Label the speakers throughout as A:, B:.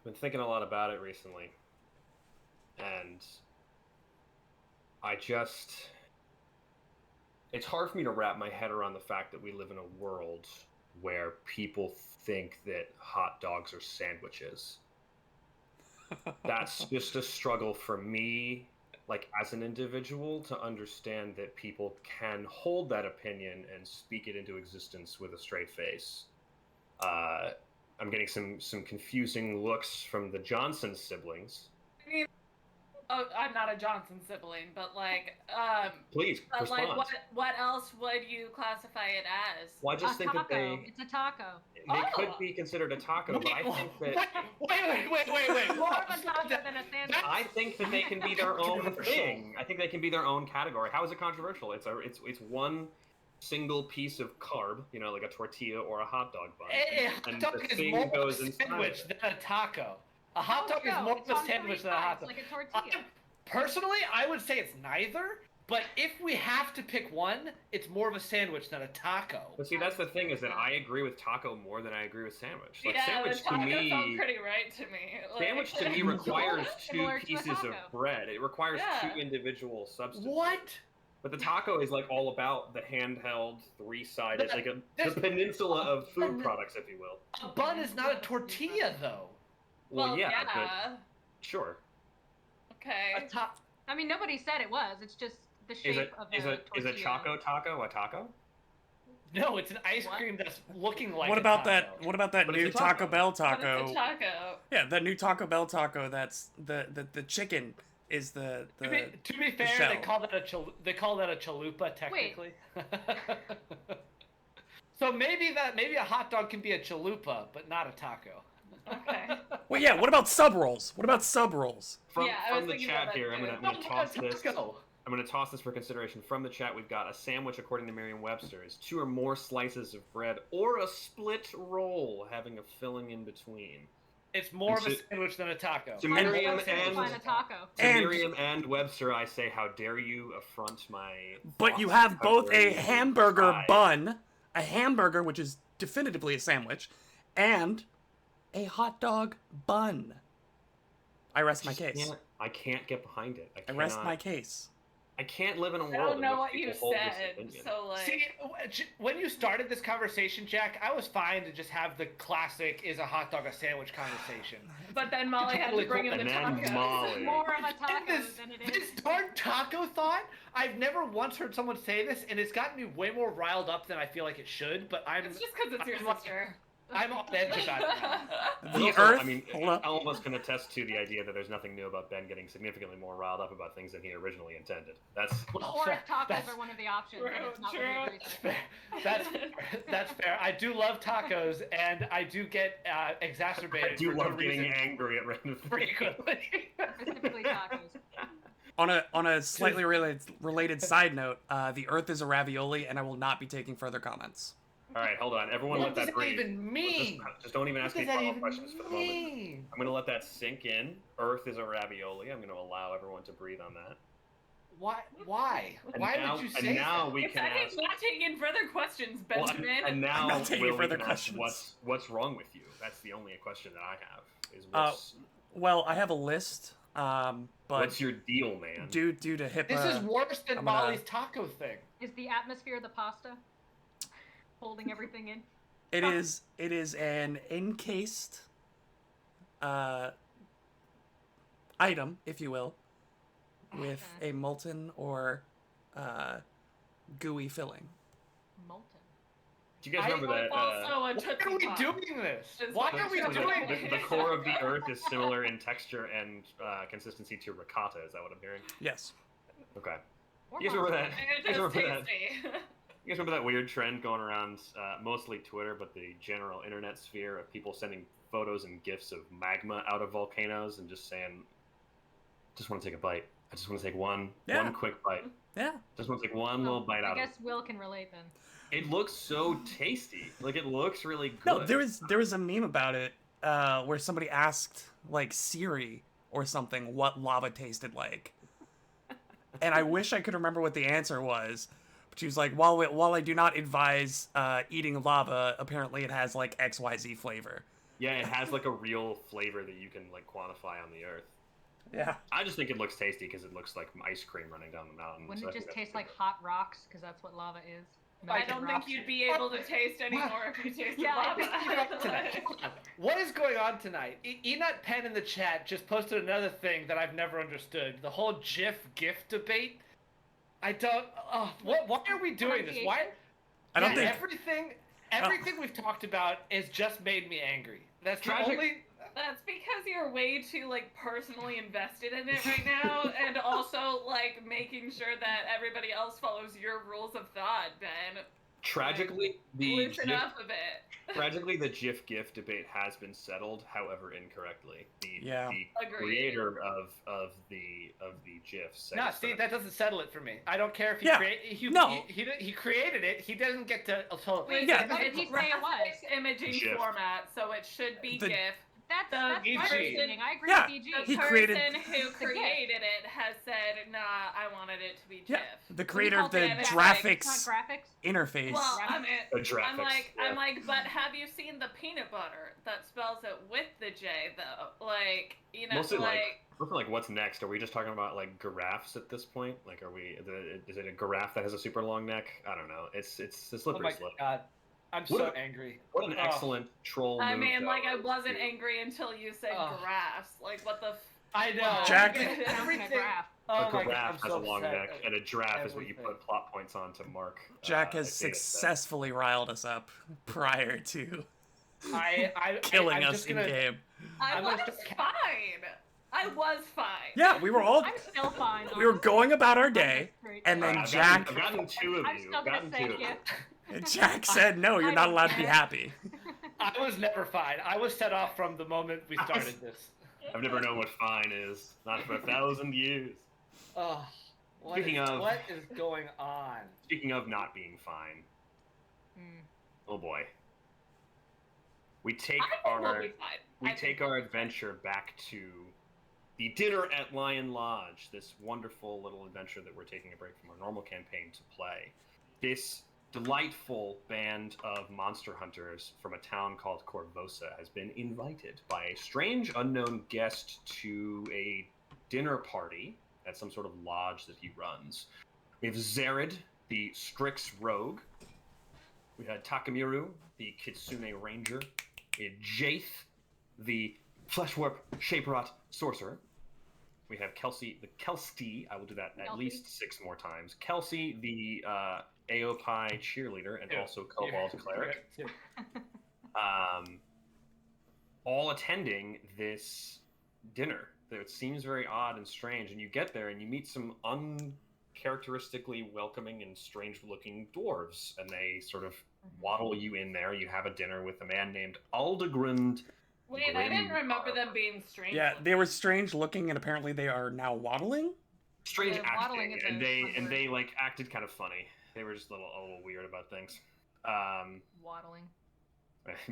A: been thinking a lot about it recently, and I just... It's hard for me to wrap my head around the fact that we live in a world where people think that hot dogs are sandwiches. That's just a struggle for me, like, as an individual, to understand that people can hold that opinion and speak it into existence with a straight face. I'm getting some confusing looks from the Johnson siblings.
B: I mean, I'm not a Johnson sibling, but like,
A: Please respond.
B: like, what else would you classify it as?
A: Well, I just think
C: taco.
A: that
C: It's a taco.
A: They could be considered a taco, but I think that...
B: Wait.
C: More of a taco than a sandwich.
A: I think that they can be their own thing. I think they can be their own category. How is it controversial? It's one single piece of carb, you know, like a tortilla or a hot dog bun.
D: A hot dog is more of a sandwich than a taco. A hot dog is more of a sandwich than a hot dog.
C: Like a tortilla.
D: Personally, I would say it's neither. But if we have to pick one, it's more of a sandwich than a taco.
A: But see, that's the thing, is that I agree with taco more than I agree with sandwich. Like,
B: yeah,
A: sandwich
B: the taco
A: to me,
B: sounds pretty right to me. Like,
A: sandwich to me requires two
C: Similar to a
A: pieces of
C: taco.
A: bread. It requires
B: Yeah.
A: two individual substances.
D: What?
A: But the taco is like all about the handheld, three-sided, like
D: There's-
A: the peninsula of food products, if you will.
D: A bun is not a tortilla, though.
A: Well, yeah, but sure.
B: Okay.
C: I mean, nobody said it was. It's just the shape of a tortilla.
A: Is a choco taco a taco?
D: No, it's an ice cream that's looking like
E: What
D: a
E: about
D: taco.
E: that? What about that
A: But
E: new
A: it's a taco.
E: Taco Bell
B: But
E: taco?
B: it's a taco.
E: Yeah, the new Taco Bell taco. That's the chicken is the
D: To be fair,
E: shell.
D: they call that a chalupa technically. So maybe a hot dog can be a chalupa, but not a taco.
B: Okay.
E: Well, yeah. What about sub rolls? What about sub rolls?
A: From,
B: Yeah, I was
A: from the
B: thinking
A: chat
B: about that
A: here, I'm
B: too.
A: gonna toss this.
D: Taco.
A: I'm going to toss this for consideration. From the chat, we've got a sandwich, according to Merriam-Webster, is 2 or more slices of bread or a split roll having a filling in between.
D: It's more of a sandwich than a taco.
A: To Miriam
C: Find a taco.
A: to Merriam and Webster, I say, how dare you affront my...
E: But you
A: thoughts?
E: have
A: How
E: both
A: dare
E: a
A: you
E: hamburger
A: try?
E: bun, a hamburger which is definitively a sandwich, and a hot dog bun. I rest my case.
A: I can't get behind it.
E: I rest my case.
A: I can't live in a world.
B: I don't know
A: in
B: what
A: which
B: you
A: people hold this
B: said,
A: opinion.
B: so like...
D: See, when you started this conversation, Jack, I was fine to just have the classic "is a hot dog a sandwich" conversation.
B: But then Molly had to bring in the
A: And then
B: tacos.
A: Molly.
C: More of a taco
D: And
C: than it is.
D: this darn taco thought, I've never once heard someone say this, and it's gotten me way more riled up than I feel like it should, but
B: It's just because it's your sister.
D: I'm on edge about it now.
A: But
E: The
A: also,
E: Earth.
A: I mean,
E: Hold up.
A: all of us can attest to the idea that there's nothing new about Ben getting significantly more riled up about things than he originally intended. That's
C: Or if tacos are one of the options, then it's not what
B: True.
C: we agree to.
D: That's fair. I do love tacos, and I do get exacerbated
A: I do
D: for
A: love
D: no
A: getting
D: reason
A: angry at random things.
D: frequently.
C: Specifically tacos.
E: On a slightly related side note, the Earth is a ravioli, and I will not be taking further comments.
A: All right, hold on. Everyone
D: What
A: let
D: does
A: that
D: that
A: breathe.
D: even mean?
A: Just don't even ask
D: What
A: me
D: does that
A: follow-up
D: even
A: questions for the moment.
D: mean?
A: I'm going to let that sink in. Earth is a ravioli. I'm going to allow everyone to breathe on that.
D: Why? Why?
A: And
D: Why
A: now,
D: would you say
A: And now
D: that?
A: we
B: If
A: can
B: that
A: ask...
B: is not taking further questions,
A: Well,
B: Benjamin.
A: and now
E: I'm not taking
A: Will, we
E: further
A: can ask
E: questions.
A: what's wrong with you? That's the only question that I have. Is what's,
E: Well, I have a list, but
A: what's your deal, man?
E: due to HIPAA,
D: This is worse than
E: I'm gonna-
D: Molly's taco thing.
C: Is the atmosphere the pasta? Holding everything in?
E: it is an encased item, if you will, with a molten or gooey filling.
C: Molten.
A: Do you guys remember that?
B: Also a
D: Why
B: Tootsie
D: are we
B: Pop.
D: doing this?
B: Just
D: Why
B: like-
D: are we
B: so
D: doing
B: the-
D: this?
A: The core of the Earth is similar in texture and consistency to ricotta. Is that what I'm hearing?
E: Yes.
A: Okay.
C: Or
A: You guys remember that?
B: And
A: You
B: it
A: guys
B: is
A: remember that?
B: tasty.
A: You guys remember that weird trend going around, mostly Twitter, but the general internet sphere of people sending photos and gifs of magma out of volcanoes and just saying, "Just want to take a bite. I just want to take one quick bite.
E: Yeah.
A: Just want to take one little bite
C: I
A: out of it."
C: guess Will can relate then.
A: It looks so tasty. Like, it looks really good.
E: No, there was a meme about it where somebody asked like Siri or something what lava tasted like, and I wish I could remember what the answer was. But she was like, while I do not advise eating lava, apparently it has like XYZ flavor.
A: Yeah, it has like a real flavor that you can like quantify on the earth.
E: Yeah.
A: I just think it looks tasty because it looks like ice cream running down the mountain.
C: Wouldn't
A: so I
C: it
A: think
C: just
A: that's
C: taste
A: good.
C: like hot rocks? Because that's what lava is.
B: I
C: Melted
B: don't
C: rocks.
B: think you'd be able to taste anymore if you tasted
C: Yeah, I
B: lava.
C: think
D: What is going on tonight? Enut Penn in the chat just posted another thing that I've never understood. The whole GIF debate. I don't. Why are we doing this? Why?
E: I don't think.
D: Everything we've talked about has just made me angry. That's
A: Tragic.
D: the only.
B: That's because you're way too like personally invested in it right now, and also like making sure that everybody else follows your rules of thought, Ben.
A: Tragically,
B: Loosen up a bit.
A: Tragically, the GIF debate has been settled, however incorrectly. The
B: Agreed.
A: creator of the GIF said.
D: No, Steve, that doesn't settle it for me. I don't care if he
E: Yeah.
D: he created it. He doesn't get to.
B: Wait,
E: Yeah.
C: What did he say it was?
B: graphics imaging
A: GIF.
B: format, so it should be
E: The-
B: GIF.
C: That's
D: EG.
C: my reasoning. I agree
E: Yeah.
C: with EG.
B: The
E: He
B: person
E: created-
B: who
C: It's a GIF.
B: created it has said, "Nah, I wanted it to be GIF."
E: Yeah. The creator of the
B: Yeah, it's
E: graphics
C: It's not graphics.
E: interface.
B: Well, I mean,
A: The graphics,
B: I'm
A: yeah.
B: like, but have you seen the peanut butter that spells it with the J though? Like, you know,
A: Mostly
B: like
A: like what's next? Are we just talking about like giraffes at this point? Like, is it a giraffe that has a super long neck? I don't know. It's a
D: Oh
A: slippery
D: my
A: slope.
D: god, I'm
A: What
D: so
A: a-
D: angry.
A: What an excellent troll
B: I
A: move,
B: mean,
A: though,
B: like I wasn't
A: to-
B: angry until you said
D: Oh.
B: giraffes. Like, what the?
D: I know.
E: Jack-
D: Everything.
C: Graph.
D: Oh
A: A
D: my god,
A: giraffe
D: I'm
A: has
D: so
A: a long
D: upset.
A: neck, and a giraffe is what you
D: Everything.
A: put plot points on to mark.
E: Jack has
A: data sets.
E: successfully riled us up prior to
D: I
E: killing
D: I'm
E: us
D: just
E: in
D: gonna,
E: game.
B: I
D: I'm
B: was
D: gonna just-
B: fine. I was fine.
E: Yeah, we were all.
C: I'm still fine.
E: We were
C: honestly.
E: going about our
C: I'm
E: day,
C: just great.
E: and then
A: I've
E: Jack-
A: gotten two of
C: I'm
A: you.
C: still gonna
A: Gotten
C: say
A: two of you.
C: GIF.
E: Jack said, "No, you're
C: I
E: not
C: don't
E: allowed to be
C: care.
E: happy."
D: I was never fine. I was set off from the moment we started this.
A: I've never known what fine is. Not for 1,000 years.
D: Oh, what
A: Speaking
D: is,
A: of-
D: what is going on?
A: Speaking of not being fine,
C: Mm.
A: oh boy. We take
B: I think we'll
A: our
B: be fine.
A: we
B: I
A: take
B: think
A: our adventure back to the dinner at Lionlodge, this wonderful little adventure that we're taking a break from our normal campaign to play. This delightful band of monster hunters from a town called Corvosa has been invited by a strange unknown guest to a dinner party at some sort of lodge that he runs. We have Zared, the Strix rogue. We had Takamiru, the Kitsune ranger. We had Jaith, the Fleshwarp Shaperot sorcerer. We have Kelsey, the Kelsty. I will do that at
C: Kelsey.
A: least 6 more times. Kelsey, the Aopai cheerleader and
D: Yeah.
A: also Kobold cleric.
D: Yeah.
A: All attending this dinner. It seems very odd and strange, and you get there and you meet some uncharacteristically welcoming and strange-looking dwarves, and they sort of waddle you in there. You have a dinner with a man named Aldegrund.
B: Wait, I didn't remember them being strange.
E: Yeah, they were strange looking, and apparently they are now waddling.
A: Strange
C: Yeah, waddling
A: acting,
C: is
A: and
C: a
A: they
C: word.
A: like acted kind of funny. They were just a little weird about things.
C: Waddling.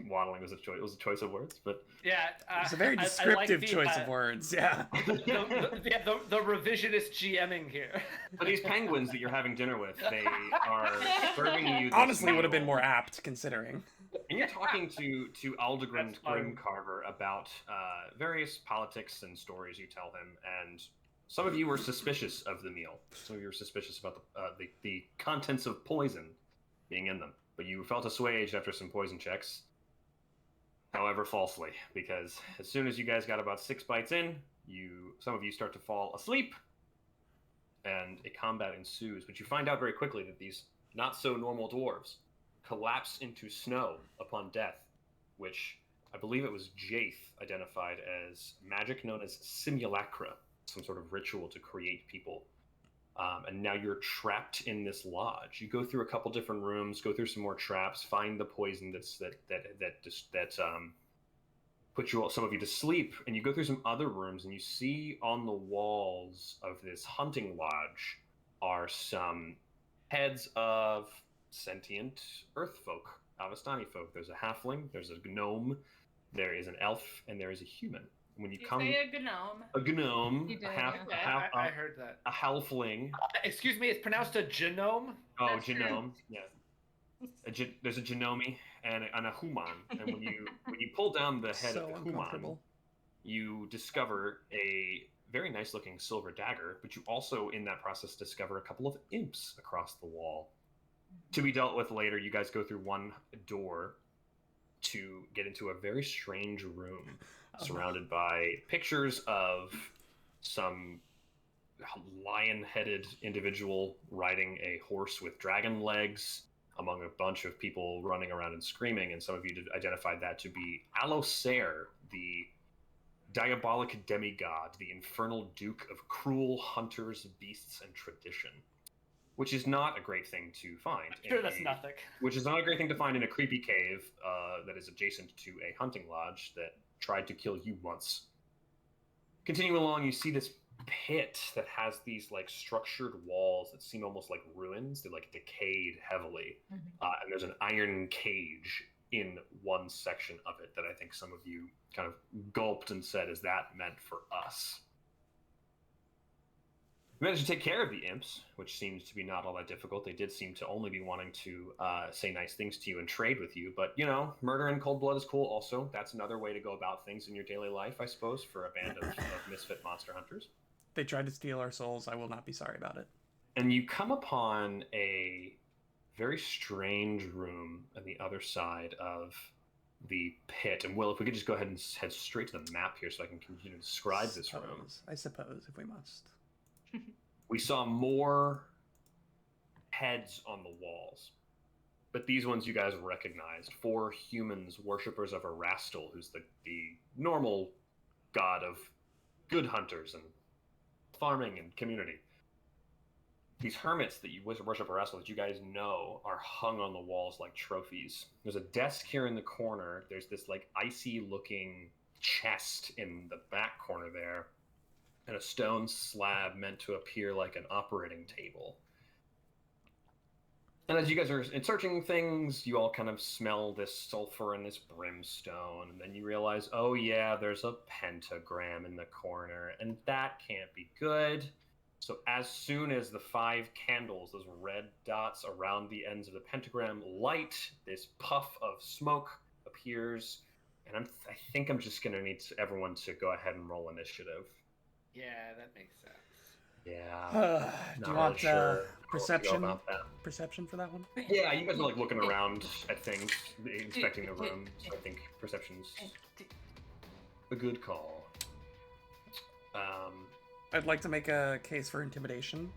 A: Waddling was a choice. It was a choice of words, but
D: Yeah,
E: It's a very
D: I like
E: descriptive
D: the,
E: choice of words. Yeah.
D: the revisionist GMing here.
A: for these penguins that you're having dinner with, they are serving you. This
E: Honestly, would have been
A: meal.
E: more apt considering.
A: And you're talking to Aldegrund
D: That's fine.
A: Grimcarver about various politics and stories you tell him, and some of you were suspicious of the meal. Some of you were suspicious about the contents of poison being in them, but you felt assuaged after some poison checks. However, falsely, because as soon as you guys got about 6 bites in, some of you start to fall asleep, and a combat ensues. But you find out very quickly that these not so normal dwarves collapse into snow upon death, which I believe it was Jaith identified as magic known as simulacra, some sort of ritual to create people. And now you're trapped in this lodge. You go through a couple different rooms, go through some more traps, find the poison that put some of you to sleep, and you go through some other rooms, and you see on the walls of this hunting lodge are some heads of sentient earth folk, Avastani folk. There's a halfling, there's a gnome, there is an elf, and there is a human. When you
B: You
A: come,
B: say a gnome.
A: a gnome,
C: You did,
B: yeah.
D: I heard that.
A: a halfling.
D: Excuse me, it's pronounced a genome.
A: Oh,
B: That's true.
A: genome. Yeah. There's a Genome and a Human, and when you pull down the head
E: So
A: of the Human,
E: uncomfortable.
A: you discover a very nice looking silver dagger, but you also in that process discover a couple of imps across the wall. To be dealt with later, you guys go through one door to get into a very strange room surrounded by pictures of some lion-headed individual riding a horse with dragon legs among a bunch of people running around and screaming, and some of you identified that to be Alosair, the diabolic demigod, the infernal duke of cruel hunters, beasts, and tradition. Which is not a great thing to find.
D: Sure, that's nothing.
A: Which is not a great thing to find in a creepy cave that is adjacent to a hunting lodge that tried to kill you once. Continuing along, you see this pit that has these like structured walls that seem almost like ruins. They're like decayed heavily. And there's an iron cage in one section of it that I think some of you kind of gulped and said, is that meant for us? You managed to take care of the imps, which seems to be not all that difficult. They did seem to only be wanting to say nice things to you and trade with you. But, you know, murder in cold blood is cool also. That's another way to go about things in your daily life, I suppose, for a band of misfit monster hunters.
E: They tried to steal our souls. I will not be sorry about it.
A: And you come upon a very strange room on the other side of the pit. And, Will, if we could just go ahead and head straight to the map here so I can continue to describe this room.
E: I suppose, if we must.
A: We saw more heads on the walls, but these ones you guys recognized. 4 humans, worshippers of Erastil, who's the normal god of good hunters and farming and community. These hermits that you worship Erastil that you guys know are hung on the walls like trophies. There's a desk here in the corner. There's this like icy looking chest in the back corner there, and a stone slab meant to appear like an operating table. And as you guys are searching things, you all kind of smell this sulfur and this brimstone, and then you realize, oh yeah, there's a pentagram in the corner, and that can't be good. So as soon as the 5 candles, those red dots around the ends of the pentagram, light, this puff of smoke appears, and I think I'm just going to need everyone to go ahead and roll initiative.
D: Yeah, that makes sense.
A: Yeah.
E: Do you want perception?
A: About that.
E: Perception for that one?
A: Yeah, you guys are like looking around at things, inspecting the room. So I think perception's a good call.
E: I'd like to make a case for intimidation.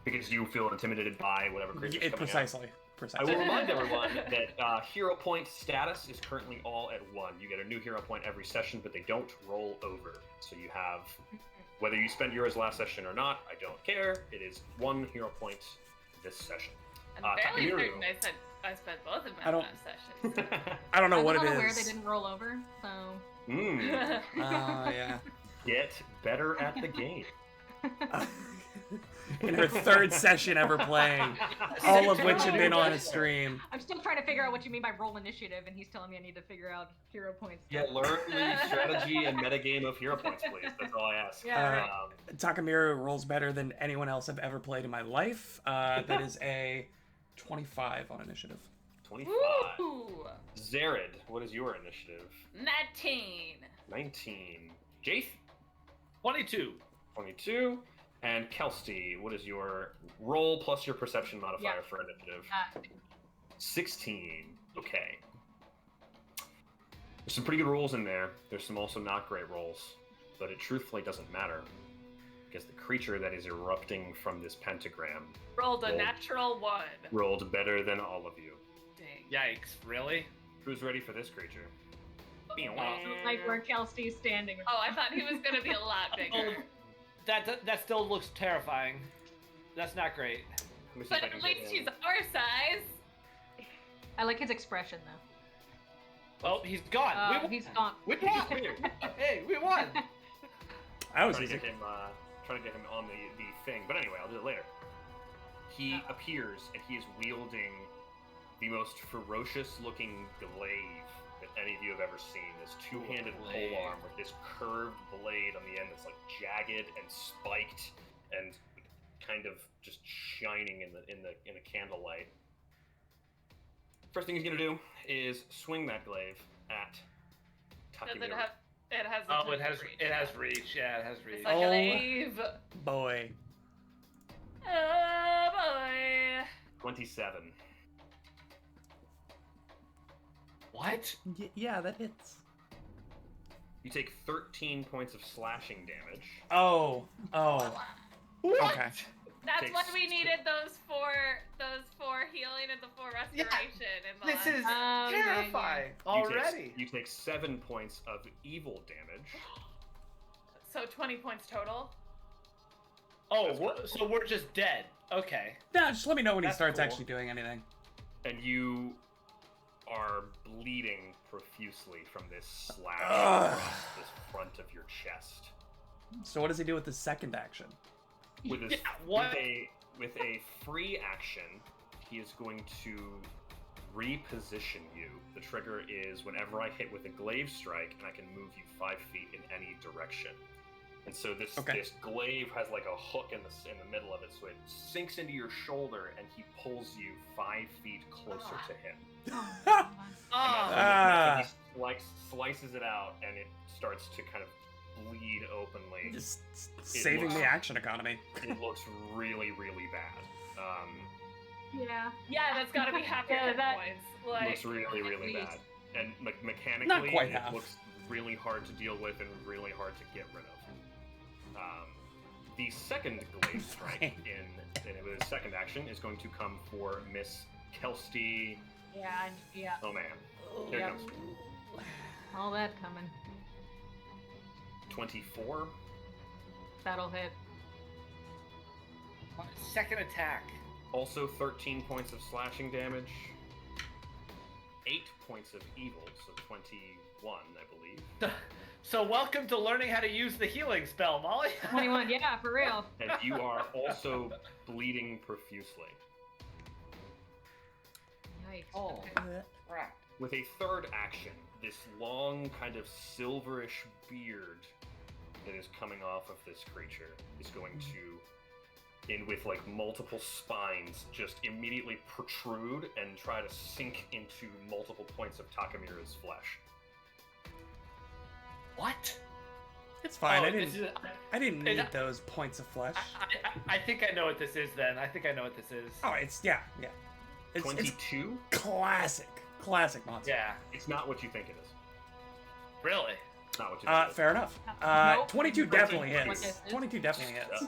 A: Because you feel intimidated by whatever creature's coming
E: Precisely.
A: out.
E: Precisely.
A: I will remind everyone that hero point status is currently all at 1. You get a new hero point every session, but they don't roll over. So you have, whether you spent yours last session or not, I don't care. It is 1 hero point this session.
B: I'm barely
A: Takamiru.
B: certain I spent both of my last sessions.
E: I don't know what it
C: I
E: is.
C: don't know where they didn't roll over, so...
E: Yeah.
A: Get better at the game.
E: In her 3rd session ever playing, all of which had been on a stream.
C: I'm still trying to figure out what you mean by roll initiative, and he's telling me I need to figure out hero points.
A: Yeah, learn the strategy and metagame of hero points, please. That's all I ask.
C: Yeah, right.
E: Takamiru rolls better than anyone else I've ever played in my life. That is a 25 on initiative.
A: 25.
B: Ooh.
A: Zared, what is your initiative?
B: 19.
A: 19. Jaith?
D: 22.
A: 22. And Kelsey, what is your roll plus your perception modifier for initiative? 16. Okay. There's some pretty good rolls in there. There's some also not great rolls. But it truthfully doesn't matter. Because the creature that is erupting from this pentagram
B: Rolled a natural 1.
A: rolled better than all of you.
B: Dang.
D: Yikes, really?
A: Who's ready for this creature?
C: Like where Kelsey's standing.
B: Oh, I thought he was going to be a lot bigger.
D: That still looks terrifying. That's not great.
A: Let me see
B: But
A: if I
B: at
A: can
B: least
A: get
B: he's
A: him.
B: our size.
C: I like his expression, though.
D: Oh, he's gone.
C: He's gone.
D: We won! Hey, we won!
E: That was
A: Trying to
E: easy.
A: get him on the thing. But anyway, I'll do it later. He appears, and he is wielding the most ferocious-looking glaive that any of you have ever seen. This two-handed polearm with this curved blade on the end that's like jagged and spiked, and kind of just shining in the candlelight. First thing he's gonna do is swing that glaive at
B: Does
A: Takemiru.
B: it have? It has.
D: Oh, it
B: the
D: has
B: reach,
D: it has reach. Yeah, it has reach.
B: It's like
E: Oh.
B: a glaive.
E: Boy.
B: Oh boy.
A: 27.
D: What?
E: Yeah, that hits.
A: You take 13 points of slashing damage.
E: Oh.
D: What?
E: Okay.
B: That's
A: Takes-
B: why we needed those four healing and the 4 restoration. And the
D: This is
C: Oh, yeah,
D: terrifying
A: You
D: already.
A: take 7 points of evil damage.
B: so 20 points total.
D: Oh,
A: That's correct.
D: so we're just dead. Okay.
E: Nah, just let me know when he
D: That's
E: starts
D: cool.
E: actually doing anything.
A: And you are bleeding profusely from this slash
E: Ugh.
A: across this front of your chest.
E: So what does he do with his second action?
A: With his,
D: Yeah, what?
A: with a free action, he is going to reposition you. The trigger is whenever I hit with a glaive strike, and I can move you 5 feet in any direction. And so this
E: Okay.
A: this glaive has like a hook in the middle of it, so it sinks into your shoulder, and he pulls you 5 feet closer to him.
D: Ah.
E: Ah.
A: And he slices it out, and it starts to kind of bleed openly.
E: Just saving the action economy.
A: It looks really, really bad.
C: Yeah.
B: Yeah, that's got to be half your
C: Yeah,
B: hit
C: that-
B: points.
A: It
B: Like,
A: looks really, really
C: At
A: bad. And mechanically,
E: Not quite
A: it
E: half.
A: looks really hard to deal with and really hard to get rid of. The second glaive strike in his second action is going to come for Miss Kelsey.
C: Yeah. Yeah.
A: Oh man, here
C: Yep.
A: it comes.
C: All that coming.
A: 24.
C: That'll hit.
D: Second attack.
A: Also 13 points of slashing damage. 8 points of evil, so 21, I believe.
D: So welcome to learning how to use the healing spell, Molly.
C: 21. Yeah, for real.
A: And you are also bleeding profusely.
C: Yikes.
D: Oh.
C: Okay.
D: Crap.
A: With a third action, this long kind of silverish beard that is coming off of this creature is going to, with like multiple spines, just immediately protrude and try to sink into multiple points of Takemiru's flesh.
D: What?
E: It's fine.
D: Oh,
E: I
D: this
E: didn't.
D: is-
E: I didn't
D: Is
E: need
D: that-
E: those points of flesh.
D: I think I know what this is then. I think I know what this is.
E: Oh, yeah. It's
A: 22?
E: classic monster.
D: Yeah.
A: It's not what you think it is.
D: Really?
A: It's not what you think it is.
E: Fair enough.
C: Nope.
E: 22 definitely
C: What
E: hits.
C: this is?
E: 22 definitely hits.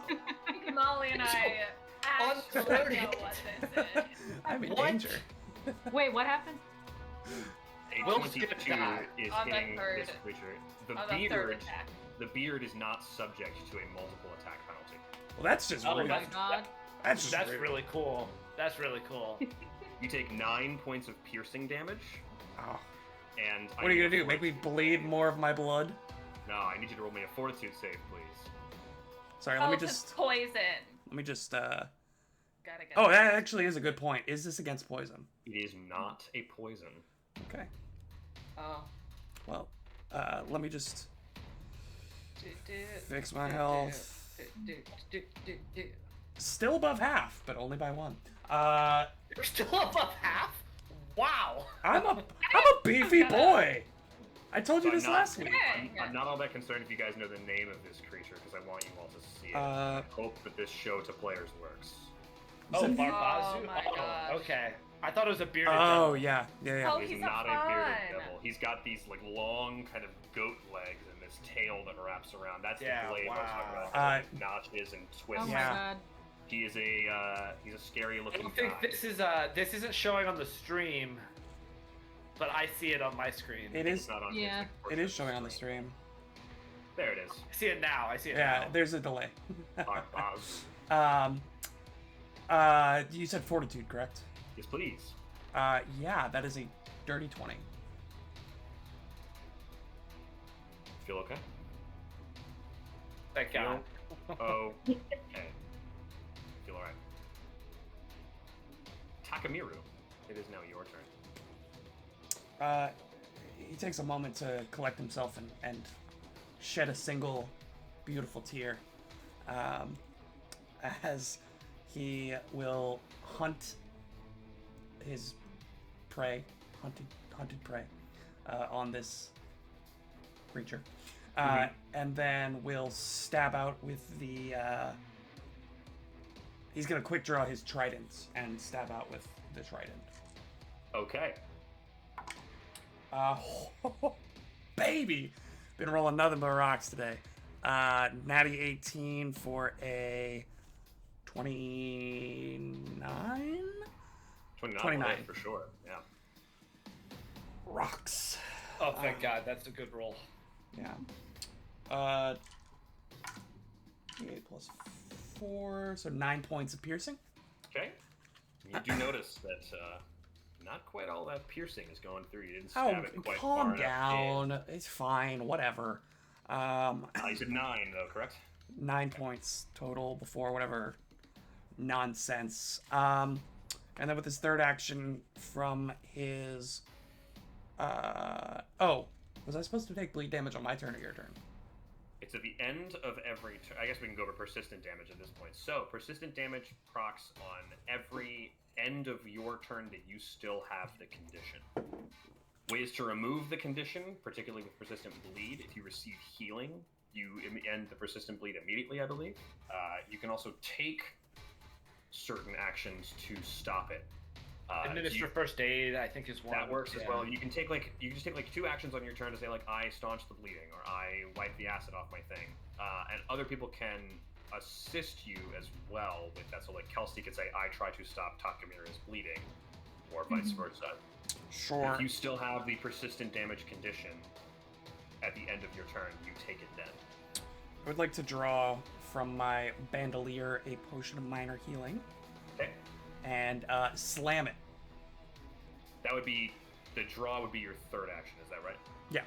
B: Molly and I actually
D: Unflirted.
B: know what this is.
E: I'm in
D: What?
E: danger.
C: Wait, what happened?
A: A
D: Will's gonna
A: 22
D: die
A: is
B: on the
A: hitting
B: third-
A: this creature. The
B: On the third
A: beard,
B: attack.
A: the beard is not subject to a multiple attack penalty.
E: Well, that's just
D: Oh,
E: rude.
C: Oh my god.
E: That's just
D: That's
E: rude.
D: really cool. That's really cool.
A: You take 9 points of piercing damage,
E: Oh.
A: and
E: What are you gonna do? Make me bleed more of my blood?
A: No, I need you to roll me a fortitude save, please.
E: Sorry,
B: Oh,
E: let me
B: 'cause
E: just.
B: poison.
E: Gotta
B: Gotta.
E: Oh, that actually is a good point. Is this against poison?
A: It is not a poison.
E: Okay.
B: Oh.
E: Well, let me just fix my health. Still above half, but only by 1.
D: You're still above half? Wow.
E: I'm a beefy boy. I told you
A: So
E: this last week.
A: I'm not all that concerned if you guys know the name of this creature, because I want you all to see it.
E: Uh,
A: I hope that this show to players works.
D: Oh,
E: Is it-
D: Barbazu?
B: Oh my gosh.
D: Okay. I thought it was a bearded
E: Oh
D: devil.
E: yeah.
B: Oh,
A: He's
B: he's
A: not
B: a
A: a bearded
B: fawn.
A: devil. He's got these like long kind of goat legs and this tail that wraps around. That's
D: Yeah,
A: the blade.
D: wow.
A: Notches and
C: Oh
A: twists.
C: my
E: Yeah.
C: god.
A: He is he's a scary
D: I
A: looking
D: don't think
A: guy.
D: this isn't showing on the stream, but I see it on my screen.
E: It
A: It's
E: is.
A: not on
C: Yeah.
E: It is showing on the stream.
A: There it is.
D: I see it now. I see it
E: Yeah,
D: now.
E: there's a delay.
A: Baz.
E: You said fortitude, correct?
A: Yes, please.
E: Yeah, that is a dirty 20.
A: Feel okay?
D: Thank God.
A: Oh. Okay. Feel alright. Takemiru, it is now your turn.
E: He takes a moment to collect himself and shed a single beautiful tear. as he will hunt his prey, hunted prey, on this creature, and then will stab out with the. He's gonna quick draw his trident and stab out with the trident.
A: Okay.
E: Baby, been rolling nothing but rocks today. Natty 18 for a 29.
A: 29 for sure. Yeah.
E: Rocks.
D: Oh, thank God, that's a good roll.
E: Yeah. 8 plus 4, so 9 points of piercing.
A: Okay. You do notice that not quite all that piercing is going through. You didn't stab it quite far
E: calm
A: enough.
E: down. It's fine. Whatever.
A: You said 9 though, correct?
E: 9 points total before whatever nonsense. And then with his third action from his... was I supposed to take bleed damage on my turn or your turn?
A: It's at the end of every turn. I guess we can go over persistent damage at this point. So, persistent damage procs on every end of your turn that you still have the condition. Ways to remove the condition, particularly with persistent bleed. If you receive healing, you end the persistent bleed immediately, I believe. You can also take certain actions to stop it.
D: Administer first aid, I think, is one.
A: That works as well. You can take you just take 2 actions on your turn to say I staunch the bleeding or I wipe the acid off my thing, and other people can assist you as well with that. So Kelsey could say I try to stop Takamira's bleeding, or vice versa.
E: Sure.
A: If you still have the persistent damage condition at the end of your turn, you take it then.
E: I would like to draw from my bandolier a potion of minor healing.
A: Okay.
E: And slam it.
A: That would be the draw. Would be your third action. Is that right?
E: Yeah.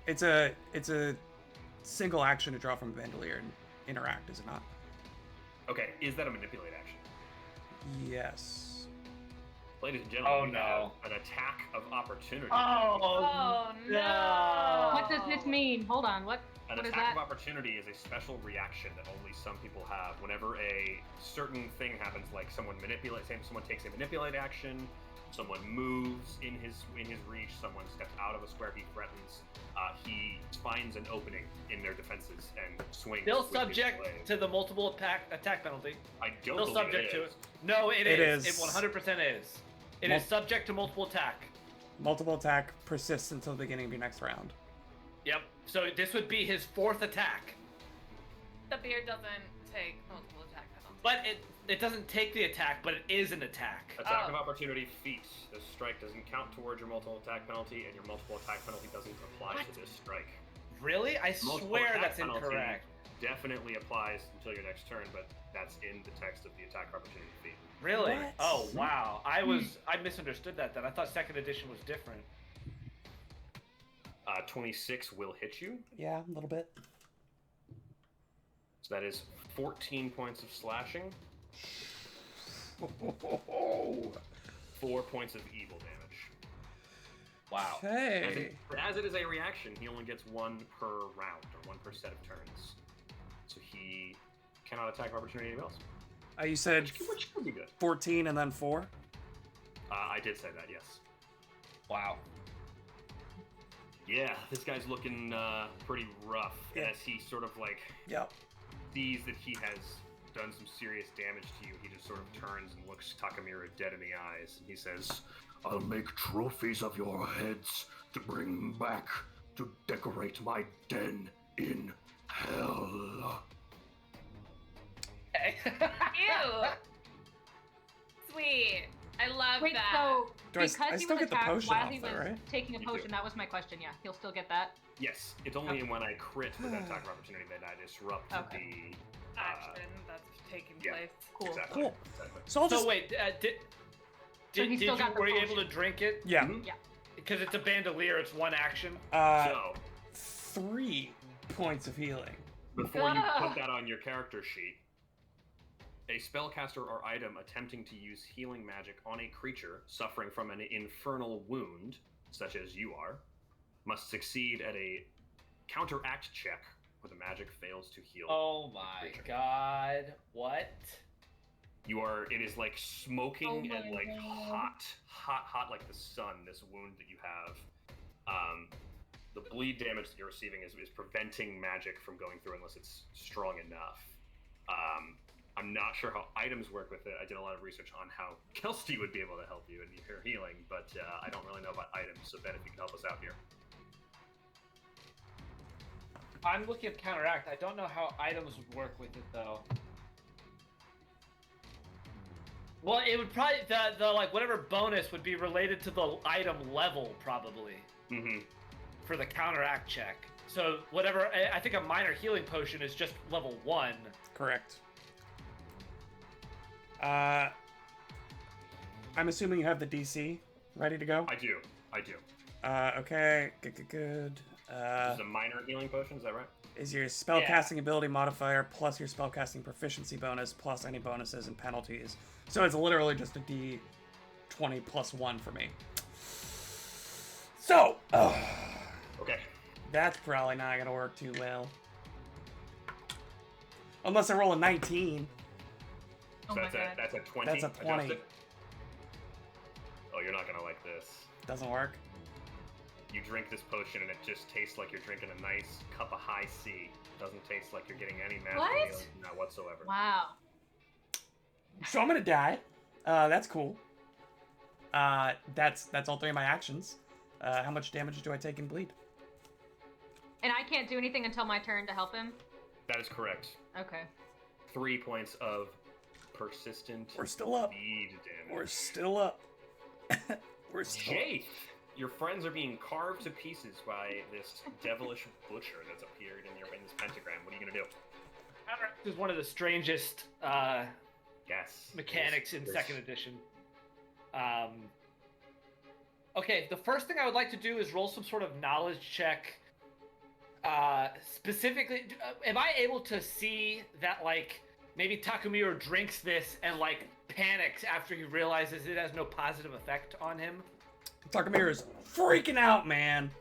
E: It's a single action to draw from a bandolier and interact, is it not?
A: Okay. Is that a manipulate action?
E: Yes.
A: Ladies and gentlemen, we
D: no.
A: have an attack of opportunity.
B: Oh no!
C: What does this mean? Hold on. What
A: An
C: is
A: attack
C: that?
A: of opportunity is a special reaction that only some people have. Whenever a certain thing happens, like someone takes a manipulate action, someone moves in his reach, someone steps out of a square he threatens, he finds an opening in their defenses and swings.
D: Still
A: with his
D: subject
A: blade.
D: to the multiple attack penalty.
A: I don't
D: Still
A: believe
D: subject
A: it
D: to
A: is.
D: it. No, it
E: It
D: is.
E: is.
D: It 100% is. It is subject to multiple attack.
E: Multiple attack persists until the beginning of your next round.
D: Yep. So this would be his 4th attack.
B: The beard doesn't take multiple attack penalties.
D: But it doesn't take the attack, but it is an attack.
A: Attack of opportunity feat. This strike doesn't count towards your multiple attack penalty, and your multiple attack penalty doesn't apply to this strike.
D: Really? I
A: Multiple
D: swear
A: attack
D: that's
A: penalty
D: incorrect.
A: Definitely applies until your next turn, but that's in the text of the attack opportunity feat.
D: Really?
E: What?
D: Oh, wow. I misunderstood that then. I thought 2nd edition was different.
A: 26 will hit you,
E: Yeah, a little bit.
A: so that is 14 points of slashing, 4 points of evil damage.
D: Wow.
E: Okay.
A: As it is a reaction, he only gets 1 per round, or 1 per set of turns. So he cannot attack of opportunity anywhere else.
E: You said
A: Which could be good.
E: 14 and then 4?
A: I did say that, yes.
D: Wow.
A: Yeah, this guy's looking pretty rough
E: Yeah.
A: as he sort of
E: Yep.
A: sees that he has done some serious damage to you. He just sort of turns and looks Takamira dead in the eyes, and he says, "I'll make trophies of your heads to bring back to decorate my den in hell."
B: Ew! Sweet. I love
C: Wait,
B: that.
C: so
E: Do I
C: because he
E: still
C: was
E: get the
C: attacked
E: potion
C: while
E: off
C: he
E: though,
C: was
E: right?
C: taking a
A: You
C: potion,
A: do.
C: that was my question. Yeah, he'll still get that.
A: Yes, it's only when I crit with that attack of opportunity that I disrupt
C: Okay.
A: the
B: Action that's taking
A: yeah.
B: place.
C: Cool.
A: Exactly.
E: Cool.
A: Exactly.
E: So I'll just...
D: So wait,
C: he still got the
D: were you able to
C: potion.
D: drink it?
E: Yeah.
A: Mhm.
D: Because it's a bandolier, it's 1 action.
A: So
E: 3 points of healing.
A: before you put that on your character sheet, a spellcaster or item attempting to use healing magic on a creature suffering from an infernal wound, such as you are, must succeed at a counteract check where the magic fails to heal.
D: Oh my god. What?
A: It is like smoking and like
C: God.
A: hot like the sun, this wound that you have. The bleed damage that you're receiving is preventing magic from going through unless it's strong enough. I'm not sure how items work with it. I did a lot of research on how Kelsey would be able to help you in your healing, but I don't really know about items, so Ben, if you can help us out here.
D: I'm looking at counteract. I don't know how items would work with it though. Well, it would probably the like whatever bonus would be related to the item level probably.
A: Mm-hmm.
D: For the counteract check. So whatever, I think a minor healing potion is just level 1.
E: Correct. I'm assuming you have the DC ready to go?
A: I do.
E: Okay. Good.
A: This is a minor healing potion, is that right?
E: Is your spellcasting ability modifier plus your spellcasting proficiency bonus plus any bonuses and penalties. So it's literally just a D20 plus 1 for me. So,
A: Okay.
E: that's probably not gonna work too well. Unless I roll a 19.
B: Oh
A: So
B: my god.
A: that's a 20.
E: That's a 20.
A: Adjusted? Oh, you're not gonna like this.
E: Doesn't work.
A: You drink this potion and it just tastes like you're drinking a nice cup of high C. Doesn't taste like you're getting any magic
B: What?
A: healing from that whatsoever.
C: Wow.
E: So I'm gonna die. That's cool. That's all 3 of my actions. How much damage do I take in bleed?
C: And I can't do anything until my turn to help him?
A: That is correct.
C: Okay.
A: 3 points of persistent
E: We're still up.
A: bleed damage.
E: We're still up. We're still up.
A: Jace, your friends are being carved to pieces by this devilish butcher that's appeared in this pentagram. What are you gonna do?
D: Counteract is one of the strangest
A: Yes.
D: mechanics in
A: There's-
D: 2nd edition. Okay, the first thing I would like to do is roll some sort of knowledge check. Specifically, am I able to see that, like, maybe Takamiro drinks this and, like, panics after he realizes it has no positive effect on him?
E: Takamira's freaking out, man.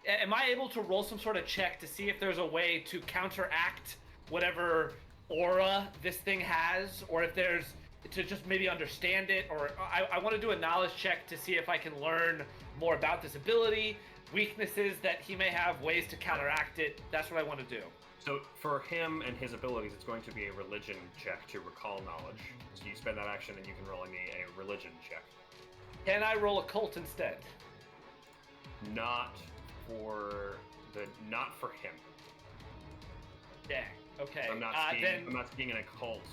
D: Am I able to roll some sort of check to see if there's a way to counteract whatever aura this thing has, or if there's to just maybe understand it, or I want to do a knowledge check to see if I can learn more about this ability, weaknesses that he may have, ways to counteract it. That's what I want to do.
A: So for him and his abilities, it's going to be a religion check to recall knowledge. So you spend that action and you can roll me a religion check.
D: Can I roll occult instead?
A: Not for him.
D: Dang. Okay.
A: I'm not seeing an occult.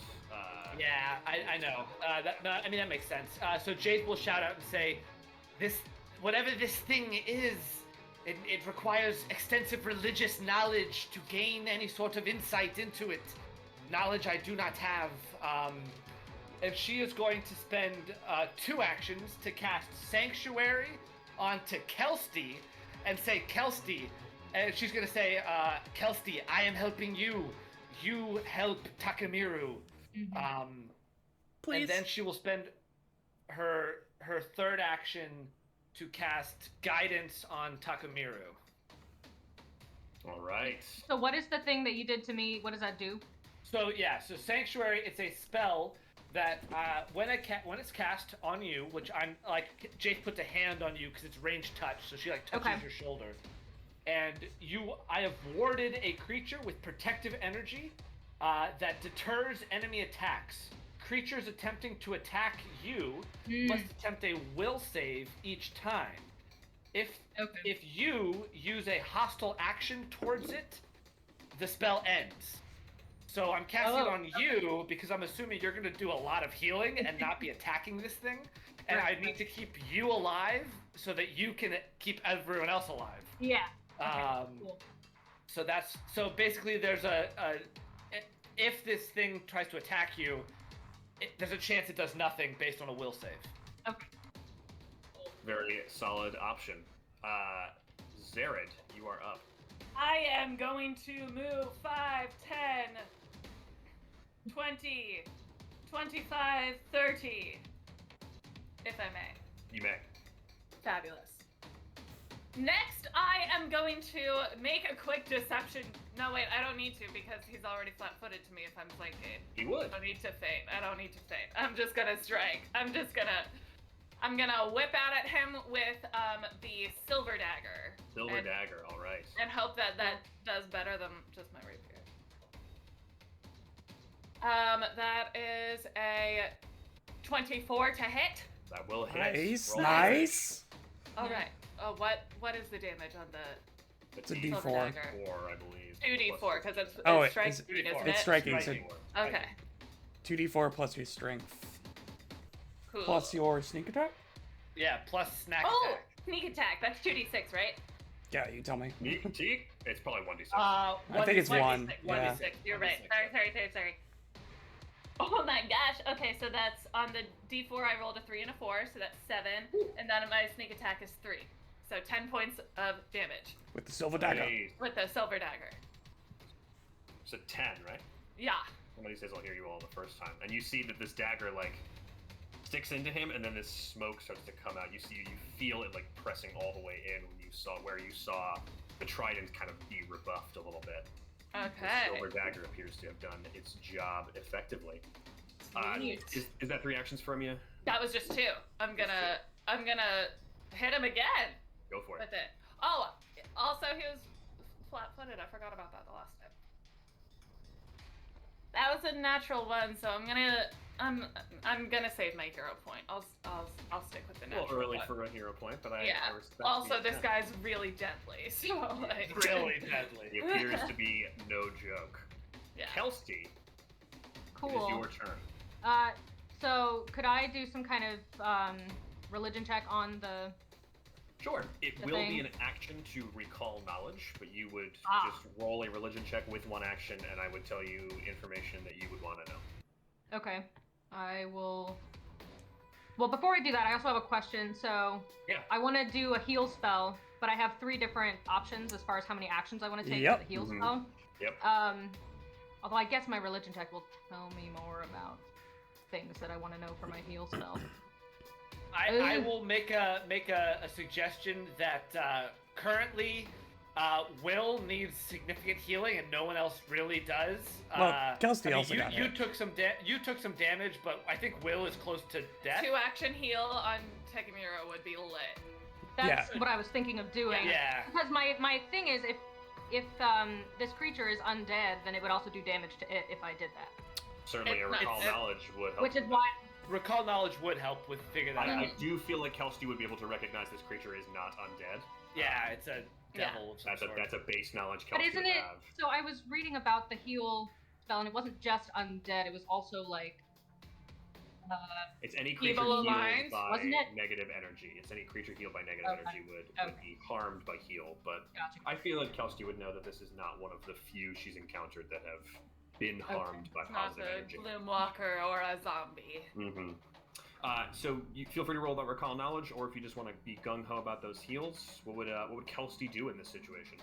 D: Yeah, I know. That makes sense. So Jade will shout out and say, whatever this thing is, it requires extensive religious knowledge to gain any sort of insight into it. Knowledge I do not have. And she is going to spend 2 actions to cast Sanctuary onto Kelsey and say, Kelsey, and she's going to say, Kelsey, I am helping you. You help Takamiru.
E: Please.
D: And then she will spend her 3rd action to cast Guidance on Takamiru.
A: All right.
C: So what is the thing that you did to me? What does that do?
D: So Sanctuary, it's a spell that when it's cast on you, which I'm like, Jace puts a hand on you because it's ranged touch, so she like touches your shoulder, and I have warded a creature with protective energy that deters enemy attacks. Creatures attempting to attack you must attempt a will save each time. If you use a hostile action towards it, the spell ends. So I'm casting it on you because I'm assuming you're going to do a lot of healing and not be attacking this thing. And I need to keep you alive so that you can keep everyone else alive.
C: Yeah. Cool.
D: So basically there's if this thing tries to attack you, there's a chance it does nothing based on a will save.
C: Okay.
A: Very solid option. Zared, you are up.
B: I am going to move 5, 10, 20, 25, 30. If I may.
A: You may.
B: Fabulous. Next I am going to make a quick deception. No, wait, I don't need to because he's already flat-footed to me if I'm flanking.
A: He would.
B: I don't need to feint. I don't need to feint. I'm just gonna strike. I'm gonna whip out at him with the silver dagger.
A: Silver dagger, all right.
B: And hope that does better than just my rapier. That is a 24 to hit.
A: That will hit.
E: Nice,
A: Roll
E: nice.
B: All right. Oh, what is the damage on the
E: It's a
B: silver
E: D4.
B: dagger?
A: 4, I believe.
B: 2d4 because it's
E: Oh,
B: striking,
E: it's
B: isn't
E: it's
B: it?
E: striking, so
B: Okay.
E: 2d4 plus your strength.
B: Cool.
E: Plus your sneak attack?
D: Yeah, plus snack
B: Oh,
D: attack.
B: sneak attack. That's 2d6, right?
E: Yeah, you tell me.
A: Teak? It's probably 1d6.
E: I think it's 1. Yeah.
B: 1d6. You're right. Sorry. Oh my gosh. Okay, so that's on the d4. I rolled a 3 and a 4, so that's 7, and then my sneak attack is 3, so 10 points of damage
E: With the silver dagger.
A: Nice.
B: with the silver dagger.
A: So 10, right?
B: Yeah.
A: Somebody says I'll hear you all the first time. And you see that this dagger, like, sticks into him, and then this smoke starts to come out. You feel it, like, pressing all the way in when you saw the trident kind of be rebuffed a little bit.
B: Okay.
A: The silver dagger appears to have done its job effectively.
B: Sweet.
A: Is that 3 actions from you?
B: That was just 2. I'm gonna hit him again
A: Go for it.
B: with it. Oh, also he was flat-footed. I forgot about that the last time. That was a natural one, so I'm gonna save my hero point. I'll stick with the
A: A
B: natural
A: little early
B: one.
A: for a hero point, but I respect
B: Also,
A: the
B: this
A: attempt.
B: guy's really deadly, so like.
D: Really deadly.
A: He appears to be no joke.
B: Yeah.
A: Kelsey, it
C: Cool.
A: is your turn.
C: So could I do some kind of religion check on the?
A: Sure. It
C: The
A: will be
C: thing.
A: an action to recall knowledge, but you would
C: Ah.
A: just roll a religion check with 1 action, and I would tell you information that you would want to know.
C: Okay, I will. Well, before I do that, I also have a question. So
A: Yeah.
C: I want to do a heal spell, but I have 3 different options as far as how many actions I want to take
E: Yep.
C: for the heal
A: Mhm.
C: spell.
A: Yep.
C: Although I guess my religion check will tell me more about things that I want to know for my heal spell.
D: I will make a suggestion that currently Will needs significant healing and no one else really does.
E: Well, Kelsey also
D: you,
E: got
D: you
E: hit.
D: took some damage, but I think Will is close to death.
B: 2 action heal on Tekimiro would be lit.
C: That's what I was thinking of doing.
D: Yeah.
C: Because my thing is, if this creature is undead, then it would also do damage to it if I did that.
A: Certainly, a
B: It's-
A: recall
B: it's-
A: knowledge would help.
C: Which is
A: with
C: why.
D: Recall knowledge would help with figure that
A: that. I
D: out.
A: do feel like Kelsey would be able to recognize this creature is not undead.
D: Yeah, it's a
B: Yeah.
D: devil of some
A: That's a
D: sort.
A: base knowledge
C: But
A: Kelsey
C: isn't
A: would
C: it?
A: have.
C: So I was reading about the heal spell, and it wasn't just undead. It was also like.
A: It's any creature
B: Evil
A: healed
B: aligned,
A: by
C: wasn't it?
A: negative energy. It's any creature healed by negative
C: Okay.
A: energy would
C: Okay.
A: be harmed by heal. But
C: Gotcha.
A: I feel like Kelsey would know that this is not one of the few she's encountered that have been harmed by
B: It's not
A: positive
B: a
A: energy.
B: limb walker or a zombie.
A: Mm-hmm. So you feel free to roll that recall knowledge, or if you just want to be gung ho about those heals, what would Kelsey do in this situation?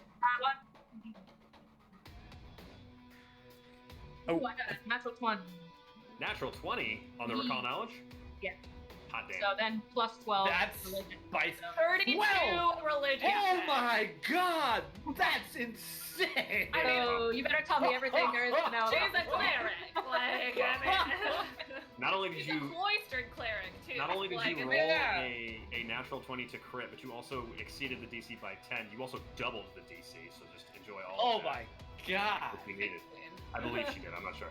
C: Oh, I got a natural 20.
A: Natural 20 on the recall knowledge.
C: Yeah.
A: Hot damn.
C: So then plus 12.
D: That's
C: religion.
D: spicy.
B: 32
D: Well,
B: religion.
D: Oh
B: check.
D: my god! That's insane!
B: I mean-
C: So you better tell me everything there is to know.
B: She's a cleric. Like, I mean,
A: Not only did
B: she's a
A: you
B: cloistered cleric too.
A: Not only did
B: Like,
A: you roll
D: Yeah.
A: a natural 20 to crit, but you also exceeded the DC by 10. You also doubled the DC, so just enjoy all
D: Oh
A: of that
D: my god!
A: if you needed. I believe she did, I'm not sure.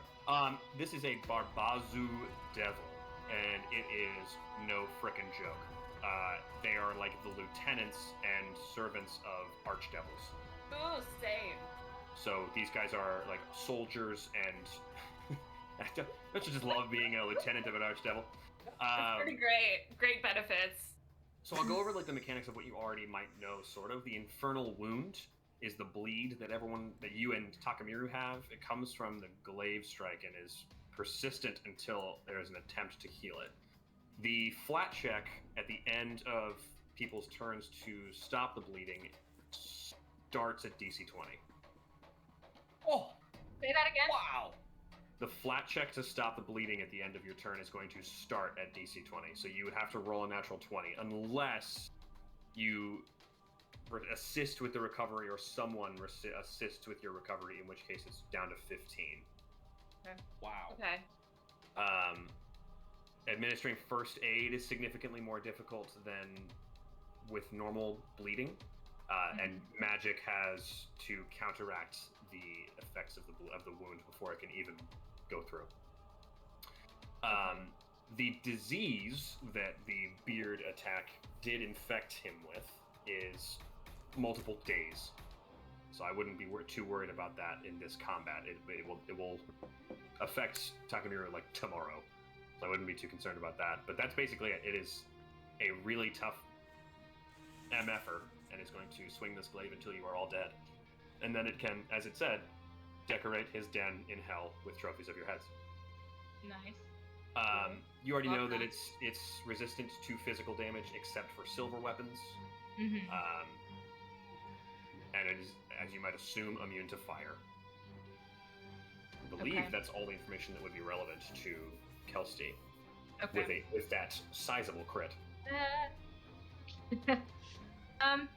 A: This is a Barbazu Devil, and it is no frickin' joke. They are like the lieutenants and servants of archdevils.
B: Ooh, same.
A: So these guys are like soldiers and don't you just love being a lieutenant of an archdevil?
B: It's pretty great. Great benefits.
A: So I'll go over like the mechanics of what you already might know, sort of. The infernal wound is the bleed that you and Takamiru have. It comes from the glaive strike and is persistent until there is an attempt to heal it. The flat check at the end of people's turns to stop the bleeding starts at DC 20.
D: Oh,
C: Say that again.
D: wow!
A: The flat check to stop the bleeding at the end of your turn is going to start at DC 20. So you would have to roll a natural 20 unless you assist with the recovery, or someone assists with your recovery, in which case it's down to 15.
D: Wow.
B: Okay.
A: Administering first aid is significantly more difficult than with normal bleeding, and magic has to counteract the effects of the wound before it can even go through. The disease that the beard attack did infect him with is multiple days, so I wouldn't be too worried about that in this combat. It will affect Takamiru like tomorrow, so I wouldn't be too concerned about that. But that's basically it. It is a really tough MFer, and is going to swing this glaive until you are all dead, and then it can, as it said, decorate his den in hell with trophies of your heads.
C: Nice.
A: You already know that it's resistant to physical damage except for silver weapons.
C: Mm-hmm.
A: And it is, as you might assume, immune to fire. I believe that's all the information that would be relevant to Kelsey.
C: Okay.
A: With that sizable crit.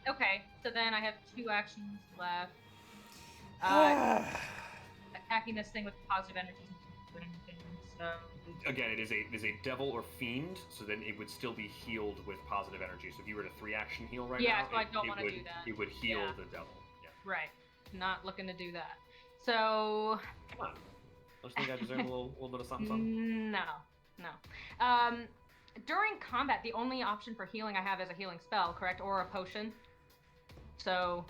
C: Okay, so then I have 2 actions left. Attacking this thing with positive energy. So
A: Again, it is a devil or fiend, so then it would still be healed with positive energy. So if you were to 3-action heal right now,
C: so I don't want to do that.
A: It would heal the devil. Yeah.
C: Right. Not looking to do that. So
A: Come on. Don't you think I deserve a little bit of something?
C: No. During combat, the only option for healing I have is a healing spell, correct? Or a potion. So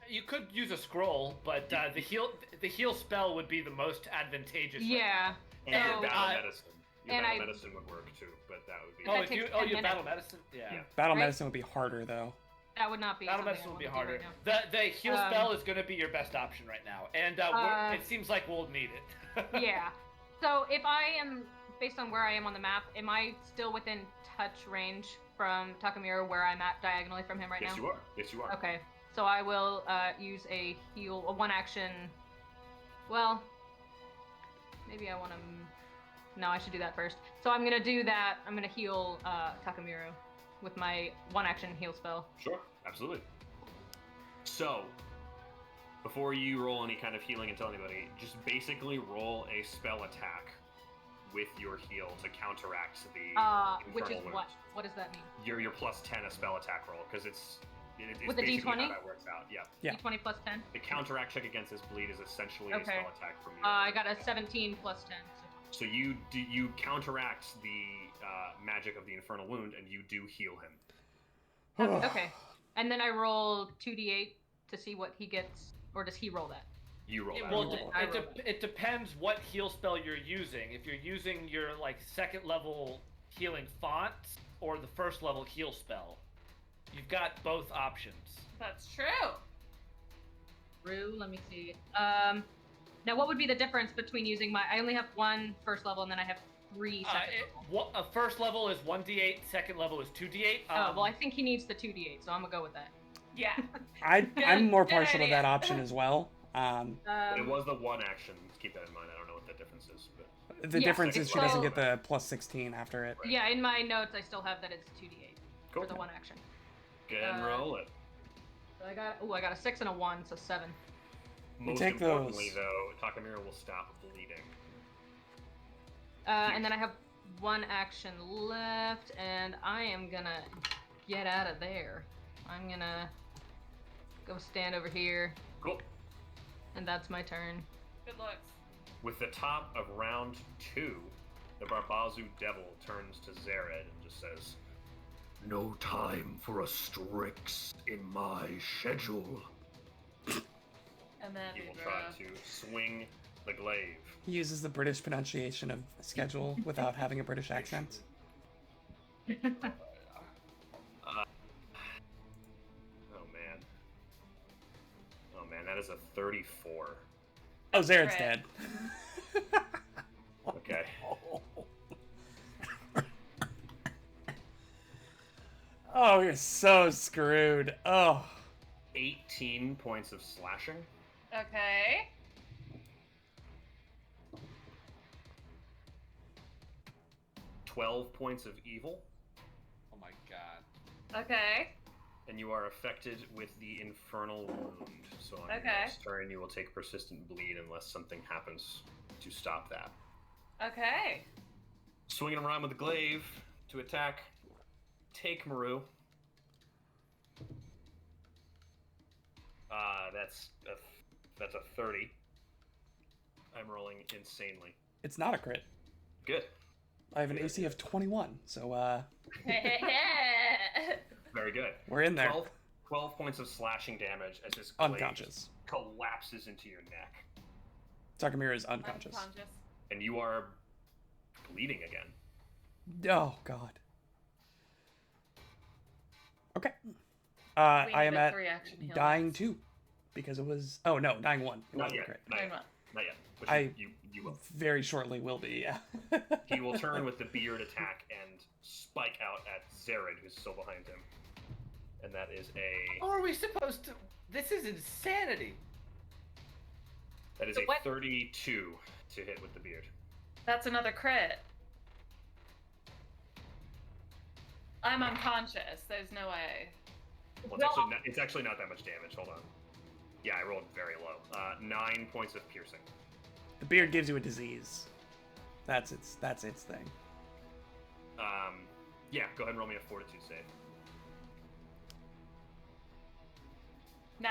D: You could use a scroll, but the heal spell would be the most advantageous.
C: yeah.
A: And your battle medicine. Your battle medicine would work too, but that would be.
D: Oh,
C: That takes 10
D: you have battle
C: minutes.
D: medicine? Yeah.
E: Battle
C: Right?
E: medicine would be harder though.
C: That would not be.
D: Battle
C: something
D: medicine
C: I
D: would be
C: wanna do
D: harder.
C: right
D: The heal spell is going to be your best option right now, and it seems like we'll need it.
C: now. Yeah. So if I am, based on where I am on the map, am I still within touch range from Takamiru, where I'm at diagonally from him right now?
A: Yes, you are. Yes, you are.
C: Okay. So I will use a 1 action. Well, maybe I want to. No, I should do that first. So I'm gonna do that. I'm gonna heal Takamiru with my 1 action heal spell.
A: Sure, absolutely. So, before you roll any kind of healing and tell anybody, just basically roll a spell attack with your heal to counteract the
C: Which is
A: infernal wound.
C: what? What does that mean?
A: Your plus 10 a spell attack roll, because it's
C: With a
A: basically
C: D20?
A: how that works out. Yeah.
C: D20 plus 10.
A: The counteract check against this bleed is essentially a
C: Okay.
A: spell attack from you.
C: I got a 17 plus 10.
A: So you counteract the magic of the infernal wound, and you do heal him.
C: Okay. And then I roll 2d8 to see what he gets, or does he roll that?
A: You roll that.
D: Well,
C: I roll
D: it depends what heal spell you're using. If you're using your second level healing font or the first level heal spell, you've got both options.
B: That's true.
C: True. Let me see. Now what would be the difference between using my? I only have 1 first level, and then I have 3 second level.
D: First level is 1d8. Second level is 2d8.
C: Well, I think he needs the 2d8, so I'm gonna go with that.
B: Yeah.
E: I'm more
B: good
E: partial to
B: idea.
E: that option as well.
A: It was the 1 action. Keep that in mind. I don't know what the difference is, but
E: The
C: Yeah,
E: difference is she
C: so-
E: doesn't get the plus 16 after it.
A: Right.
C: Yeah, in my notes I still have that it's 2d8
A: cool.
C: for the 1 action.
A: Go ahead and roll it.
C: So I got a 6 and a 1, so 7.
A: Most
E: take
A: importantly,
E: those.
A: though, Takamiru will stop bleeding.
C: And then I have 1 action left, and I am gonna get out of there. I'm gonna go stand over here,
A: Cool.
C: and that's my turn.
B: Good looks.
A: With the top of round 2, the Barbazu Devil turns to Zered and just says, "No time for a Strix in my schedule."
B: And then
A: He will try to swing the glaive.
E: He uses the British pronunciation of schedule without having a British accent.
A: Oh man, that is a 34.
E: Oh, Zared's
B: Right.
E: dead.
A: Okay.
E: Oh, you're so screwed. Oh.
A: 18 points of slashing.
B: Okay.
A: 12 points of evil.
D: Oh my god.
B: Okay.
A: And you are affected with the infernal wound. So on your next turn, you will take persistent bleed unless something happens to stop that.
B: Okay.
A: Swinging around with the glaive to attack. Take Maru. That's a 30. I'm rolling insanely.
E: It's not a crit.
A: Good.
E: I have an AC of 21, so
A: Very good.
E: we're in there.
A: 12 points of slashing damage as this
E: Unconscious.
A: collapses into your neck.
E: Takamura is unconscious.
A: And you are bleeding again.
E: Oh, God. Okay. I am at dying 2. Because it was... Oh, no, dying 1.
A: Not yet. Not yet. But you will.
E: Very shortly will be, yeah.
A: He will turn with the beard attack and spike out at Zared, who's still behind him. And that is a...
D: How are we supposed to... This is insanity.
A: That is a 32 to hit with the beard.
B: That's another crit. I'm unconscious. There's no way.
A: Well, it's actually not that much damage. Hold on. Yeah, I rolled very low. 9 points of piercing.
E: The beard gives you a disease. That's its thing.
A: Yeah, go ahead and roll me a fortitude save.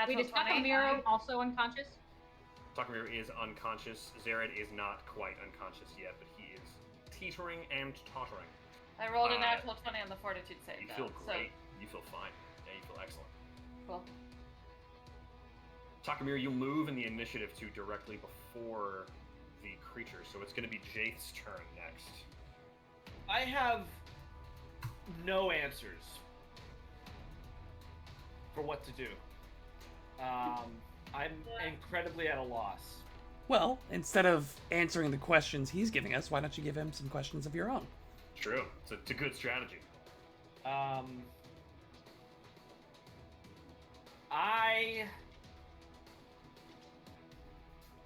C: Wait, is Takamura also unconscious?
A: Takamura is unconscious. Zared is not quite unconscious yet, but he is teetering and tottering.
B: I rolled a natural 20 on the fortitude save.
A: You feel great. You feel fine. Yeah, you feel excellent.
B: Cool.
A: Takamura, you move in the initiative to directly before the creature, so it's going to be Jaith's turn next.
D: I have no answers for what to do. I'm incredibly at a loss.
E: Well, instead of answering the questions he's giving us, why don't you give him some questions of your own?
A: True. It's a good strategy.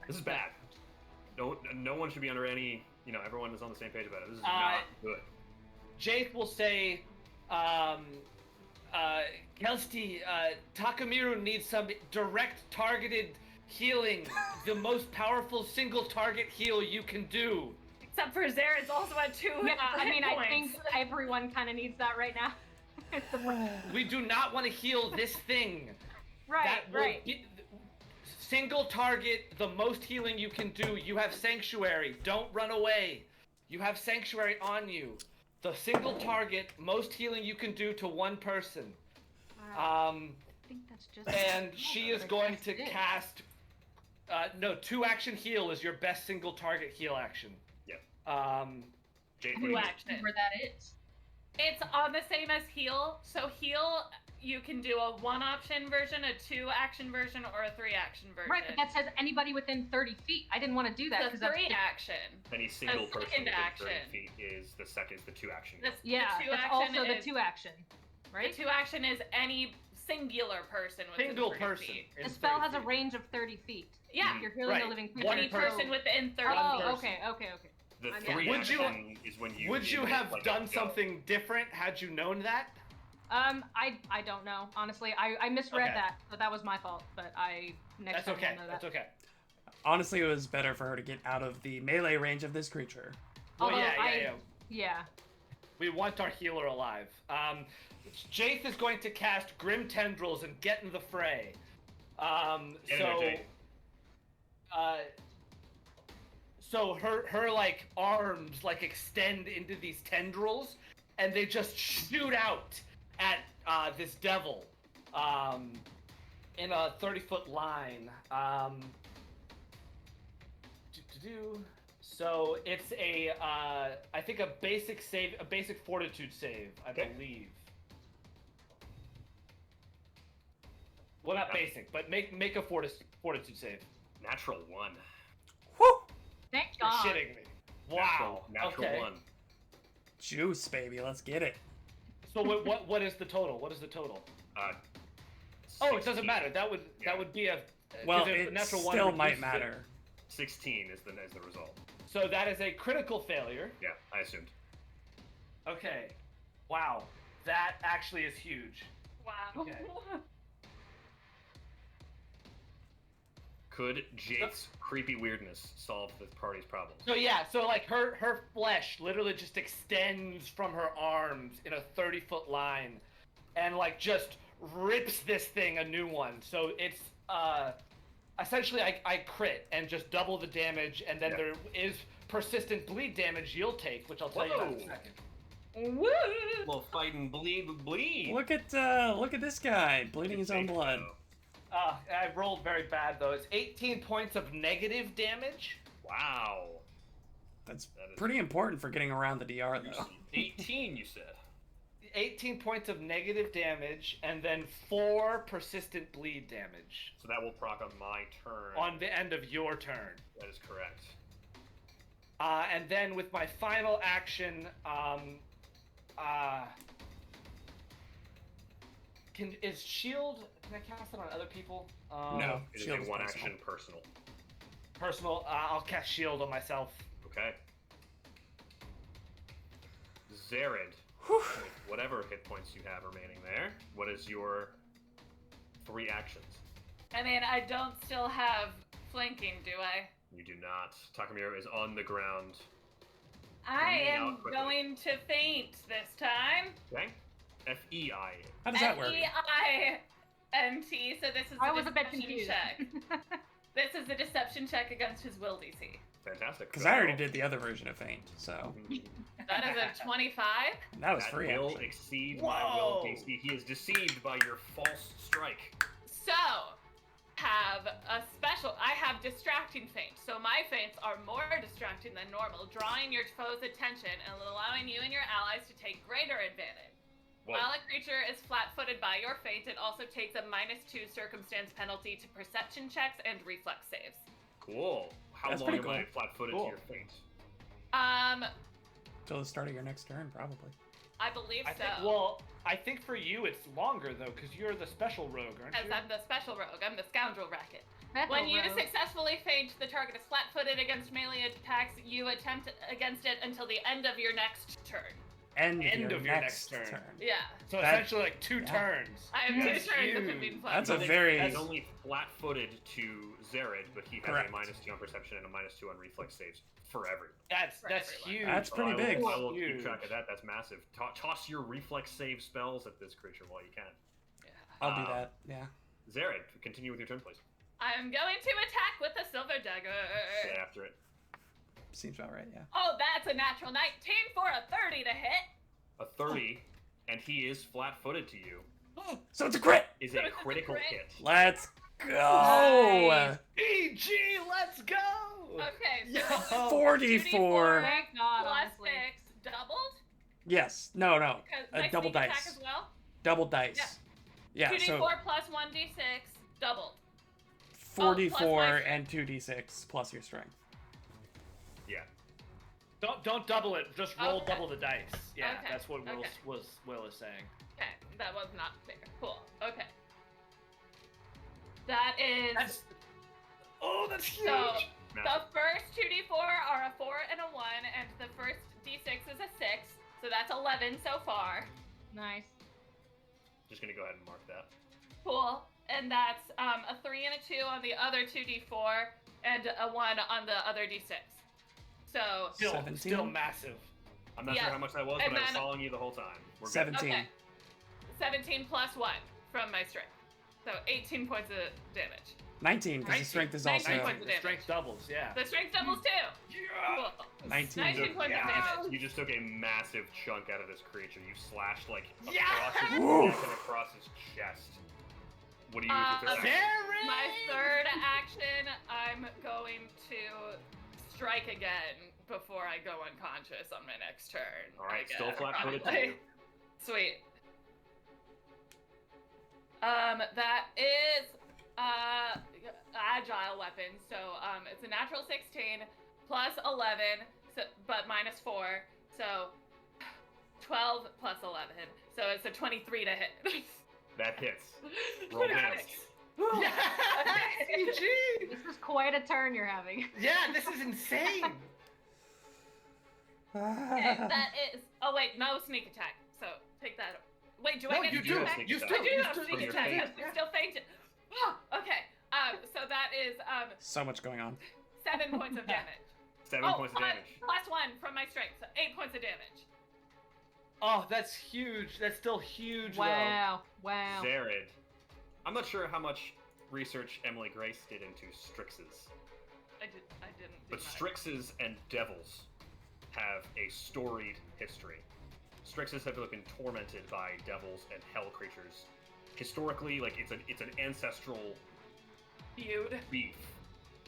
A: This is bad. No one should be under any... everyone is on the same page about it. This is not good.
D: Jaith will say, Kelsti, Takamura needs some direct targeted healing. The most powerful single target heal you can do.
B: Except for Zared's also at 2
C: Yeah, I mean,
B: points.
C: I think everyone kind of needs that right now.
D: We do not want to heal this thing.
C: Right.
D: Single target, the most healing you can do. You have Sanctuary. Don't run away. You have Sanctuary on you. The single target, most healing you can do to one person.
C: I think that's just...
D: And she is going to cast... 2-action heal is your best single target heal action.
A: Yep.
B: Two action. Where that is? It's on the same as heal. So heal, you can do a 1-option version, a 2-action version, or a 3-action version.
C: Right, but that says anybody within 30 feet. I didn't want to do that
B: because that's 3-action.
A: Any single person within 30 feet is the 2-action.
C: That's also the 2-action, right?
B: The 2-action is any singular person within 30 feet.
C: The spell has a range of 30 feet.
B: Yeah.
C: You're healing a living creature.
B: Any person within 30 feet.
C: Oh, okay.
A: The 3-action is when you...
D: Would you have done something different had you known that?
C: I don't know. Honestly, I misread that, but that was my fault. But next time I'll know that.
D: That's okay.
E: Honestly, it was better for her to get out of the melee range of this creature.
D: Well,
C: yeah.
D: We want our healer alive. Jaith is going to cast Grim Tendrils and get in the fray. So her like arms like extend into these tendrils, and they just shoot out at this devil in a 30-foot line. So it's I think a basic fortitude save, I believe. Well, not basic, but make a fortitude save.
A: Natural 1.
E: Woo!
C: Thank
D: You're
C: God.
D: shitting me. Wow.
A: Natural 1.
E: Juice, baby. Let's get it.
D: So what is the total? What is the total?
A: 16.
D: It doesn't matter. That would be a...
E: Well, it still might matter.
A: 16 is the result.
D: So that is a critical failure.
A: Yeah, I assumed.
D: Okay. Wow. That actually is huge.
B: Wow.
D: Okay.
A: Could Jake's creepy weirdness solve the party's problems?
D: So yeah, so like her flesh literally just extends from her arms in a 30-foot line, and like just rips this thing a new one. So it's essentially I crit and just double the damage, and then there is persistent bleed damage you'll take, which I'll tell you about in a second.
B: Woo!
A: Well, fighting bleed.
E: Look at this guy bleeding his own blood.
D: I rolled very bad though. It's 18 points of negative damage.
A: Wow.
E: That is
A: That is-
E: pretty important for getting around the DR, though.
A: 18, you said.
D: 18 points of negative damage, and then 4 persistent bleed damage
A: So that will proc on my turn.
D: on the end of your turn.
A: That is correct.
D: And then with my final action, is shield? Can I cast it on other people?
E: No.
A: It is
E: Shield
A: a
E: is
A: one
E: personal.
A: action personal.
D: Personal. I'll cast shield on myself.
A: Okay. Zared,
E: Whew.
A: with whatever hit points you have remaining there, what is your 3 actions?
B: I mean, I don't still have flanking, do I?
A: You do not. Takamiro is on the ground.
B: I
A: Bleeding
B: am
A: out quickly.
B: going to faint this time.
A: Okay? F-E-I.
E: How does that work?
B: F-E-I-N-T, so this is
C: I was a bit
B: deception
C: confused.
B: check. This is a deception check against his will DC.
A: Fantastic.
E: Because I already did the other version of Feint, so
B: That is a 25.
E: that was
A: That
E: free.
A: will
E: Actually.
A: exceed my will
D: Whoa.
A: DC. He is deceived by your false strike.
B: So, I have distracting feint. So my feints are more distracting than normal, drawing your foe's attention and allowing you and your allies to take greater advantage.
A: Whoa.
B: While a creature is flat-footed by your feint, it also takes a -2 circumstance penalty to perception checks and reflex saves.
A: Cool. How
E: That's
A: long
E: pretty
A: am I
E: cool.
A: flat-footed
D: Cool.
A: to your feint?
E: Till the start of your next turn, probably.
B: I believe so.
D: I think for you it's longer though, because you're the special rogue, aren't
B: As
D: you?
B: I'm the special rogue, I'm the scoundrel racket.
C: That's
B: When
C: a
B: you
C: rogue.
B: successfully feint, the target is flat-footed against melee attacks. You attempt against it until the end of your next turn.
E: End
D: End
E: of your next
D: turn.
E: turn.
B: Yeah,
D: So
E: That-
D: essentially like 2
E: yeah.
D: turns.
B: I have 2
D: That's
B: turns of him
D: huge.
B: being
E: That's a
B: flat-footed.
E: very-
A: He's only flat-footed to Zared, but he has
E: Correct.
A: a -2 on perception and a -2 on reflex saves for everyone.
D: That's
B: For
D: that's
B: everyone.
D: huge.
E: That's pretty
A: I will,
E: big.
A: I will keep
D: Huge.
A: track of that. That's massive. Toss your reflex save spells at this creature while you can.
B: Yeah.
E: I'll do that. Yeah.
A: Zared, continue with your turn, please.
B: I am going to attack with a silver dagger.
A: Get after it.
E: Seems about right. Yeah.
B: Oh, that's a natural 19 for a 30 to hit.
A: A 30, and he is flat-footed to you,
E: So it's a crit.
A: is
B: So
A: a
B: it's a
A: critical
B: crit.
A: hit.
E: Let's go.
C: Nice.
D: EG, let's go.
B: Okay, so
D: Yo.
E: 44.
C: Thank God,
B: plus
C: honestly.
B: 6 doubled.
E: Yes. No. No.
B: Because
E: A
B: my
E: double
B: sneak attack
E: dice.
B: as well.
E: Double dice. Yeah.
B: 2d4
E: So
B: plus 1d6 doubled.
E: 44
B: my-
E: and 2d6 plus your strength.
A: Yeah.
D: Don't double it. Just roll
B: Okay.
D: double the dice. Yeah,
B: Okay.
D: that's what
B: Okay.
D: Will is saying.
B: Okay, that was not fair. Cool. Okay. That is.
D: That's huge.
B: So, the
A: Massive.
B: first 2d4 are a 4 and a 1, and the first d6 is a 6, so that's 11 so far.
C: Nice.
A: Just gonna go ahead and mark that.
B: Cool. And that's a 3 and a 2 on the other 2d4, and a 1 on the other d6. So,
D: Still
E: 17?
D: massive.
A: I'm not
B: Yeah.
A: sure how much that was,
B: And
A: but I was
B: then-
A: following you the whole time. We're good.
E: 17.
B: okay. 17 plus 1 from my strength. So 18 points of damage.
E: 19 because the strength is
B: 19
E: also.
B: points of
D: The
B: damage.
D: strength doubles. Yeah.
B: The strength doubles too. Cool.
E: 19.
B: 19 points of damage.
A: You just took a massive chunk out of this creature. You slashed like
D: Yeah!
A: across his
E: Woo!
A: neck and across his chest. What do you use with
B: okay.
A: this?
D: Zared!
B: My third action, I'm going to strike again before I go unconscious on my next turn.
A: All right,
B: I guess,
A: still flat-footed to
B: probably.
A: you.
B: Sweet. That is agile weapon, so it's a natural 16 plus 11, so, but minus 4, so 12 plus 11, so it's a 23 to hit.
A: That hits. Roll damage.
D: Yes! EG!
C: This is quite a turn you're having.
D: Yeah, this is insane.
B: Okay, that is. Oh wait, no sneak attack. So take that Wait, do
D: No,
B: I get
D: you
B: to
D: do.
B: attack?
D: You
B: I
D: still-
B: do
D: you
B: have
D: still-
B: sneak
A: your
B: attack.
A: feint.
B: Yes, I'm still fainted. Okay. So that is
E: So much going on.
B: 7 points of damage.
A: 7 points of damage.
B: Plus 1 from my strength, so 8 points of damage.
D: Oh, that's huge. That's still huge,
C: Wow. Wow.
A: Zared. I'm not sure how much research Emily Grace did into Strixes,
B: I didn't. Do
A: but
B: much.
A: Strixes and devils have a storied history. Strixes have been tormented by devils and hell creatures. Historically, like it's an ancestral
B: Feud.
A: beef.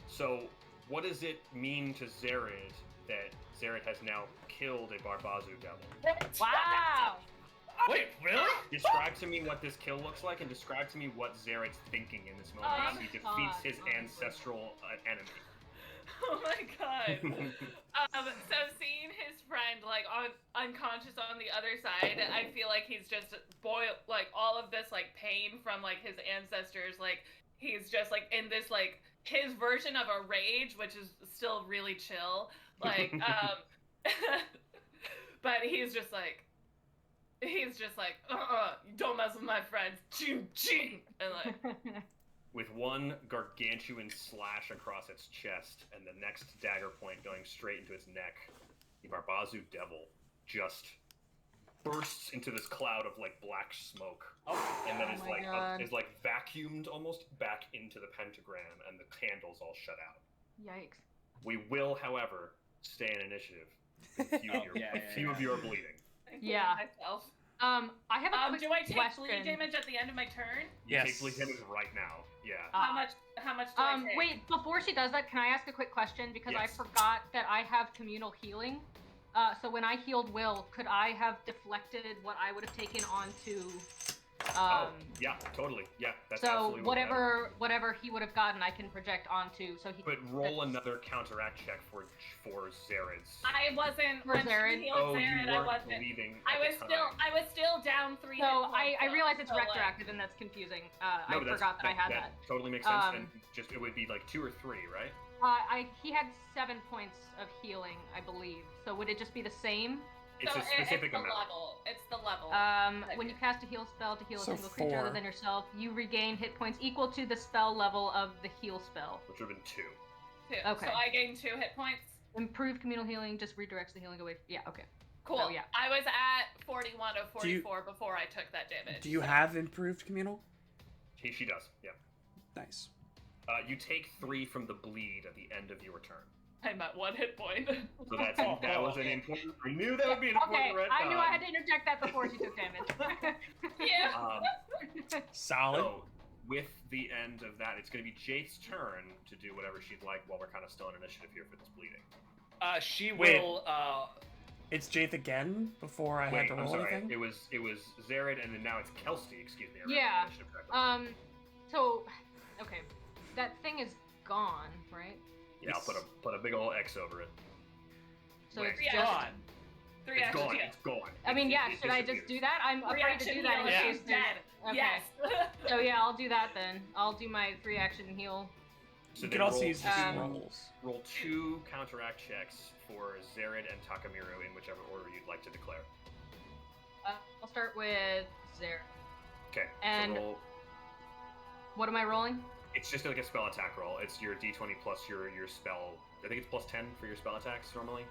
A: So, what does it mean to Zared that Zared has now killed a Barbazu devil?
C: Wow.
D: though. Wait, really?
A: Describe to me what this kill looks like, and describe to me what Zared's thinking in this moment as he defeats
C: God,
A: his
C: honestly.
A: ancestral enemy.
B: Oh my god. So seeing his friend like unconscious on the other side, I feel like he's just like all of this like pain from like his ancestors, like he's just like in this like his version of a rage, which is still really chill. Like but he's just like don't mess with my friends. Ching ching and like
A: With one gargantuan slash across its chest and the next dagger point going straight into its neck, the Barbazu devil just bursts into this cloud of like black smoke, and then
C: Oh my God.
A: is like vacuumed almost back into the pentagram, and the candles all shut out.
C: Yikes.
A: We will, however, stay in initiative. A few of you are bleeding.
C: Yeah.
B: Myself.
C: I have a quick
B: Do I take
C: question.
B: bleed damage at the end of my turn?
A: You
E: Yes.
A: take bleed damage right now. Yeah.
B: How much do I take?
C: Wait, before she does that, can I ask a quick question? Because I
A: Yes.
C: forgot that I have communal healing. So when I healed Will, could I have deflected what I would have taken onto
A: Oh, yeah, totally. Yeah, that's
C: so
A: absolutely what
C: whatever he would have gotten, I can project onto. So he.
A: But roll another counteract check for Zared's.
B: I wasn't.
C: For
B: when she
C: Zared?
B: healed
A: Oh,
B: Zared,
A: you
B: I
A: weren't
B: wasn't.
A: bleeding.
B: I was still down 3 hit
C: So
B: points.
C: I realize it's
B: so, like,
C: retroactive and that's confusing.
A: No,
C: I
A: but
C: forgot that I had that.
A: Totally makes sense.
C: Um,
A: And just it would be like 2 or 3, right?
C: He had 7 points of healing, I believe. So would it just be the same?
A: It's
B: so
A: a specific
B: it's the
A: amount.
B: level. It's the level.
C: When you cast a heal spell to heal a
E: So
C: single creature other
E: 4.
C: than yourself, you regain hit points equal to the spell level of the heal spell.
A: Which would have been 2.
B: 2.
C: okay.
B: So I gained 2 hit points.
C: Improved communal healing just redirects the healing away. Yeah, okay.
B: Cool.
C: So, yeah.
B: I was at 41 of
E: Do you-
B: 44 before I took that damage.
E: Do you
B: so-
E: have improved communal?
A: She does. Yeah.
E: Nice.
A: You take 3 from the bleed at the end of your turn.
B: I'm at 1 hit point.
A: So that was an important. I knew that would be an
C: Okay,
A: important red
C: I knew I had to interject that before she took damage.
B: Yeah.
E: Solid.
A: So, with the end of that, it's going to be Jade's turn to do whatever she'd like while we're kind of still in initiative here for this bleeding.
D: She
E: Wait.
D: will.
E: It's Jaith again before I had
A: Wait,
E: to
A: I'm
E: roll
A: sorry.
E: anything?
A: It was Zared, and then now it's Kelsey. Excuse me. I read
C: Yeah,
A: the initiative correctly.
C: So, okay, that thing is gone, right?
A: Yeah, I'll put a big old X over it.
C: So
A: Wait.
C: it's
B: Yeah.
C: just.
D: gone.
B: 3
A: It's
B: actions.
A: gone.
B: Yeah.
A: It's gone.
C: I mean, yeah.
A: It
C: Should I just
A: disappears.
C: do that? I'm afraid to
B: Reaction
C: do that in
B: heal,
C: case
B: she's
C: there's.
B: dead.
C: Okay.
B: Yes.
C: So yeah, I'll do that then. I'll do my 3-action heal.
A: So
E: You
A: then
E: could also
A: roll
E: use just
C: Um,
E: rolls.
A: Roll 2 counteract checks for Zared and Takamiru in whichever order you'd like to declare.
C: I'll start with Zare.
A: Okay.
C: And-
A: so roll.
C: What am I rolling?
A: It's just like a spell attack roll. It's your D20 plus your spell. I think it's plus 10 for your spell attacks normally.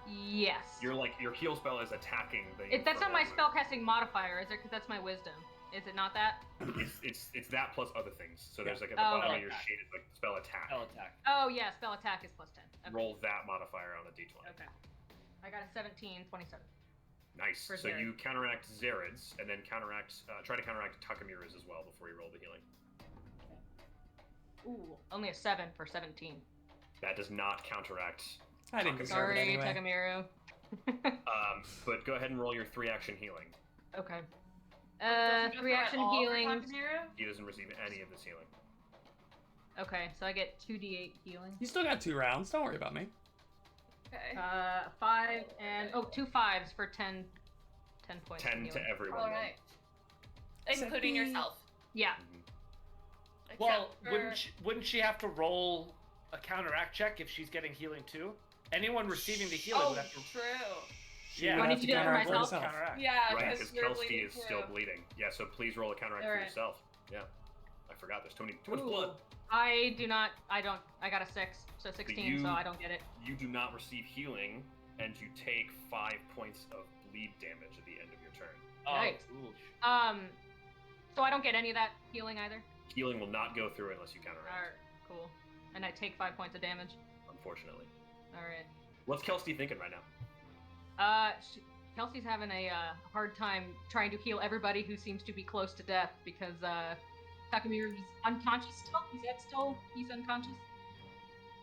C: Yes.
A: Your heal spell is attacking the.
C: That's not my
A: infernal
C: spellcasting modifier, is it? Because that's my wisdom. Is it not that?
A: wound. It's that plus other things. So there's like at the
C: Oh,
A: bottom
C: okay.
A: of your sheet is like spell attack.
D: Spell attack.
C: Oh yeah, spell attack is plus 10. Okay.
A: Roll that modifier on the D20.
C: Okay. I got a 17, 27.
A: Nice.
C: For
A: So
C: Zared.
A: you counteract Zared's and then try to counteract Takamiru's as well before you roll the healing.
C: Ooh, only a 7 for 17.
A: That does not counteract.
E: I didn't deserve it
C: Sorry,
E: anyway.
C: Takamiru.
A: But go ahead and roll your 3-action healing.
C: Okay.
B: Doesn't go through at
C: 3-action
B: all for
C: healing.
A: He doesn't receive any of this healing.
C: Okay, so I get 2d8 healing.
E: You still got 2 rounds. Don't worry about me.
B: Okay.
C: 5 and 2 5s for 10 points. of
A: 10 to
C: healing.
A: everyone.
B: All
A: then.
B: right. Including yourself.
C: Yeah.
A: Mhm.
D: Well,
B: Except for-
D: wouldn't she have to roll a counteract check if she's getting healing too? Anyone receiving the healing
B: Oh,
D: would have to.
B: true.
E: She
D: Yeah.
E: would
C: I
E: have
C: need
E: to
C: to do it for
E: counteract
C: myself?
D: Counteract.
B: Yeah,
A: Right,
B: because
A: because
B: we're
A: Kelsey
B: bleeding
A: is still
B: through.
A: bleeding. Yeah, so please roll a counteract for
C: Alright.
A: yourself. Yeah. I forgot. There's too much
C: Ooh.
A: blood.
C: I do not. I don't. I got a 6, so 16. So
A: you-
C: I don't get it.
A: You do not receive healing, and you take 5 points of bleed damage at the end of your turn.
C: Right.
D: Ooh.
C: So I don't get any of that healing either.
A: Healing will not go through unless you counteract,
C: Alright, cool. And I take 5 points of damage.
A: unfortunately.
C: Alright.
A: What's Kelsey thinking right now?
C: Kelsey's having a hard time trying to heal everybody who seems to be close to death because Takamiru's unconscious still. He's unconscious.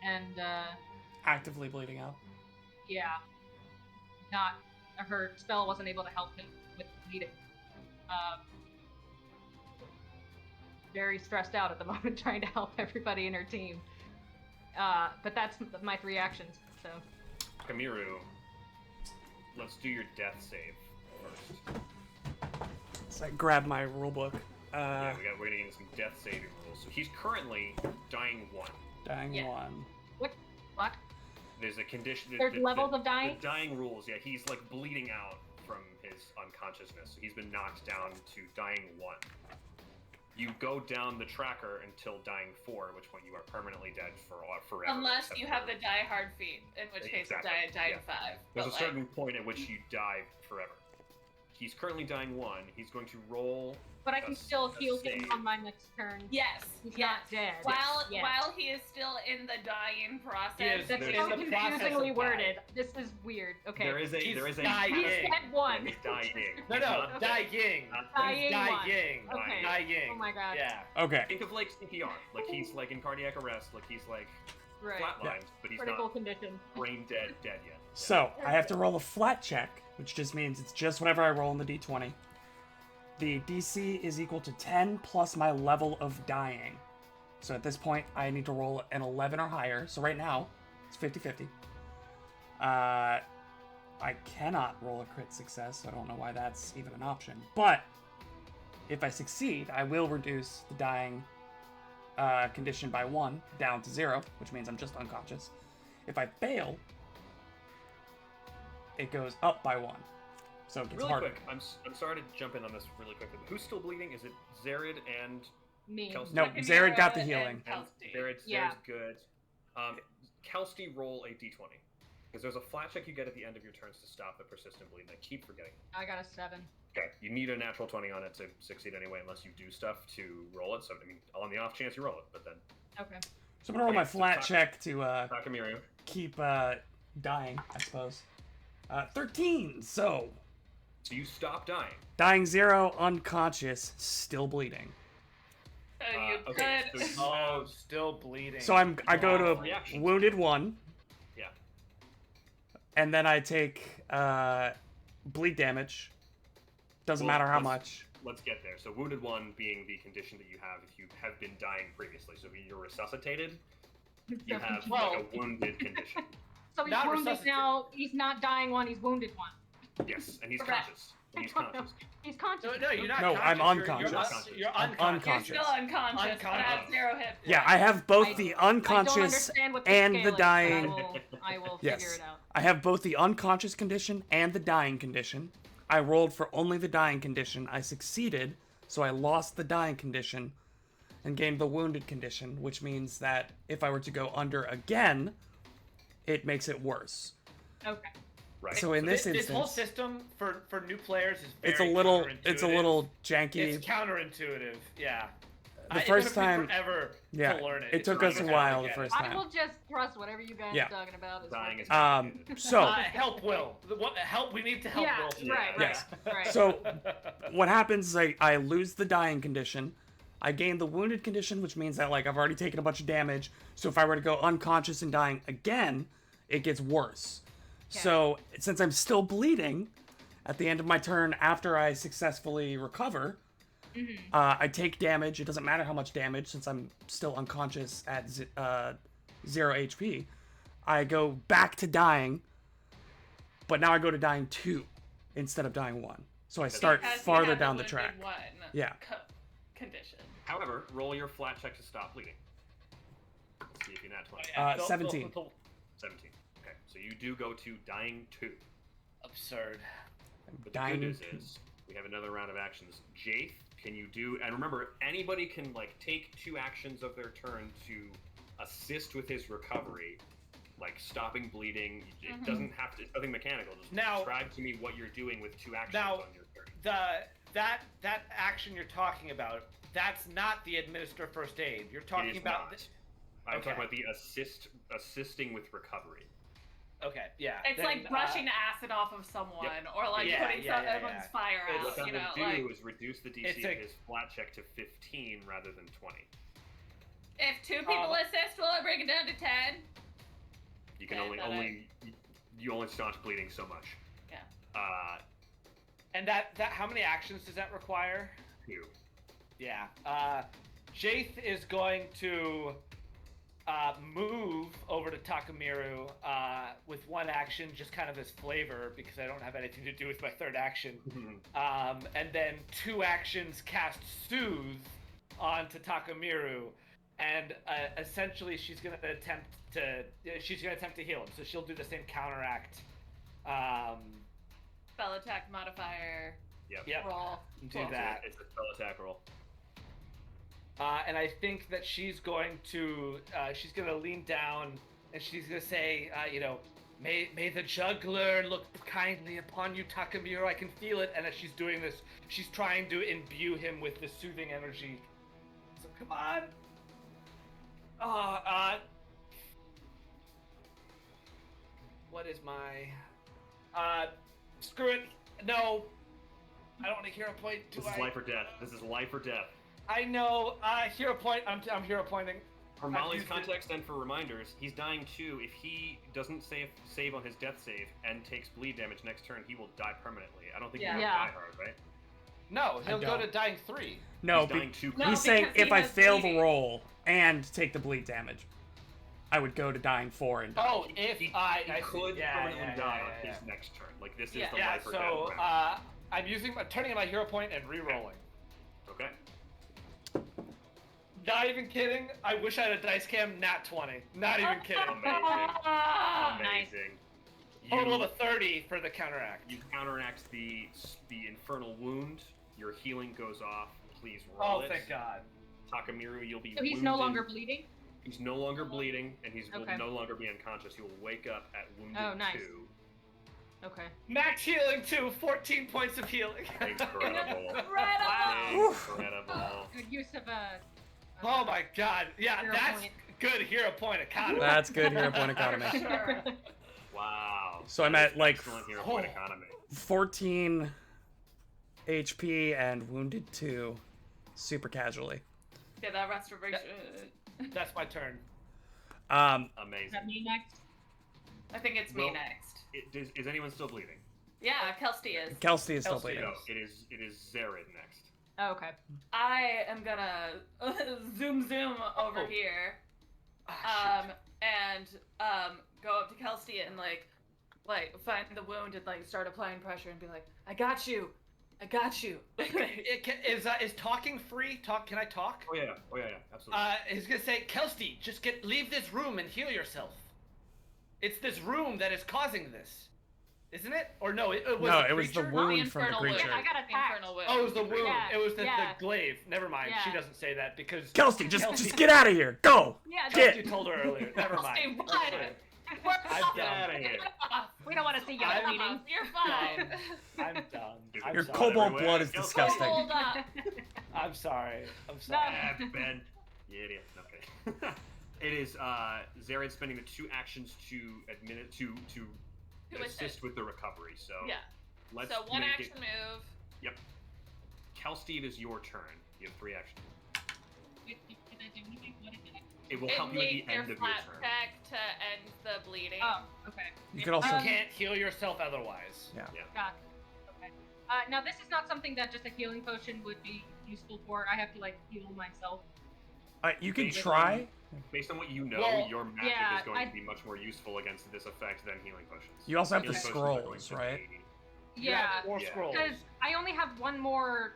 C: And
E: Actively bleeding out.
C: yeah, her spell wasn't able to help him with bleeding. Very stressed out at the moment trying to help everybody in her team. But that's my 3 actions. So
A: Kamiru, let's do your death save first.
E: So I grab my rulebook.
A: Yeah, we're gonna get some death saving rules. So he's currently dying 1.
E: Dying
C: Yeah.
E: 1.
C: what?
A: There's a condition.
C: There's levels of dying?
A: The dying rules. Yeah, he's like bleeding out from his unconsciousness. So he's been knocked down to dying 1. You go down the tracker until dying 4, which point you are permanently dead for forever.
B: Unless
A: except
B: you
A: for-
B: have the die hard feat, in which case you die at dying 5.
A: There's
B: But,
A: a certain point at which you die forever. He's currently dying 1. He's going to roll.
C: But I can still heal him
A: save.
C: on my next turn.
B: Yes,
C: He's
B: yes.
C: not dead.
B: While
C: Yet.
B: while he is still in the dying process,
D: Yes,
C: That's
A: There's
C: so
A: in the
D: process of
C: confusingly
D: dying.
C: worded. This is weird. Okay.
A: There is a.
D: He's
A: There is a.
D: dying.
C: He's dead 1.
A: He's dying.
D: No,
A: He's
D: no,
A: not-
D: dying.
A: not-
C: Dying.
D: Dying.
C: Okay.
D: Dying.
C: Oh my god.
D: Yeah.
E: Okay.
A: Think of like CPR. Like he's like in cardiac arrest. Like he's like
C: Right.
A: flatlined, but he's
C: Critical
A: not
C: condition.
A: brain dead yet. Yeah.
E: So I have to roll a flat check, which just means it's just whatever I roll in the d20. The DC is equal to 10 plus my level of dying. So at this point, I need to roll an 11 or higher. So right now, it's 50-50. I cannot roll a crit success, so I don't know why that's even an option. But if I succeed, I will reduce the dying condition by 1 down to 0, which means I'm just unconscious. If I fail, it goes up by 1. So it gets
A: Really
E: harder.
A: quick, I'm sorry to jump in on this really quickly. But who's still bleeding? Is it Zared and
C: Me.
A: Kelsey?
E: No,
B: Takemura
E: Zared got the
B: and
E: healing.
A: And
B: Kelsey.
A: Zared's
C: Yeah.
A: good. Kelsey, roll a d20. Because there's a flat check you get at the end of your turns to stop the persistent bleeding. I keep forgetting.
C: I got a 7.
A: Okay, you need a natural 20 on it to succeed anyway, unless you do stuff to roll it. So, I mean, on the off chance you roll it, but then
C: Okay.
E: So I'm gonna roll my
A: Okay, so
E: flat
A: talk-
E: check to
A: Takamiru.
E: keep dying, I suppose. 13. So
A: So you stop dying.
E: dying 0, unconscious, still bleeding.
B: So you
A: okay,
B: could.
A: so you
D: Oh,
A: have-
D: still bleeding.
E: So I go to
A: Reactions.
E: wounded 1,
A: yeah.
E: and then I take bleed damage. Doesn't
A: Well,
E: matter how
A: let's-
E: much.
A: Let's get there. So wounded 1 being the condition that you have if you have been dying previously. So if you're resuscitated, you have
D: Well-
A: like a wounded condition.
C: So he's
D: Not
C: wounded
D: resuscitate-
C: now. He's not dying 1. He's wounded 1.
A: Yes, and he's
B: Correct.
A: conscious. And he's conscious.
C: He's conscious.
D: No, you're not.
E: No, I'm
D: conscious.
E: unconscious.
D: You're
E: I'm
D: unconscious.
B: You're still unconscious, but at
D: Unconscious.
B: 0 hit.
E: Yeah, I have both
C: I-
E: the
C: I don't
E: unconscious
C: understand what the
E: and
C: scale
E: the
C: is, but
E: dying.
C: I will
E: Yes.
C: figure it out.
E: I have both the unconscious condition and the dying condition. I rolled for only the dying condition. I succeeded, so I lost the dying condition and gained the wounded condition, which means that if I were to go under again, it makes it worse.
C: Okay.
A: Right.
E: So in this
D: This whole
E: instance,
D: system for new players is very
E: it's a little
D: counterintuitive.
E: janky.
D: It's counterintuitive. Yeah.
E: The
D: It
E: first
D: took me
E: time-
D: forever
E: yeah,
D: to learn it.
E: it
D: It's
E: took
D: really
E: us a
D: hard to
E: while the
D: get
E: first
D: it.
C: I
E: time.
C: will just trust whatever you guys
E: Yeah.
C: are talking about.
A: Dying is
E: So
D: Help Will. Help. We need to help
C: Yeah,
D: Will.
C: right,
E: Yes.
C: right.
E: So what happens is I lose the dying condition. I gain the wounded condition, which means that like I've already taken a bunch of damage. So if I were to go unconscious and dying again, it gets worse. So since I'm still bleeding, at the end of my turn after I successfully recover, I take damage. It doesn't matter how much damage since I'm still unconscious at 0 HP. I go back to dying, but now I go to dying 2 instead of dying 1. So I start
B: Because you
E: farther
B: have
E: down the
B: wounded
E: track.
B: 1
E: Yeah.
B: Condition.
A: However, roll your flat check to stop bleeding. Let's see if you're not 20.
E: 17.
A: 17. Okay, so you do go to dying 2.
D: Absurd.
A: But the good news is we have another round of actions. Jaith, can you do? And remember, anybody can like take 2 actions of their turn to assist with his recovery, like stopping bleeding. It doesn't have to. It's nothing mechanical. Just describe to me what you're doing with 2 actions on your turn.
D: That action you're talking about, that's not the administer first aid. You're talking about.
A: I'm talking about the assisting with recovery.
D: Okay, yeah.
B: It's like brushing acid off of someone, or like putting someone's fire out.
A: What that will do is reduce the DC of his flat check to 15 rather than 20.
B: If 2 people assist, will it bring it down to 10?
A: You can only staunch bleeding so much.
B: Yeah.
D: And that how many actions does that require?
A: 2.
D: Yeah. Jaith is going to move over to Takamiru with 1 action, just kind of as flavor, because I don't have anything to do with my 3rd action. And then 2 actions cast Soothe onto Takamiru, and essentially she's going to attempt to heal him. So she'll do the same counteract.
B: Spell attack modifier.
A: Yep.
B: Roll.
D: Do that.
A: It's a spell attack roll.
D: And I think that she's going to lean down and she's going to say, may the juggler look kindly upon you, Takamiru. I can feel it. And as she's doing this, she's trying to imbue him with this soothing energy. So come on. What is my... screw it. No. I don't want to hero point.
A: This is life or death. This is life or death.
D: I know. Hero point. I'm hero pointing.
A: For Molly's context and for reminders, he's dying too. If he doesn't save on his death save and takes bleed damage next turn, he will die permanently. I don't think he'll die hard, right?
D: No, he'll go to dying 3.
E: No,
A: he's dying 2.
E: He's saying if I fail the roll and take the bleed damage, I would go to dying 4 and die.
D: Oh, if
A: he could permanently die on his next turn. Like this is the life or death.
D: So I'm turning in my hero point and re-rolling.
A: Okay.
D: Not even kidding. I wish I had a dice cam. Nat 20. Not even kidding.
A: Amazing.
D: Total of a 30 for the counteract.
A: You counteract the infernal wound. Your healing goes off. Please roll it.
D: Oh, thank God.
A: Takamiru, you'll be
C: So he's
A: wounded.
C: no longer bleeding?
A: He's no longer bleeding, and will no longer be unconscious. He will wake up at wounded 2.
C: Okay.
D: Max healing 2. 14 points of healing.
A: Incredible. Incredible.
C: Good use of a...
D: Oh my God! Yeah, that's good hero point economy.
E: That's good hero point economy.
B: Sure.
A: Wow.
E: So I'm at like
A: excellent hero point economy.
E: 14 HP and wounded 2, super casually.
B: Yeah, that restoration.
D: That's my turn.
A: Amazing.
C: Is that me next?
B: I think it's me next.
A: Is anyone still bleeding?
B: Yeah, Kelsey is.
E: Kelsey is still bleeding.
A: No, it is Zared next.
C: Oh, okay.
B: I am gonna zoom over here, and go up to Kelsey and like find the wound and like start applying pressure and be like, I got you.
D: Is talking free? Can I talk?
A: Oh yeah, absolutely.
D: He's gonna say, Kelsey, just leave this room and heal yourself. It's this room that is causing this. Isn't it? Or no, it was
E: the wound from the creature.
C: Yeah, I got attacked.
D: Oh, it was the wound.
C: Yeah,
D: it was the glaive. Never mind.
C: Yeah.
D: She doesn't say that because...
E: Kelsey, just get out of here. Go.
C: Yeah,
D: Kelsey told her earlier. Never mind.
A: I'm done. Get out of here.
C: We don't want to see you bleeding.
B: You're fine.
D: I'm done.
E: Your cobalt blood is disgusting.
B: Hold up.
D: I'm sorry.
A: Ben. You idiot. Okay. It is Zared spending the 2 actions to assist with the recovery. So let's
B: so 1 action move.
A: Yep. Kelsey, it is your turn. You have 3 actions. It will help you at the end of your turn.
B: Check to end the bleeding.
C: Oh, okay.
E: You can also...
D: You can't heal yourself otherwise.
E: Yeah.
C: Got it. Okay. Now this is not something that just a healing potion would be useful for. I have to like heal myself.
E: You can try.
A: Based on what you know, your magic is going to be much more useful against this effect than healing potions.
E: You also have the
A: Healing potions are going
E: scrolls,
A: to
E: right?
A: be-
C: Yeah.
D: 4 scrolls.
C: Because I only have 1 more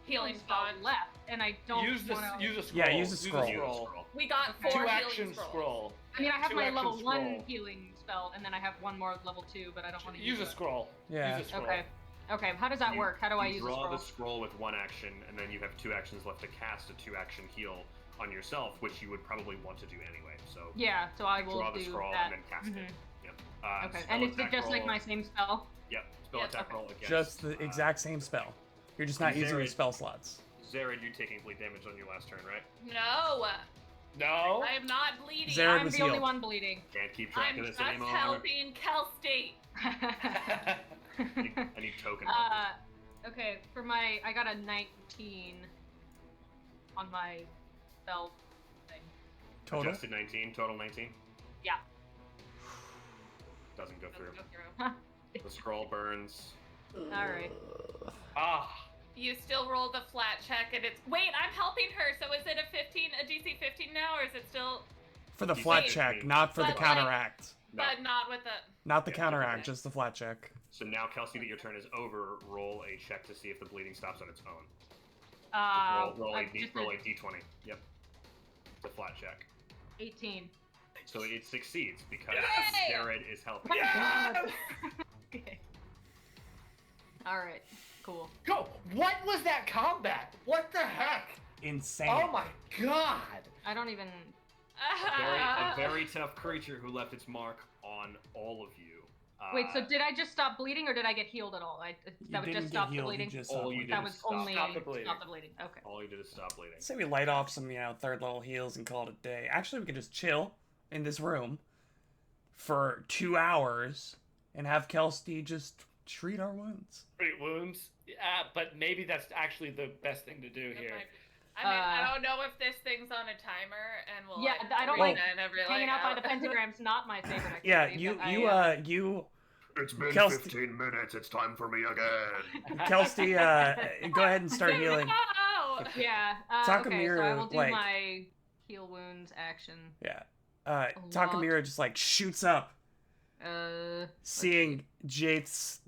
C: healing spell left, and I don't
D: Use a scroll.
E: Yeah, use a scroll.
B: We got 4
D: 2
B: healing
D: action
B: scrolls.
D: scroll.
C: I mean, I have my level 1
D: scroll.
C: healing spell, and then I have one more level 2, but I don't want to
D: Use a
C: it.
D: scroll.
E: Yeah.
D: Use a scroll.
C: Okay. Okay, how does that work? How do I use a
A: draw
C: scroll?
A: the scroll with one action, and then you have 2 actions left to cast a 2-action heal on yourself, which you would probably want to do anyway. So
C: Yeah, so I will
A: draw the
C: do
A: scroll
C: that.
A: and then cast it. Yep.
C: Okay,
A: Spell
C: and is it
A: attack
C: just like
A: roll-
C: my same spell?
A: Yep. Spell
B: Yep,
A: attack
B: okay.
A: roll against.
E: Just the exact same spell. You're just not using the
A: Zared.
E: spell slots.
A: Zared, you're taking bleed damage on your last turn, right?
B: No,
D: No.
B: I am not bleeding.
E: Zared
C: I'm
E: was
C: the only
E: healed.
C: one bleeding.
A: Can't keep track
B: I'm
A: of
B: just
A: this anymore.
B: helping Kelsey.
A: I need token.
C: Okay, for my, I got a 19 on my spell thing.
E: Total?
A: Adjusted 19, total 19.
C: Yeah.
A: Doesn't go through.
B: Go through.
A: The scroll burns.
C: Alright.
D: Ah.
B: You still roll the flat check, and it's wait. I'm helping her. So is it a 15, a DC 15 now, or is it still?
E: For the
A: You
E: flat
A: say-
E: check, not for the
B: But, like-
E: counteract.
A: No.
B: But not with the.
E: Not the
A: Yeah,
E: counteract,
B: okay.
E: just the flat check.
A: So now, Kelsey, that your turn is over, roll a check to see if the bleeding stops on its own. roll a
C: I
A: d20.
C: just
A: Yep. It's a flat check.
C: 18.
A: So it succeeds because
B: Yay!
A: Jared is helping.
C: Okay. Alright, cool.
D: Go. What was that combat? What the heck?
E: Insane.
D: Oh my god.
C: I don't even...
A: A very tough creature who left its mark on all of you.
C: Wait, so did I just stop bleeding, or did I get healed at all? That would
E: didn't
C: just
E: get
C: stop the
E: healed,
C: bleeding?
E: you just
A: All
E: stopped
A: you
E: bleeding.
A: did
C: That
A: is
C: was
A: stop-
C: only
D: stop the bleeding.
C: stop the bleeding. Okay.
A: All you did is stop bleeding.
E: Say we light off some, third level heals and call it a day. Actually, we could just chill in this room for 2 hours and have Kelsey just treat our wounds.
D: Great wounds. But maybe that's actually the best thing to do here.
B: I mean, I don't know if this thing's on a timer, and we'll.
C: Yeah, I don't
B: read
C: like
B: it every,
C: Hanging out by the
B: out.
C: pentagram's not my favorite activity.
E: Yeah,
C: but
E: you,
A: It's been
E: Kelsey-
A: 15 minutes. It's time for me again.
E: Kelsey, go ahead and start healing.
B: No!
C: Yeah. Okay, so
E: Takamiru,
C: I will do
E: like-
C: my heal wounds action.
E: Yeah.
C: lot.
E: Takamura just shoots up,
C: Let's
E: seeing Jaith's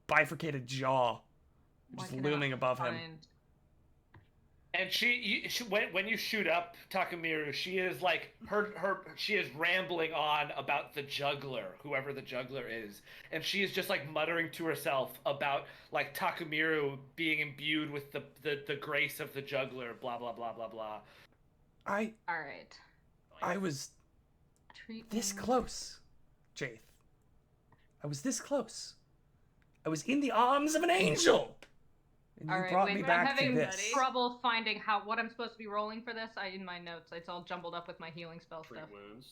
E: bifurcated jaw
C: Why
E: just
C: can I not
E: looming above him.
C: find-
D: And when you shoot up Takamiru, she is she is rambling on about the juggler, whoever the juggler is, and she is just muttering to herself about Takamiru being imbued with the grace of the juggler, blah blah blah blah blah.
C: All right.
E: I was
C: Treat
E: this
C: wounds.
E: close, Jaith. I was this close. I was in the arms of an angel. And you
C: All right,
E: brought
C: wait,
E: me
C: I'm
E: back to
C: having
E: this.
C: trouble finding what I'm supposed to be rolling for this. In my notes, it's all jumbled up with my healing spell
A: Treat
C: stuff.
A: wounds.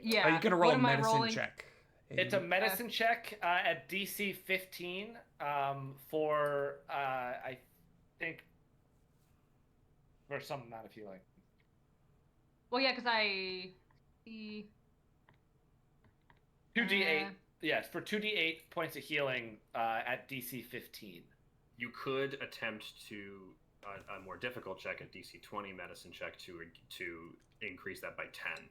C: Yeah.
E: Are you gonna roll
C: what
E: a
C: am I
E: medicine
C: rolling?
E: check?
D: It's a medicine check at DC 15 for I think for some amount of healing.
C: Well, yeah, because I see.
D: 2d8. Yes, for 2d8 points of healing at DC 15.
A: You could attempt to a more difficult check, a DC 20 medicine check to increase that by 10.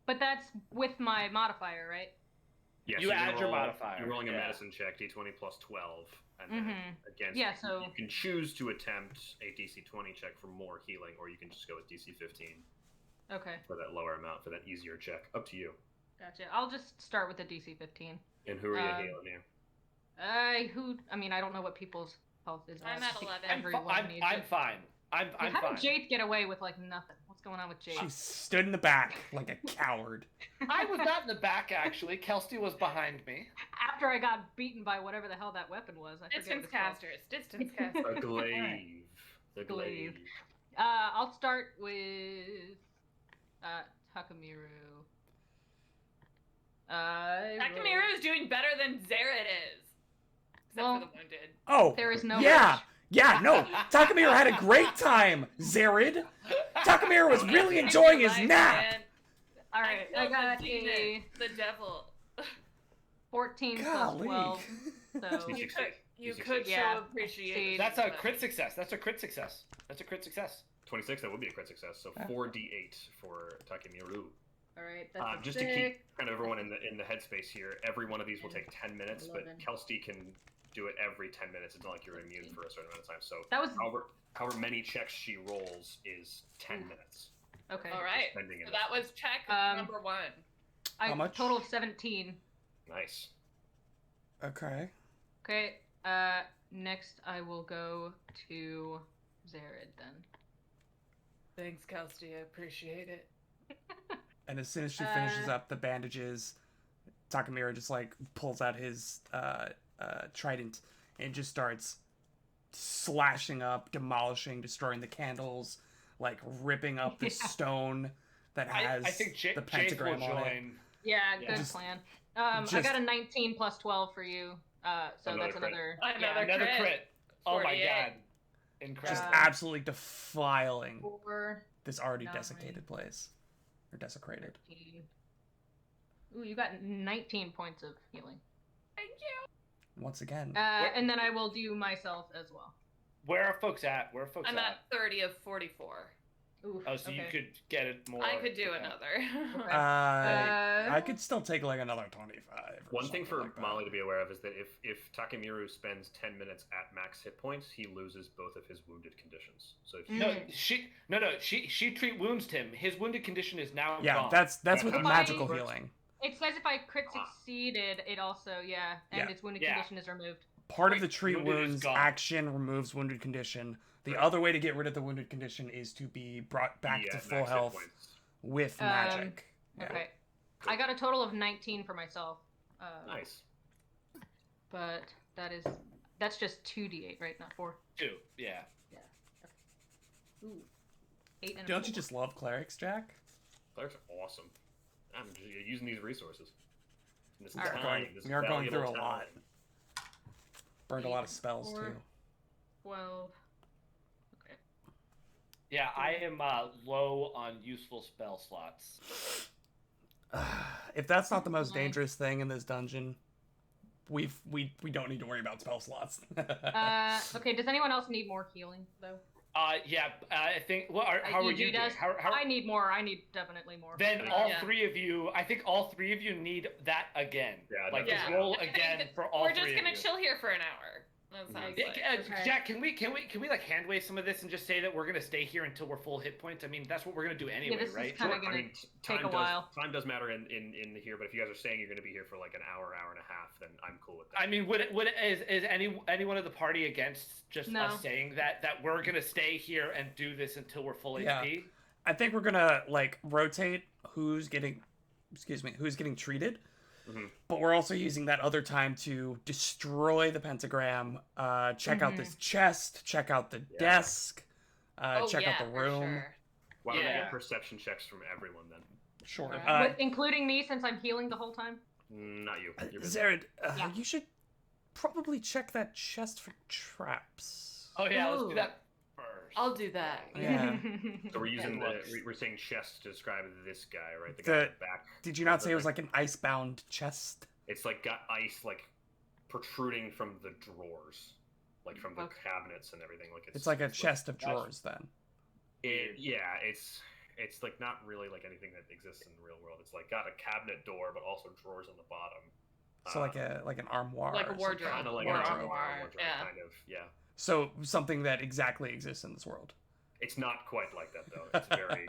C: But that's with my modifier, right?
A: Yes,
D: You
A: you're
D: add
A: gonna
D: your
A: roll-
D: modifier,
A: You're rolling a
D: yeah.
A: medicine check, D20 plus 12, and then
C: Mhm.
A: against.
C: Yeah, so-
A: you can choose to attempt a DC 20 check for more healing, or you can just go with DC 15
C: Okay,
A: for that lower amount for that easier check. Up to you.
C: gotcha. I'll just start with the DC 15.
A: And who are you
C: Um,
A: healing you?
C: I don't know what people's health is.
B: I'm
C: I
B: at
C: think
B: 11.
C: Everyone needs
D: I'm
C: it.
D: fine. I'm
C: How
D: fine.
C: did Jade get away with nothing? What's going on with Jade?
E: She stood in the back like a coward.
D: I was not in the back actually. Kelsey was behind me.
C: After I got beaten by whatever the hell that weapon was. I forget what
B: Distance
C: it's called.
B: casters. Distance casters.
A: The glaive. The glaive.
C: I'll start with Takamiru.
B: Takamiru is doing better than Zared is. Except
C: Well,
B: for the wounded.
E: Oh,
C: There is no
E: yeah,
C: rush.
E: yeah, no. Takamura had a great time, Zared. Takamura was really enjoying his
B: Life,
E: nap.
B: man.
C: All right, I
B: killed
C: got
B: the
C: a
B: demon, the devil.
C: 14 plus
E: Golly.
C: 12. So
A: You
B: You
A: succeed.
B: could
C: Yeah.
B: show appreciation.
D: That's a
B: but-
D: crit success. That's a crit success.
A: 26, that would be a crit success. So 4d8 for Takemiru.
C: all right, that's a
A: Just to
C: 6.
A: keep kind of everyone in the headspace here, every one of these will take 10 minutes,
C: 11.
A: but Kelsey can do it every 10 minutes. It's not like you're immune for a certain amount of time. So
C: That was
A: however many checks she rolls is 10 minutes.
C: okay.
B: All right.
A: Spending
B: So
A: it.
B: that was check
C: Um,
B: number 1.
E: How much?
C: Total of 17.
A: Nice.
E: Okay.
C: Okay. Next I will go to Zared then.
D: Thanks, Kelsey. I appreciate it.
E: And as soon as she finishes up the bandages, Takamura just like pulls out his trident and just starts slashing up, demolishing, destroying the candles, like ripping up the stone that has
D: I think
E: the
D: Jace
E: pentagram
D: will
E: on it.
D: join.
C: Yeah, good
E: Just-
C: plan. I got a 19 plus 12 for you. So
A: Another
C: that's
A: crit.
D: Another crit. Oh my
B: 48.
D: god. Incredible.
E: Just absolutely defiling
C: 4,
E: this already
C: 9.
E: desiccated place. Or desecrated.
C: 13. Ooh, you got 19 points of healing.
B: Thank you.
E: Once again.
C: And then I will do myself as well.
D: Where are folks at? Where are folks
B: I'm
D: at?
B: at 30 of 44.
C: Ooh,
D: Oh, so you
C: okay.
D: could get it more.
B: I could do
D: okay.
B: another.
E: I could still take like another 25. or
A: One thing
E: something
A: for
E: like that.
A: Molly to be aware of is that if Takemiru spends 10 minutes at max hit points, he loses both of his wounded conditions. So if
D: She treat wounds him. His wounded condition is now
E: Yeah,
D: gone.
E: that's with
A: If I-
E: magical healing.
C: It says if I crit succeeded, it also, and
E: Yeah.
C: its wounded
D: Yeah.
C: condition is removed.
E: Part of the treat
D: Wounded is
E: wounds
D: gone.
E: action removes wounded condition. The
A: Right.
E: other way to get rid of the wounded condition is to be brought back
A: he
E: to
A: at
E: full
A: max hit
E: health
A: points.
E: with magic. Yeah.
C: Okay. I got a total of 19 for myself.
A: Nice.
C: But that's just 2d8, right? Not 4.
D: 2. Yeah.
C: Ooh. 8 and a
E: Don't you
C: 4.
E: just love clerics, Jack?
A: Clerics are awesome. I'm just using these resources. And this
C: All right.
A: time, this
E: We are going through a
A: valuable
E: lot.
A: time.
E: Burned a lot of spells
C: Four.
E: too.
C: 12. Okay.
D: Yeah, I am low on useful spell slots.
E: If that's not the most dangerous thing in this dungeon, we don't need to worry about spell slots.
C: Okay, does anyone else need more healing, though?
D: Yeah, I think. Well, how are you doing?
C: does?
D: How,
C: I need more. I need definitely more.
D: then all
B: Yeah.
D: 3 of you, I think all 3 of you need that again.
A: Yeah,
D: like
A: yeah.
D: just roll
B: I think
D: again
B: that
D: for all
B: We're
D: 3
B: just
D: of
B: gonna
D: you.
B: chill here for an hour. That sounds
D: Yeah,
B: like.
C: Okay.
D: Jack, can we like hand wave some of this and just say that we're gonna stay here until we're full hit points? I mean, that's what we're gonna do anyway,
C: this is
D: right?
C: kinda
A: Sure,
C: gonna
A: I mean,
C: take
A: time
C: a while.
A: Time does matter in here, but if you guys are saying you're going to be here for like an hour, hour and a half, then I'm cool with that.
D: I mean, is anyone of the party against just
C: No.
D: us saying that we're gonna stay here and do this until we're full
E: Yeah.
D: HP?
E: I think we're gonna like rotate who's getting treated.
A: Mhm.
E: But we're also using that other time to destroy the pentagram, check out this chest, check out the desk, check out the
B: for
E: room.
B: sure.
A: Why don't we
D: Yeah.
A: get perception checks from everyone then?
E: Sure.
C: Including me, since I'm healing the whole time?
A: Not you. You're busy.
E: Zared,
C: Yeah.
E: you should probably check that chest for traps.
D: Oh yeah, let's
B: Ooh.
D: do that first.
B: I'll do that.
E: Yeah.
A: So we're using
D: Yeah.
A: we're saying chest to describe this guy, right? The guy in the back.
E: Did you not say it was like an icebound chest?
A: It's like got ice like protruding from the drawers, like from the
B: Okay.
A: cabinets and everything. Like
E: It's like a chest of drawers then.
A: It's like not really like anything that exists in the real world. It's like got a cabinet door, but also drawers on the bottom.
E: So like an armoire.
B: Like a
E: or something.
B: wardrobe.
A: Kind of like
B: Or
A: an
B: armoire,
A: armoire,
B: yeah.
A: kind of, yeah.
E: So something that exactly exists in this world.
A: It's not quite like that though. It's very,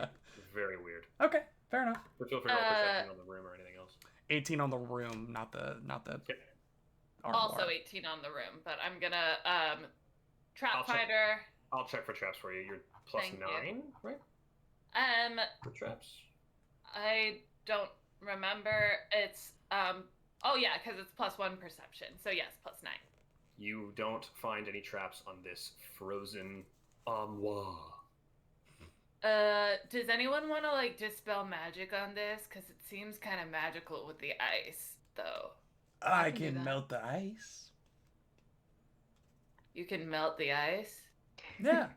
A: very weird.
E: Okay, fair enough.
A: But feel free to roll perception on the room or anything else.
E: 18 on the room, not the
A: Okay.
E: armoire.
B: Also 18 on the room, but I'm gonna
A: I'll
B: trap
A: check.
B: finder.
A: I'll check for traps for you. You're plus
B: Thank you.
A: 9, right? For traps.
B: I don't remember. It's oh yeah, because it's +1 perception. So yes, +9.
A: You don't find any traps on this frozen armoire.
B: Does anyone want to like dispel magic on this? Because it seems kind of magical with the ice, though.
E: I
C: can do
E: can
C: that.
E: melt the ice.
B: You can melt the ice.
E: Yeah.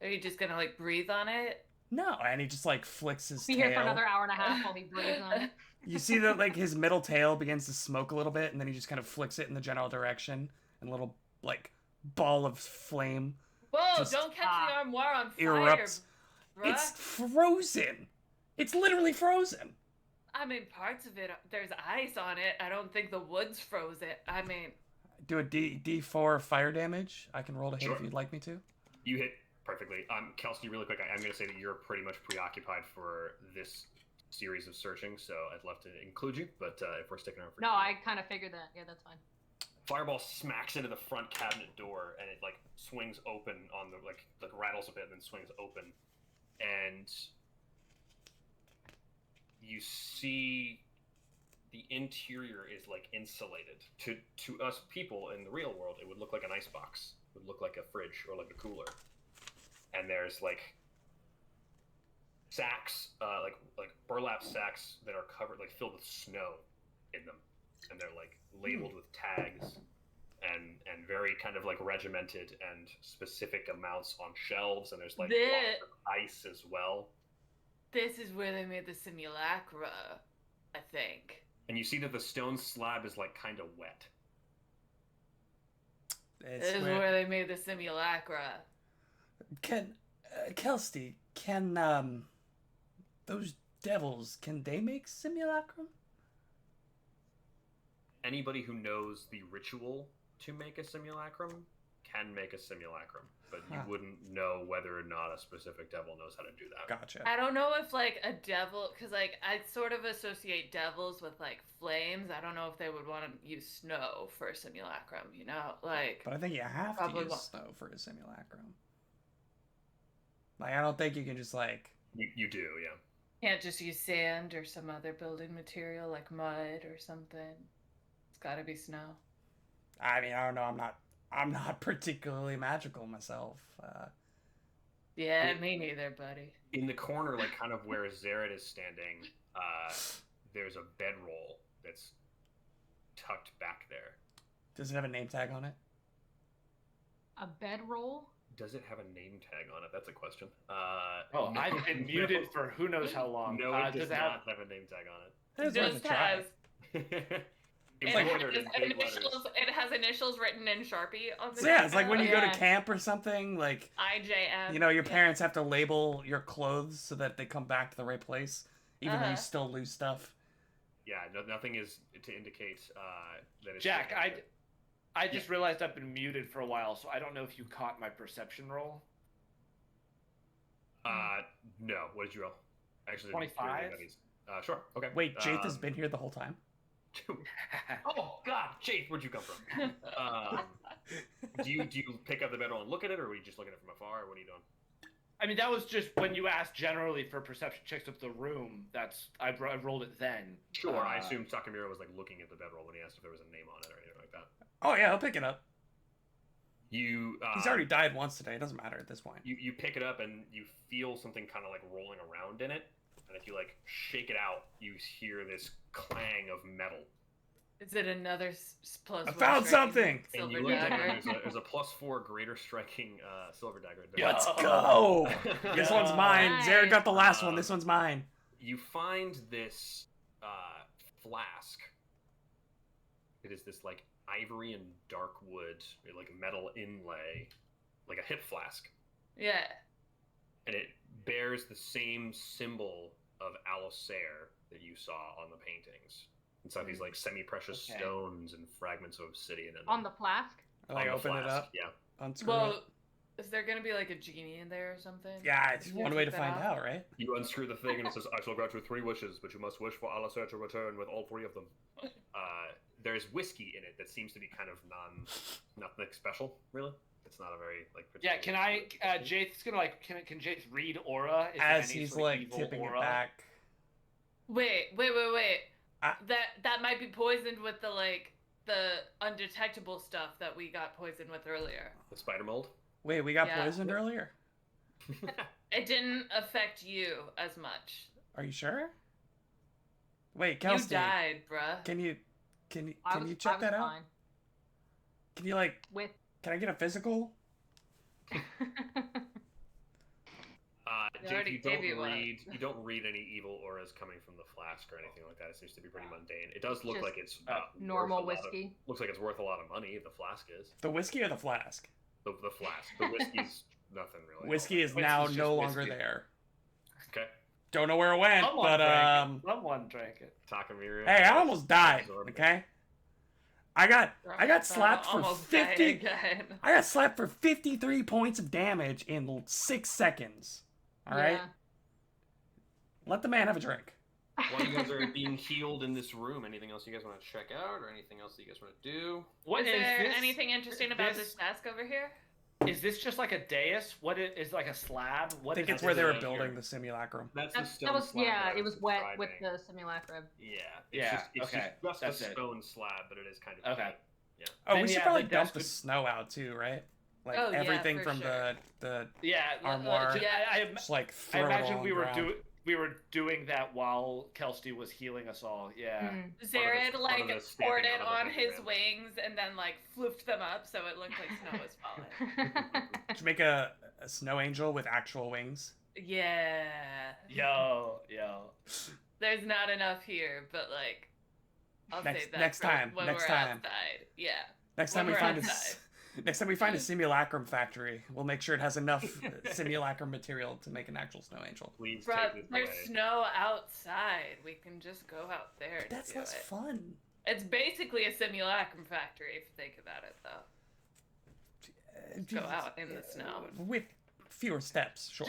B: Are you just gonna like breathe on it?
E: No, and he just like flicks his
C: Be
E: tail.
C: here for another hour and a half while he breathes on it.
E: You see that like his middle tail begins to smoke a little bit, and then he just kind of flicks it in the general direction, and a little like ball of flame
B: Whoa!
E: Just,
B: Don't catch the armoire on fire.
E: erupts.
B: Bruh.
E: It's frozen. It's literally frozen.
B: I mean, parts of it. There's ice on it. I don't think the wood's frozen. I mean,
E: Do a D4 fire damage. I can roll to hit
A: Sure.
E: if you'd like me to.
A: You hit perfectly. Kelsey, really quick, I'm going to say that you're pretty much preoccupied for this series of searching, so I'd love to include you, but if we're sticking around for
C: No, I kind of figured that. Yeah, that's fine.
A: Fireball smacks into the front cabinet door, and it like swings open on the like rattles a bit, and then swings open, and you see the interior is like insulated. To us people in the real world, it would look like an icebox. It would look like a fridge or like a cooler, and there's like sacks, like burlap sacks that are covered, like filled with snow in them, and they're like labeled with tags and very kind of like regimented and specific amounts on shelves, and there's like lots of ice as well.
B: This is where they made the simulacra, I think.
A: And you see that the stone slab is like kind of wet.
B: This is where they made the simulacra.
E: Kelsey, can those devils, can they make simulacrum?
A: Anybody who knows the ritual to make a simulacrum can make a simulacrum, but you wouldn't know whether or not a specific devil knows how to do that.
E: Gotcha.
B: I don't know if like a devil, because like I sort of associate devils with like flames. I don't know if they would want to use snow for a simulacrum, you know, like.
E: But I think you have to use snow for a simulacrum. Like, I don't think you can just like.
A: You do, yeah.
B: Can't just use sand or some other building material like mud or something. It's got to be snow.
E: I mean, I don't know. I'm not particularly magical myself.
B: Yeah, me neither, buddy.
A: In the corner, like kind of where Zared is standing, there's a bedroll that's tucked back there.
E: Does it have a name tag on it?
C: A bedroll?
A: Does it have a name tag on it? That's a question.
D: No, I've been muted for who knows how long.
A: No, it does not have a name tag on it.
B: It just has.
A: It
B: has initials written in Sharpie on the
E: yeah, it's like when you go to camp or something, like
B: IJM.
E: You know, your parents have to label your clothes so that they come back to the right place, even though you still lose stuff.
A: Yeah, nothing is to indicate that it's...
D: Jack, I just realized I've been muted for a while, so I don't know if you caught my perception roll.
A: No. What did you roll? Actually,
D: 25?
A: Sure, okay.
E: Wait, Jaith has been here the whole time?
A: Oh God, Jaith, where'd you come from? Do you pick up the bedroll and look at it, or were you just looking at it from afar, or what are you doing?
D: I mean, that was just when you asked generally for perception checks of the room. I rolled it then.
A: Sure, I assumed Takamura was like looking at the bedroll when he asked if there was a name on it or anything like that.
E: Oh yeah, I'll pick it up.
A: He's
E: already died once today. It doesn't matter at this point.
A: You pick it up and you feel something kind of like rolling around in it, and if you like shake it out, you hear this clang of metal.
B: Is it another plus?
E: I found something.
A: And you look at it, there's a +4 greater striking silver dagger.
E: Let's go. This one's mine.
C: Nice.
E: Zared got the last one. This one's mine.
A: You find this flask. It is this like ivory and dark wood, like metal inlay, like a hip flask.
B: Yeah.
A: And it bears the same symbol of Alosair that you saw on the paintings. It's like these like semi-precious stones and fragments of obsidian.
C: On the flask?
E: I open it up.
A: Yeah.
E: Unscrew
B: Well,
E: it.
B: is there gonna be like a genie in there or something?
E: Yeah, it's one way to find out, right?
A: You unscrew the thing and it says, "I shall grant you 3 wishes, but you must wish for Alosair to return with all 3 of them." There's whiskey in it that seems to be kind of nothing special, really. It's not a very like.
D: Yeah, can I? Jaith's gonna like. Can Jaith read aura?
E: As he's like tipping
D: aura?
E: it back.
B: Wait. That might be poisoned with the undetectable stuff that we got poisoned with earlier.
A: The spider mold.
E: Wait, we got poisoned earlier?
B: It didn't affect you as much.
E: Are you sure? Wait, Kelsey.
B: You died, bruh.
E: Can you check that out?
C: Fine.
E: Can you can I get a physical?
A: Jake, you don't read any evil auras coming from the flask or anything like that. It seems to be pretty mundane. It does look
C: Just
A: like it's
C: normal whiskey.
A: Looks like it's worth a lot of money. The flask is.
E: The whiskey or the flask?
A: The flask. The whiskey's nothing really.
E: Whiskey is now no longer there.
A: Okay.
E: Don't know where it went,
D: someone drank it.
A: Takamura.
E: Hey, I almost died. Okay. I got slapped for 50. I got slapped for 53 points of damage in 6 seconds. All right. Let the man have a drink.
A: While you guys are being healed in this room, anything else you guys want to check out, or anything else that you guys want to do?
B: Is there anything interesting about this desk over here?
D: Is this just like a dais? What is like a slab?
E: I think it's where they were building the simulacrum.
A: That's the stone slab.
C: Yeah, it was wet with the simulacrum.
A: Yeah. It's just a stone slab, but it is kind of
D: okay.
A: Yeah.
E: Oh, then we should probably dump the snow out too, right? Like everything from
B: sure.
E: the
D: I
E: armoire. Just like throw it
D: imagine
E: all
D: we
E: on
D: were
E: ground.
D: we were doing that while Kelsey was healing us all. Yeah.
B: Zared poured it on his
A: man.
B: wings and then floofed them up so it looked like snow was falling.
E: Should make a snow angel with actual wings.
B: Yeah.
D: Yo.
B: There's not enough here, but I'll save that
E: next
B: for
E: time.
B: when
E: Next
B: we're
E: time.
B: outside. Yeah.
E: Next time
B: When
E: we
B: we're
E: find
B: outside.
E: next time we find a simulacrum factory, we'll make sure it has enough simulacrum material to make an actual snow angel.
A: Please
B: Bruh,
A: take this
B: there's
A: away.
B: snow outside. We can just go out there.
E: That's
B: do
E: less
B: it.
E: fun.
B: It's basically a simulacrum factory if you think about it, though. Go out in the snow.
E: With fewer steps, sure.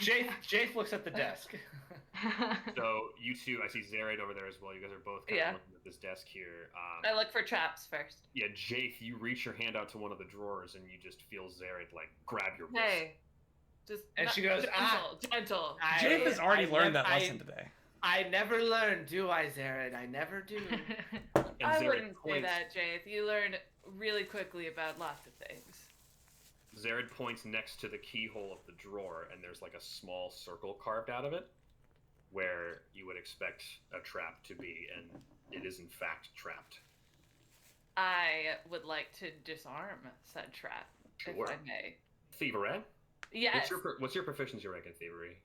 D: Jace looks at the desk.
A: So you two, I see Zared over there as well. You guys are both kind of looking at this desk here.
B: I look for traps first.
A: Yeah, Jace, you reach your hand out to one of the drawers and you just feel Zared grab your wrist.
B: Hey, just
D: And she goes,
B: gentle.
E: Jace has already learned that lesson today.
D: I never learn, do I, Zared? I never do.
A: And
B: I
A: Zared
B: wouldn't say
A: points-
B: that, Jade. You learn really quickly about lots of things.
A: Zared points next to the keyhole of the drawer, and there's a small circle carved out of it, where you would expect a trap to be, and it is in fact trapped.
B: I would like to disarm said trap,
A: Sure.
B: if I may.
A: Thievery?
B: Yes.
A: What's your proficiency rank in thievery?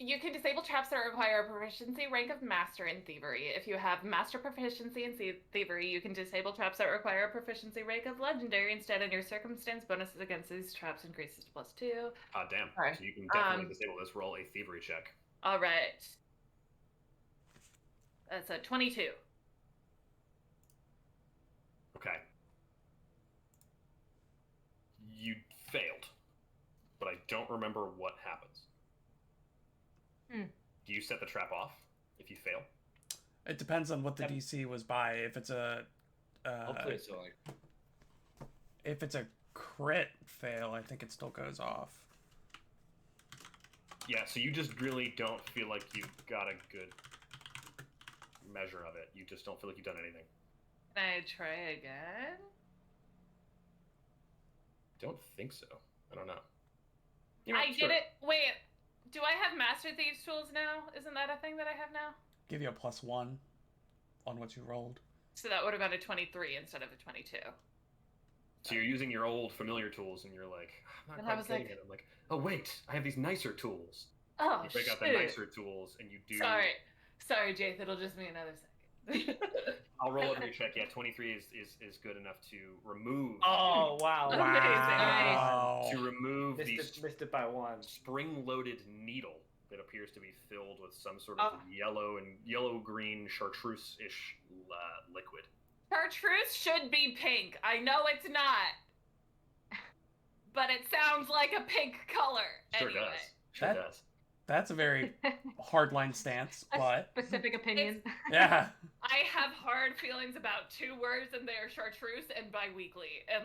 B: You can disable traps that require a proficiency rank of master in thievery. If you have master proficiency in thievery, you can disable traps that require a proficiency rank of legendary instead, and your circumstance bonuses against these traps increases to +2.
A: Ah, damn.
B: Right.
A: So you can definitely disable this. Roll a thievery check.
B: All right. That's a 22.
A: Okay. You failed, but I don't remember what happens. Do you set the trap off if you fail?
E: It depends on what the DC was by. If it's a
D: Hopefully it's
E: if it's a crit fail, I think it still goes off.
A: Yeah, so you just really don't feel like you've got a good measure of it. You just don't feel like you've done anything.
B: Can I try again?
A: Don't think so. I don't know.
B: I did it. Wait, do I have Master Thieves tools now? Isn't that a thing that I have now?
E: Give you a +1 on what you rolled.
B: So that would have been a 23 instead of a 22.
A: So you're using your old familiar tools, and you're like, I'm
B: And
A: not
B: I
A: quite
B: was
A: getting
B: like-
A: it. I'm like, oh wait, I have these nicer tools.
B: Oh,
A: You break out the
B: shoot.
A: nicer tools, and you do.
B: Sorry, Jace. It'll just be another second.
A: I'll roll every check. Yeah, 23 is good enough to remove.
D: Oh, wow.
E: Wow.
A: To remove
D: Missed it by one.
A: spring-loaded needle that appears to be filled with some sort of yellow-green chartreuse-ish liquid.
B: Chartreuse should be pink. I know it's not. But it sounds like a pink color.
A: Sure
B: anyway.
A: does. Sure does.
E: That's a very hardline stance, but
C: Specific opinion.
E: yeah.
B: I have hard feelings about two words, and they are chartreuse and biweekly. And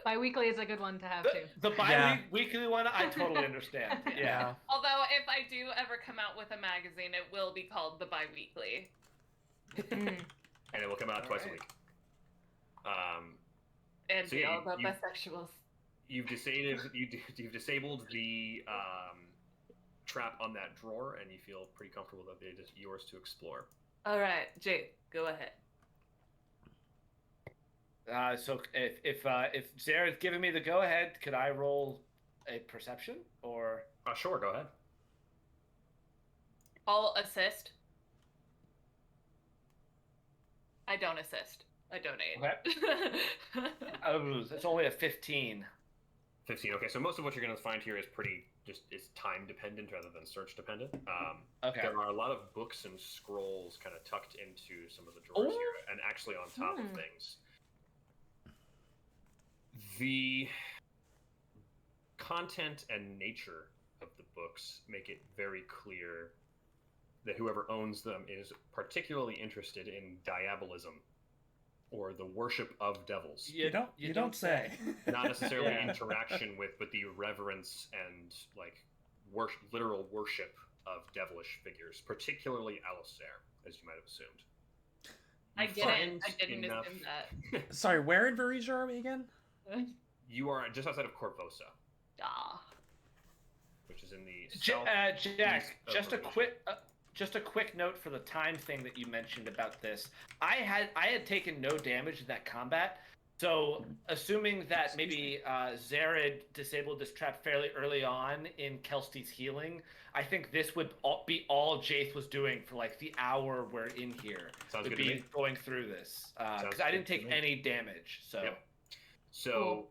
C: Bi-weekly is a good one to have too.
D: The bi-weekly one, I totally understand. Yeah.
B: although if I do ever come out with a magazine, it will be called the Biweekly.
A: And it will come out twice a week.
B: And
A: So
B: be
A: yeah,
B: all about
A: you-
B: bisexuals.
A: You've disabled the trap on that drawer, and you feel pretty comfortable that it is yours to explore.
B: All right, Jade, go ahead.
D: So if Zared's giving me the go ahead, could I roll a perception or?
A: Sure, go ahead.
B: I'll assist. I don't assist. I donate.
D: Okay. Oh, that's only a 15.
A: 15. Okay, so most of what you're going to find here is is time dependent rather than search dependent.
D: Okay.
A: There are a lot of books and scrolls kind of tucked into some of the drawers here, and actually on top of things. The content and nature of the books make it very clear that whoever owns them is particularly interested in diabolism, or the worship of devils.
E: You don't say.
A: Not necessarily
D: Yeah.
A: interaction with, but the reverence and like literal worship of devilish figures, particularly Alistair, as you might have assumed.
B: I
A: You
B: didn't. I
A: find
B: didn't
A: enough-
B: assume that.
E: Sorry, where in Varesia are we again?
A: You are just outside of Corvosa,
B: Ah.
A: which is in the
D: Jack,
A: southeast of
D: just a
A: Varesia.
D: quick note for the time thing that you mentioned about this. I had taken no damage in that combat, so assuming that maybe Zared disabled this trap fairly early on in Kelsty's healing, I think this would be all Jaith was doing for like the hour we're in here.
A: Sounds
D: would
A: good to
D: be
A: me.
D: going through this
A: Sounds
D: because I didn't
A: good to
D: take
A: me.
D: any damage. So.
A: Yep. So,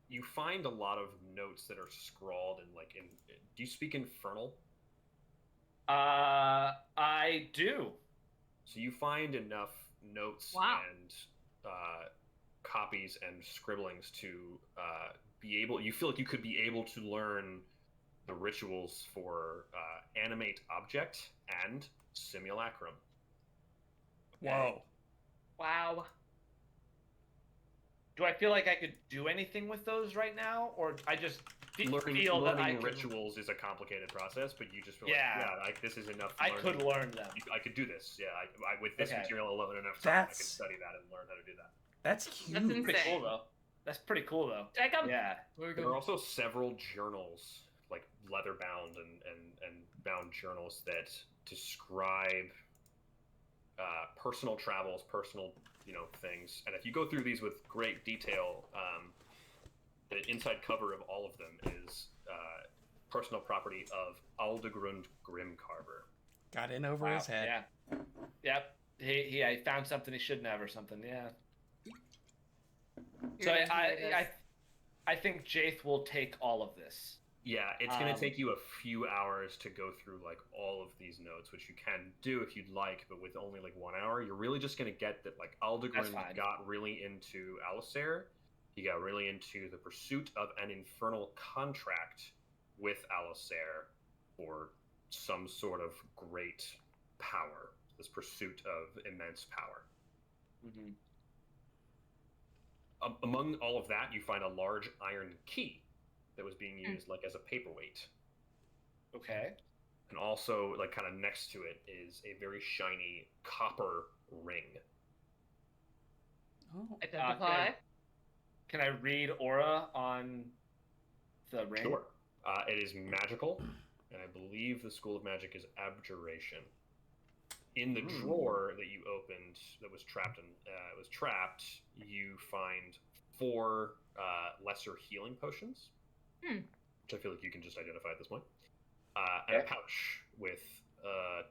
A: you find a lot of notes that are scrawled in like in. Do you speak Infernal?
D: I do.
A: So you find enough notes
C: Wow.
A: and copies and scribblings to be able. You feel like you could be able to learn the rituals for animate object and simulacrum.
E: Whoa.
B: Wow.
D: Do I feel like I could do anything with those right now, or I just feel that I
A: Learning
D: could,
A: rituals is a complicated process, but you just feel
D: Yeah.
A: like, yeah, this is enough. To
D: I
A: learn.
D: could learn them.
A: I could do this. Yeah, I with this
D: Okay.
A: material alone enough time, I could
E: That's-
A: study that and learn how to do that.
E: That's huge.
B: That's insane.
D: Pretty cool though. That's pretty cool though.
B: Jack,
D: Yeah.
A: There are also several journals, like leather bound and bound journals that describe personal travels, personal things. And if you go through these with great detail, the inside cover of all of them is personal property of Aldegrund Grimcarver.
E: Got in over his head.
D: Yeah. Yep. He found something he shouldn't have or something. Yeah.
B: you're
D: So
B: gonna enjoy this.
D: I think Jaith will take all of this.
A: Yeah, it's going to
D: Um,
A: take you a few hours to go through like all of these notes, which you can do if you'd like, but with only like 1 hour, you're really just going to get that like Aldegrund
D: fine.
A: got really into Alistair. He got really into the pursuit of an infernal contract with Alistair for some sort of great power. This pursuit of immense power.
D: Mm-hmm.
A: Among all of that, you find a large iron key that was being used like as a paperweight.
D: Okay.
A: And also, like, kind of next to it is a very shiny copper ring.
E: Oh.
B: Identify.
D: Can I read aura on the ring?
A: Sure. It is magical, and I believe the School of Magic is Abjuration. In the drawer that you opened that was trapped, you find 4 lesser healing potions, which I feel like you can just identify at this point, and a pouch with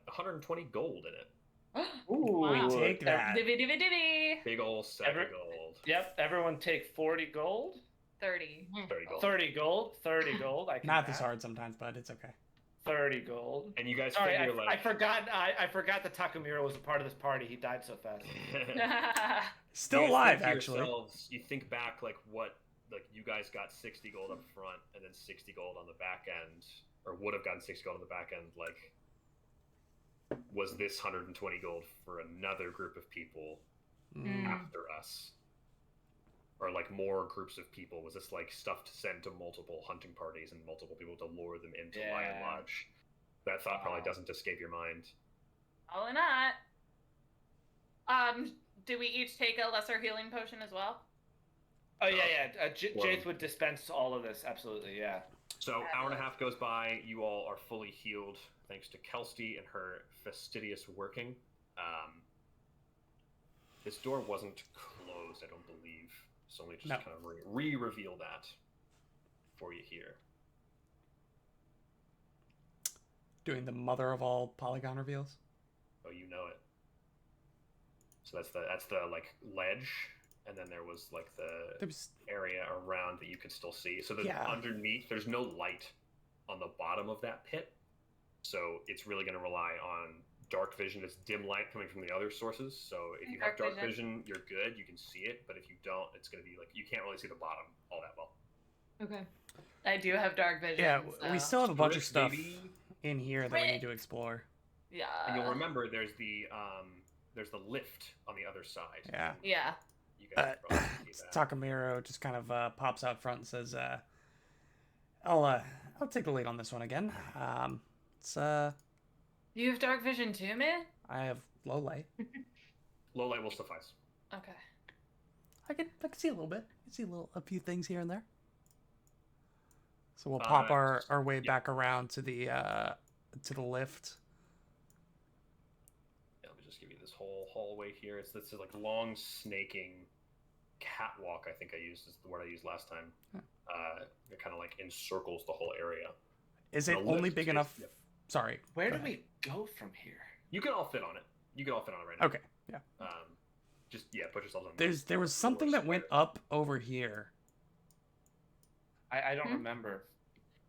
A: 120 gold in it.
D: Ooh.
C: Wow.
E: Take that.
B: Divvy, divvy, divvy.
A: Big ol' sack of gold.
D: Yep. Everyone take 40 gold.
B: 30.
A: 30 gold.
D: 30 gold. 30 gold. I can
E: Not this
D: match.
E: hard sometimes, but it's okay.
D: 30 gold.
A: And you guys
D: Sorry,
A: figure,
D: I forgot. I forgot that Takamura was a part of this party. He died so fast.
E: Still
A: You guys
E: alive,
A: think to
E: actually.
A: yourselves, you think back, like, what, like, you guys got 60 gold up front and then 60 gold on the back end, or would have gotten 60 gold on the back end, like, was this 120 gold for another group of people after us? Or, like, more groups of people? Was this, like, stuff to send to multiple hunting parties and multiple people to lure them into
D: Yeah.
A: Lionlodge? That thought probably doesn't escape your mind.
B: Probably not. Do we each take a lesser healing potion as well?
D: Oh yeah. Jaith
A: Well-
D: would dispense all of this. Absolutely. Yeah.
A: So, hour and a half goes by. You all are fully healed thanks to Kelsty and her fastidious working. This door wasn't closed, I don't believe. So, let me just
E: No.
A: kind of re-reveal that for you here.
E: Doing the mother of all polygon reveals.
A: Oh, you know it. So that's the like ledge, and then there was like the
E: There's
A: area around that you could still see. So there's
E: Yeah.
A: underneath, there's no light on the bottom of that pit. So it's really going to rely on dark vision. It's dim light coming from the other sources. So if you have dark vision, you're good. You can see it. But if you don't, it's going to be like you can't really see the bottom all that well.
C: Okay.
B: I do have dark vision.
E: Yeah, we
B: so-
E: still have a bunch of
A: Frick,
E: stuff
A: baby.
E: in here that we need to
B: Frick.
E: explore.
B: Yeah.
A: And you'll remember there's the lift on the other side.
E: Yeah.
B: Yeah.
A: You guys can probably see that.
E: Takamiro just kind of pops out front and says, I'll take the lead on this one again. It's
B: You have dark vision too, man?
E: I have low light.
A: Low light will suffice.
B: Okay.
E: I can see a little bit. I can see a few things here and there. So we'll pop our way back around to the lift.
A: Yeah, let me just give you this whole hallway here. It's this like long snaking catwalk. I think I used is the word I used last time. It kind of like encircles the whole area.
E: Is it only big enough?
A: Yeah.
E: Sorry.
D: Where
E: go
D: do
E: ahead.
D: we go from here?
A: You can all fit on it. You can all fit on it right now.
E: Okay. Yeah.
A: Just put yourselves on.
E: There was something that went up over here.
D: I don't
C: Hmm?
D: remember.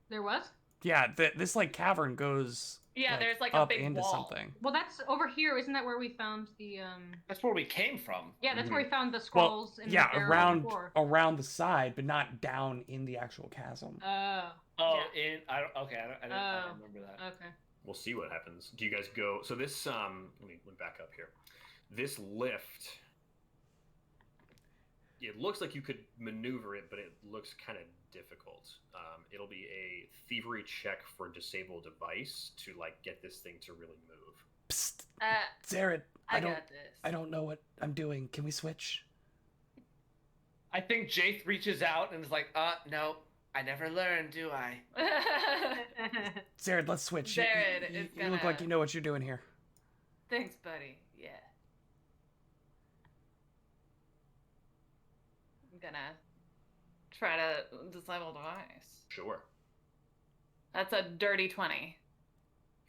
C: There was?
E: Yeah, this like cavern goes.
B: Yeah, there's like a
E: up
B: big
E: into
B: wall.
E: something.
C: Well, that's over here. Isn't that where we found the
D: That's where we came from.
C: Yeah, that's where we found the
E: Well,
C: scrolls in
E: yeah,
C: the barrel
E: around
C: before.
E: around the side, but not down in the actual chasm.
C: Oh.
D: Oh,
B: Yeah.
D: I don't remember that.
C: Okay.
A: We'll see what happens. Do you guys go? So this let me back up here. This lift. It looks like you could maneuver it, but it looks kind of difficult. It'll be a thievery check for disable device to like get this thing to really move.
E: Psst,
B: Uh,
E: Zared,
B: I
E: don't
B: got this.
E: I don't know what I'm doing. Can we switch?
D: I think Jaith reaches out and is like, no, I never learned, do I?
E: Zared, let's switch.
B: Zared
E: you,
B: is
E: you look like
B: gonna-
E: you know what you're doing here.
B: Thanks, buddy. Yeah. I'm gonna try to disable device.
A: Sure.
B: That's a dirty 20.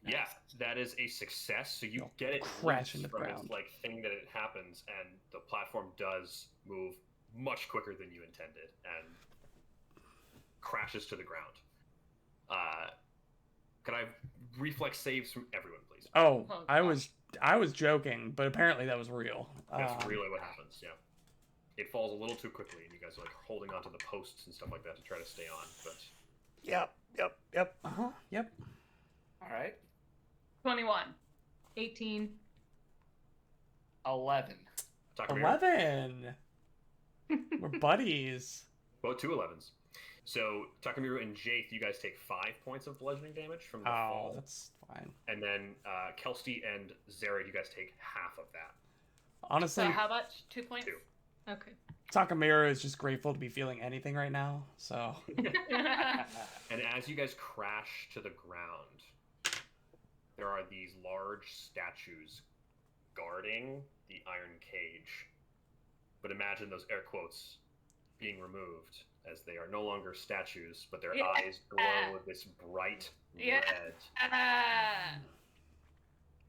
A: Yeah, that is a success. So you
E: You'll
A: get it
E: crash
A: loose
E: into the
A: from
E: ground.
A: its like thing that it happens, and the platform does move much quicker than you intended, and crashes to the ground. Can I have reflex saves from everyone, please?
E: Oh,
B: Oh,
E: I
B: gosh.
E: was joking, but apparently that was real.
A: That's really what happens. Yeah, it falls a little too quickly, and you guys are like holding onto the posts and stuff like that to try to stay on. But
E: Yep. Yep.
D: All right.
B: 21.
C: 18.
D: 11.
A: Takamiro,
E: 11. We're buddies.
A: both 2 11s. So Takamiro and Jaith, you guys take 5 points of bludgeoning damage from the
E: Oh,
A: fall,
E: that's fine.
A: and then Kelsey and Zared, you guys take half of that.
E: Honestly,
B: So how much? 2 points?
A: 2.
C: Okay.
E: Takamiro is just grateful to be feeling anything right now. So
A: And as you guys crash to the ground, there are these large statues guarding the iron cage. But imagine those air quotes being removed, as they are no longer statues, but their
B: Yeah.
A: eyes glow with this bright
B: Yeah.
A: red.
B: Ah,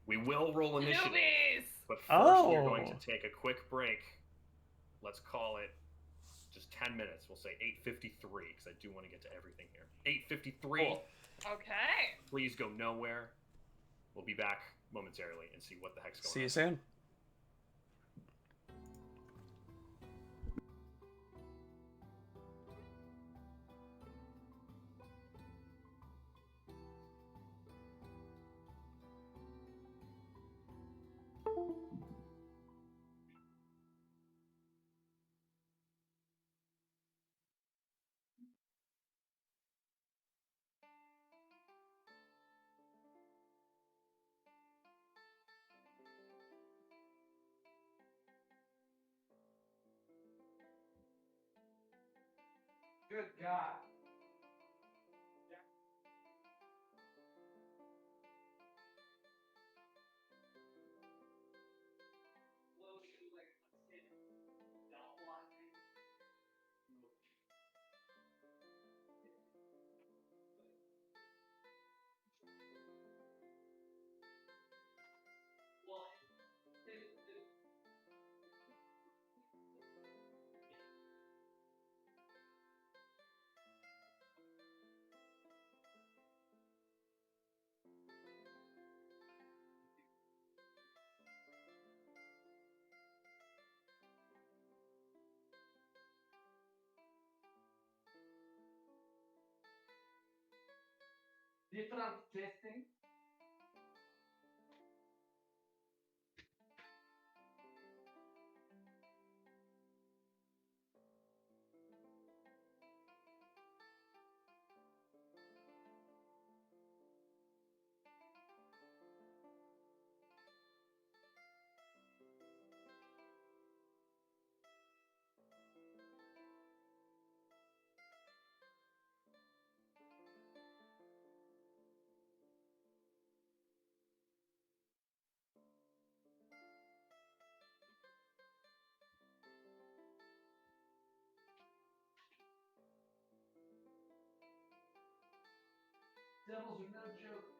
A: We will roll initiative,
B: newbies!
A: but first we're
E: Oh.
A: going to take a quick break. Let's call it just 10 minutes. We'll say 8:53, because I do want to get to everything here. 8:53.
D: Cool.
B: Okay.
A: Please go nowhere. We'll be back momentarily and see what the heck's going
E: see
A: on.
E: you soon.
D: Good God. Different testing. Devils are no joke.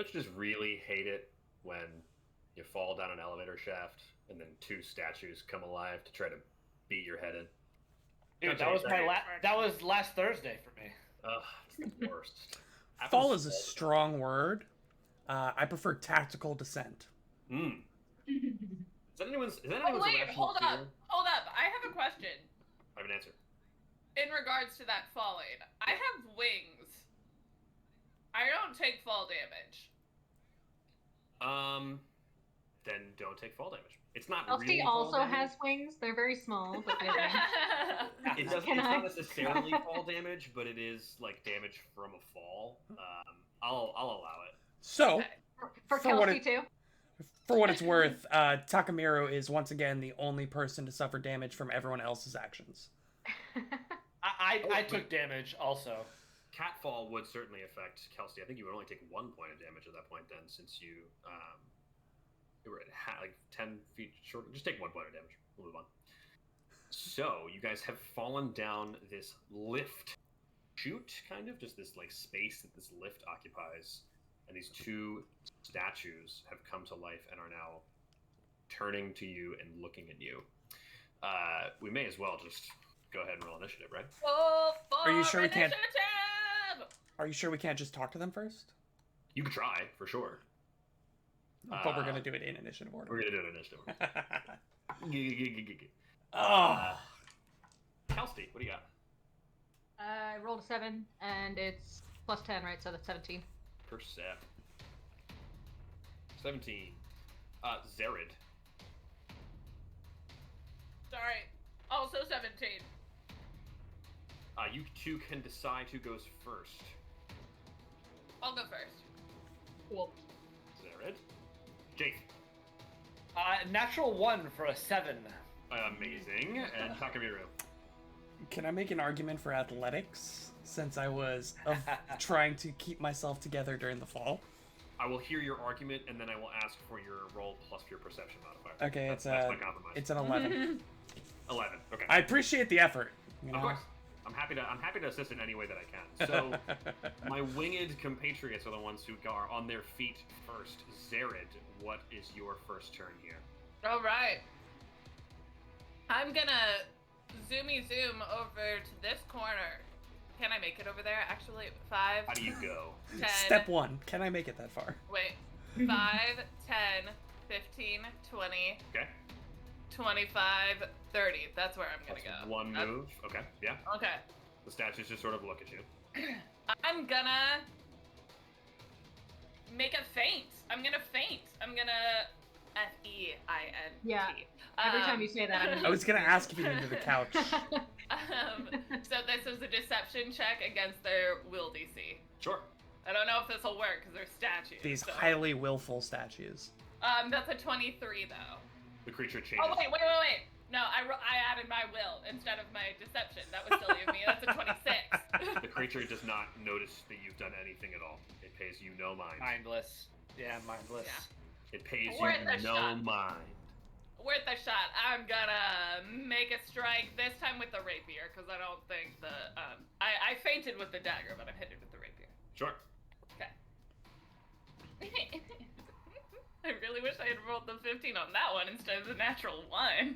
A: Don't you just really hate it when you fall down an elevator shaft and then 2 statues come alive to try to beat your head in?
D: Dude, that was last Thursday for me.
A: Ugh, it's the worst.
E: Fall is a strong word. I prefer tactical descent.
A: Is that anyone's
B: Hold
A: irrational
B: up.
A: fear?
B: Hold up. I have a question.
A: I have an answer.
B: In regards to that falling, I have wings. I don't take fall damage.
A: Then don't take fall damage. It's not
C: Kelsey
A: really
C: also
A: fall damage.
C: has wings. They're very small, but they're there.
A: It's not necessarily fall damage, but it is like damage from a fall. I'll allow it.
E: So,
B: Okay.
C: For Kelsey, too.
E: for what it's worth, Takamiru is once again the only person to suffer damage from everyone else's actions.
D: I took damage also.
A: Catfall would certainly affect Kelsey. I think you would only take 1 point of damage at that point then, since you were at like 10 feet short. Just take 1 point of damage. We'll move on. So you guys have fallen down this lift chute, kind of just this like space that this lift occupies, and these 2 statues have come to life and are now turning to you and looking at you. We may as well just go ahead and roll initiative, right?
E: Are you sure we can't?
B: Initiative!
E: Are you sure we can't just talk to them first?
A: You could try for sure.
E: But we're gonna do it in initiative order.
A: We're gonna do it in initiative order.
E: Oh.
A: Kelsey, what do you got?
C: I rolled a 7, and it's plus 10, right? So that's 17.
A: Percept. 17. Zerid.
B: Sorry. Also 17.
A: You 2 can decide who goes first.
B: I'll go first.
C: Cool.
A: Zerid. Jake.
D: Natural 1 for a 7.
A: Amazing. And Takamiru.
E: Can I make an argument for athletics, since I was trying to keep myself together during the fall?
A: I will hear your argument, and then I will ask for your roll plus your perception modifier.
E: Okay,
A: that's my compromise.
E: It's an 11.
A: 11. Okay.
E: I appreciate the effort. You know?
A: Of course. I'm happy to assist in any way that I can. So, my winged compatriots are the ones who are on their feet first. Zerid, what is your first turn here?
B: All right. I'm gonna zoomy zoom over to this corner. Can I make it over there? Actually, 5.
A: How do you go?
B: 10.
E: Step 1. Can I make it that far?
B: Wait. 5, 10, 15, 20.
A: Okay.
B: 25, 30. That's where I'm gonna
A: That's
B: go.
A: 1 move. Okay. Yeah.
B: Okay.
A: The statues just sort of look at you.
B: I'm gonna make a feint. I'm gonna feint. I'm gonna F-E-I-N-T.
C: Yeah. Every time you say that,
E: I was gonna ask if you into the couch.
B: So this is a deception check against their will DC.
A: Sure.
B: I don't know if this will work because they're statues.
E: These
B: so.
E: highly willful statues.
B: That's a 23 though.
A: The creature changes.
B: Oh wait. No, I added my will instead of my deception. That was silly of me. That's a 26.
A: The creature does not notice that you've done anything at all. It pays you no mind.
D: Mindless. Yeah, mindless.
B: Yeah.
A: It pays
B: Worth
A: you
B: a
A: no
B: shot.
A: mind.
B: Worth a shot. I'm gonna make a strike this time with the rapier because I don't think the I fainted with the dagger, but I'm hit it with the rapier.
A: Sure.
B: Okay. I really wish I had rolled the 15 on that one instead of the natural 1.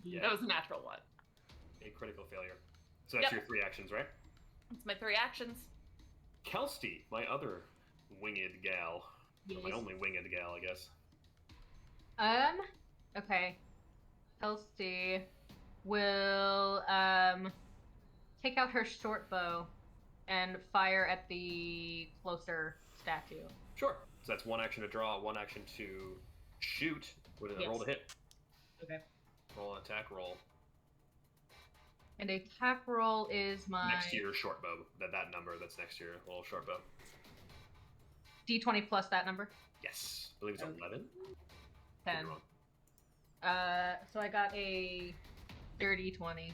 A: Yeah.
B: That was a natural 1.
A: A critical failure. So that's your 3 actions, right?
B: That's my 3 actions.
A: Kelsey, my other winged gal.
C: Yes.
A: My only winged gal, I guess.
C: Okay. Kelsey will, take out her short bow and fire at the closer statue.
A: Sure. So that's 1 action to draw, 1 action to shoot. With a roll to hit.
C: Okay.
A: Roll an attack roll.
C: And a attack roll is my...
A: Next to your short bow. That number that's next to your little short bow.
C: D20 plus that number?
A: Yes. I believe it's 11.
C: 10. So I got a dirty 20.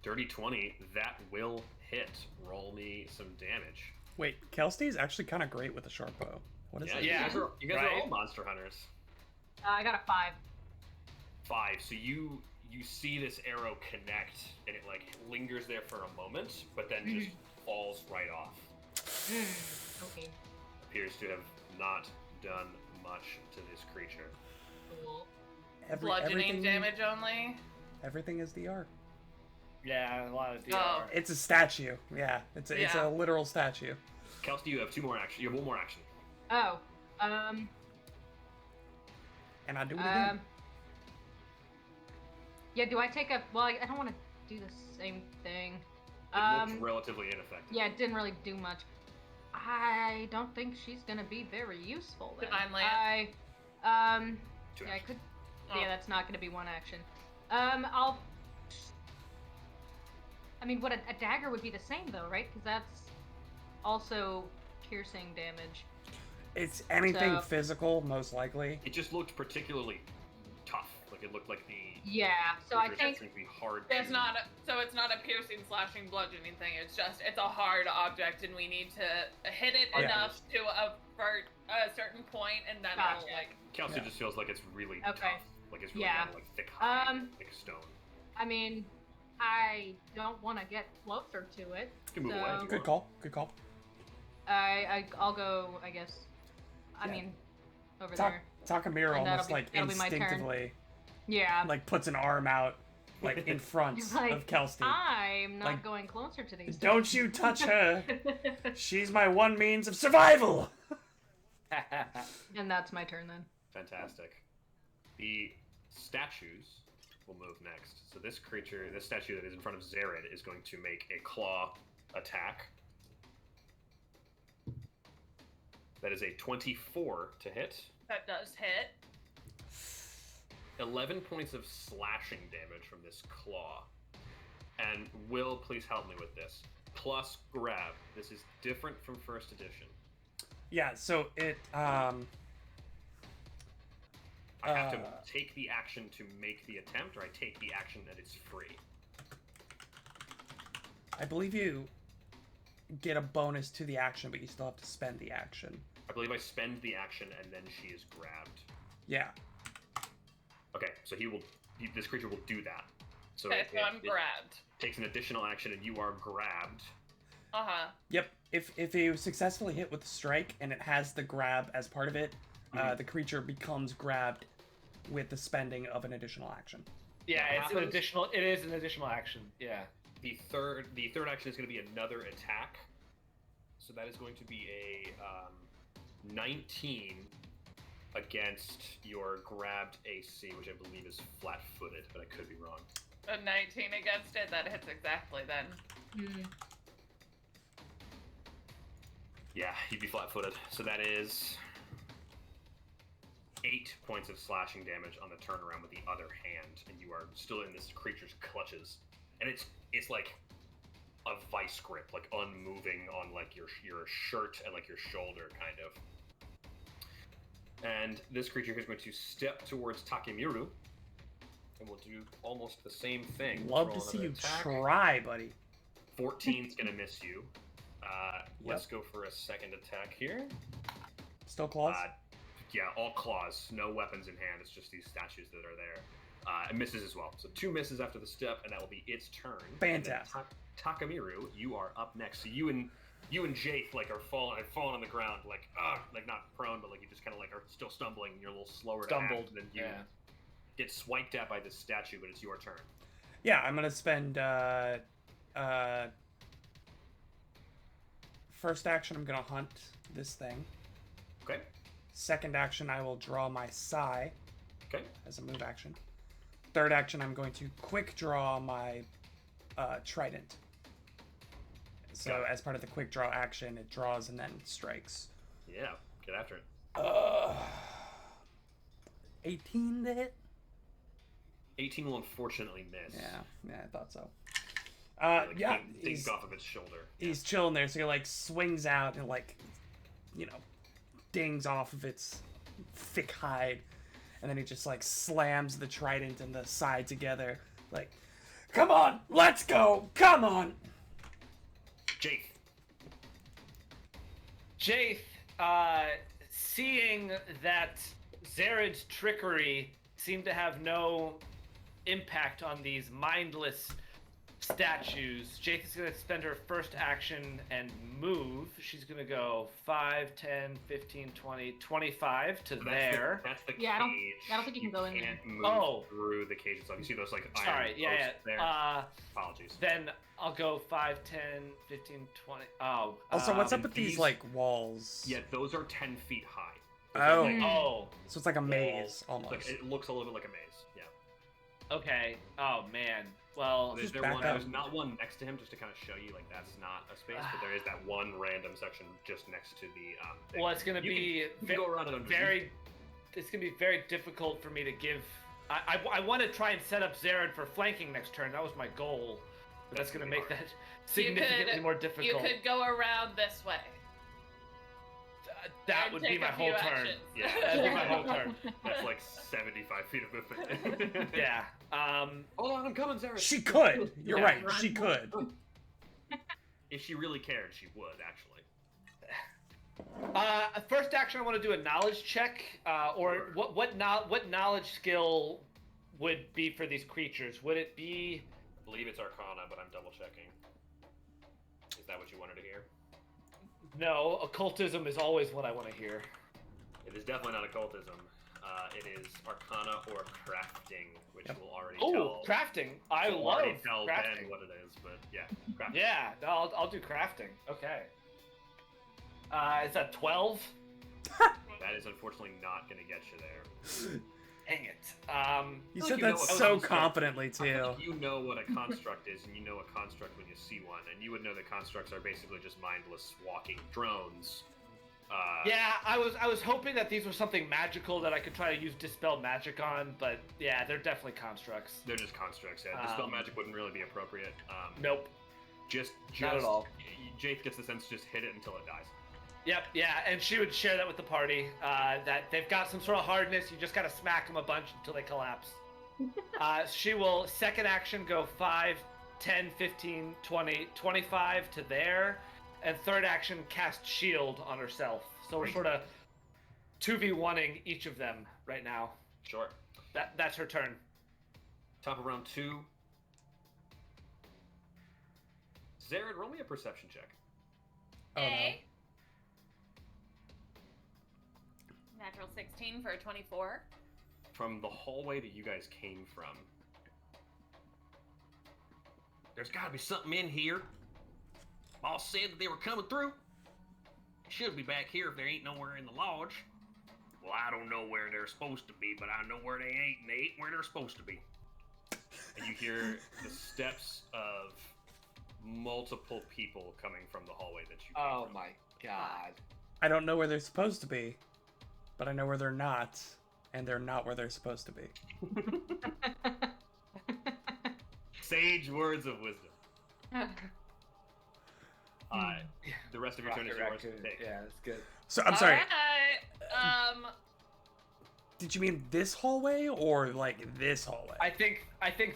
A: Dirty 20. That will hit. Roll me some damage.
E: Wait, Kelsey's actually kind of great with a short bow. What is it?
A: You guys are
D: right?
A: all monster hunters.
C: I got a 5.
A: 5. So you see this arrow connect, and it like lingers there for a moment, but then just falls right off.
C: Okay.
A: appears to have not done much to this creature.
B: Cool. Bludgeoning
E: everything,
B: damage only?
E: Everything is DR.
D: Yeah, a lot of DR.
B: Oh.
E: It's a statue. Yeah, it's a literal statue.
A: Kelsey, you have 2 more action. You have 1 more action.
C: Oh.
E: And I do it again.
C: Yeah, do I take a... Well, I don't want to do the same thing.
A: It looks relatively ineffective.
C: Yeah, it didn't really do much. I don't think she's gonna be very useful then.
B: Divine Lance?
C: Yeah, I could... Yeah, that's not gonna be 1 action. I'll... I mean, what, a dagger would be the same though, right? Because that's also piercing damage.
E: It's anything physical, most likely.
A: It just looked particularly tough. Like it looked like the...
C: Yeah, so I think...
A: It's going to be hard
B: It's not a piercing, slashing, bludgeoning thing. It's a hard object, and we need to hit it enough to avert a certain point, and then it'll, like...
A: Kelsey just feels like it's really tough. Like it's really kind of like thick hide, like stone.
C: I mean, I don't want to get closer to it.
A: You can move away.
E: Good call. Good call.
C: I'll go, I guess. I mean, over there.
E: Takamura
C: And
E: almost
C: that'll be my turn.
E: instinctively
C: Yeah.
E: like puts an arm out like in front
C: like,
E: of Kelsey.
C: I'm not
E: Like,
C: going closer to these.
E: Don't you touch her. She's my one means of survival.
C: And that's my turn then.
A: Fantastic. The statues will move next. So this statue that is in front of Zared is going to make a claw attack. That is a 24 to hit.
B: That does hit.
A: 11 points of slashing damage from this claw. And Will, please help me with this. Plus grab. This is different from first edition.
E: Yeah, so it
A: I have to take the action to make the attempt, or I take the action that it's free.
E: I believe you get a bonus to the action, but you still have to spend the action.
A: I believe I spend the action and then she is grabbed.
E: Yeah.
A: Okay, so this creature will do that. So
B: Okay, so I'm grabbed.
A: Takes an additional action and you are grabbed.
B: Uh-huh.
E: Yep. If you successfully hit with the strike and it has the grab as part of it, the creature becomes grabbed with the spending of an additional action.
D: Yeah, it is an additional action. Yeah.
A: The third action is going to be another attack. So that is going to be a 19 against your grabbed AC, which I believe is flat-footed, but I could be wrong.
B: A 19 against it, that hits exactly then.
A: Yeah, you'd be flat-footed. So that is 8 points of slashing damage on the turnaround with the other hand, and you are still in this creature's clutches. And it's like a vice grip, like unmoving on like your shirt and like your shoulder, kind of. And this creature is going to step towards Takemiru, and will do almost the same thing.
E: Love to see you try, buddy.
A: 14's gonna miss you. Let's go for a second attack here.
E: Still claws?
A: Yeah, all claws. No weapons in hand. It's just these statues that are there. It misses as well. So 2 misses after the step, and that will be its turn.
E: Fantastic.
A: Takamiru, you are up next. So you and Jaith have fallen on the ground, like not prone, but like you just kind of like are still stumbling. And you're a little slower to act, and then you get swiped at by this statue, but it's your turn.
E: Yeah, I'm gonna spend first action. I'm gonna hunt this thing.
A: Okay.
E: Second action, I will draw my sai.
A: Okay.
E: As a move action. Third action, I'm going to quick draw my trident. So as part of the quick draw action, it draws and then strikes.
A: Yeah, get after it.
E: 18 to hit?
A: 18 will unfortunately miss.
E: Yeah, I thought so.
A: Dings off of its shoulder.
E: He's chilling there, so he like swings out and like, dings off of its thick hide, and then he just like slams the trident and the side together, like, come on, let's go, come on.
A: Jaith,
D: seeing that Zared's trickery seemed to have no impact on these mindless statues. Jake is going to spend her first action and move. She's going to go 5, 10, 15, 20, 25 to there.
A: That's the
C: Yeah,
A: cage.
C: I don't think you can go in there.
A: Can't move through the cage itself. You see those like iron posts there? Apologies.
D: Then I'll go 5, 10, 15, 20. Oh.
E: Also, what's up with these like walls?
A: Yeah, those are 10 feet high.
E: Oh. So it's like a maze almost.
A: Like, it looks a little bit like a maze. Yeah.
D: Okay. Oh man. Well,
A: there's not one next to him just to kind of show you like that's not a space, but there is that one random section just next to the. Thing.
D: Well, it's gonna be
A: go around it
D: very. It's gonna be very difficult for me to give. I want to try and set up Zared for flanking next turn. That was my goal. But that's gonna make that significantly more difficult.
B: You could go around this way.
D: That would be my whole turn.
A: Yeah,
D: that'd be my whole turn.
A: That's like 75 feet of movement.
D: Yeah.
A: Hold on, I'm coming, Zared.
E: She could. You're right. She could.
A: If she really cared, she would actually.
D: First action, I want to do a knowledge check. Or what knowledge skill would be for these creatures? Would it be?
A: I believe it's Arcana, but I'm double checking. Is that what you wanted to hear?
D: No, occultism is always what I want to hear.
A: It is definitely not occultism. It is Arcana or crafting, which will already
D: tell. Oh, crafting! I love
A: tell
D: crafting.
A: Ben what it is, but yeah, crafting.
D: Yeah, no, I'll do crafting. Okay. Is that 12?
A: That is unfortunately not going to get you there.
D: Dang it.
E: You said that so confidently too.
A: You know what a construct is, and you know a construct when you see one, and you would know that constructs are basically just mindless walking drones.
D: Yeah, I was hoping that these were something magical that I could try to use Dispel Magic on, but yeah, they're definitely constructs.
A: They're just constructs, yeah. Dispel Magic wouldn't really be appropriate.
D: Nope.
A: Just
D: not at all.
A: Jake gets the sense just hit it until it dies.
D: Yep, yeah, and she would share that with the party, that they've got some sort of hardness, you just gotta smack them a bunch until they collapse. She will, second action, go 5, 10, 15, 20, 25 to there, and third action, cast shield on herself. So we're sort of 2v1ing each of them right now.
A: Sure.
D: That's her turn.
A: Top of round 2. Zared, roll me a perception check.
E: Oh, no.
B: Natural 16 for a 24.
A: From the hallway that you guys came from, there's got to be something in here. Boss said that they were coming through. Should be back here if there ain't nowhere in the lodge. Well, I don't know where they're supposed to be, but I know where they ain't, and they ain't where they're supposed to be. And you hear the steps of multiple people coming from the hallway that you came from.
D: My god.
E: I don't know where they're supposed to be, but I know where they're not, and they're not where they're supposed to be.
A: Sage words of wisdom. The rest of your turn is yours to take.
D: Yeah, that's good.
E: So I'm sorry.
B: Alright,
E: Did you mean this hallway or like this hallway?
D: I think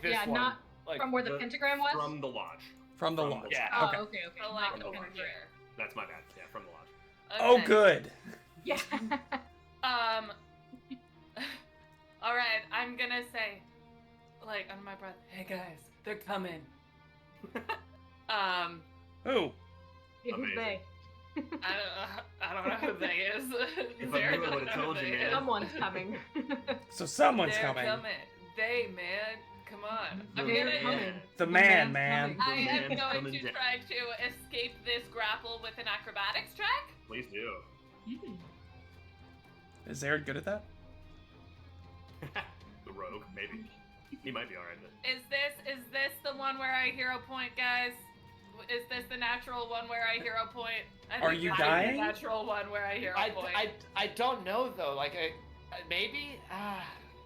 D: this
C: yeah,
D: one.
C: not
D: like,
C: from where the pentagram was?
A: From the lodge.
E: From the lodge.
D: Yeah.
C: Oh,
E: Okay.
C: okay.
B: so like
A: From the
B: over
A: lodge.
B: here.
A: That's my bad. Yeah, from the lodge.
E: Oh,
B: Okay.
E: good.
C: Yeah.
B: Alright, I'm gonna say, like, under my breath, hey guys, they're coming.
E: Who?
C: Yeah, who's they?
B: I don't know who they is.
A: If I knew, I would've told you, man.
C: Someone's coming.
E: So someone's
B: They're
E: coming.
B: They, man. Come on. I'm
C: They're
B: gonna.
C: coming.
E: The man,
C: man's
E: man.
C: coming.
B: I am
A: man's
B: going
A: coming
B: to
A: down.
B: try to escape this grapple with an acrobatics check.
A: Please do.
E: Is Zared good at that?
A: The rogue, maybe. He might be alright.
B: Is this the one where I hero point, guys? Is this the natural one where I hero point? I
E: Are
B: think
E: you
B: this is
E: dying?
B: The natural one where I hero point.
D: I don't know though. Like maybe.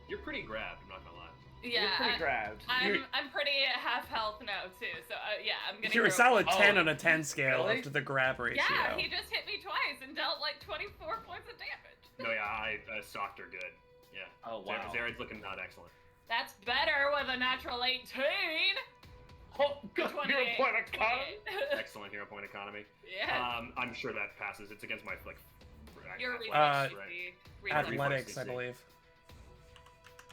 A: You're pretty grabbed, I'm not gonna lie.
B: Yeah,
D: You're pretty grabbed.
B: I'm pretty half health now too. So yeah, I'm gonna.
E: You're a
B: hero
E: solid
B: point.
E: 10 on a 10 scale
D: Really?
E: after the grab ratio.
B: Yeah, he just hit me twice and dealt like 24 points of damage.
A: No, yeah, I socked her good. Yeah.
D: Oh wow.
A: Zared's looking not excellent.
B: That's better with a natural 18.
D: Oh, good.
B: 28.
D: Hero point economy.
A: Excellent hero point economy.
B: Yeah.
A: I'm sure that passes. It's against my like.
B: Your
A: athletics,
B: reflex
A: right?
B: DC.
E: Athletics, I
A: DC.
E: believe.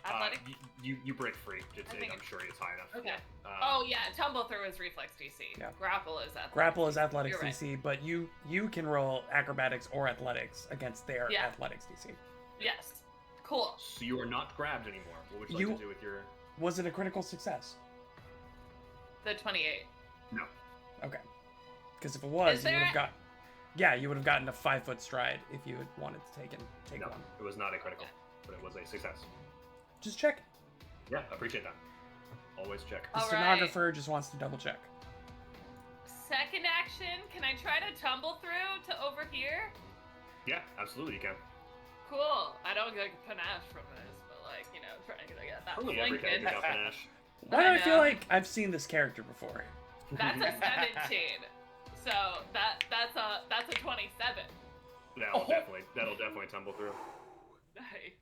B: Athletics?
A: You break free.
B: think
A: I'm sure it's high enough.
B: Okay.
A: Yeah.
B: Oh yeah, tumble through is reflex DC.
E: Yeah.
B: Grapple is athletics.
E: Grapple is athletics
B: You're right.
E: DC, but you can roll acrobatics or athletics against their
B: Yeah.
E: athletics DC.
B: Yes. Cool.
A: So you are not grabbed anymore. What would you like to do with your?
E: Was it a critical success?
B: The 28.
A: No.
E: Okay. Because if it was,
B: Is
E: you would
B: there
E: have got. Yeah, you would have gotten a 5-foot stride if you had wanted to take
A: No,
E: one.
A: it was not a critical, but it was a success.
E: Just check.
A: Yeah, appreciate that. Always check.
E: The
B: All right.
E: stenographer just wants to double check.
B: Second action, can I try to tumble through to over here?
A: Yeah, absolutely you can.
B: Cool. I don't get panache from this, but like, trying to get that
A: Only every
B: flanking.
A: character got panache.
E: Why do I feel
B: know.
E: like I've seen this character before?
B: That's a 17. So that's a 27.
A: That'll definitely tumble through.
B: Nice.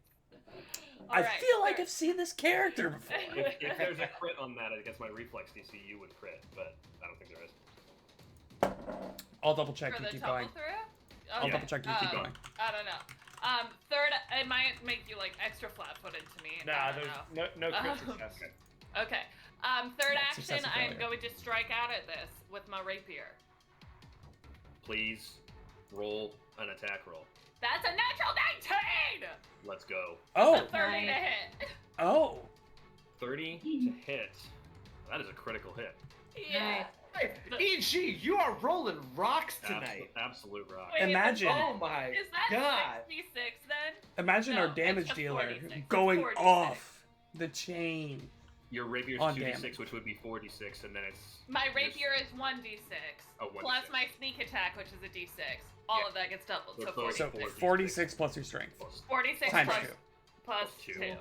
E: I feel like I've seen this character before.
A: If there's a crit on that against my reflex DC, you would crit, but I don't think there is.
E: I'll double check.
B: For
E: You
B: the
E: keep
B: tumble
E: going.
B: through?
E: I'll
B: Okay.
E: double check. You keep going.
B: I don't know. Third, it might make you like extra flat-footed to me.
D: Nah,
B: I don't know.
D: there's no crit success.
B: Okay. Third
E: Yeah,
B: action,
E: success or
B: I'm
E: failure.
B: going to strike out at this with my rapier.
A: Please roll an attack roll.
B: That's a natural 19!
A: Let's go.
E: Oh,
B: A 30 to hit.
E: oh.
A: 30 to hit. That is a critical hit.
B: Yeah.
D: Hey, EG, you are rolling rocks tonight.
A: Absolute rock.
B: Wait,
E: Imagine.
D: Oh my
B: Is that
D: god.
B: 66 then?
E: Imagine
B: No,
E: our
B: it's
E: damage
B: a
E: dealer
B: 46. It's
E: going
B: 46.
E: off the chain.
A: Your rapier's
E: On
A: 2d6,
E: damage.
A: which would be 4d6, and then it's...
B: My rapier is 1d6.
A: Oh, 1d6.
B: Plus my sneak attack, which is a d6. All
A: Yeah.
B: of that gets doubled.
A: So
B: So
A: close.
B: 46.
E: So 46 plus your strength.
B: 46
E: Times
B: plus,
E: 2.
B: plus
A: Plus
B: 2.
A: two.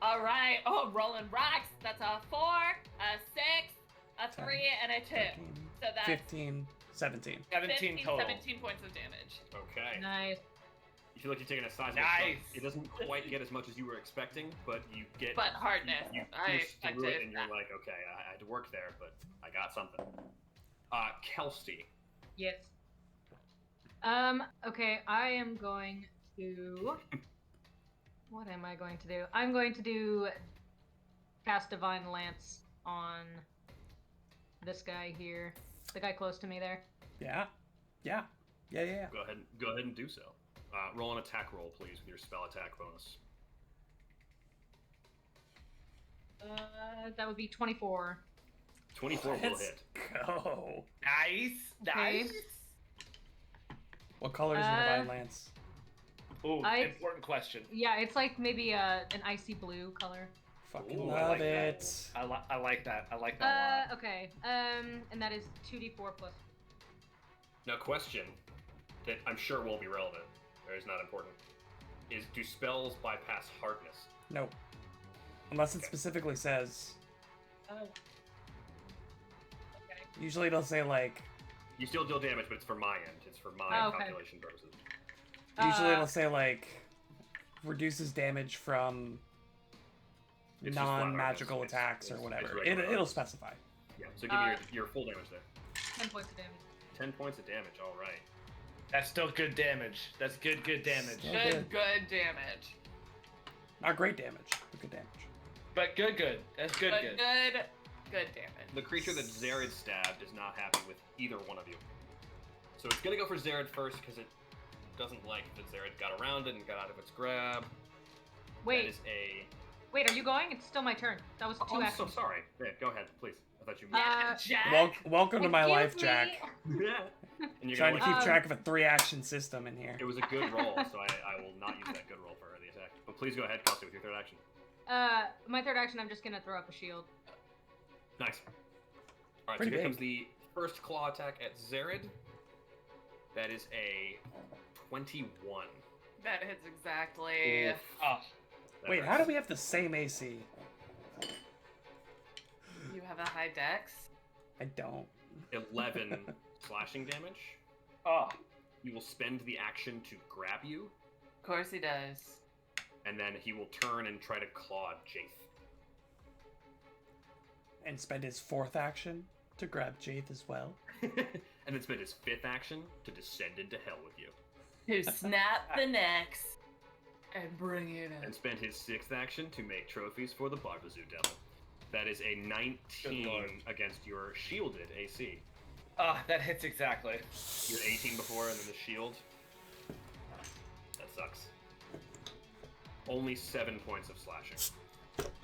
B: All right. Oh, rolling rocks. That's a 4, a 6, a 3, and a 2.
E: 13,
B: So that's
E: 15, 17.
D: 17 total.
B: 17 points of damage.
A: Okay.
C: Nice.
A: You feel like you're taking a sizable
D: Nice.
A: chunk. It doesn't quite get as much as you were expecting, but you get...
B: But hardness.
A: You
B: I
A: push through it,
B: expected
A: and you're
B: that.
A: like, okay, I had to work there, but I got something. Kelsey.
C: Yes. Okay, I am going to... What am I going to do? I'm going to do cast Divine Lance on this guy here. The guy close to me there.
E: Yeah. Yeah. Yeah, yeah, yeah.
A: Go ahead and do so. Roll an attack roll, please, with your spell attack bonus.
C: That would be 24.
A: 24 will
E: Let's
A: hit.
E: go.
D: Nice.
C: Okay.
D: Nice.
E: What color is your Divine Lance?
D: Ooh,
C: I-
D: important question.
C: Yeah, it's like maybe an icy blue color.
E: Fucking
D: Ooh, I
E: love
D: like that.
E: it.
D: I like that. I like that a lot.
C: Okay. And that is 2d4 plus.
A: Now, question that I'm sure will be relevant, or is not important, is do spells bypass hardness?
E: Nope. Unless it
A: Okay.
E: specifically says.
C: Oh. Okay.
E: Usually it'll say like.
A: You still deal damage, but it's for my end. It's for my
C: Oh, okay.
A: calculation purposes.
E: Usually it'll say like. Reduces damage from
A: It's just flat
E: non-magical
A: hardness.
E: attacks
A: It's
E: or whatever.
A: regular
E: It'll
A: hardness.
E: specify.
A: Yeah, so give me your full damage there.
C: 10 points of damage.
A: 10 points of damage, alright.
D: That's still good damage. That's good damage.
E: Still
B: Good,
E: good.
B: good damage.
E: Not great damage, but good damage.
D: But good. That's good.
B: But good damage.
A: The creature that Zared stabbed is not happy with either one of you. So it's gonna go for Zared first, because it doesn't like that Zared got around it and got out of its grab. That
C: Wait,
A: is a...
C: wait, are you going? It's still my turn. That was 2
A: Oh, I'm
C: actions.
A: so sorry. Yeah, go ahead, please. I thought you...
B: Yeah, Jack.
E: Welcome to my
C: Excuse
E: life,
C: me.
E: Jack.
A: And you're
E: Trying
A: gonna
E: to keep
A: like,
E: track of a 3-action system in here.
A: It was a good roll, so I will not use that good roll for the attack. But please go ahead, Kelsey, with your third action.
C: My third action, I'm just gonna throw up a shield.
A: Nice. Alright, so
E: Pretty
A: here
E: big.
A: comes the first claw attack at Zared. That is a 21.
B: That hits exactly.
A: Oof.
D: Oh,
A: That
E: Wait,
A: hurts.
E: how do we have the same AC?
B: You have a high dex.
E: I don't.
A: 11 slashing damage.
D: oh.
A: You will spend the action to grab you,
B: Of course he does.
A: and then he will turn and try to claw Jaith.
E: And spend his 4th action to grab Jaith as well.
A: And then spend his 5th action to descend into hell with you.
B: Who snap the necks.
D: And bring it in.
A: And spent his 6th action to make trophies for the Barbazoo Devil. That is a 19 against your shielded AC.
D: That hits exactly.
A: You had 18 before, and then the shield. That sucks. Only 7 points of slashing.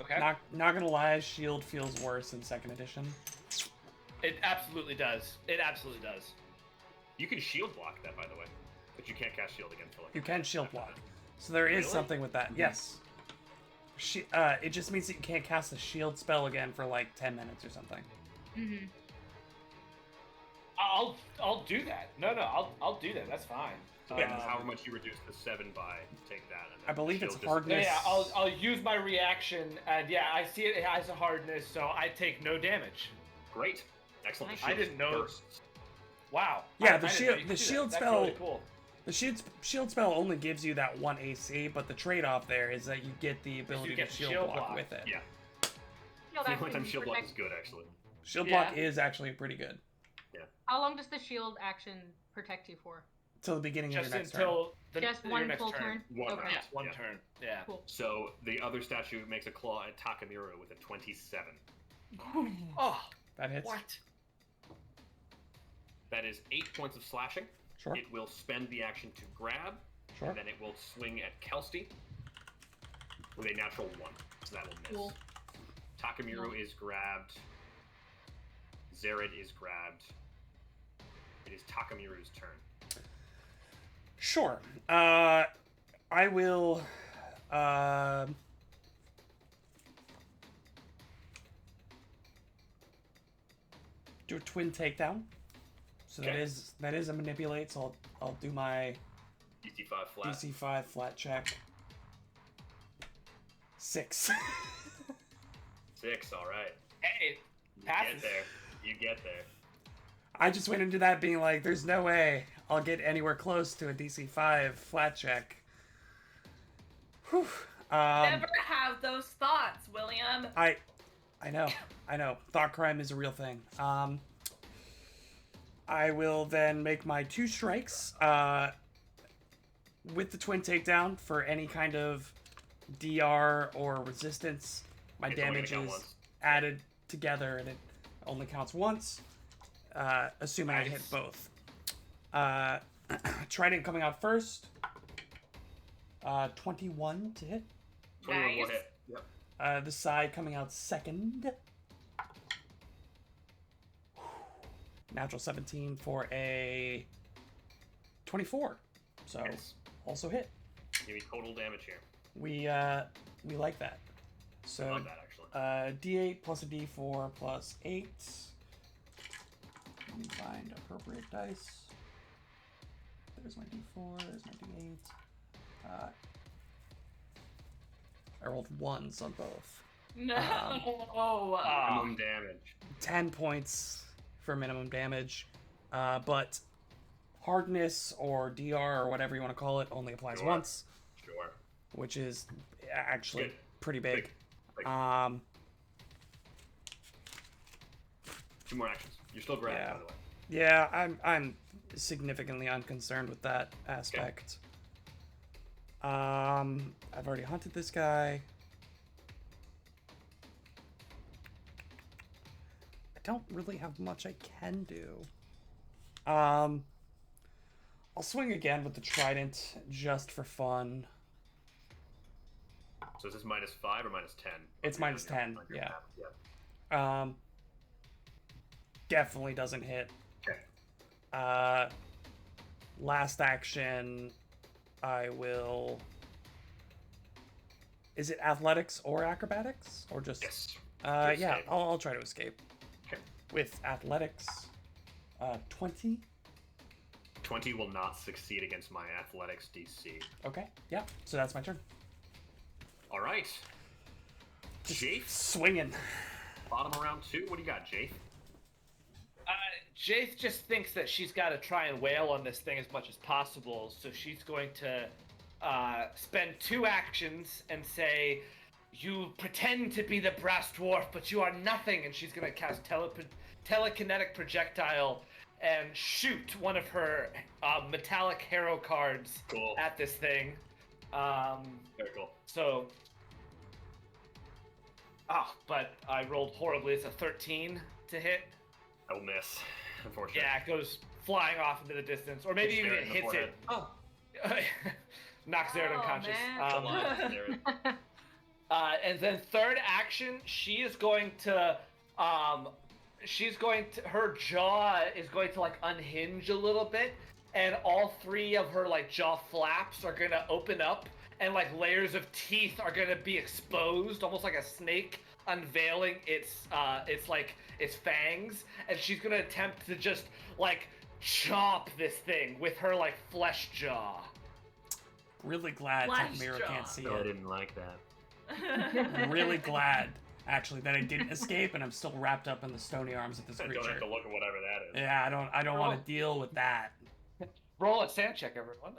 D: Okay.
E: Not gonna lie, shield feels worse in 2nd edition.
D: It absolutely does. It absolutely does.
A: You can shield block that, by the way, but you can't cast shield again for like.
E: You can shield block, so there is
A: Really?
E: something with that. Yes. It just means that you can't cast a shield spell again for like 10 minutes or something.
C: Mm-hmm.
D: I'll do that. No, I'll do that. That's fine.
A: Yeah, however much you reduce the 7 by, take that. And then
E: I believe it's
A: shield
E: hardness.
D: Yeah, I'll use my reaction, and yeah, I see it has a hardness, so I take no damage.
A: Great, excellent. The
D: I
A: shield
D: didn't know.
A: bursts.
D: Wow.
E: Yeah,
D: I
E: the
D: didn't know
E: shield
D: you could
E: the
D: do that.
E: shield
D: That's
E: spell
D: really cool.
E: the shield spell only gives you that 1 AC, but the trade-off there is that you get the ability
D: get
E: to shield
D: shield
E: block
D: block.
E: with it.
A: Yeah,
C: Shield
A: the
C: actually
A: only time shield block
C: protect-
A: is good, actually.
E: Shield
D: Yeah.
E: block is actually pretty good.
C: How long does the shield action protect you for?
E: Till the beginning
D: Just
E: of your next turn.
D: until
C: Just
D: your
C: one
D: next
C: full
D: turn.
C: turn?
A: One
C: Okay.
A: round.
D: Yeah, one
A: Yeah.
D: turn. Yeah.
C: Cool.
A: So the other statue makes a claw at Takamiru with a 27.
D: Oh,
E: That hits.
D: what?
A: That is 8 points of slashing.
E: Sure.
A: It will spend the action to grab,
E: Sure.
A: and then it will swing at Kelsey with a natural 1. So that will miss.
C: Cool.
A: Takamiru is grabbed. Zared is grabbed. It is Takamiru's turn.
E: Sure. I will. Do a twin takedown. So
A: Okay.
E: that is a manipulate. So I'll do my
A: DC 5 flat.
E: DC 5 flat check. 6.
A: 6, alright.
D: Hey,
A: You
D: passes.
A: get there. You get there.
E: I just went into that being like, there's no way I'll get anywhere close to a DC 5 flat check. Whew.
B: Never have those thoughts, William.
E: I know. Thought crime is a real thing. I will then make my 2 strikes with the twin takedown for any kind of DR or resistance. My
A: It's only
E: damage
A: gonna
E: is
A: count once.
E: added together and it only counts once, assuming I hit
D: Nice.
E: both. Trident coming out first. 21 to hit.
A: 21 will
B: Nice.
A: hit. Yep.
E: The side coming out second. Natural 17 for a 24. So
A: Yes.
E: also hit.
A: Give me total damage here.
E: We like that.
A: I
E: So
A: love that, actually.
E: D8 plus a D4 plus 8. Let me find appropriate dice. There's my D4, there's my D8. I rolled 1s on both.
B: No.
A: Minimum damage.
E: 10 points for minimum damage, but hardness or DR or whatever you want to call it only applies
A: Sure.
E: once,
A: Sure.
E: which is actually
A: Good.
E: pretty big.
A: Big. 2 more actions. You're still grabbed,
E: Yeah.
A: by the way.
E: Yeah, I'm significantly unconcerned with that aspect. I've already hunted this guy. I don't really have much I can do. I'll swing again with the trident just for fun.
A: So is this -5 or -10?
E: It's -10,
A: On your
E: yeah.
A: map, yeah.
E: Definitely doesn't hit.
A: Okay.
E: Last action, I will. Is it athletics or acrobatics or just?
A: Yes.
E: Yeah,
A: escape.
E: I'll try to escape.
A: Okay.
E: With athletics, 20.
A: 20 will not succeed against my athletics DC.
E: Okay, yeah. So that's my turn.
A: All right.
E: Just
A: Jafe,
E: swinging.
A: bottom of round 2. What do you got, Jafe?
D: Jaith just thinks that she's got to try and wail on this thing as much as possible, so she's going to spend 2 actions and say, "You pretend to be the brass dwarf, but you are nothing," and she's going to cast telekinetic projectile and shoot one of her metallic hero cards
A: Cool.
D: at this thing.
A: Very cool.
D: So. But I rolled horribly. It's a 13 to hit.
A: I will miss, unfortunately.
D: Yeah, it goes flying off into the distance, or maybe even it hits it.
A: Oh.
D: Knocks Zared unconscious.
B: Man.
D: And then third action, she is going to, her jaw is going to like unhinge a little bit, and all three of her like jaw flaps are gonna open up, and like layers of teeth are gonna be exposed, almost like a snake unveiling its fangs, and she's gonna attempt to just like chomp this thing with her like flesh jaw.
E: Really glad Takemiro can't see
A: I
E: it.
A: didn't like that.
E: I'm really glad, actually, that I didn't escape and I'm still wrapped up in the stony arms of this
A: I
E: creature.
A: don't have to look at whatever that is.
E: Yeah, I don't want to deal with that.
D: Roll a sand check, everyone.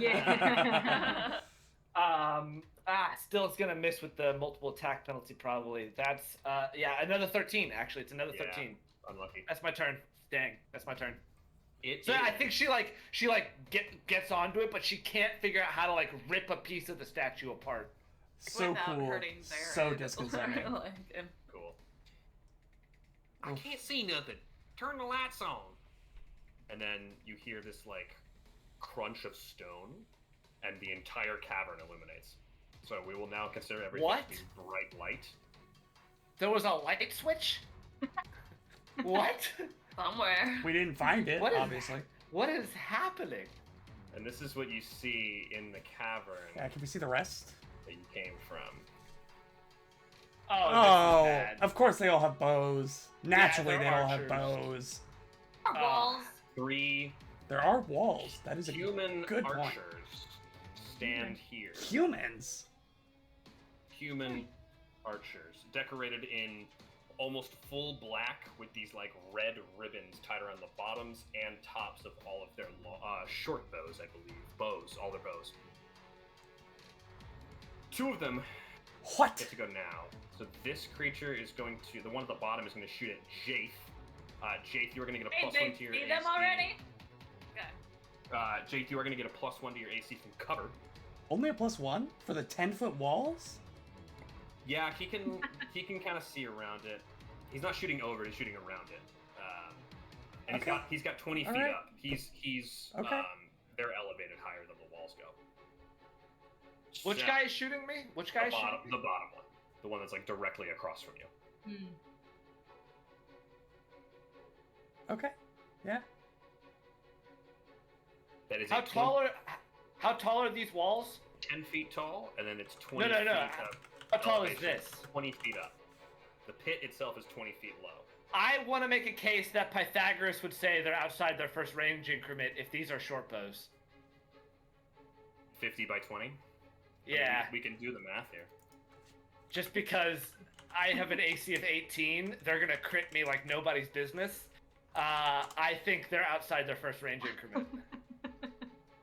C: Yeah.
D: Still it's gonna miss with the multiple attack penalty probably. That's another 13 actually. It's another 13.
A: Unlucky.
D: That's my turn. Dang, that's my turn.
A: So
D: I think she gets onto it, but she can't figure out how to like rip a piece of the statue apart.
E: So
B: Without
E: cool.
B: hurting Zared.
E: So disconcerting.
A: Cool. I can't see nothing. Turn the lights on. And then you hear this like crunch of stone, and the entire cavern illuminates. So we will now consider everything to be bright light.
D: There was a light switch? What?
B: Somewhere.
E: We didn't find it, obviously.
D: What is happening?
A: And this is what you see in the cavern
E: Yeah, can we see the rest?
A: that you came from.
D: Oh, this is bad.
E: Of course they all have bows. Naturally,
D: they're
E: they all have
D: archers.
E: bows.
B: Walls.
A: 3
E: There are walls. That is a
A: human
E: good point.
A: archers stand here.
E: Humans.
A: Human archers, decorated in almost full black with these like red ribbons tied around the bottoms and tops of all of their short bows, I believe. Bows, all their bows. 2 of them
E: What?
A: get to go now. So this creature is going to, the one at the bottom is going to shoot at Jaith. Jaith, you are going to get a +1 to your AC.
B: See them already?
A: Jaith, you are going to get a +1 to your AC from cover.
E: Only a +1 for the 10-foot walls?
A: Yeah, he can kind of see around it. He's not shooting over; he's shooting around it. And
E: Okay.
A: he's got 20 feet
E: Alright.
A: up. He's
E: Okay.
A: They're elevated higher than the walls go.
D: Which
A: So-
D: guy is shooting me? Which guy is shooting me?
A: The bottom one, the one that's like directly across from you.
E: Okay. Yeah.
A: That is
D: How tall are these walls?
A: 10 feet tall, and then it's 20
D: No.
A: feet up.
D: How tall is
A: elevation.
D: this?
A: 20 feet up. The pit itself is 20 feet low.
D: I want to make a case that Pythagoras would say they're outside their first range increment if these are short bows.
A: 50 by 20?
D: Yeah.
A: We can do the math here.
D: Just because I have an AC of 18, they're going to crit me like nobody's business. I think they're outside their first range increment.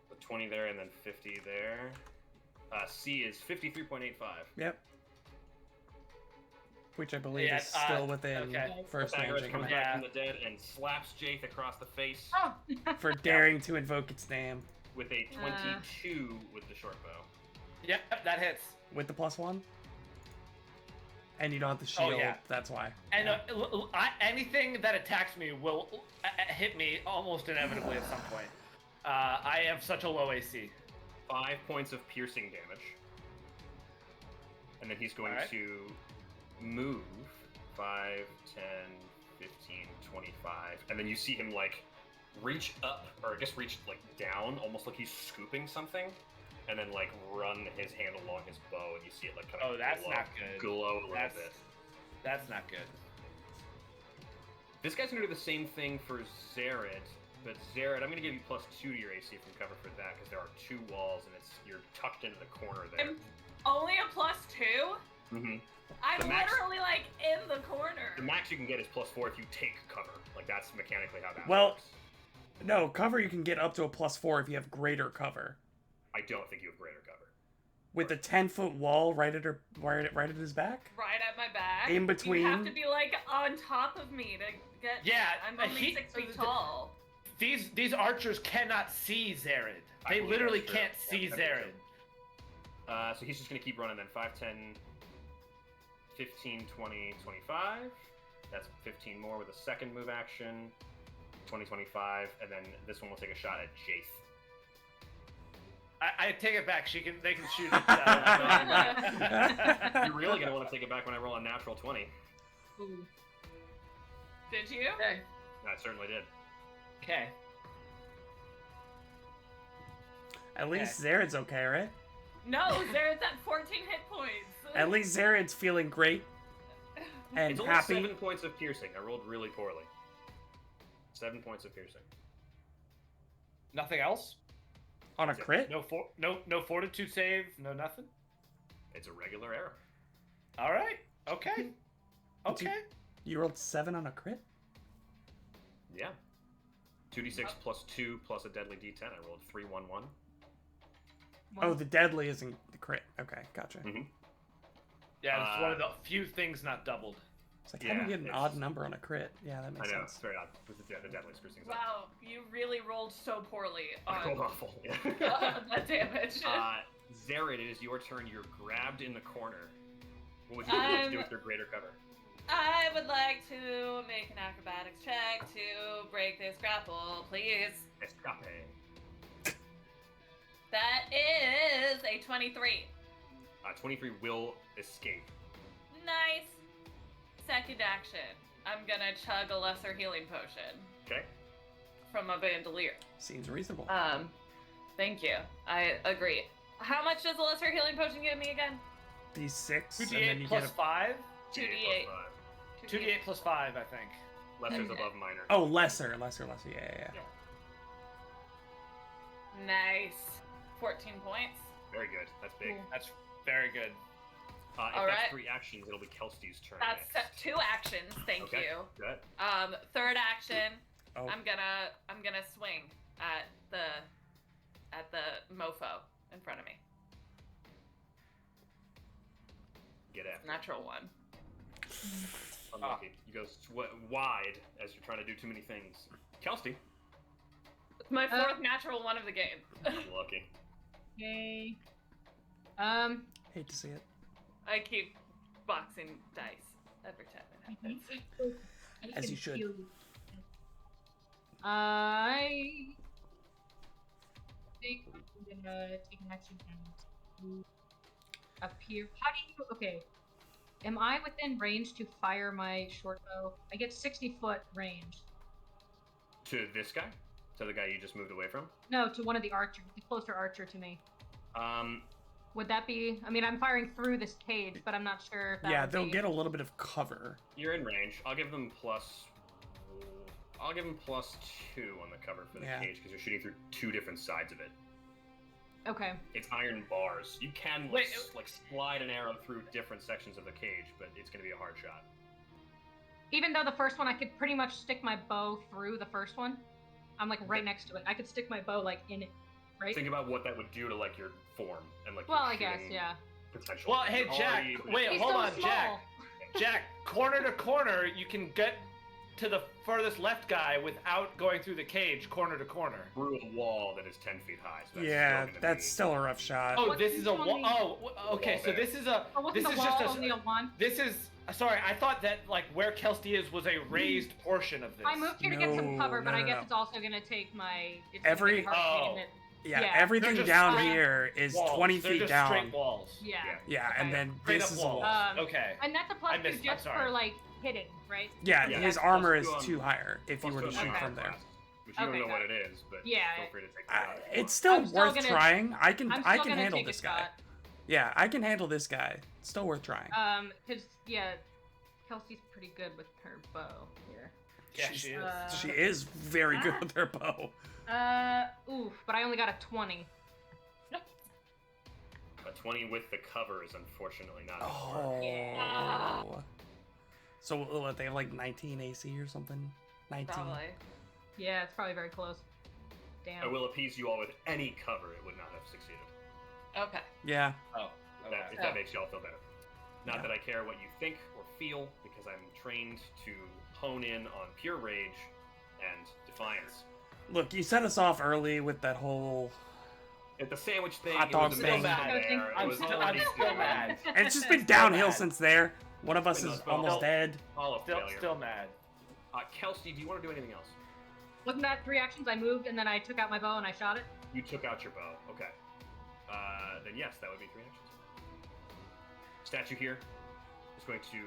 A: So 20 there and then 50 there. C is 53.85.
E: Yep. Which I believe
D: Yeah,
E: is still within
D: okay.
E: first
A: Pythagoras
E: range
A: comes
E: increment.
A: back from the dead and slaps Jaith across the face
E: For daring to invoke its name.
A: with a 22 with the short bow.
D: Yep, that hits.
E: With the +1? And you don't have the shield,
D: yeah.
E: that's why.
D: And
E: Yeah.
D: anything that attacks me will hit me almost inevitably at some point. I have such a low AC.
A: 5 points of piercing damage. And then he's going to move 5, 10, 15, 25. And then you see him like reach up, or I guess reach like down, almost like he's scooping something. And then like run his hand along his bow, and you see it like kind of
D: that's not good.
A: glow a little bit.
D: That's not good.
A: This guy's gonna do the same thing for Zared, but Zared, I'm gonna give you +2 to your AC from cover for that because there are 2 walls and you're tucked into the corner there.
B: I'm only a +2?
A: Mm-hmm.
B: I'm
A: The max-
B: literally like in the corner.
A: The max you can get is +4 if you take cover. Like that's mechanically how that
E: Well-
A: works.
E: No, cover you can get up to a +4 if you have greater cover.
A: I don't think you have greater cover.
E: With the 10-foot wall right at his back?
B: Right at my back.
E: In between?
B: You have to be like on top of me to get.
D: Yeah,
B: I'm only 6 feet tall.
D: These archers cannot see Zared.
A: I
D: They
A: believe
D: literally
A: that's true.
D: can't see
A: Yeah, I think
D: Zared.
A: So he's just going to keep running then. 5, 10, 15, 20, 25. That's 15 more with a second move action. 20, 25. And then this one will take a shot at Jace.
D: I take it back. They can shoot it.
A: You're really going to want to take it back when I roll a natural 20.
B: Ooh. Did you?
D: Okay.
A: I certainly did.
D: Okay.
E: At least Zared's okay, right?
B: No, Zared's at 14 hit points.
E: At least Zared's feeling great and
A: It's only
E: happy.
A: 7 points of piercing. I rolled really poorly. 7 points of piercing.
D: Nothing else?
E: On a crit?
D: No fortitude save. No nothing.
A: It's a regular error.
D: All right. Okay. Okay.
E: You rolled 7 on a crit?
A: Yeah. 2d6 plus 2 plus a deadly d10. I rolled 3, 1, 1.
E: Oh, the deadly isn't the crit. Okay, gotcha.
A: Mm-hmm.
D: Yeah, it's one of the few things not doubled.
E: It's like, how do you get an odd number on a crit? Yeah, that makes
A: I know,
E: sense.
A: it's very odd. With the deadly screws things up.
B: Wow, you really rolled so poorly
A: I rolled
B: on
A: awful. Yeah.
B: that damage.
A: Zared, it is your turn. You're grabbed in the corner. What would you like to do with your greater cover?
B: I would like to make an acrobatics check to break this grapple, please.
A: Escape.
B: That is a 23.
A: 23 will escape.
B: Nice. Second action. I'm gonna chug a lesser healing potion
A: Okay.
B: from a bandolier.
E: Seems reasonable.
B: Thank you. I agree. How much does a lesser healing potion give me again?
E: D6, and then
D: 2d8
E: you
D: plus
E: get a...
D: 5?
B: 2d8.
D: 2d8 plus 5, I think.
A: Lesser's
B: Okay.
A: above minor.
E: Oh, lesser. Yeah.
B: Nice. 14 points.
A: Very good. That's big.
B: Cool.
D: That's very good.
A: If
B: All
A: that's
B: right.
A: 3 actions, it'll be Kelsty's turn
B: That's
A: next.
B: 2 actions. Thank
A: Okay,
B: you.
A: good.
B: Third action.
E: Oh.
B: I'm gonna swing at the mofo in front of me.
A: Get after.
B: Natural 1.
A: Unlucky. You go wide as you're trying to do too many things. Kelsty.
B: It's my 4th natural 1 of the game.
A: Lucky.
C: Okay.
E: Hate to see it.
B: I keep boxing dice every time it happens.
E: As you should.
C: I think I'm gonna take an action and appear. How do you? Okay. Am I within range to fire my short bow? I get 60-foot range.
A: To this guy? To the guy you just moved away from?
C: No, to one of the archers, the closer archer to me.
A: Um,
C: Would that be? I mean, I'm firing through this cage, but I'm not sure if that
E: Yeah,
C: would
E: they'll
C: be...
E: get a little bit of cover.
A: you're in range. I'll give them plus 2 on the cover for the
E: Yeah.
A: cage because you're shooting through 2 different sides of it.
C: Okay.
A: It's iron bars. You can
D: Wait,
A: like slide an arrow through different sections of the cage, but it's going to be a hard shot.
C: Even though the first one, I could pretty much stick my bow through the first one. I'm like right next to it. I could stick my bow like in it, right?
A: Think about what that would do to like your form and like.
C: Well,
A: your
C: I guess,
A: shooting
C: yeah.
A: Potential.
D: Well, hey,
A: You're
D: Jack.
A: already-
D: Wait,
C: He's
D: hold
C: so
D: on,
C: small.
D: Jack. Jack, corner to corner, you can get to the furthest left guy without going through the cage, corner to corner.
A: Through a wall that is 10 feet high. So that's
E: Yeah,
A: still gonna
E: that's
A: be...
E: still a rough shot.
D: Oh,
C: What's
D: this is a
C: each
D: wall.
C: one
D: Oh, okay.
A: wall
D: So
A: there.
D: this is a.
C: Oh, wasn't
D: This
C: the
D: is
C: wall
D: just
C: only a one?
D: This is. Sorry, I thought that like where Kelsty is was a raised portion of this.
C: I moved here to get some
E: No,
C: cover, but
E: no,
C: I
E: no,
C: guess
E: no.
C: it's also gonna take my. It's
E: Every-
C: gonna be hard to
D: Oh.
C: get it.
E: Yeah,
C: Yeah,
E: everything
D: they're just
E: down
C: straight
E: here is
D: walls.
E: 20
D: They're
E: feet
D: just
E: down.
D: straight walls.
C: Yeah.
E: Yeah, and
C: Okay.
E: then
D: Straight
E: this
D: up
E: is a
D: walls.
E: wall.
D: Okay.
C: And that's a plus
D: I
C: 2
D: missed- I'm
C: just
D: sorry.
C: for like hitting, right?
E: Yeah,
A: Yeah.
E: his
C: Yeah.
E: armor
A: Plus
E: is
A: two on-
E: too higher if you were to
A: Plus
E: shoot
A: two on
E: from there.
A: class, which you
C: Okay,
A: don't know
C: got
A: what it is, but
C: Yeah.
A: feel free to take that.
E: It's still
C: I'm still
E: worth
C: gonna-
E: trying. I can
C: I'm
E: I
C: still
E: can
C: gonna
E: handle
C: take
E: this
C: a
E: guy.
C: shot.
E: Yeah, I can handle this guy. Still worth trying.
C: Cause yeah, Kelsey's pretty good with her bow here.
D: Yeah, she is.
E: She is very good with her bow.
C: Oof, but I only got a 20.
A: A 20 with the cover is unfortunately not.
E: Oh.
B: Yeah.
E: So what, they have like 19 AC or something? 19.
B: Probably.
C: Yeah, it's probably very close. Damn.
A: I will appease you all with any cover. It would not have succeeded.
B: Okay.
E: Yeah.
D: Oh.
A: If
D: Okay.
A: that makes y'all feel better. Not
E: Yeah.
A: that I care what you think or feel, because I'm trained to hone in on pure rage and defiance.
E: Look, you set us off early with that whole
A: At the sandwich thing,
E: Hot
A: it
E: dog
A: was
E: thing.
A: amazing there. It
D: I'm
A: was
D: still
A: already good.
D: mad.
E: And it's just been downhill
D: mad.
E: since there. One of us
A: Still-
E: is almost
A: still-
E: dead.
A: All of failure.
D: Still mad.
A: Kelsey, do you want to do anything else?
C: Wasn't that 3 actions? I moved and then I took out my bow and I shot it.
A: You took out your bow. Okay. Then yes, that would be 3 actions. Statue here is going to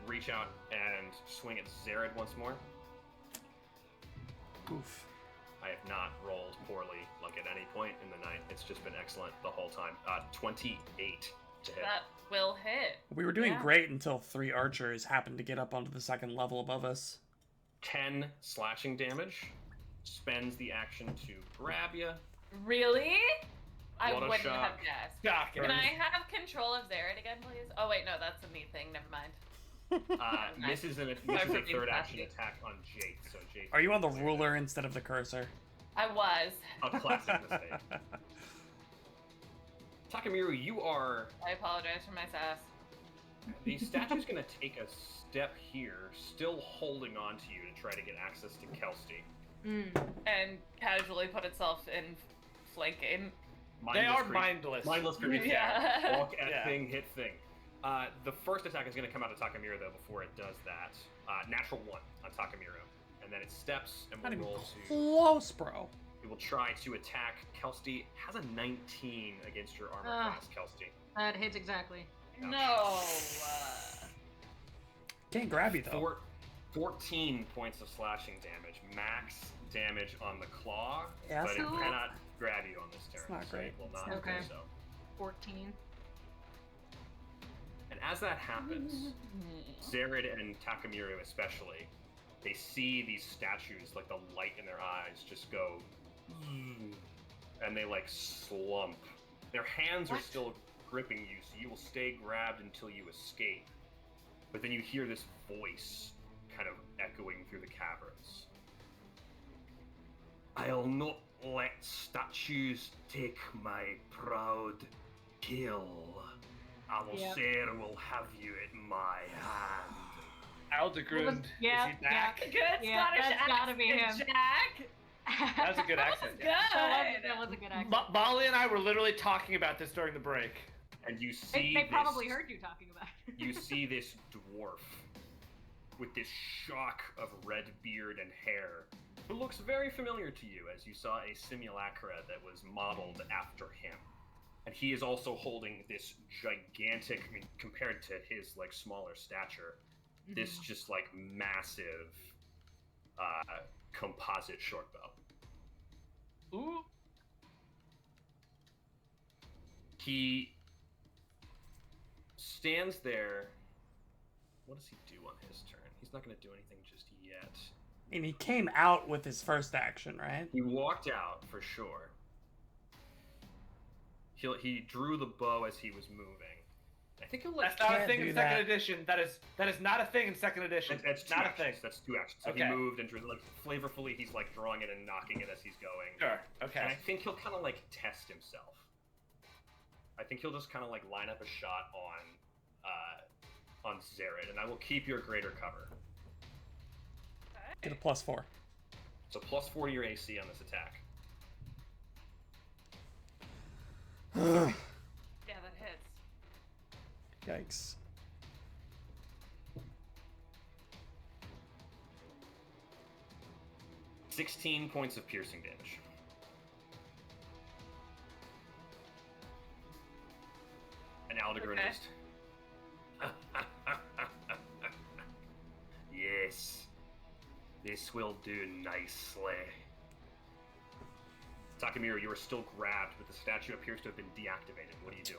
A: reach out and swing at Zared once more.
E: Oof.
A: I have not rolled poorly, like at any point in the night. It's just been excellent the whole time. 28 to hit.
B: That will hit.
E: We were doing
B: Yeah.
E: great until 3 archers happened to get up onto the 2nd level above us.
A: 10 slashing damage. Spends the action to grab you.
B: Really? I
A: What a
B: wouldn't
A: shock.
B: have guessed.
D: Shocking.
B: Can I have control of Zared again, please? Oh wait, no, that's a me thing. Never mind.
A: This is a
B: freaking
A: 3rd action
B: classy.
A: attack on Jake. So Jake.
E: Are you on the ruler instead of the cursor?
B: I was.
A: A classic mistake. Takamiru, you are.
B: I apologize for my sass.
A: The statue's going to take a step here, still holding on to you to try to get access to Kelsey.
B: And casually put itself in flanking.
D: They are
A: creature-
D: mindless.
A: Mindless creatures.
B: Yeah.
A: Walk at
D: Yeah.
A: thing, hit thing. The first attack is going to come out of Takamiru, though, before it does that. Natural 1 on Takamiru. And then it steps and
E: Not
A: will
E: even
A: roll to...
E: close, bro.
A: It will try to attack Kelsey. Has a 19 against your armor class, Kelsey.
C: That hits exactly.
B: No.
E: Can't grab you though.
A: 14 points of slashing damage. Max damage on the claw,
E: Yeah,
A: but it
C: so-
A: cannot grab you on this turn.
E: not
A: so
E: great.
A: it will not
C: Okay.
A: do so.
C: 14.
A: And as that happens, Zared and Takamiru especially, they see these statues, like the light in their eyes just go, and they like slump. Their hands are still gripping you, so you will stay grabbed until you escape. But then you hear this voice kind of echoing through the caverns. I'll not let statues take my proud kill. Alcer will have you in my hand.
D: Aldegrund,
C: Yeah,
D: is he back?
B: Good
C: Yeah,
B: Scottish
C: that's gotta be
B: accent,
C: him.
B: Jack.
D: That was a good accent.
B: Good.
C: That was a good accent.
D: Molly and I were literally talking about this during the break.
A: And you see
C: They
A: this,
C: probably heard you talking about it.
A: you see this dwarf with this shock of red beard and hair, who looks very familiar to you as you saw a simulacra that was modeled after him. And he is also holding this gigantic, I mean, compared to his like smaller stature, this just like massive composite short bow.
D: Ooh.
A: He stands there. What does he do on his turn? He's not going to do anything just yet.
E: I mean, he came out with his first action, right?
A: He walked out for sure. He drew the bow as he was moving. I think he'll let.
D: That's not a
E: can't
D: thing in
E: do
D: second
E: that.
D: edition. That is not a thing in second edition.
A: That's two
D: not
A: actions.
D: a thing.
A: That's 2 actions. So
D: Okay.
A: he moved and drew, like flavorfully. He's like drawing it and knocking it as he's going.
D: Sure.
A: And I
D: Okay.
A: think he'll kind of like test himself. I think he'll just kind of like line up a shot on Zared, and I will keep your greater cover.
E: Get a +4.
A: So +4 to your AC on this attack.
B: Yeah, that hits.
E: Yikes.
A: $16 points of piercing damage. And Aldegrun
B: Okay.
A: just... Yes. This will do nicely. Takamiru, you are still grabbed, but the statue appears to have been deactivated. What do you do?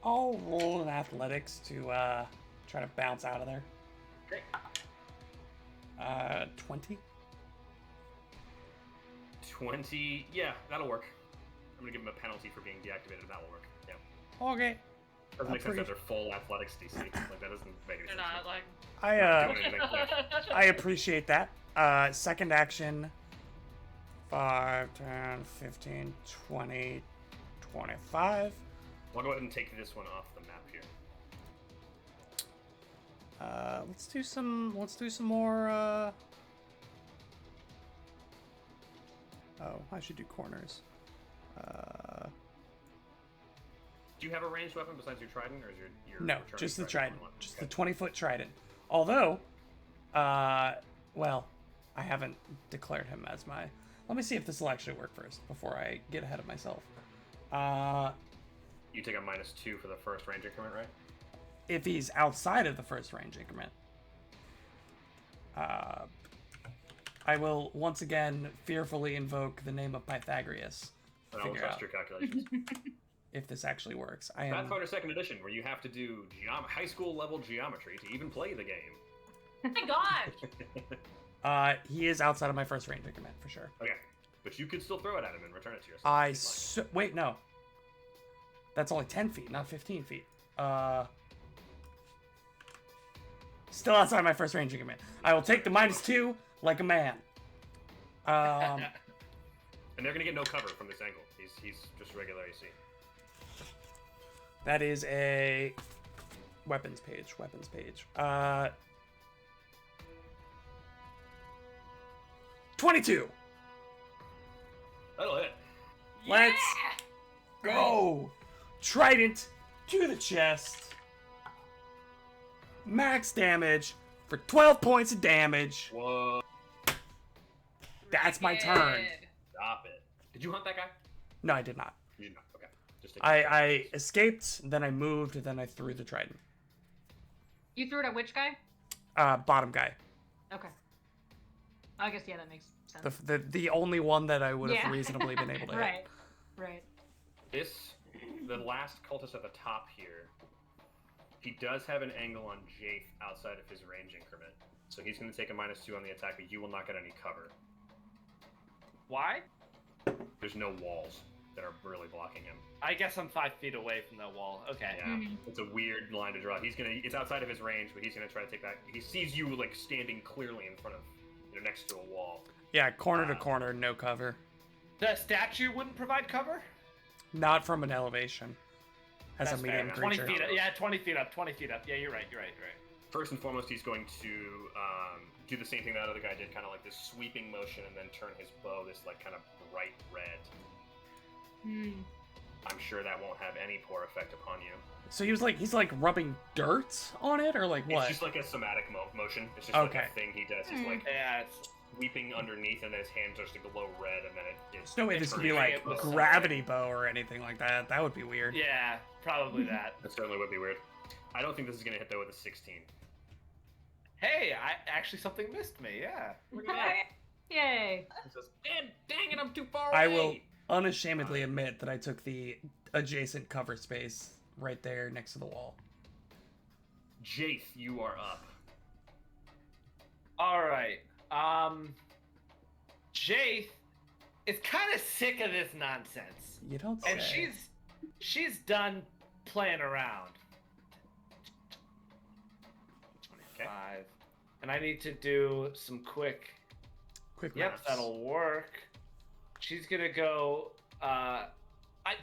E: I'll roll an athletics to try to bounce out of there.
A: Great.
E: 20.
A: 20. Yeah, that'll work. I'm gonna give him a penalty for being deactivated. That will work. Yeah.
E: Okay.
A: Doesn't make sense
E: pretty-
A: that they're full athletics DC. Like that doesn't make any
B: They're
A: sense.
B: not like.
E: I
A: Doing anything quick.
E: I appreciate that. Second action. 5, 10, 15, 20, 25.
A: I'll go ahead and take this one off the map here.
E: Let's do some more. Oh, I should do corners.
A: Do you have a ranged weapon besides your trident, or is your
E: No,
A: returning
E: just the trident.
A: one?
E: Just
A: Okay.
E: the 20-foot trident. Although, well, I haven't declared him as my... Let me see if this will actually work first before I get ahead of myself.
A: You take a -2 for the first range increment, right?
E: If he's outside of the first range increment, I will once again fearfully invoke the name of Pythagoras.
A: I will
E: Figure
A: trust
E: out
A: your calculations.
E: if this actually works. I am...
A: Pathfinder 2nd Edition, where you have to do high school level geometry to even play the game.
B: Oh my gosh!
E: He is outside of my first range increment for sure.
A: Okay, but you could still throw it at him and return it to yourself.
E: Wait, no. That's only 10 feet, not 15 feet. Still outside my first range increment. I will take the -2 like a man.
A: And they're gonna get no cover from this angle. He's just regular AC.
E: That is a weapons page. 22.
A: That'll hit.
E: Let's go. Trident to the chest. Max damage for 12 points of damage.
A: Whoa!
E: That's my turn.
B: Good.
A: Stop it. Did you hunt that guy?
E: No, I did not.
A: You did not. Okay. Just
E: I escaped, then I moved, then I threw the trident.
C: You threw it at which guy?
E: Bottom guy.
C: Okay. I guess yeah, that makes sense.
E: The only one that I would have reasonably been able to hit.
C: Right.
A: The last cultist at the top here, he does have an angle on Jaith outside of his range increment. So he's going to take a -2 on the attack, but you will not get any cover.
D: Why?
A: There's no walls that are really blocking him.
D: I guess I'm 5 feet away from that wall. Okay.
A: Yeah, it's a weird line to draw. It's outside of his range, but he's gonna try to take that. He sees you like standing clearly in front of, next to a wall.
E: Yeah, corner to corner, no cover.
D: The statue wouldn't provide cover?
E: Not from an elevation. As
D: That's
E: a medium
D: fair.
E: creature.
D: 20 feet up. Yeah, 20 feet up. 20 feet up. Yeah, you're right.
A: First and foremost, he's going to do the same thing that other guy did, kind of like this sweeping motion, and then turn his bow this like kind of bright red. I'm sure that won't have any poor effect upon you.
E: So he's like rubbing dirt on it, or like what?
A: It's just like a somatic motion. It's just like a thing he does. He's like sweeping underneath, and then his hands are just to glow red, and then
E: There's no way this could be like gravity bow or anything like that. That would be weird.
D: Yeah, probably that.
A: That certainly would be weird. I don't think this is gonna hit though with a 16.
D: Hey, actually something missed me. Yeah.
A: Look at that.
C: Yay.
A: It says, dang it, I'm too far away.
E: I will unashamedly admit that I took the adjacent cover space right there next to the wall.
A: Jaith, you are up.
D: All right. Jaith is kind of sick of this nonsense.
E: You don't say.
D: And she's done playing around. 25. And I need to do some quick
E: maths.
D: that'll work. She's gonna go. I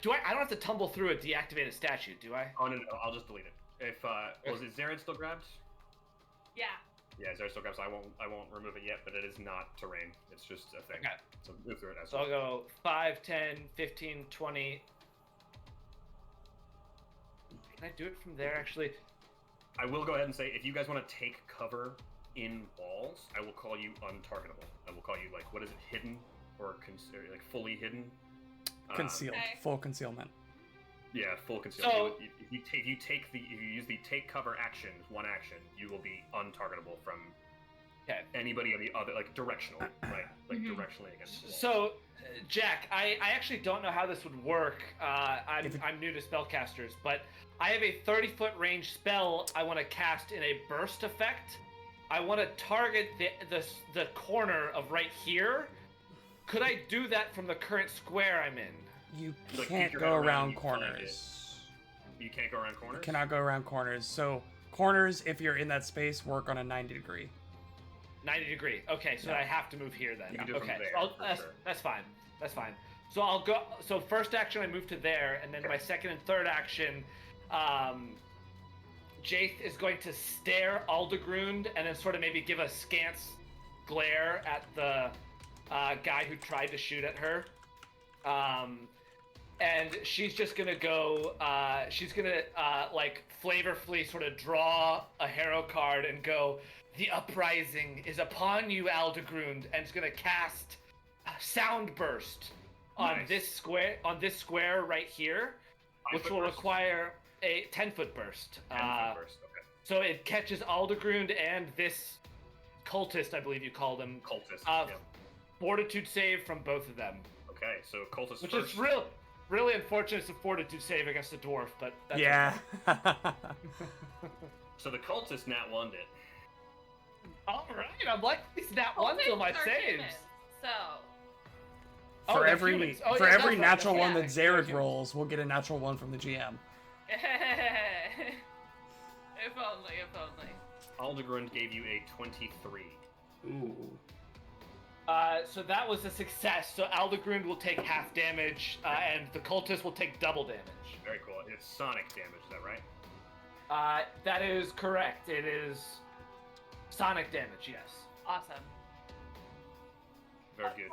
D: don't have to tumble through a deactivated statue, do I?
A: Oh no, I'll just delete it. If was it Zarin still grabbed?
B: Yeah.
A: Yeah, Zarin still grabbed, so I won't remove it yet, but it is not terrain. It's just a thing.
D: Okay.
A: So move through it as
D: So I'll go 5, 10, 15, 20. Can I do it from there actually?
A: I will go ahead and say, if you guys want to take cover in walls, I will call you untargetable. I will call you like, what is it, hidden or like fully hidden?
E: Concealed, full concealment.
A: Yeah, full concealment.
D: So,
A: if you use the take cover action, one action, you will be untargetable from anybody on the other, like directionally, right? Like directionally against walls.
D: So, Jack, I actually don't know how this would work. I'm new to spellcasters, but I have a 30-foot range spell I want to cast in a burst effect. I want to target the corner of right here. Could I do that from the current square I'm in?
E: You
A: Like,
E: can't
A: keep your
E: go
A: head around,
E: around
A: you find
E: corners.
A: You can't go around corners?
E: You cannot go around corners. So corners, if you're in that space, work on a 90 degree.
D: 90 degree. Okay, so I have to move here then.
A: You can do it from
D: Okay,
A: there,
D: so
A: for sure.
D: that's fine. That's fine. So I'll go. So first action, I move to there, and then my second and third action, Jaith is going to stare Aldegrund and then sort of maybe give a scant glare at the guy who tried to shoot at her. and she's just gonna go. She's gonna like flavorfully sort of draw a hero card and go. The uprising is upon you, Aldegrund, and it's gonna cast Sound Burst on this square. On this square right here, which will require a 10-foot burst.
A: 10-foot burst. Okay.
D: So it catches Aldegrund and this cultist, I believe you called him.
A: Cultist. Yeah.
D: Fortitude save from both of them.
A: Okay, so cultist
D: Which
A: first.
D: is really unfortunate. It's a fortitude save against a dwarf, but that's
E: Yeah.
D: okay.
A: So the cultist nat 1'd it.
D: All right, I'm like these nat one till my
B: Cultists are
D: saves.
B: humans, So.
E: For
D: they're
E: every
D: humans.
E: for
D: yeah,
E: every
D: that's right,
E: natural
D: that's
E: one
D: right.
E: that
D: They're
E: Zarek
D: humans.
E: rolls, we'll get a natural one from the GM.
B: If only, if only.
A: Aldegrund gave you a 23.
E: Ooh.
D: So that was a success. So Aldegrund will take half damage, and the cultist will take double damage.
A: Very cool. It's sonic damage, is that right?
D: That is correct. It is sonic damage, yes.
B: Awesome.
A: Very good.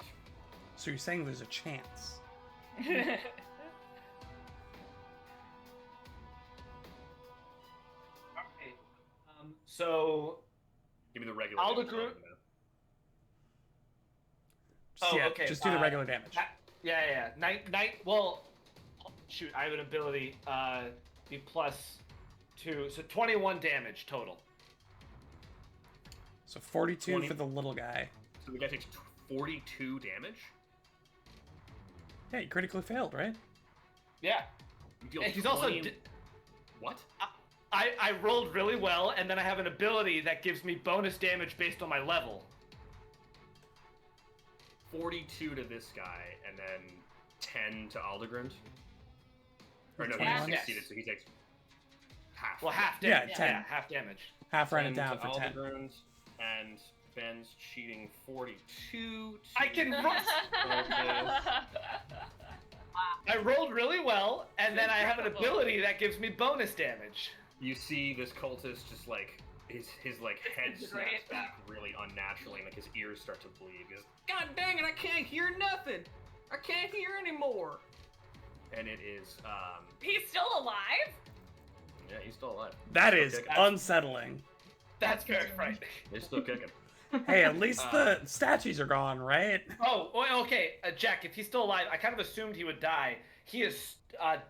E: So you're saying there's a chance?
D: Okay. So
A: Give me the regular.
D: Aldegrund-
A: damage.
E: Just do the regular damage.
D: Yeah. Well, shoot, I have an ability. Be +2, so 21 damage total.
E: So 42
A: 20.
E: for the little guy.
A: So the guy takes 42 damage?
E: Yeah, you critically failed, right?
D: Yeah.
A: You deal
D: And he's
A: 20
D: also.
A: What?
D: I rolled really well, and then I have an ability that gives me bonus damage based on my level.
A: 42 to this guy, and then 10 to Aldegrund? Or no, he
E: Yes.
A: succeeded, so he takes half.
D: Well, half
E: Yeah,
D: damage.
E: 10.
D: Yeah, half damage.
E: Half ran it
A: 10
E: down
A: to
E: for 10.
A: Aldegrund, and Ben's cheating 42 to...
D: I can.
A: Cultist.
D: I rolled really well, and then I have an
B: Incredible.
D: ability that gives me bonus damage.
A: You see this cultist just like his like head
B: This is
A: snaps
B: great.
A: back really unnaturally, and like his ears start to bleed. He goes, "God dang it! I can't hear nothing. I can't hear anymore." And it is
B: He's still alive?
A: yeah, he's still alive.
E: That
A: Still
E: is
A: kicking.
E: unsettling.
D: That's very frightening.
A: They're still kicking.
E: Hey, at least the statues are gone, right?
D: Oh, well, okay, Jack. If he's still alive, I kind of assumed he would die. He is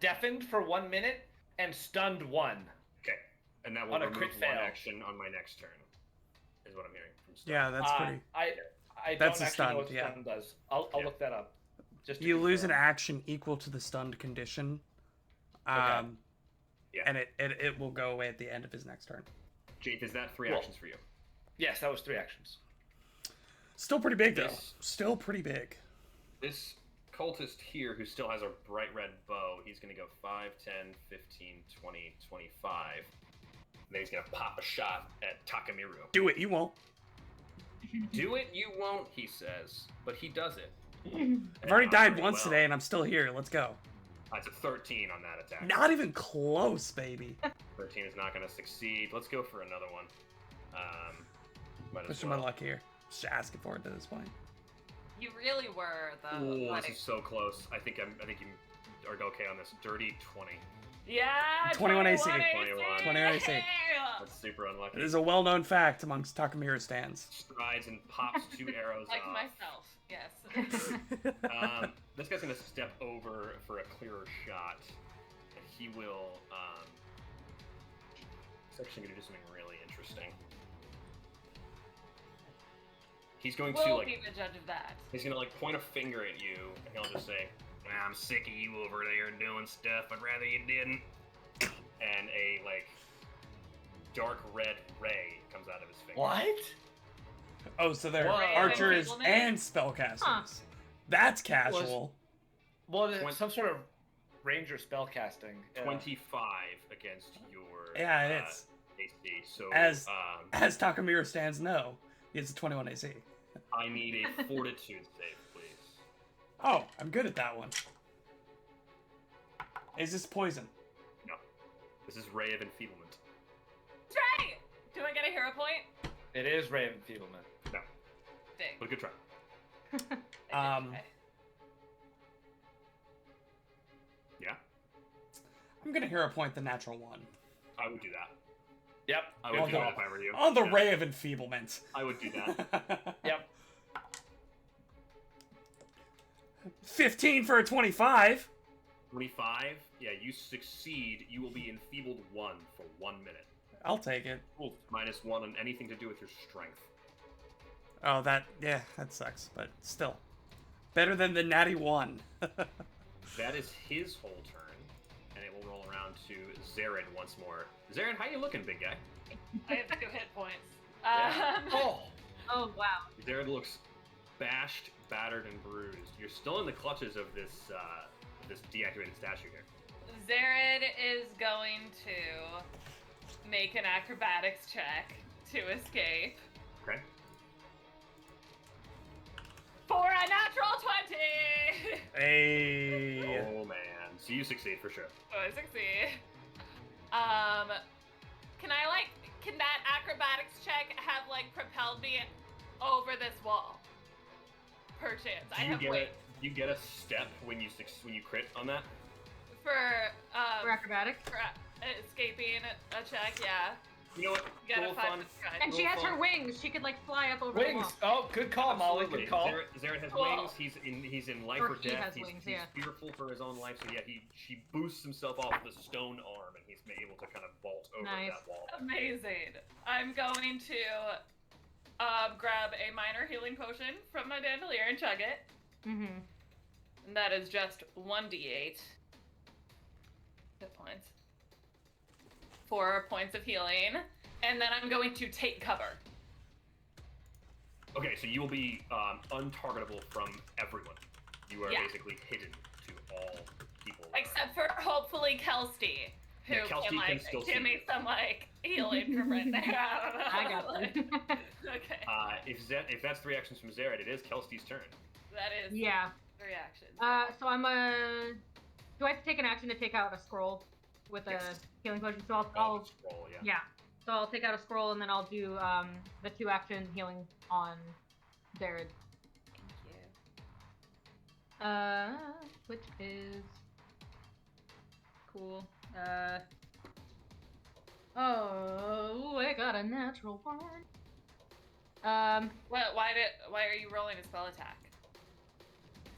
D: deafened for 1 minute and stunned 1.
A: Okay, and that will
D: On a
A: remove
D: crit
A: one
D: fail.
A: action on my next turn. Is what I'm hearing from Stone.
E: Yeah, that's pretty.
D: I
E: That's
D: don't
E: a
D: actually know
E: stun,
D: what
E: yeah.
D: stun does. I'll
A: Yeah.
D: look that up. Just to
E: You lose an
D: confirm.
E: action equal to the stunned condition.
A: Yeah.
E: And it will go away at the end of his next turn.
A: Jaith, is that 3
D: Cool.
A: actions for you?
D: Yes, that was 3 actions.
E: Still pretty big, though.
A: Yes.
E: Still pretty big.
A: This cultist here, who still has a bright red bow, he's going to go 5, 10, 15, 20, 25. Then he's going to pop a shot at Takamiru.
E: Do it, you won't.
A: Do it, you won't, he says. But he does it.
E: I've already died once today, and I'm still here. Let's go.
A: That's a 13 on that attack.
E: Not even close, baby.
A: 13 is not going to succeed. Let's go for another one. Might as
E: Pushing
A: well.
E: my luck here. Just asking for it at this point.
B: You really were, though.
A: Ooh,
B: Like,
A: this is so close. I think you are okay on this. Dirty 20.
B: yeah,
E: 21 AC.
A: 21.
E: 21 AC.
A: That's super unlucky.
E: It is a well-known fact amongst Takamiru stands.
A: Strides and pops 2 arrows
B: Like
A: off.
B: myself, yes.
A: This guy's gonna step over for a clearer shot. And he will. He's actually gonna do something really interesting. He's going to
B: We'll
A: like.
B: be the judge of that.
A: He's gonna like point a finger at you, and he'll just say, "I'm sick of you over there doing stuff. I'd rather you didn't." And a like dark red ray comes out of his finger.
D: What?
E: Oh, so they're
D: Whoa.
E: archers
B: Enfeeblement?
E: and spellcasters.
C: Huh.
E: That's casual.
D: Well, there's some sort of ranger spellcasting. Yeah.
A: 25 against your
E: Yeah, it's
A: AC. So
E: as Takamiru stands, no. It's a 21 AC.
A: I need a fortitude save, please.
E: Oh, I'm good at that one. Is this poison?
A: No. This is Ray of Enfeeblement.
B: That's right! Do I get a hero point?
D: It is Ray of Enfeeblement.
A: No.
B: Dang.
A: But good try.
B: I did
E: Um,
B: try.
E: I'm gonna hero point the natural one.
A: I would do that.
D: Yep.
A: I would do that if I were you.
E: On the
A: Yeah.
E: ray of enfeeblement.
A: I would do that.
D: Yep.
E: 15 for a 25.
A: 25. Yeah, you succeed. You will be enfeebled 1 for 1 minute.
E: I'll take it.
A: Cool. -1 on anything to do with your strength.
E: Oh, that sucks, but still. Better than the natty 1.
A: That is his whole turn, and it will roll around to Zared once more. Zared, how you looking, big guy?
B: I have 2 hit points.
A: Yeah.
C: Oh, wow.
A: Zared looks bashed, battered, and bruised. You're still in the clutches of this this deactivated statue here.
B: Zared is going to make an acrobatics check to escape.
A: Okay.
B: For a natural 20!
E: Hey.
A: Oh man, so you succeed for sure.
B: So I succeed. Can that acrobatics check have, propelled me over this wall? Perchance. I have weight.
A: You get a step when you crit on that?
B: For
C: acrobatics.
B: For escaping a check, yeah.
A: You know what?
B: You got
A: Roll
B: a 5
A: fun.
B: for stride.
C: And she has her wings. She could fly up over the
D: Wings.
C: wall.
D: Oh, good call, Molly.
A: Absolutely.
D: Good call.
A: Zared has
B: Cool.
A: wings. He's in life
C: Or
A: or
C: he
A: death.
C: has
A: He's
C: wings,
A: he's
C: yeah.
A: fearful for his own life. So yeah, she boosts himself off the stone arm, and he's able to kind of vault over
C: Nice.
A: that wall.
B: Amazing. I'm going to grab a minor healing potion from my bandolier and chug it.
C: Mm-hmm.
B: And that is just 1d8 hit points. 4 points of healing. And then I'm going to take cover.
A: Okay, so you will be untargetable from everyone. You are
B: Yeah.
A: basically hidden to all people.
B: Except for hopefully Kelsey, who
A: Yeah, Kelsey can still see
B: give me
A: you.
B: some healing from right there. I don't know.
C: I got you.
B: Okay.
A: If that's 3 actions from Zared, it is Kelsty's turn.
B: That is
C: Yeah.
B: 3 actions.
C: So I'm do I have to take an action to take out a scroll with a
A: Yes.
C: healing potion? So I'll
A: Scroll, yeah.
C: yeah. So I'll take out a scroll and then I'll do the 2 action healing on Zared.
B: Thank you.
C: Which is cool. Oh, I got a natural 1.
B: Why are you rolling a spell attack?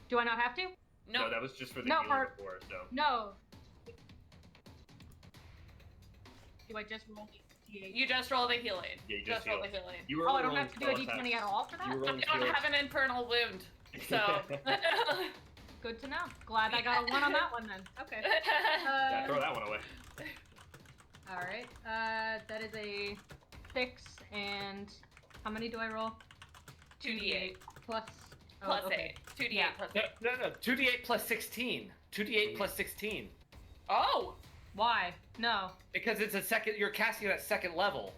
C: Do I not have to?
B: No.
A: No, that was just for the
C: No,
A: healing
C: for-
A: before, so.
C: No. Do I just roll D8?
B: You just roll the healing.
A: Yeah, you just
B: roll the
A: heal.
B: healing.
A: You were
C: Oh, I don't
A: rolling
C: have to do a
A: spell
C: D20
A: attacks.
C: at all for that?
A: You were
B: I
A: rolling
B: don't
A: spell-
B: have an infernal wound, so.
C: Good to know. Glad I got a 1 on that one then. Okay.
A: Yeah, throw that one away.
C: Alright. That is a 6 and how many do I roll?
B: 2d8
C: plus
B: plus
C: okay.
B: 8. 2d8
C: Yeah.
B: plus
D: No,
B: 8.
D: no. 2d8 plus 16. 2d8 plus 16.
B: Oh!
C: Why? No.
D: Because it's a second. You're casting it at second level.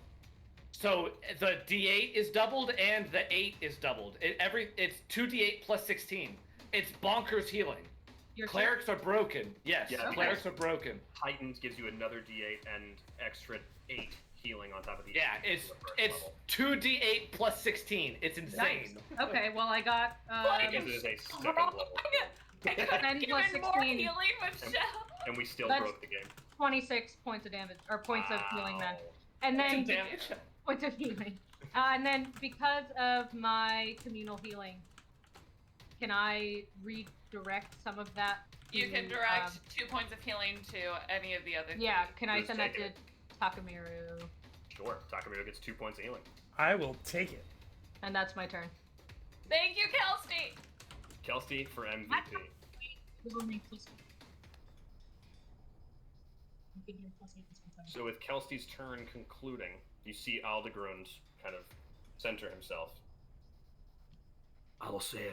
D: So the d8 is doubled and the 8 is doubled. It's 2d8 plus 16. It's bonkers healing.
C: You're
D: Clerics are broken. Yes,
A: Yeah, okay.
D: clerics are broken.
A: Titans gives you another D8 and extra 8 healing on top of the.
D: Yeah,
A: 8
D: it's
A: for the first
D: it's
A: level.
D: 2d8 plus 16. It's insane.
C: Okay, well I got
A: Because it is a second level.
B: I could have
C: 10 plus
B: given more
C: 16.
B: healing with
A: And-
B: Shell.
A: And we still
C: That's-
A: broke the game.
C: 26 points of damage or points of healing then.
A: Wow.
C: And then
D: Damage.
C: points of healing. And then because of my communal healing, can I redirect some of that?
B: You
C: to,
B: can direct 2 points of healing to any of the other.
C: Yeah,
B: three.
C: can I
A: Let's
C: send that to
A: take
C: Takamiru?
A: Sure. Takamiro gets 2 points of healing.
E: I will take it.
C: And that's my turn.
B: Thank you, Kelsey.
A: Kelsty for MVP. So with Kelsty's turn concluding, you see Aldegrund kind of center himself. Alasir,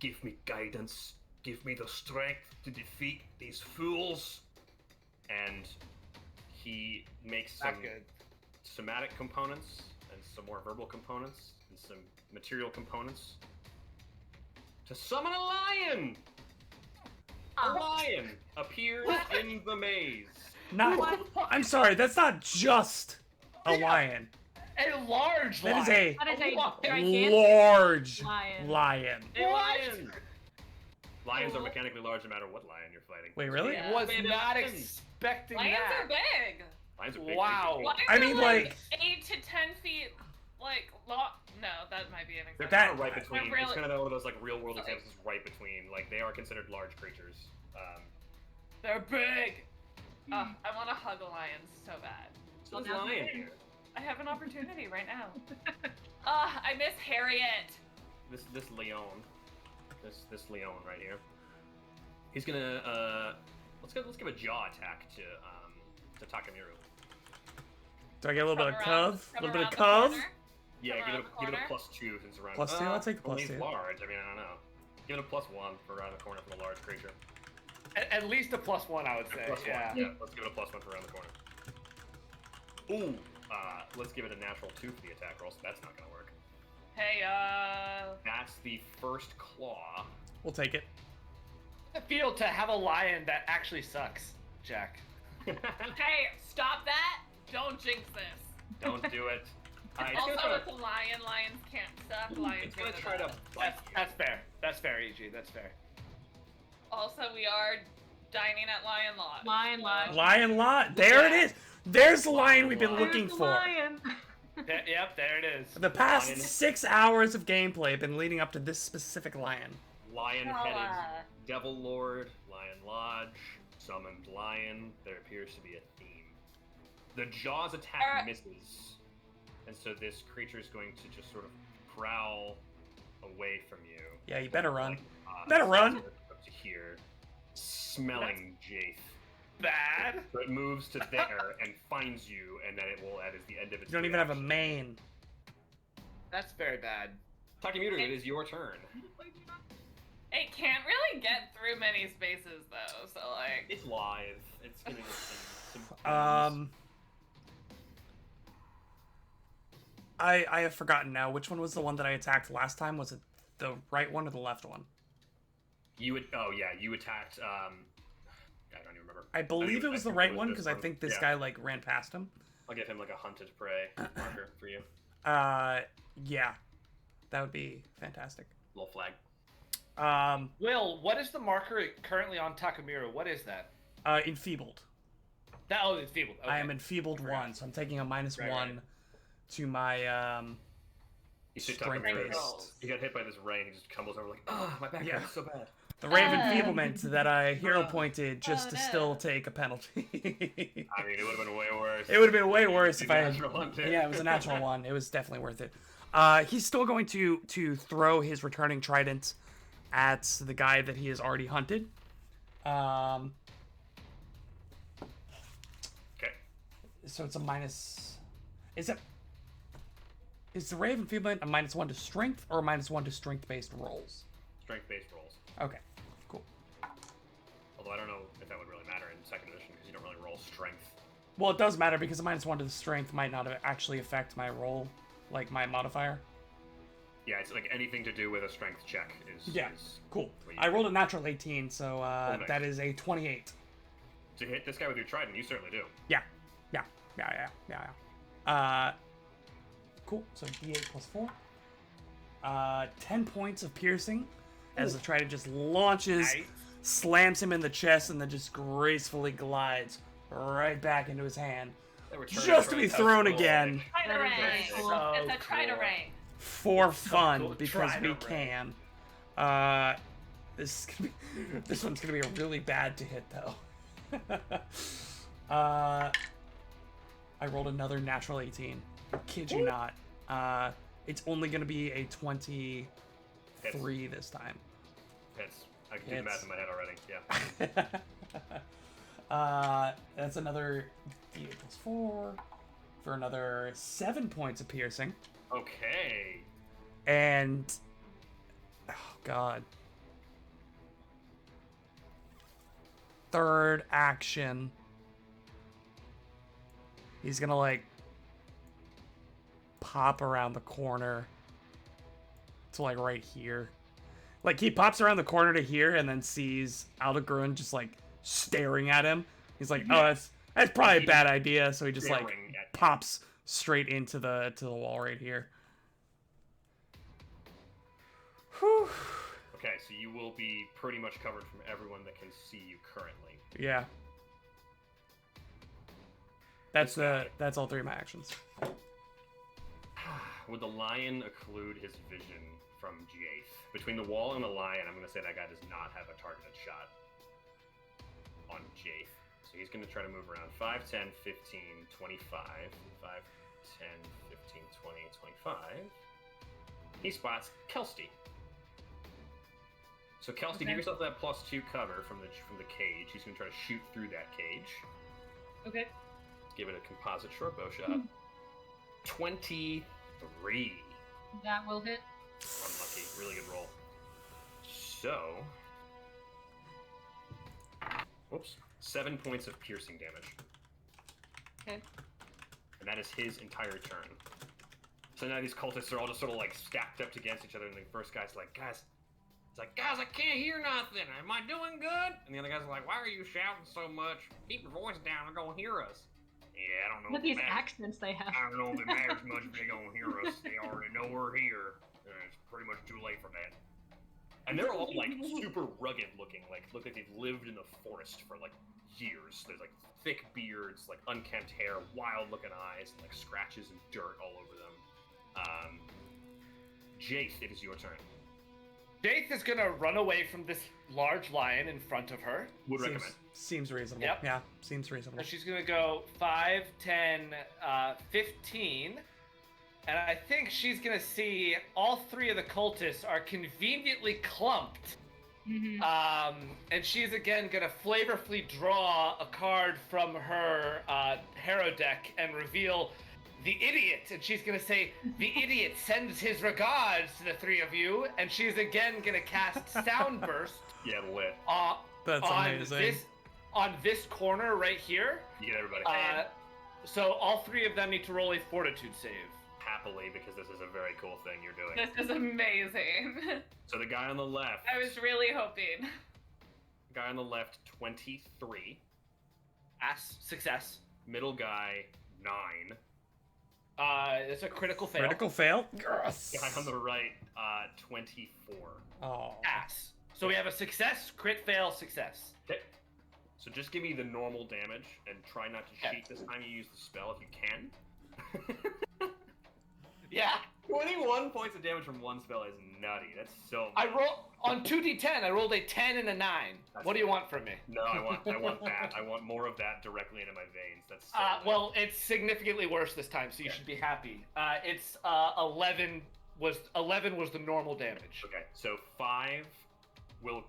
A: give me guidance. Give me the strength to defeat these fools. And he makes some
D: Not good.
A: somatic components and some more verbal components and some material components to summon a lion. A lion appears in the maze.
E: Not. I'm sorry. That's not just a lion.
D: A large
E: That
D: lion.
E: is a
C: That is a
D: lion.
C: gigantic
E: large
C: lion.
E: lion.
A: A lion. Lions are
B: cool.
A: mechanically large no matter what lion you're fighting.
E: Wait, really?
B: Yeah.
D: Was
A: Maybe
D: not
A: lions.
D: expecting
B: Lions
D: that.
B: are big.
A: Lions are big.
D: Wow.
B: Lions
E: I
B: are
E: mean,
B: like
E: like-
B: 8 to 10 feet. Like, no, that might be an
A: They're
B: example.
A: kind of
E: That-
A: right between.
B: They're really-
A: It's kind of one of those like real world
B: Sorry.
A: examples. Right between. Like they are considered large creatures.
B: They're big. I want to hug a lion so bad.
A: So
C: now
A: lion
C: you
A: here.
B: I have an opportunity right now. I miss Harriet.
A: This Leon. This Leon right here. He's gonna let's give a jaw attack to Takamiru.
E: Do I get a little bit of
B: From
E: cove? A
B: from
E: little bit of
B: around the
E: cove?
B: corner.
A: Yeah,
B: From
A: give
B: around
A: it
B: the
A: a
B: corner?
A: +2 since around.
E: +2? I'll take the
A: only
E: +2.
A: large. I mean, I don't know. Give it a +1 for around the corner from a large creature.
D: At least a +1, I would say.
A: +1.
D: Yeah.
A: Yeah, let's give it a +1 for around the corner. Ooh, let's give it a natural 2 for the attack roll. So that's not gonna work.
B: Hey,
A: That's the first claw.
E: We'll take it.
D: I feel to have a lion that actually sucks, Jack.
B: hey, stop that! Don't jinx this.
A: Don't do it. It's
B: Also,
A: gonna
B: it's a lion. Lions can't suck. Lions.
A: it's gonna
B: can't
A: try to
B: suck.
A: bite you.
D: That's fair. That's fair, EG. That's fair.
B: Also, we are dining at Lionlodge.
C: Lionlodge.
E: Lion lot. There it
B: Yeah.
E: is. There's the lion we've been
A: There's
E: looking
C: There's the
E: for.
C: lion.
D: Yep, there it is.
E: For the past
A: Lion.
E: 6 hours of gameplay have been leading up to this specific lion.
A: Lion-headed Devil Lord, Lion Lodge, summoned lion. There appears to be a theme. The Jaws attack misses, and so this creature is going to just sort of prowl away from you.
E: Yeah, you better run.
A: Like,
E: Better run.
A: Up to here, smelling Jaith.
D: Bad.
A: So it moves to there and finds you, and then it will, that is the end of its
E: You don't even have a
A: reaction.
E: mane.
D: That's very bad.
A: Takamiru, it is your turn.
B: It can't really get through many spaces though, so like.
A: It's live. It's gonna get some
E: I have forgotten now. Which one was the one that I attacked last time? Was it the right one or the left one?
A: You would. Oh yeah, you attacked. I don't even remember.
E: I believe it was the right one because I think this
A: Yeah.
E: guy like ran past him.
A: I'll give him like a hunted prey marker for you.
E: Yeah, that would be fantastic.
A: Little flag.
D: Will, what is the marker currently on Takamiru? What is that?
E: Enfeebled.
D: It's feeble. Okay.
E: I am enfeebled
A: Right.
E: 1, so I'm taking a -1
A: Right.
E: to my
A: You see
E: strength
A: Takamiru.
E: based.
A: He got hit by this ray and he just tumbles over like, oh, my back
E: Yeah.
A: hurts so bad.
E: The rate of enfeeblement that I hero pointed just
B: Oh,
E: to
B: no.
E: still take a penalty.
A: I mean, it would have been way worse.
E: It would have been way worse if I had.
A: Natural hunted.
E: Yeah, it was a natural one. It was definitely worth it. He's still going to throw his returning trident at the guy that he has already hunted.
A: Okay.
E: So it's a minus. Is the ray of enfeeblement a -1 to strength or a -1 to strength-based rolls?
A: Strength-based rolls.
E: Okay, cool.
A: Although I don't know if that would really matter in second edition because you don't really roll strength.
E: Well, it does matter because a -1 to the strength might not actually affect my roll, like my modifier.
A: Yeah, it's like anything to do with a strength check is.
E: Yeah,
A: is
E: cool.
A: what you
E: I
A: do.
E: rolled a natural 18, so
A: nice.
E: that is a 28.
A: To hit this guy with your trident, you certainly do.
E: Yeah. Cool. So D8 plus 4. 10 points of piercing as the trident just launches,
D: Nice.
E: slams him in the chest, and then just gracefully glides right back into his hand.
A: That return
E: Just to
A: try
E: be
A: touch
E: thrown
A: roll.
E: again
C: That is very
B: Tritarang.
C: cool.
D: So
B: It's a
D: cool.
B: Tritarang.
E: for fun
D: cool.
E: because we
D: Tritarang.
E: can. This one's gonna be a really bad to hit though. I rolled another natural 18. Kid you not. It's only gonna be a 23 this time.
A: Hits. I can do the
E: Hits.
A: math in my head already. Yeah.
E: That's another D8 plus 4 for another 7 points of piercing.
A: Okay.
E: And oh god. Third action. He's gonna like pop around the corner to like right here. Like he pops around the corner to here and then sees Aldegrun just like staring at him. He's like, oh, that's probably a bad idea. So he just like
A: Staring at-
E: pops straight into the wall right here. Whew.
A: Okay, so you will be pretty much covered from everyone that can see you currently.
E: Yeah. That's all 3 of my actions.
A: Would the lion occlude his vision from Jaith? Between the wall and the lion, I'm going to say that guy does not have a targeted shot on Jaith. So he's going to try to move around 5, 10, 15, 25. 5, 10, 15, 20, 25. He spots Kelsey. So Kelsey, give yourself that +2 cover from the cage. He's going to try to shoot through that cage.
B: Okay.
A: Let's give it a composite short bow shot. 23.
C: That will hit.
A: Unlucky. Really good roll. So, whoops, 7 points of piercing damage.
C: Okay.
A: And that is his entire turn. So now these cultists are all just sort of like stacked up against each other, and the first guy's like, guys, it's like, guys, I can't hear nothing. Am I doing good? And the other guys are like, why are you shouting so much? Keep your voice down, they're gonna hear us. Yeah, I don't know.
C: Look at these accents they have.
A: I don't know if it matters much if they don't hear us. They already know we're here. It's pretty much too late for that. And they're all like super rugged looking, like look like they've lived in the forest for like years. There's like thick beards, like unkempt hair, wild looking eyes, and like scratches and dirt all over them. Jaith, it is your turn.
D: Jaith is gonna run away from this large lion in front of her.
A: Would recommend.
E: Seems reasonable.
D: Yep.
E: Yeah, seems reasonable.
D: And she's gonna go 5, 10, 15. And I think she's gonna see all 3 of the cultists are conveniently clumped. And she's again gonna flavorfully draw a card from her hero deck and reveal the idiot. And she's gonna say, the idiot sends his regards to the 3 of you. And she's again gonna cast Soundburst.
A: Yeah, lit.
E: That's amazing.
D: On this corner right here.
A: You get everybody.
D: So all 3 of them need to roll a Fortitude save.
A: Happily, because this is a very cool thing you're doing.
B: This is amazing.
A: So the guy on the left.
B: I was really hoping.
A: Guy on the left, 23.
D: Success.
A: Middle guy, 9.
D: It's a critical fail.
E: Critical fail? Yes.
A: Guy on the right, 24.
E: Oh.
D: Ass. So we have a success, crit fail, success.
A: Okay. So just give me the normal damage and try not to cheat this time you use the spell if you can.
D: Yeah.
A: 21 points of damage from one spell is nutty. That's so much.
D: I roll on 2d10. I rolled a 10 and a 9. What do you want from me?
A: No, I want that. I want more of that directly into my veins. That's so
D: well, it's significantly worse this time, so you should be happy. It's 11 was the normal damage.
A: Okay, so 5 will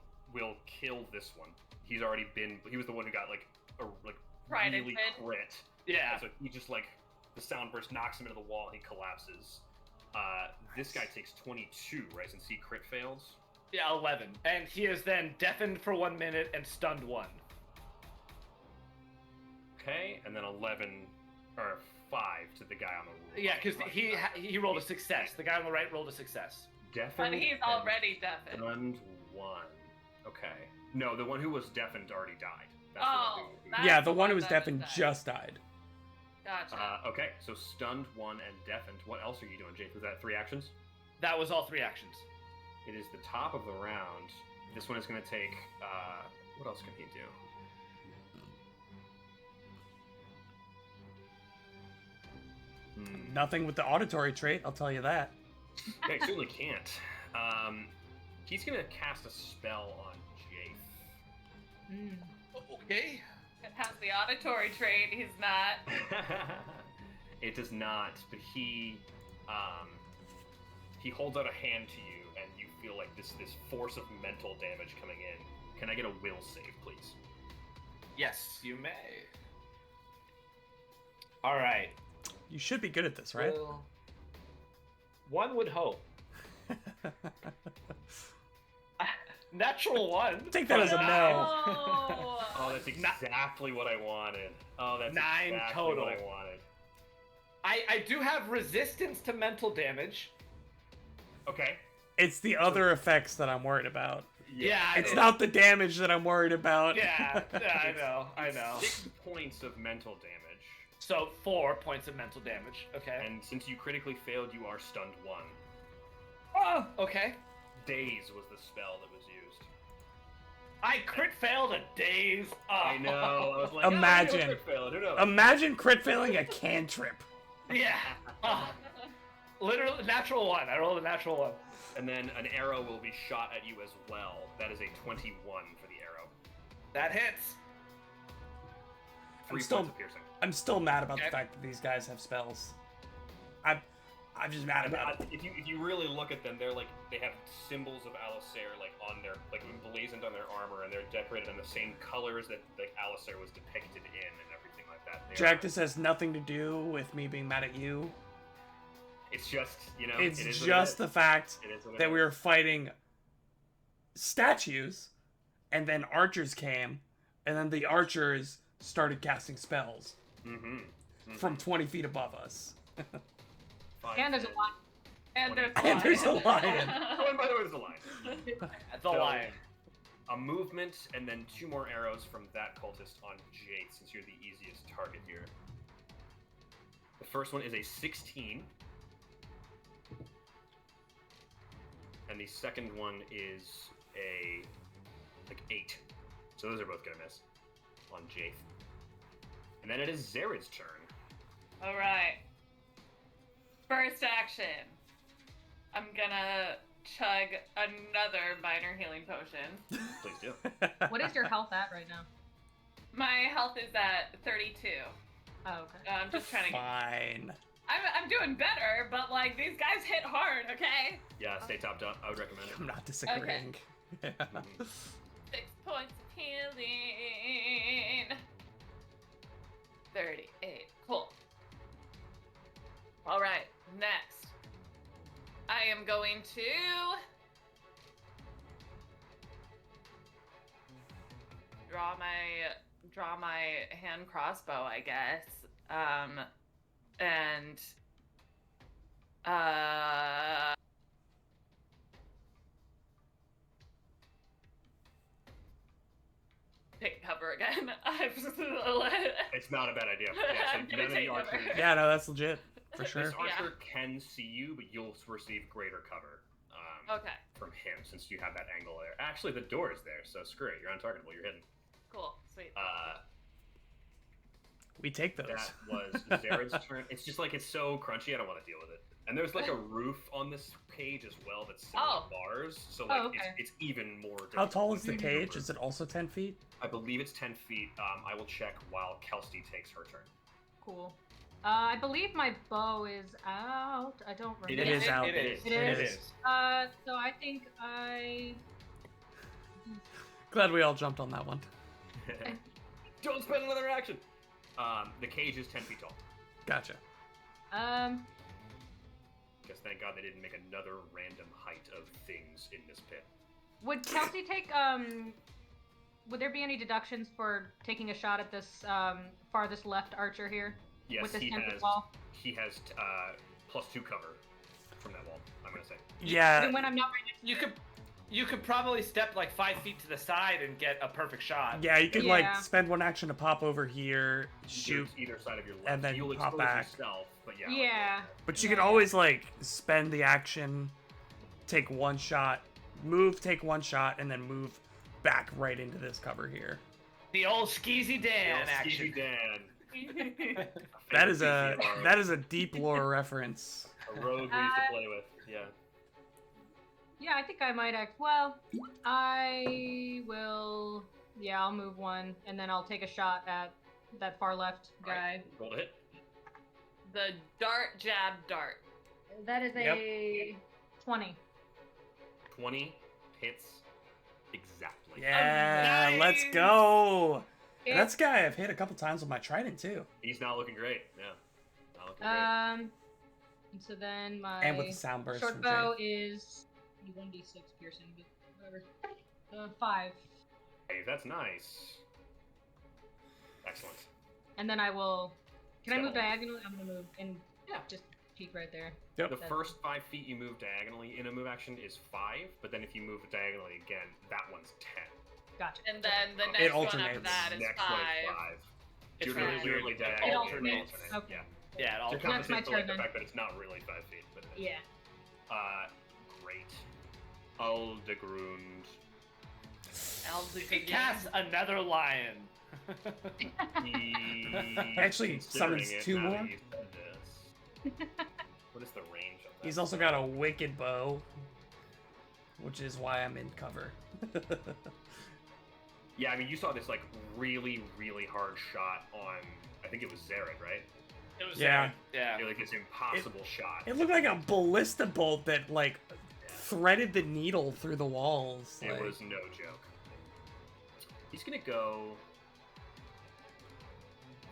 A: kill this one. He was the one who got like really crit.
D: Yeah.
A: And so he just like the sound burst knocks him into the wall and he collapses. This guy takes 22, right? Since he crit fails.
D: Yeah, 11. And he is then deafened for 1 minute and stunned 1.
A: Okay, and then 5 to the guy on the right.
D: Yeah, because he rolled a success. The guy on the right rolled a success.
B: But he's already deafened.
A: Stunned 1. Okay. No, the one who was deafened already died. That's
E: yeah, the one who was deafened just died.
B: Gotcha.
A: Okay, so stunned 1 and deafened. What else are you doing, Jake? Was that 3 actions?
D: That was all 3 actions.
A: It is the top of the round. This one is going to take... what else can he do?
E: Nothing with the auditory trait, I'll tell you that.
A: Yeah, he certainly can't. He's going to cast a spell on Jaith.
D: Okay.
B: It has the auditory trait. He's not.
A: It does not, but he holds out a hand to you, and you feel like this force of mental damage coming in. Can I get a will save, please?
D: Yes, you may. All right.
E: You should be good at this, right?
D: Well, one would hope. Natural 1.
E: Take that as a no.
A: Oh, that's exactly what I wanted. Oh, that's
D: 9
A: exactly
D: total.
A: what I wanted.
D: I do have resistance to mental damage.
A: Okay.
E: It's the other effects that I'm worried about.
D: Yeah,
E: it's not the damage that I'm worried about.
D: Yeah, I know.
A: 6 points of mental damage.
D: So 4 points of mental damage. Okay.
A: And since you critically failed, you are stunned 1.
D: Oh, okay.
A: Daze was the spell that was used.
D: I crit failed a daze. Oh.
A: I know. I was like,
E: Imagine.
A: Oh, crit fail. Who knows?
E: Imagine crit failing a cantrip.
D: Yeah. Oh. Literally, natural 1. I rolled a natural 1.
A: And then an arrow will be shot at you as well. That is a 21 for the arrow.
D: That hits.
A: 3
E: still-
A: points of piercing.
E: I'm still mad about
D: Okay.
E: the fact that these guys have spells. I'm just mad about it.
A: If you really look at them, they're like they have symbols of Alistair like on their like emblazoned on their armor, and they're decorated in the same colors that like Alistair was depicted in, and everything like that.
E: Jack, this has nothing to do with me being mad at you.
A: It's just
E: It's
A: it is
E: just the fact
A: It is what it
E: that we
A: is.
E: were fighting statues, and then archers came, and then the archers started casting spells from 20 feet above us.
C: And there's a lion.
B: And there's
E: And there's a lion.
A: Oh, and by the way, there's a lion.
D: The lion.
A: A movement, and then 2 more arrows from that cultist on Jade, since you're the easiest target here. The first one is a 16. And the second one is a 8. So those are both gonna miss on Jade. And then it is Zared's turn.
B: All right. First action. I'm gonna chug another minor healing potion.
A: Please do.
C: What is your health at right now?
B: My health is at 32.
C: Oh, okay.
B: I'm just trying to.
E: Fine.
B: I'm doing better, but like these guys hit hard. Okay.
A: Yeah, stay topped up. I would recommend
E: I'm
A: it.
E: not disagreeing. Yeah.
B: 6 points of healing. 38. Cool. All right. Next, I am going to draw my hand crossbow, I guess. And take cover again.
A: It's not a bad idea. Yeah,
B: I'm
A: so
B: gonna
A: none of
B: take
A: the archers.
B: cover.
E: Yeah, no, that's legit. For
A: This
E: sure.
A: archer can see you, but you'll receive greater cover
B: Okay.
A: from him since you have that angle there. Actually, the door is there, so screw it. You're untargetable. You're hidden.
B: Cool. Sweet.
E: We take those.
A: That was Zared's turn. It's just like it's so crunchy. I don't want to deal with it. And there's like a roof on this cage as well that's similar to bars, so like
C: okay.
A: it's even more.
E: How
A: difficult
E: tall is
A: to
E: the
A: maneuver.
E: cage? Is it also 10 feet?
A: I believe it's 10 feet. I will check while Kelsey takes her turn.
C: Cool. I believe my bow is out. I don't remember.
E: It is out.
D: It is.
C: It
E: It
C: is.
E: is.
C: So I think I.
E: Glad we all jumped on that one.
A: Don't spend another action. The cage is 10 feet tall.
E: Gotcha.
A: Guess thank God they didn't make another random height of things in this pit.
C: Would Kelsey take Would there be any deductions for taking a shot at this farthest left archer here?
A: Yes,
C: With this
A: he
C: 10-foot
A: has.
C: wall?
A: He has +2 cover from that wall. I'm gonna say.
E: Yeah.
C: Even when I'm not right next to
D: You could probably step like 5 feet to the side and get a perfect shot.
E: Yeah, you could
C: Yeah.
E: like spend one action to pop over here, shoot,
A: Shoot either side of your left.
E: and then
A: You'll
E: pop
A: expose
E: back.
A: yourself, but yeah.
C: Yeah.
E: but you can always like spend the action, take one shot, move, take one shot, and then move back right into this cover here.
D: The old Skeezy Dan
A: Yeah,
D: action.
A: Skeezy Dan.
E: That is
A: Favorite
E: a deep lore reference.
A: a rogue we used to play with. Yeah.
C: Yeah, I think I might act. Well, I will. Yeah, I'll move one, and then I'll take a shot at that far left guy.
A: Alright, roll to hit.
B: The dart, jab, dart.
C: That is a 20.
A: 20 hits exactly.
E: Yeah,
D: Nice.
E: let's go.
C: Yeah.
E: That's a guy I've hit a couple times with my trident too,
A: He's not looking great. Yeah. Not looking
C: And so then my
E: and with the sound burst
C: short
E: from
C: bow
E: Jay.
C: is 1d6 piercing, but whatever. 5.
A: great. Hey, that's nice. Excellent.
C: And then I will. Can I move
A: So-
C: diagonally? I'm gonna move and
A: Yeah.
C: just peek right there.
E: Yep.
A: The first 5 feet you move diagonally in a move action is 5, but then if you move diagonally again, that one's 10.
C: Gotcha.
B: And then the
A: It
B: next one
E: alternates.
B: after that is
A: Next one
B: 5.
A: is 5.
D: It's
A: You're
D: really
A: literally
D: weird.
A: diagonal.
D: It
C: alternates.
A: alternate.
C: Okay.
A: Yeah.
D: Yeah, it all
A: You're
C: That's my
A: compensating for like
C: turn
A: the
C: then.
A: fact that it's not really 5 feet, but
C: Yeah.
A: great. Aldegrund.
D: He casts another lion.
A: He
E: Actually
A: considering
E: summons
A: it
E: 2
A: now that
E: more.
A: you said this. What is the range of that?
E: He's also got a wicked bow, which is why I'm in cover.
A: Yeah, I mean, you saw this like really, really hard shot on. I think it was Zared, right?
D: It was
E: Yeah.
D: Yeah.
A: Like this impossible shot.
E: It looked like a ballista bolt that like threaded the needle through the walls.
A: It
E: like-
A: was no joke. He's gonna go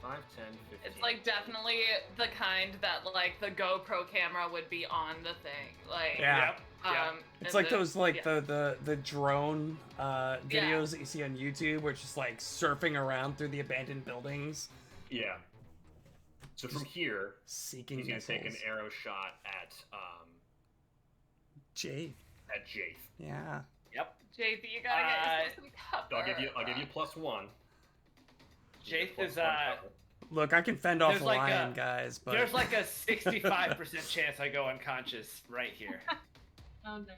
A: 5, 10, 15.
B: It's like definitely the kind that like the GoPro camera would be on the thing. Like
E: Yeah. It's
B: and
E: like
B: the-
E: those like
B: yeah.
E: the drone videos that you see on YouTube where it's just like surfing around through the abandoned buildings,
A: Yeah. So from here,
E: seeking
A: he's gonna take an
E: missiles.
A: arrow shot at
E: Jade.
A: Jaith.
E: Yeah.
D: Yep.
B: JP, you gotta get yourself some cover.
A: I'll give you +1.
D: Jaith
A: Plus
D: is
A: 1 cover.
E: Look, I can fend off
D: There's
E: a
D: like
E: lion, guys, but
D: There's like a 65% chance I go unconscious right here.
C: Oh no.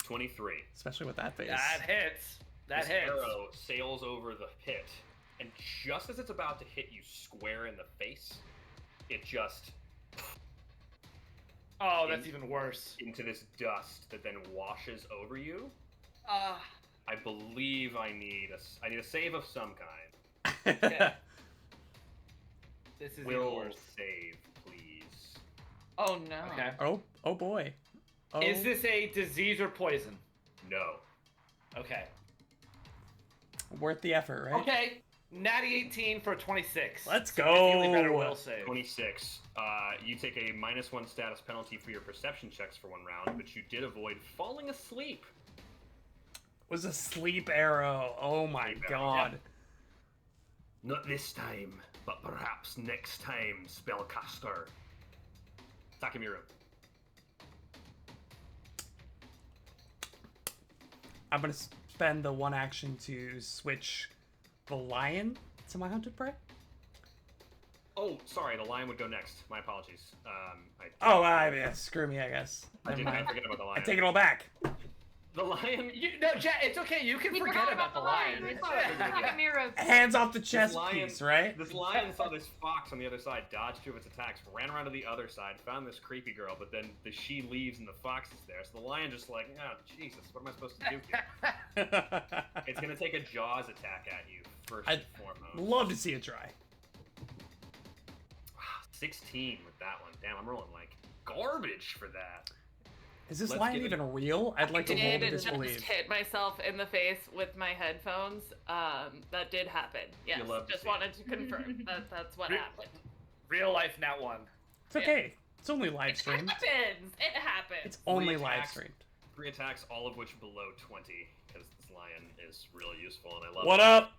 A: 23.
E: especially with that face.
D: That hits. That
A: This
D: hits.
A: arrow sails over the pit, and just as it's about to hit you square in the face, it just
D: Oh, that's even worse.
A: into this dust that then washes over you.
D: Ah.
A: I believe I need a save of some kind.
D: Okay. This is even
A: Will
D: worse.
A: save, please.
B: Oh no.
D: Okay.
E: oh boy. Oh.
D: Is this a disease or poison?
A: No.
D: Okay.
E: worth the effort, right?
D: Okay. Natty 18 for 26.
E: Let's
D: Significantly better
E: go.
D: will save.
A: 26. You take a -1 status penalty for your perception checks for 1 round, but you did avoid falling asleep.
E: Was a sleep arrow. Oh my
A: Sleep arrow,
E: god.
A: Not this time, but perhaps next time, spellcaster. Takamiru.
E: I'm gonna spend the 1 action to switch the lion to my hunted prey.
A: Oh, sorry, the lion would go next. My apologies.
E: Yeah, screw me, I guess.
A: I
E: Never
A: did not
E: mind.
A: forget about the
E: I
A: lion.
E: take it all back.
A: The lion.
D: No, Jet, it's okay. You can
C: We
D: forget
C: forgot
D: about the lion.
C: We saw it. Takamiru.
E: Hands off the chest
A: lion-
E: piece, right?
A: This lion saw this fox on the other side, dodged 2 of its attacks, ran around to the other side, found this creepy girl, but then the she leaves and the fox is there. So the lion just like, oh, Jesus, what am I supposed to do here? It's gonna take a jaws attack at you first and foremost.
E: Love to see it try.
A: 16 with that one. Damn, I'm rolling like garbage for that.
E: Is this
A: Let's
E: lion
A: get it.
E: even real? I'd like to roll
B: did
E: to
B: and just
E: disbelieve.
B: hit myself in the face with my headphones. That did happen. Yes,
A: love to
B: just
A: see it.
B: wanted to confirm that that's what happened.
D: Real life, Nat 1.
E: It's okay. It's only live
B: It
E: streamed.
B: happens. It happens.
E: It's only
A: Three
E: live
A: attacks.
E: streamed.
A: 3 attacks, all of which below 20, because this lion is really useful and I love
E: What
A: it.
E: up?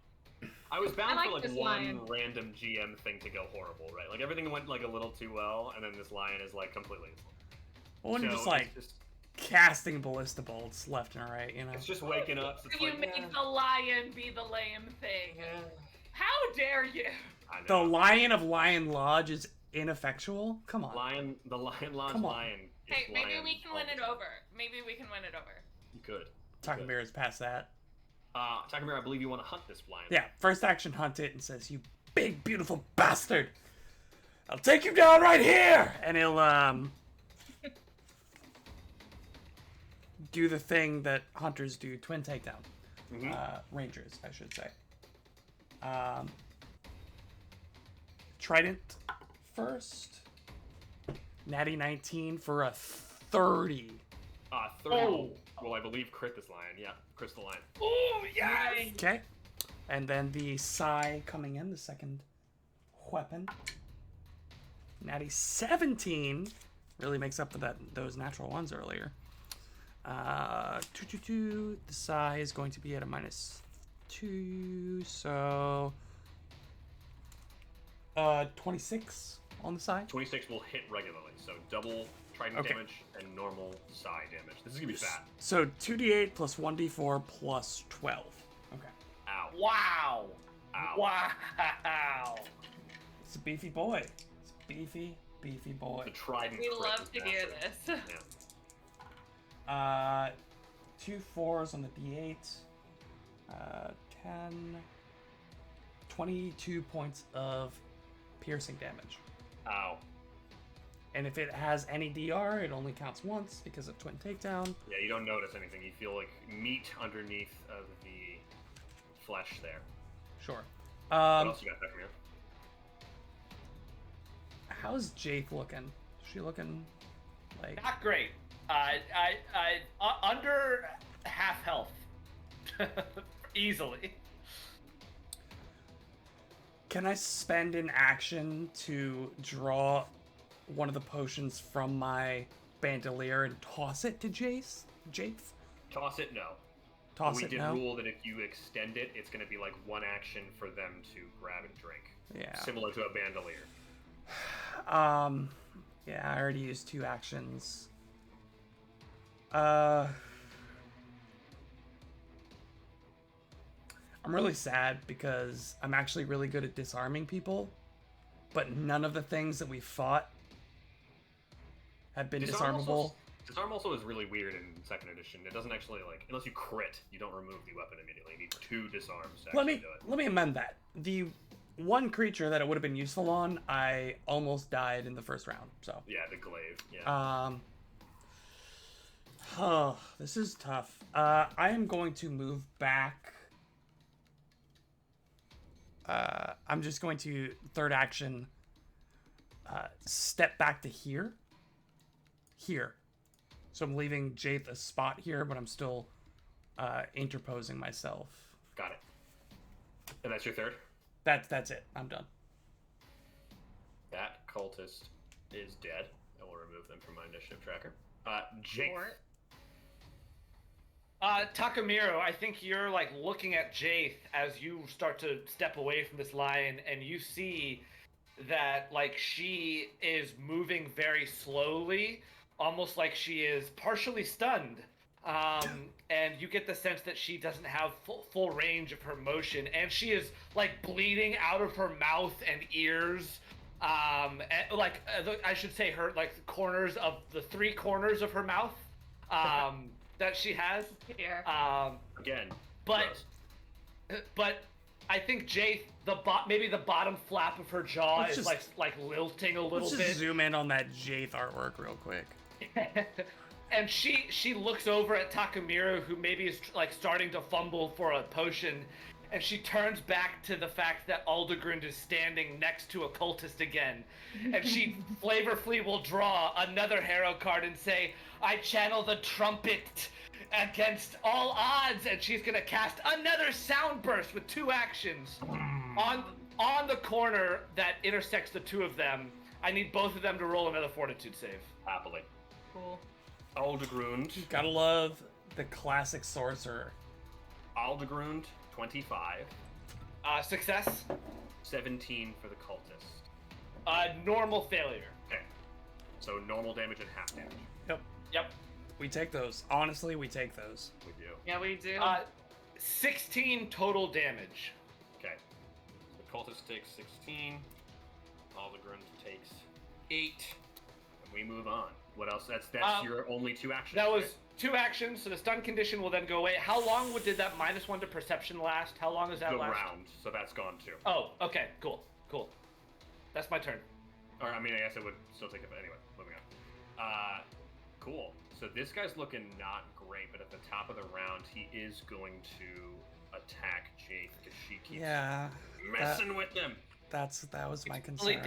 A: I was bound
C: I
A: for
C: like
A: like
C: this
A: one
C: lion.
A: random GM thing to go horrible, right? Like everything went like a little too well, and then this lion is like completely.
E: Well, when you're
A: So
E: just like
A: it's
E: casting ballista bolts left and right, you know.
A: it's just waking up. So it's
B: You
A: like,
B: make the lion be the lame thing. How dare you?
A: I
E: The
A: know.
E: lion of Lionlodge is ineffectual. Come on.
A: The Lionlodge
E: Come on.
A: lion. Is
B: Hey, maybe
A: lion
B: we can
A: all
B: win
A: the
B: it
A: time.
B: over. Maybe we can win it over.
A: You could.
E: Takamiru's past that.
A: Takamiru, I believe you want to hunt this lion.
E: Yeah, first action hunt it and says, "You big beautiful bastard! I'll take you down right here!" And he'll do the thing that hunters do, twin takedown.
A: Mhm.
E: Rangers, I should say. Trident first. Natty 19 for a 30.
A: 30.
D: Oh.
A: Well, I believe crit this lion. Yeah, crystal lion.
D: Oh, yes!
E: Okay. And then the Sai coming in, the second weapon. Natty 17 really makes up for those natural ones earlier. 2. The Sai is going to be at a -2, so 26 on the side.
A: 26 will hit regularly, so double trident
E: Okay.
A: damage and normal Sai damage. This is gonna be fat.
E: So 2d8 plus 1d4 plus 12. Okay.
A: Ow.
D: Wow!
A: Ow.
D: Wow!
E: It's a beefy boy. It's a beefy boy.
A: The trident.
B: We
A: crit
B: love
A: is
B: to hear
A: massive.
B: this.
A: Yeah.
E: 2 4s on the D8. 10. 22 points of piercing damage.
A: Ow.
E: And if it has any DR, it only counts once because of twin takedown.
A: Yeah, you don't notice anything. You feel like meat underneath of the flesh there.
E: Sure.
A: What else you got back from here?
E: How's Jaith looking? Is she looking like...
D: Not great. Under half health. Easily.
E: Can I spend an action to draw one of the potions from my bandolier and toss it to Jaith?
A: Toss it, no.
E: Toss
A: we
E: it,
A: did
E: no?
A: rule that if you extend it, it's going to be like one action for them to grab and drink.
E: Yeah.
A: Similar to a bandolier.
E: Yeah, I already used 2 actions. I'm really sad because I'm actually really good at disarming people, but none of the things that we fought have been disarmable.
A: Disarm also is really weird in 2nd edition. It doesn't actually, like, unless you crit, you don't remove the weapon immediately. You need 2 disarms to actually do it.
E: Let me amend that. The one creature that it would have been useful on, I almost died in the first round. So
A: yeah, the glaive. Yeah.
E: Oh, this is tough. I am going to move back. I'm just going to 3rd action. Step back to here. Here. So I'm leaving Jaith a spot here, but I'm still interposing myself.
A: Got it. And that's your 3rd?
E: That's it. I'm done.
A: That cultist is dead. I will remove them from my initiative tracker. Jake.
D: Takamiro, I think you're like looking at Jaith as you start to step away from this lion, and you see that like she is moving very slowly, almost like she is partially stunned. And you get the sense that she doesn't have full range of her motion, and she is like bleeding out of her mouth and ears. And, like I should say, her like corners of the 3 corners of her mouth that she has.
B: Here.
A: Again.
D: But I think Jaith, maybe the bottom flap of her jaw is like lilting a little
E: let's
D: bit.
E: just zoom in on that Jaith artwork real quick.
D: And she looks over at Takamiro, who maybe is like starting to fumble for a potion, and she turns back to the fact that Aldegrund is standing next to a cultist again, and she flavorfully will draw another hero card and say, "I channel the trumpet against all odds," and she's gonna cast another sound burst with 2 actions on the corner that intersects the 2 of them. I need both of them to roll another fortitude save.
A: Happily.
C: Cool.
A: Aldegrund.
E: Gotta love the classic sorcerer.
A: Aldegrund, 25.
D: Success.
A: 17 for the cultist.
D: Normal failure.
A: Okay. So normal damage and half damage.
D: Yep.
E: We take those. Honestly, we take those.
A: We do.
B: Yeah, we do.
D: 16 total damage.
A: Okay. The cultist takes 16. Aldegrund takes 8. And we move on. What else? That's your only 2 actions.
D: That was 2 actions, so the stun condition will then go away. How long did that -1 to perception last? How long does that last?
A: The round, so that's gone too.
D: Oh, okay, cool. That's my turn.
A: Or, I mean, I guess it would still take it, but anyway, moving on. Cool. So this guy's looking not great, but at the top of the round, he is going to attack Jaith because she keeps messing with him.
E: That was my concern.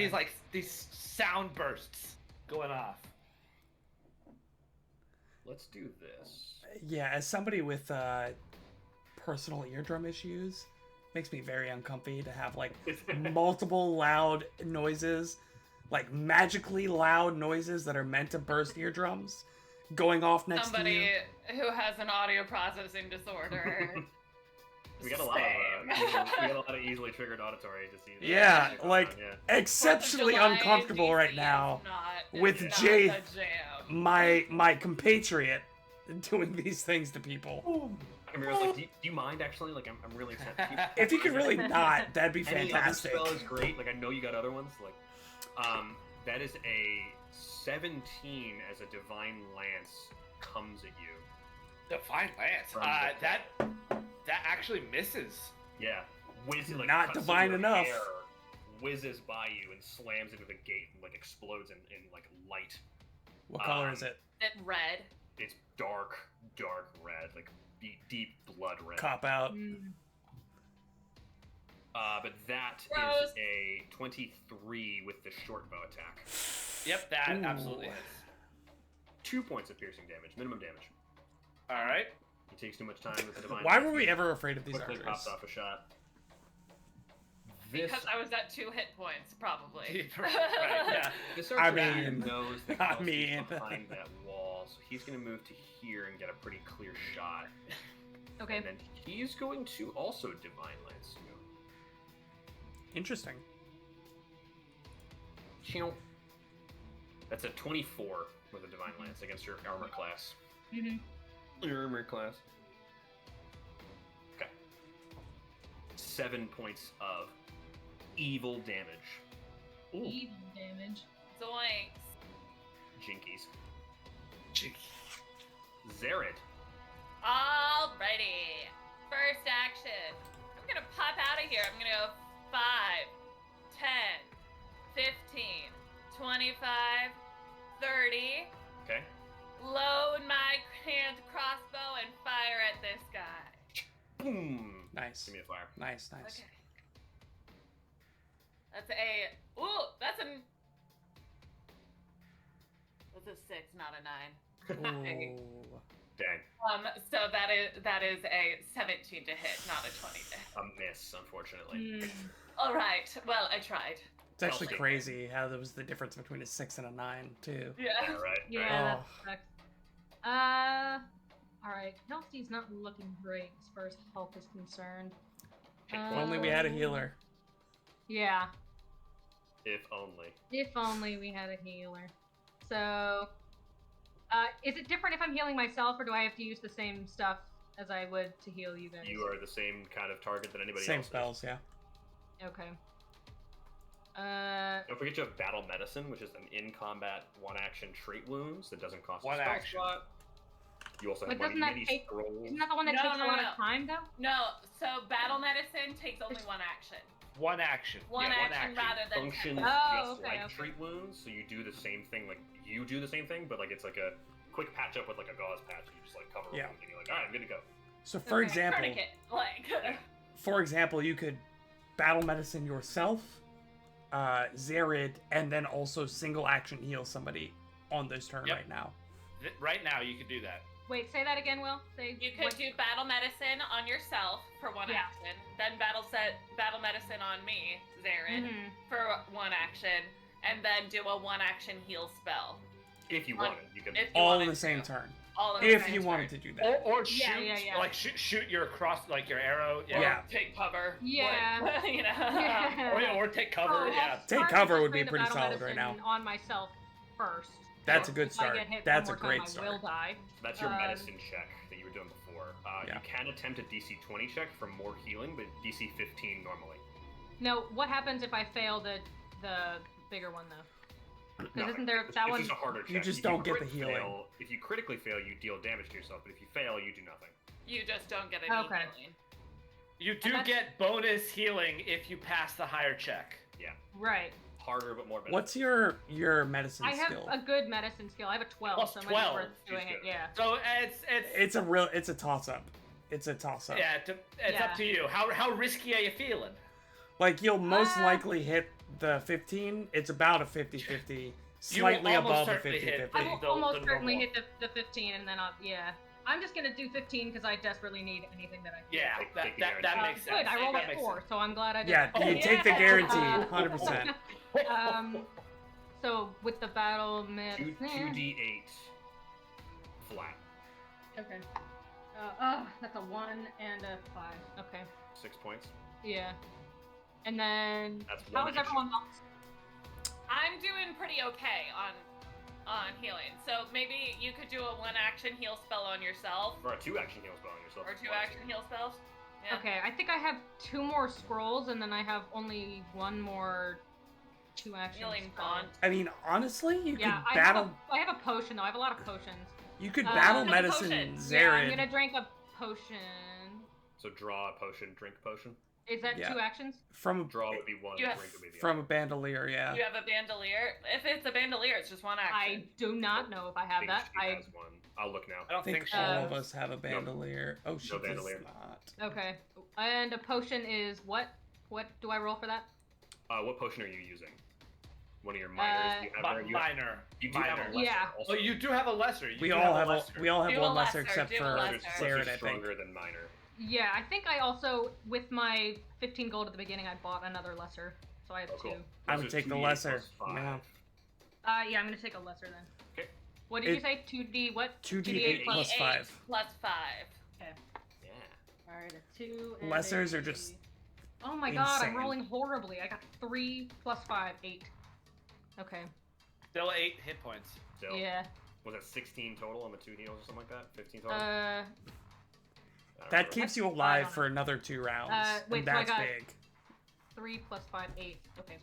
D: These sound bursts going off.
A: Let's do this.
E: Yeah, as somebody with personal eardrum issues, makes me very uncomfy to have like multiple loud noises, like magically loud noises that are meant to burst eardrums, going off next to you.
B: Somebody who has an audio processing disorder.
A: We got a lot of easily triggered auditory disease.
E: Yeah, like exceptionally uncomfortable right now with Jaith, my compatriot, doing these things to people.
A: I was like, do you mind actually? Like, I'm really tempted.
E: If you could really not, that'd be fantastic.
A: Any other spell is great. Like, I know you got other ones. Like, that is a 17 as a divine lance comes at you.
D: Divine Lance.
A: From the
D: That actually misses.
A: Yeah, whizzes like
E: Not
A: cuts through
E: divine
A: your
E: enough.
A: hair, whizzes by you and slams into the gate and like explodes in like light.
E: What color is it?
B: It red.
A: It's dark red, like deep blood red.
E: Cop out.
A: But that
B: Gross.
A: is a 23 with the short bow attack.
D: Yep, that
E: Ooh.
D: absolutely hits.
A: 2 points of piercing damage, minimum damage.
D: All right.
A: He takes too much time with the divine.
E: Why
A: Lance.
E: were we ever afraid of these
A: Quickly
E: archers?
A: pops off a shot. This,
B: Because I was at 2 hit points, probably.
D: Right, yeah.
A: this
E: I
A: archer
E: mean,
A: knows that
E: I
A: Kelsey's
E: mean.
A: behind that wall, so he's going to move to here and get a pretty clear shot.
C: Okay.
A: And then he's going to also divine lance you.
E: Interesting.
A: Chew. That's a 24 with a divine lance against your armor class.
C: Mm-hmm.
A: Your armor class. Okay. 7 points of evil damage. Ooh.
C: Evil damage.
B: Zoinks.
A: Jinkies. Zared.
B: Alrighty. First action. I'm gonna pop out of here. I'm gonna go 5, 10, 15, 25, 30.
A: Okay.
B: Load my hand crossbow and fire at this guy.
A: Boom.
E: Nice.
A: Give me a fire.
E: Nice.
B: Okay. That's a 6, not a 9.
E: Ooh.
A: Dang.
B: So that is a 17 to hit, not a 20 to hit.
A: A miss, unfortunately.
B: All right. Well, I tried.
E: It's actually
A: Kelsey.
E: crazy how there was the difference between a 6 and a 9 too.
B: Yeah.
A: All right.
C: Yeah,
E: Oh.
C: that sucks. Alright. Kelsey's not looking great as far as health is concerned.
E: If only we had a healer.
C: Yeah.
A: If only.
C: If only we had a healer. So, is it different if I'm healing myself, or do I have to use the same stuff as I would to heal you guys?
A: You are the same kind of target that anybody
E: Same
A: else
E: spells, yeah.
C: Okay.
A: Don't forget you have battle medicine, which is an in-combat one-action treat wounds that doesn't cost
D: One
A: a spell
D: action.
A: slot. You also
C: But
A: have
C: doesn't that
A: mini
C: take-
A: scrolls.
C: Isn't that the one that
B: No,
C: takes
B: no,
C: a lot
B: no.
C: of time, though?
B: No. So battle medicine takes only one action.
D: One action.
B: One
D: Yeah,
B: action rather than
A: Functions
C: Oh,
A: just
C: okay,
A: like
C: okay.
A: treat wounds, so you do the same thing. Like you do the same thing, but like it's like a quick patch up with like a gauze patch. You just like cover a
E: Yeah.
A: wound, and you're like, all right, I'm good to go.
E: So for
C: Okay.
E: example,
B: tourniquet. Like.
E: you could battle medicine yourself, Zared, and then also single action heal somebody on this turn
D: Yep.
E: right now.
D: Right now, you can do that.
C: Wait, say that again, Will. Say
B: You could
C: what-
B: do battle medicine on yourself for one
C: Yeah.
B: action, then battle medicine on me, Zared,
C: Mhm.
B: for one action, and then do a one action heal spell.
A: If you
B: On-
A: want it, you can.
B: if you
E: All in
B: wanted
E: the same
B: to.
E: turn.
B: All in the
E: If
B: same
E: you
B: turn.
E: wanted to do that.
D: Or shoot,
C: Yeah.
D: like shoot your cross, like your arrow.
E: Yeah.
B: Take cover.
C: Yeah.
B: Like, you know.
C: Yeah.
D: Or take cover.
C: Oh,
D: yeah.
E: Take
C: I'll
E: cover
C: just
E: would be
C: train the
E: pretty
C: battle
E: solid right
C: medicine
E: now.
C: On myself first.
E: That's
C: So
E: a good
C: if I
E: start.
C: get hit
E: That's
C: one
E: a
C: more
E: great
C: time,
E: start.
C: I will die.
A: That's your
C: Um,
A: medicine check that you were doing before.
E: Yeah.
A: You can attempt a DC 20 check for more healing, but DC 15 normally.
C: No, what happens if I fail the bigger one though? Because
A: Nothing.
C: isn't there
A: It's
C: that
A: just
C: one?
A: a harder check.
E: You just
A: If
E: don't get the
A: crit
E: healing.
A: fail- if you critically fail, you deal damage to yourself, but if you fail, you do nothing.
B: You just don't get any
C: Okay.
B: healing.
D: You do
C: that's-
D: get bonus healing if you pass the higher check.
C: Right.
A: Harder, but more benefit.
E: What's your medicine
C: I have
E: skill?
C: a good medicine skill. I have a 12,
D: Plus
C: so it might
D: 12.
C: be worth doing
A: She's
C: it.
A: good.
C: Yeah.
D: So
E: It's a toss up. It's a toss up.
D: yeah, it's
C: Yeah.
D: up to you. How risky are you feeling?
E: Like you'll most
C: Ah.
E: likely hit the 15. It's about a 50-50,
D: You will
E: slightly
D: almost
E: above a
D: certainly hit
E: 50-50.
C: I will
D: the
C: almost certainly
D: normal.
C: hit the 15, and then yeah. I'm just gonna do 15 because I desperately need anything that I can.
D: Yeah,
A: Take
D: that
A: the
D: that
C: Uh,
D: makes sense.
C: Good. I rolled
D: That
C: a
D: makes
C: 4,
D: sense.
C: so I'm glad I did.
E: Yeah,
C: that.
E: you take the guarantee,
C: Uh,
E: 100%.
C: So with the battle
A: 2
C: medicine.
A: 2d8 flat.
C: Okay. That's a 1 and a 5. Okay.
A: 6 points.
C: Yeah. And then
A: That's
C: how
A: one
C: is
A: action.
C: everyone else?
B: I'm doing pretty okay on healing. So maybe you could do a one action heal spell on yourself.
A: Or a 2-action heal spell on yourself.
B: Or 2 action heal spells. Yeah.
C: Okay, I think I have 2 more scrolls, and then I have only 1 more 2 action
B: Healing
C: spell.
B: bond.
E: I mean, honestly, you
C: Yeah,
E: could battle.
C: I have a potion though. I have a lot of potions.
E: You could battle
B: drink a
E: medicine
B: potion.
E: Zared.
C: Yeah, I'm gonna drink a potion.
A: So draw a potion, drink a potion.
C: Is that
E: Yeah.
C: 2 actions?
E: From
A: Draw would be one,
B: You have-
A: drink would be the
E: from
A: other.
E: a bandolier, yeah.
B: You have a bandolier. If it's a bandolier, it's just one
C: I
B: action.
C: do not know if I have
A: think
C: that.
A: she
C: I
A: has one. I'll look now.
D: I don't
E: I think
D: think she
E: all
D: does.
E: of us have a bandolier. Oh, she does
A: bandolier.
E: not.
C: okay. And a potion is what? What do I roll for that?
A: What potion are you using? One of your minors.
D: Minor.
A: You do have a
D: Minor.
A: lesser
C: Yeah.
A: also.
D: Oh, you do have a lesser. You
E: We
D: do
E: all have
D: lesser.
E: we all have
B: Do
E: one
B: a
E: lesser
B: lesser,
E: except
B: do a
E: for
B: lesser.
E: Zared, I think.
A: Stronger than minor.
C: Yeah, I think I also, with my 15 gold at the beginning, I bought another lesser. So I have
A: Oh, cool.
C: 2.
E: I
A: So
E: would take the
A: 2d8
E: lesser.
A: plus 5.
E: Yeah.
C: Yeah, I'm gonna take a lesser then.
A: Okay.
C: What did
E: It-
C: you say? 2D what?
E: 2d8 plus
B: 8
E: 5.
B: plus 5.
C: Okay.
A: Yeah.
C: Alright, a 2 and
E: Lessers
C: a-
E: are just
C: Oh my god, I'm
E: insane.
C: rolling horribly. I got 3 plus 5, 8. Okay.
D: Still 8 hit points.
A: Still.
C: Yeah.
A: Was that 16 total on the 2 heals or something like that? 15 total?
C: Uh,
A: I don't
E: That
A: remember.
E: keeps you
C: I
E: alive
C: don't
E: for another 2 rounds.
C: wait,
E: and
C: so I
E: that's
C: got-
E: big.
C: 3 plus 5, 8. Okay.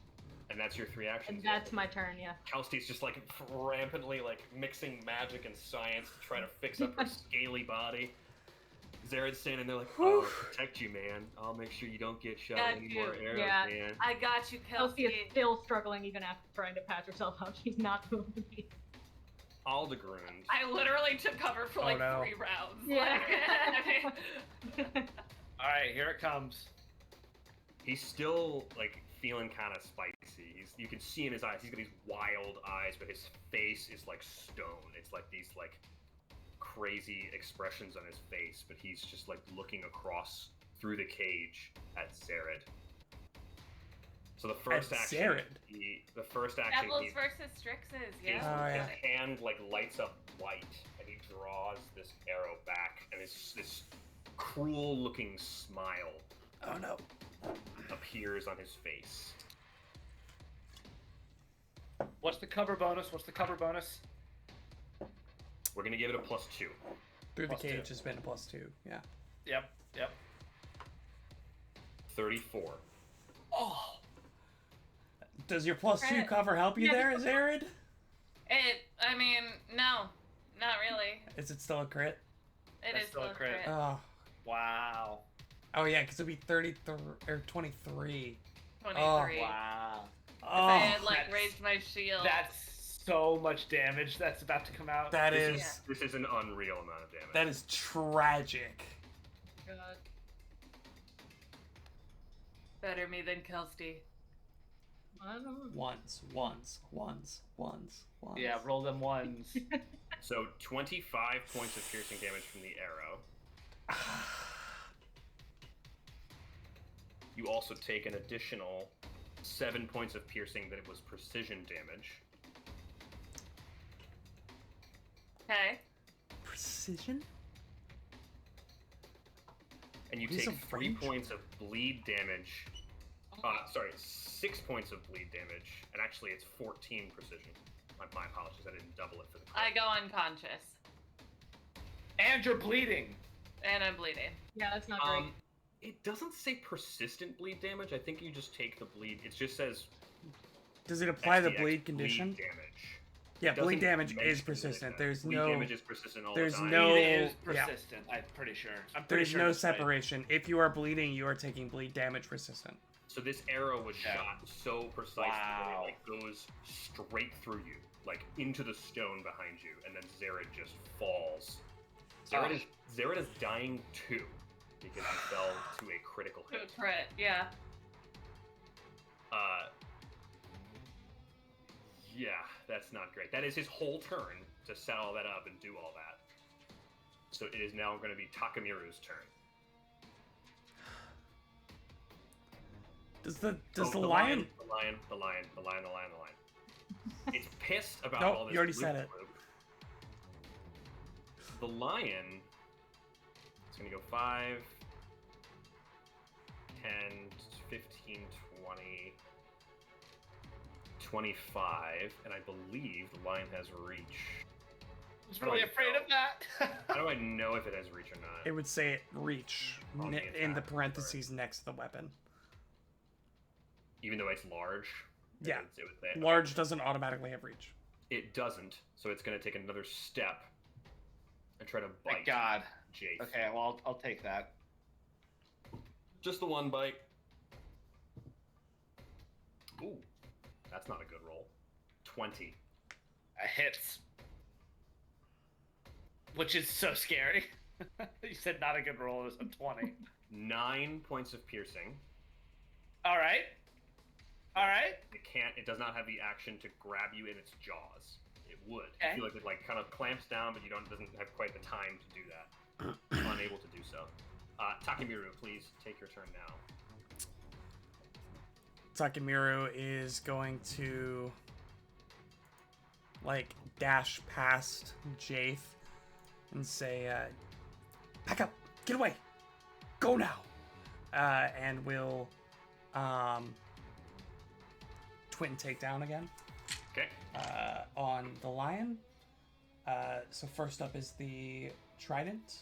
A: And that's your 3 actions?
C: And that's my turn, yeah.
A: Kalsti's just like rampantly like mixing magic and science to try to fix up her scaly body. Zared's standing there like, "Oh, I'll protect you, man. I'll make sure you don't get shot
B: Got
A: with any
B: you.
A: more arrows,
C: Yeah.
A: man."
B: I got you,
C: Kelsey is
B: Kelsey.
C: still struggling even after trying to patch herself up. She's not moving.
A: Aldegrund.
B: I literally took cover for like
E: no.
B: 3 rounds.
C: Yeah.
D: Alright, here it comes.
A: He's still like feeling kind of spicy. You can see in his eyes. He's got these wild eyes, but his face is like stone. It's like these like crazy expressions on his face, but he's just like looking across through the cage at Zared. So the first
E: At
A: action,
E: Zared?
A: the first action,
B: Devils versus Strixes,
A: his,
B: yeah.
E: Oh, yeah.
A: his hand like lights up white, and he draws this arrow back, and this cruel-looking smile
E: Oh no.
A: appears on his face.
D: What's the cover bonus? What's the cover bonus?
A: We're gonna give it a +2.
E: Through the
D: Plus
E: cage
D: 2.
E: has been a +2. Yeah.
D: Yep.
A: 34.
D: Oh.
E: Does your +2
B: Credit.
E: cover help you there, Zared?
B: I mean, no. Not really.
E: Is it still a crit?
B: It
D: That's
B: is
D: still a
B: still
D: crit.
B: crit.
E: Oh.
D: Wow.
E: Oh yeah, because it'd be 33 or 23.
B: 23.
D: Wow.
B: If I had
E: Oh,
B: like
D: that's-
B: raised my shield.
D: That's so much damage that's about to come out.
E: that
A: This
E: is
A: this is an unreal amount of damage.
E: that is tragic.
C: God.
B: Better me than Kelsey.
C: I don't know.
E: Ones.
D: Yeah, roll them ones.
A: So 25 points of piercing damage from the arrow. You also take an additional 7 points of piercing that it was precision damage.
B: Okay.
E: Precision?
A: And you
E: These
A: take
E: are
A: 3
E: range?
A: points of bleed damage. Sorry, 6 points of bleed damage. And actually, it's 14 precision. My apologies, I didn't double it for the crit.
B: I go unconscious.
D: And you're bleeding.
B: And I'm bleeding.
C: Yeah, that's not great.
A: It doesn't say persistent bleed damage. I think you just take the bleed. It just says
E: Does it apply the
A: XDX
E: bleed condition?
A: Bleed damage.
E: Yeah,
A: It
E: bleed
A: doesn't
E: damage
A: mention
E: is
A: that
E: persistent.
A: it-
E: There's
A: bleed
E: no
A: damage is persistent all
E: there's
A: the time.
E: no-
D: Bleed is
E: yeah.
D: persistent. I'm pretty sure. I'm pretty
E: there's
D: sure
E: no
D: that's right.
E: separation. If you are bleeding, you are taking bleed damage resistant.
A: So this arrow was
D: Yeah.
A: shot so precisely that
D: Wow.
A: it like goes straight through you, like into the stone behind you, and then Zared just falls. Zared is dying too because he fell to a critical
B: To a
A: hit.
B: crit, yeah.
A: Yeah, that's not great. That is his whole turn to set all that up and do all that. So it is now going to be Takamiru's turn.
E: Does the
A: Oh,
E: lion?
A: The lion. It's pissed about
E: Nope,
A: all this.
E: you already said it.
A: loop. The lion is going to go 5, 10, 15, 20, 25, and I believe the lion has reach.
D: I was really afraid of that.
A: How do I know if it has reach or not?
E: It would say it reach
A: On the
E: in the
A: attack,
E: parentheses next to the weapon.
A: Even though it's large?
E: Yeah.
A: It would say,
E: Large doesn't automatically have reach.
A: It doesn't, so it's going to take another step and try to bite.
D: Thank God.
A: Jace.
D: Okay, well, I'll take that.
A: Just the one bite. Ooh, that's not a good roll. 20.
D: Hits. Which is so scary. You said not a good roll, it was a 20.
A: 9 points of piercing.
D: Alright.
A: It does not have the action to grab you in its jaws. It would.
D: Okay.
A: I feel like it like kind of clamps down, but doesn't have quite the time to do that. Unable to do so. Takemiru, please take your turn now.
E: Takemiru is going to like dash past Jaith and say, "Back up! Get away! Go now!" And will twin takedown again.
A: Okay.
E: On the lion. So first up is the trident.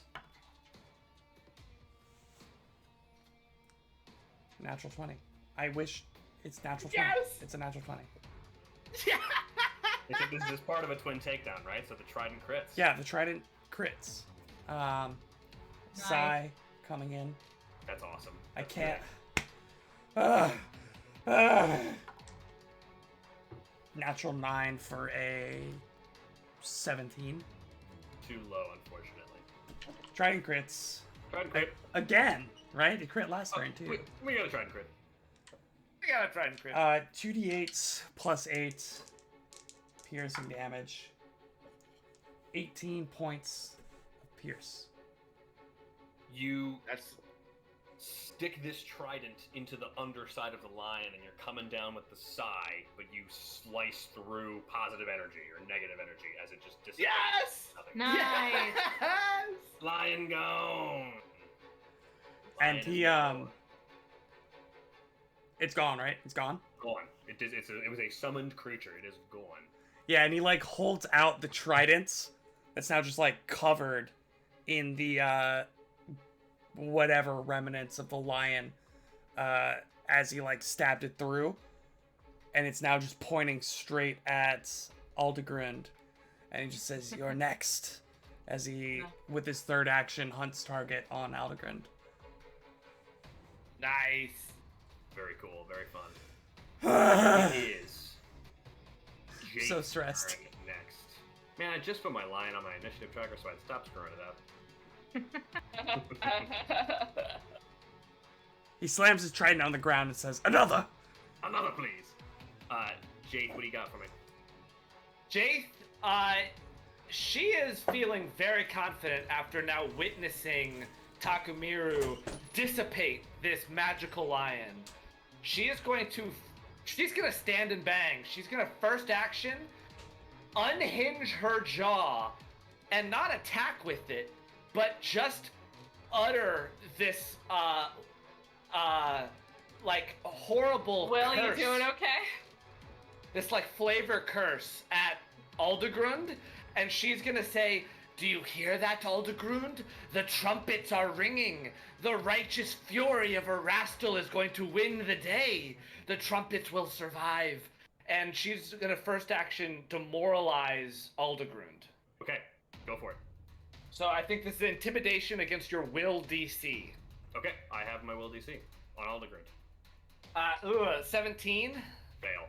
E: Natural 20. I wish it's natural 20.
D: Yes!
E: It's a natural 20.
A: I think this is part of a twin takedown, right? So the trident crits.
E: Yeah, the trident crits. Sai coming in.
A: That's awesome.
E: I
A: That's
E: can't.
A: great.
E: Natural 9 for a 17.
A: Too low, unfortunately.
E: Trident crits.
A: Trident crit.
E: Again, right? It crit last turn too.
A: We got a trident crit.
D: I gotta try and crit.
E: 2d8 plus 8 piercing damage. 18 points of pierce.
A: That's stick this trident into the underside of the lion, and you're coming down with the sai, but you slice through positive energy or negative energy as it just dissipates.
D: Yes!
A: Nothing.
C: Nice.
D: Yes!
A: Lion gone.
E: And
A: Lion
E: he
A: is gone.
E: It's gone, right? It's gone.
A: Gone. It was a summoned creature. It is gone.
E: Yeah, and he like holds out the trident that's now just like covered in the whatever remnants of the lion as he like stabbed it through, and it's now just pointing straight at Aldegrund, and he just says, "You're next," as he with his third action hunts target on Aldegrund.
D: Nice.
A: Very cool. Very fun. It is. Jake's
E: So stressed.
A: turn next. Man, I just put my lion on my initiative tracker, so I'd stop screwing it up.
E: He slams his trident on the ground and says, "Another!"
A: Another, please. Jake, what do you got for me?
D: Jaith, she is feeling very confident after now witnessing Takemiru dissipate this magical lion. She's gonna stand and bang. She's gonna first action, unhinge her jaw, and not attack with it, but just utter this, like, horrible
B: Will, you
D: curse.
B: doing okay?
D: This, like, flavor curse at Aldegrund, and she's gonna say, "Do you hear that, Aldegrund? The trumpets are ringing. The righteous fury of Erastil is going to win the day. The trumpets will survive." And she's gonna first action demoralize Aldegrund.
A: Okay, go for it.
D: So I think this is intimidation against your will DC.
A: Okay, I have my will DC on Aldegrund.
D: 17?
A: Fail.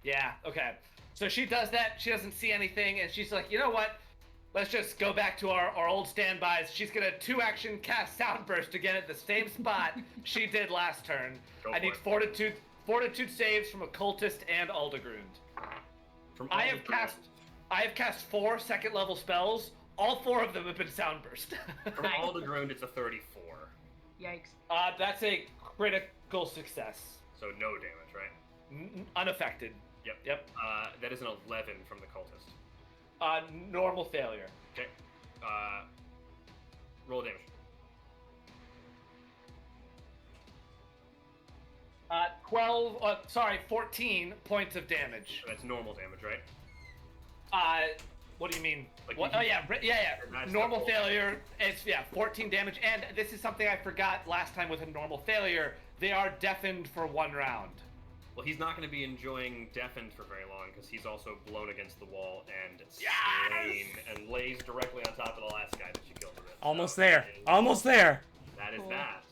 D: Yeah, okay. So she does that, she doesn't see anything, and she's like, you know what? Let's just go back to our old standbys. She's gonna 2-action cast Soundburst again at the same spot she did last turn.
A: Go
D: I
A: for
D: need
A: it.
D: fortitude saves from Occultist and Aldegrund. I have cast 4 second level spells. All 4 of them have been Soundburst.
A: From Aldegrund, it's a 34.
C: Yikes.
D: That's a critical success.
A: So no damage, right?
D: Unaffected.
A: Yep. That is an 11 from the cultist.
D: Normal failure.
A: Okay. Roll damage.
D: 14 points of damage.
A: That's normal damage, right?
D: What do you mean?
A: Like
D: What?
A: you-
D: Oh yeah.
A: That's
D: Normal
A: not
D: failure. It's 14 damage, and this is something I forgot last time with a normal failure. They are deafened for 1 round.
A: Well, he's not going to be enjoying deafened for very long because he's also blown against the wall and slain and lays directly on top of the last guy that you killed with it.
E: Almost
A: So
E: there. Almost there.
A: That is
C: Cool.
A: that.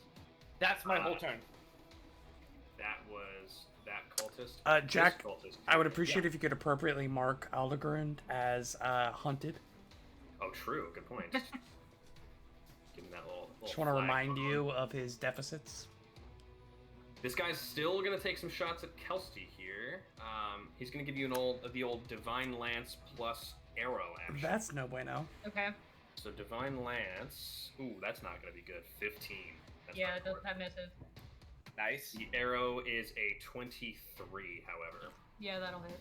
D: That's my whole turn.
A: That was that cultist.
E: Jack,
A: This cultist.
E: I would appreciate if you could appropriately mark Aldegrund as hunted.
A: Oh, true. Good point. Give him that little
E: Just want to
A: flag.
E: remind you of his deficits.
A: This guy's still gonna take some shots at Kelsey here. He's gonna give you the old Divine Lance plus arrow action.
E: That's no bueno.
C: Okay.
A: So Divine Lance. Ooh, that's not gonna be good. 15. That's
C: Yeah,
A: not
C: it
A: gonna
C: does
A: work.
C: have misses.
D: Nice.
A: The arrow is a 23, however.
C: Yeah, that'll hit.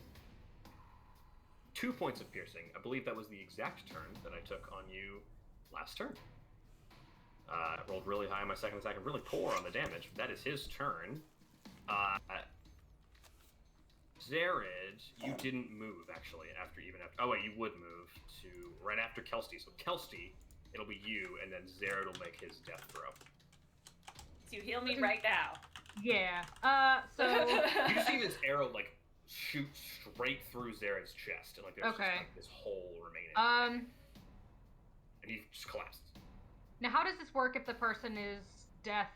A: 2 points of piercing. I believe that was the exact turn that I took on you last turn. Rolled really high on my second attack and really poor on the damage. That is his turn. Zared, you didn't move actually after. Oh wait, you would move to right after Kelsey. So Kelsey, it'll be you, and then Zared will make his death throw.
B: So you heal me right now.
C: Yeah. So.
A: You see this arrow like shoot straight through Zared's chest, and like there's just,
C: Okay.
A: like, this hole remaining,
C: Um.
A: and he just collapsed.
C: Now, how does this work if the person is death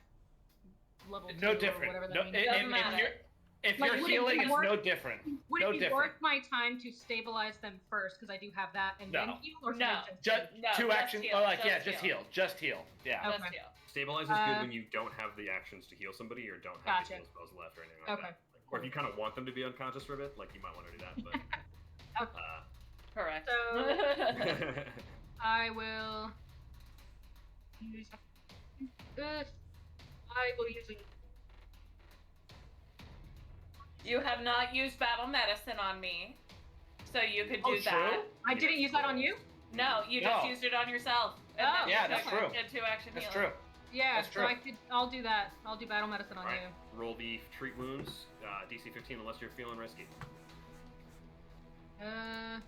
C: level 2
D: No
C: or
D: different.
C: whatever that
D: No,
C: means?
B: Doesn't matter.
D: if
C: Like,
D: you're
C: would it
D: healing,
C: be
D: it's
C: worth-
D: no different.
C: Would
D: no
C: it be
D: different.
C: worth my time to stabilize them first because I do have that and then
D: No.
C: heal, or should
B: No.
C: I
D: Just
B: No,
D: two
B: just
D: actions.
B: heal,
D: Oh, like yeah,
B: just
D: just
B: heal.
D: heal. Just heal. Yeah.
C: Okay.
B: Let's heal.
A: Stabilize is good
C: Uh,
A: when you don't have the actions to heal somebody or don't have
C: Gotcha.
A: the heal spells left or anything like
C: Okay.
A: that. Or if you kind of want them to be unconscious for a bit, like you might want to do that. But
C: Okay.
B: Correct.
C: So- I will use. I will use a.
B: You have not used battle medicine on me, so you could do
D: Oh,
B: that.
D: true?
C: I didn't use that on you?
B: No, you just
D: No.
B: used it on yourself. And
C: Oh,
B: then you
D: yeah,
B: took
D: that's true.
B: a 2-action
D: That's
B: healing.
D: true.
C: Yeah,
D: That's
C: so
D: true.
C: I could. I'll do that. I'll do battle medicine on
A: Alright,
C: you.
A: roll the treat wounds, DC 15 unless you're feeling risky.
C: Nah.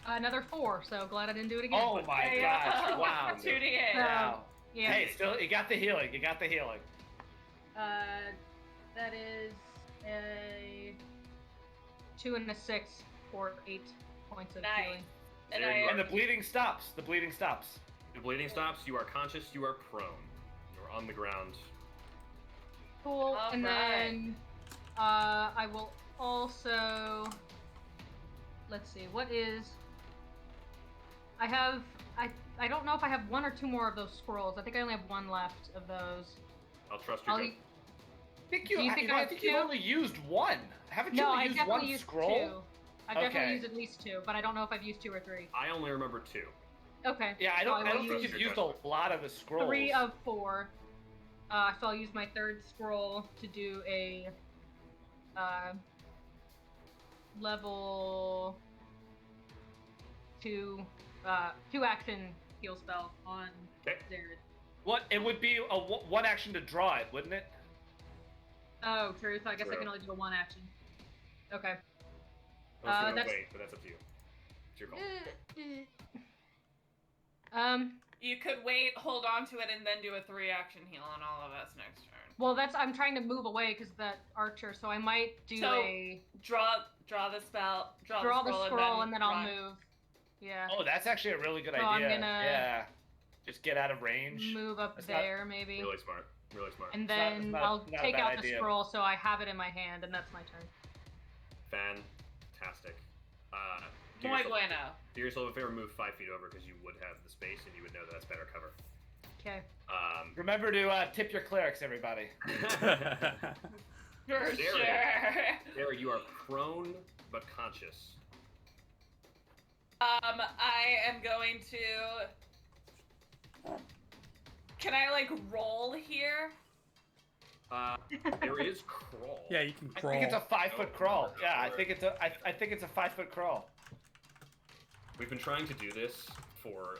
C: Another 4, so glad I didn't do it again.
D: Oh my
B: There you
D: gosh!
B: go.
D: Wow.
B: 2d8.
D: Wow.
C: Yeah.
D: Hey, still, you got the healing. You got the healing.
C: That is a 2 and a 6 for 8 points of
B: Nice.
C: healing.
B: And
A: There you
B: I,
D: And the bleeding stops. The bleeding stops.
A: The bleeding stops, you are conscious, you are prone. You are on the ground.
C: Cool. And
B: Alright.
C: then I will also, let's see, what is, I don't know if I have 1 or 2 more of those scrolls. I think I only have 1 left of those.
A: I'll trust your
C: I'll,
A: judgment.
D: I think you.
C: Do you think I
D: I
C: have
D: think you've
C: two?
D: only used 1. Haven't you
C: no,
D: only
C: I
D: used
C: definitely
D: 1
C: used
D: scroll?
C: 2. I definitely
D: Okay.
C: used at least 2, but I don't know if I've used 2 or 3.
A: I only remember 2.
C: Okay.
D: Yeah, I
C: so
D: don't. I
C: will
D: don't think
C: use
D: you've used a lot of the scrolls.
C: 3 of 4. So I'll use my 3rd scroll to do a level 2 2-action heal spell on
A: Okay.
C: Zared.
D: What? It would be a 1 action to draw it, wouldn't it?
C: Oh, true. So I guess I
A: True.
C: can only do a 1 action. Okay.
A: I was gonna
C: that's-
A: wait, but that's up to you. It's your call.
B: you could wait, hold on to it, and then do a 3-action heal on all of us next turn.
C: Well, I'm trying to move away because that archer, so I might do
B: So,
C: a
B: Draw the spell. Draw
C: the scroll and then I'll
B: run.
C: move. Yeah.
D: Oh, that's actually a really good
C: So I'm
D: idea.
C: gonna-
D: Yeah. Just get out of range.
C: Move up
D: That's not
C: there, maybe.
A: Really smart. Really smart.
C: And
D: not-
C: then
D: it's not-
C: I'll
D: not a
C: take
D: bad
C: out the
D: idea.
C: scroll so I have it in my hand, and that's my turn.
A: Fantastic. Do
B: Muy
A: yourself,
B: bueno.
A: do yourself a favor, move 5 feet over because you would have the space and you would know that that's better cover.
C: Okay.
D: Remember to tip your clerics, everybody.
B: For
A: There
B: sure.
A: There, you are prone but conscious.
B: I am going to. Can I roll here?
A: There is crawl.
E: Yeah, you can
D: I
E: crawl.
D: think it's a 5-foot crawl.
A: Oh,
D: Yeah, I
A: Lord.
D: think it's a. I think it's a 5-foot crawl.
A: We've been trying to do this for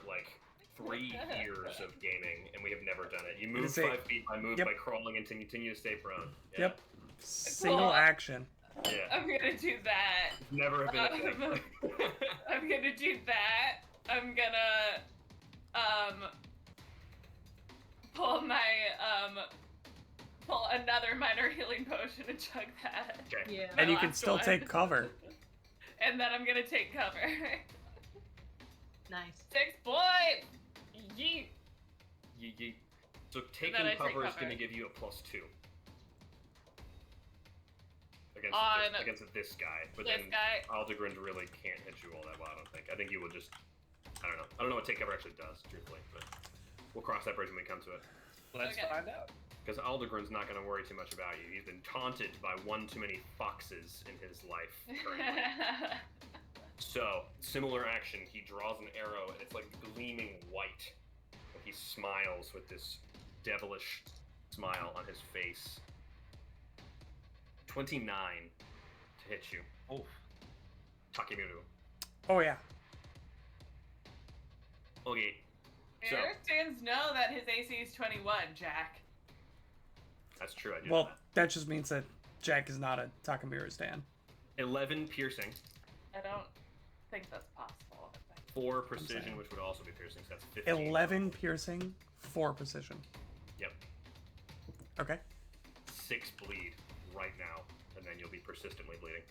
A: 3 years of gaming, and we have never done it. You move
E: is a-
A: 5 feet by move
E: Yep.
A: by crawling and continue to stay prone. Yeah.
E: Yep. Single
B: Cool.
E: action.
A: Yeah.
B: I'm gonna do that.
A: Never have been a thing.
B: I'm gonna do that. I'm gonna pull my pull another minor healing potion and chug that.
A: Okay.
C: Yeah.
E: And you
B: My
E: can
B: last
E: still
B: one.
E: take cover.
B: And then I'm gonna take cover.
C: Nice.
B: 6 points! Yeet!
A: Yeet. So taking
B: then I take
A: cover is
B: cover.
A: going to give you a +2 against this guy. But
B: This
A: then
B: guy.
A: Aldegrind really can't hit you all that well, I don't think. I think you will just... I don't know. I don't know what take cover actually does, truthfully, but we'll cross that bridge when we come to it.
D: Let's
B: Okay.
D: find out.
A: Because Aldegrind's not going to worry too much about you. He's been taunted by one too many foxes in his life currently. So, similar action, he draws an arrow, and it's like gleaming white. And he smiles with this devilish smile on his face. 29 to hit you.
D: Oh.
A: Takemiru.
E: Oh yeah.
A: Okay. So,
B: Stands know that his AC is 21, Jack.
A: that's true, I do
E: Well,
A: know
E: that just means that Jack is not a Takamiru stan.
A: that. 11 piercing,
B: I don't think that's possible.
A: 4 precision,
E: saying.
A: which would also be piercing, so that's 15.
E: 11 piercing, 4 precision.
A: Yep.
E: Okay.
A: 6 bleed right now, and then you'll be persistently bleeding.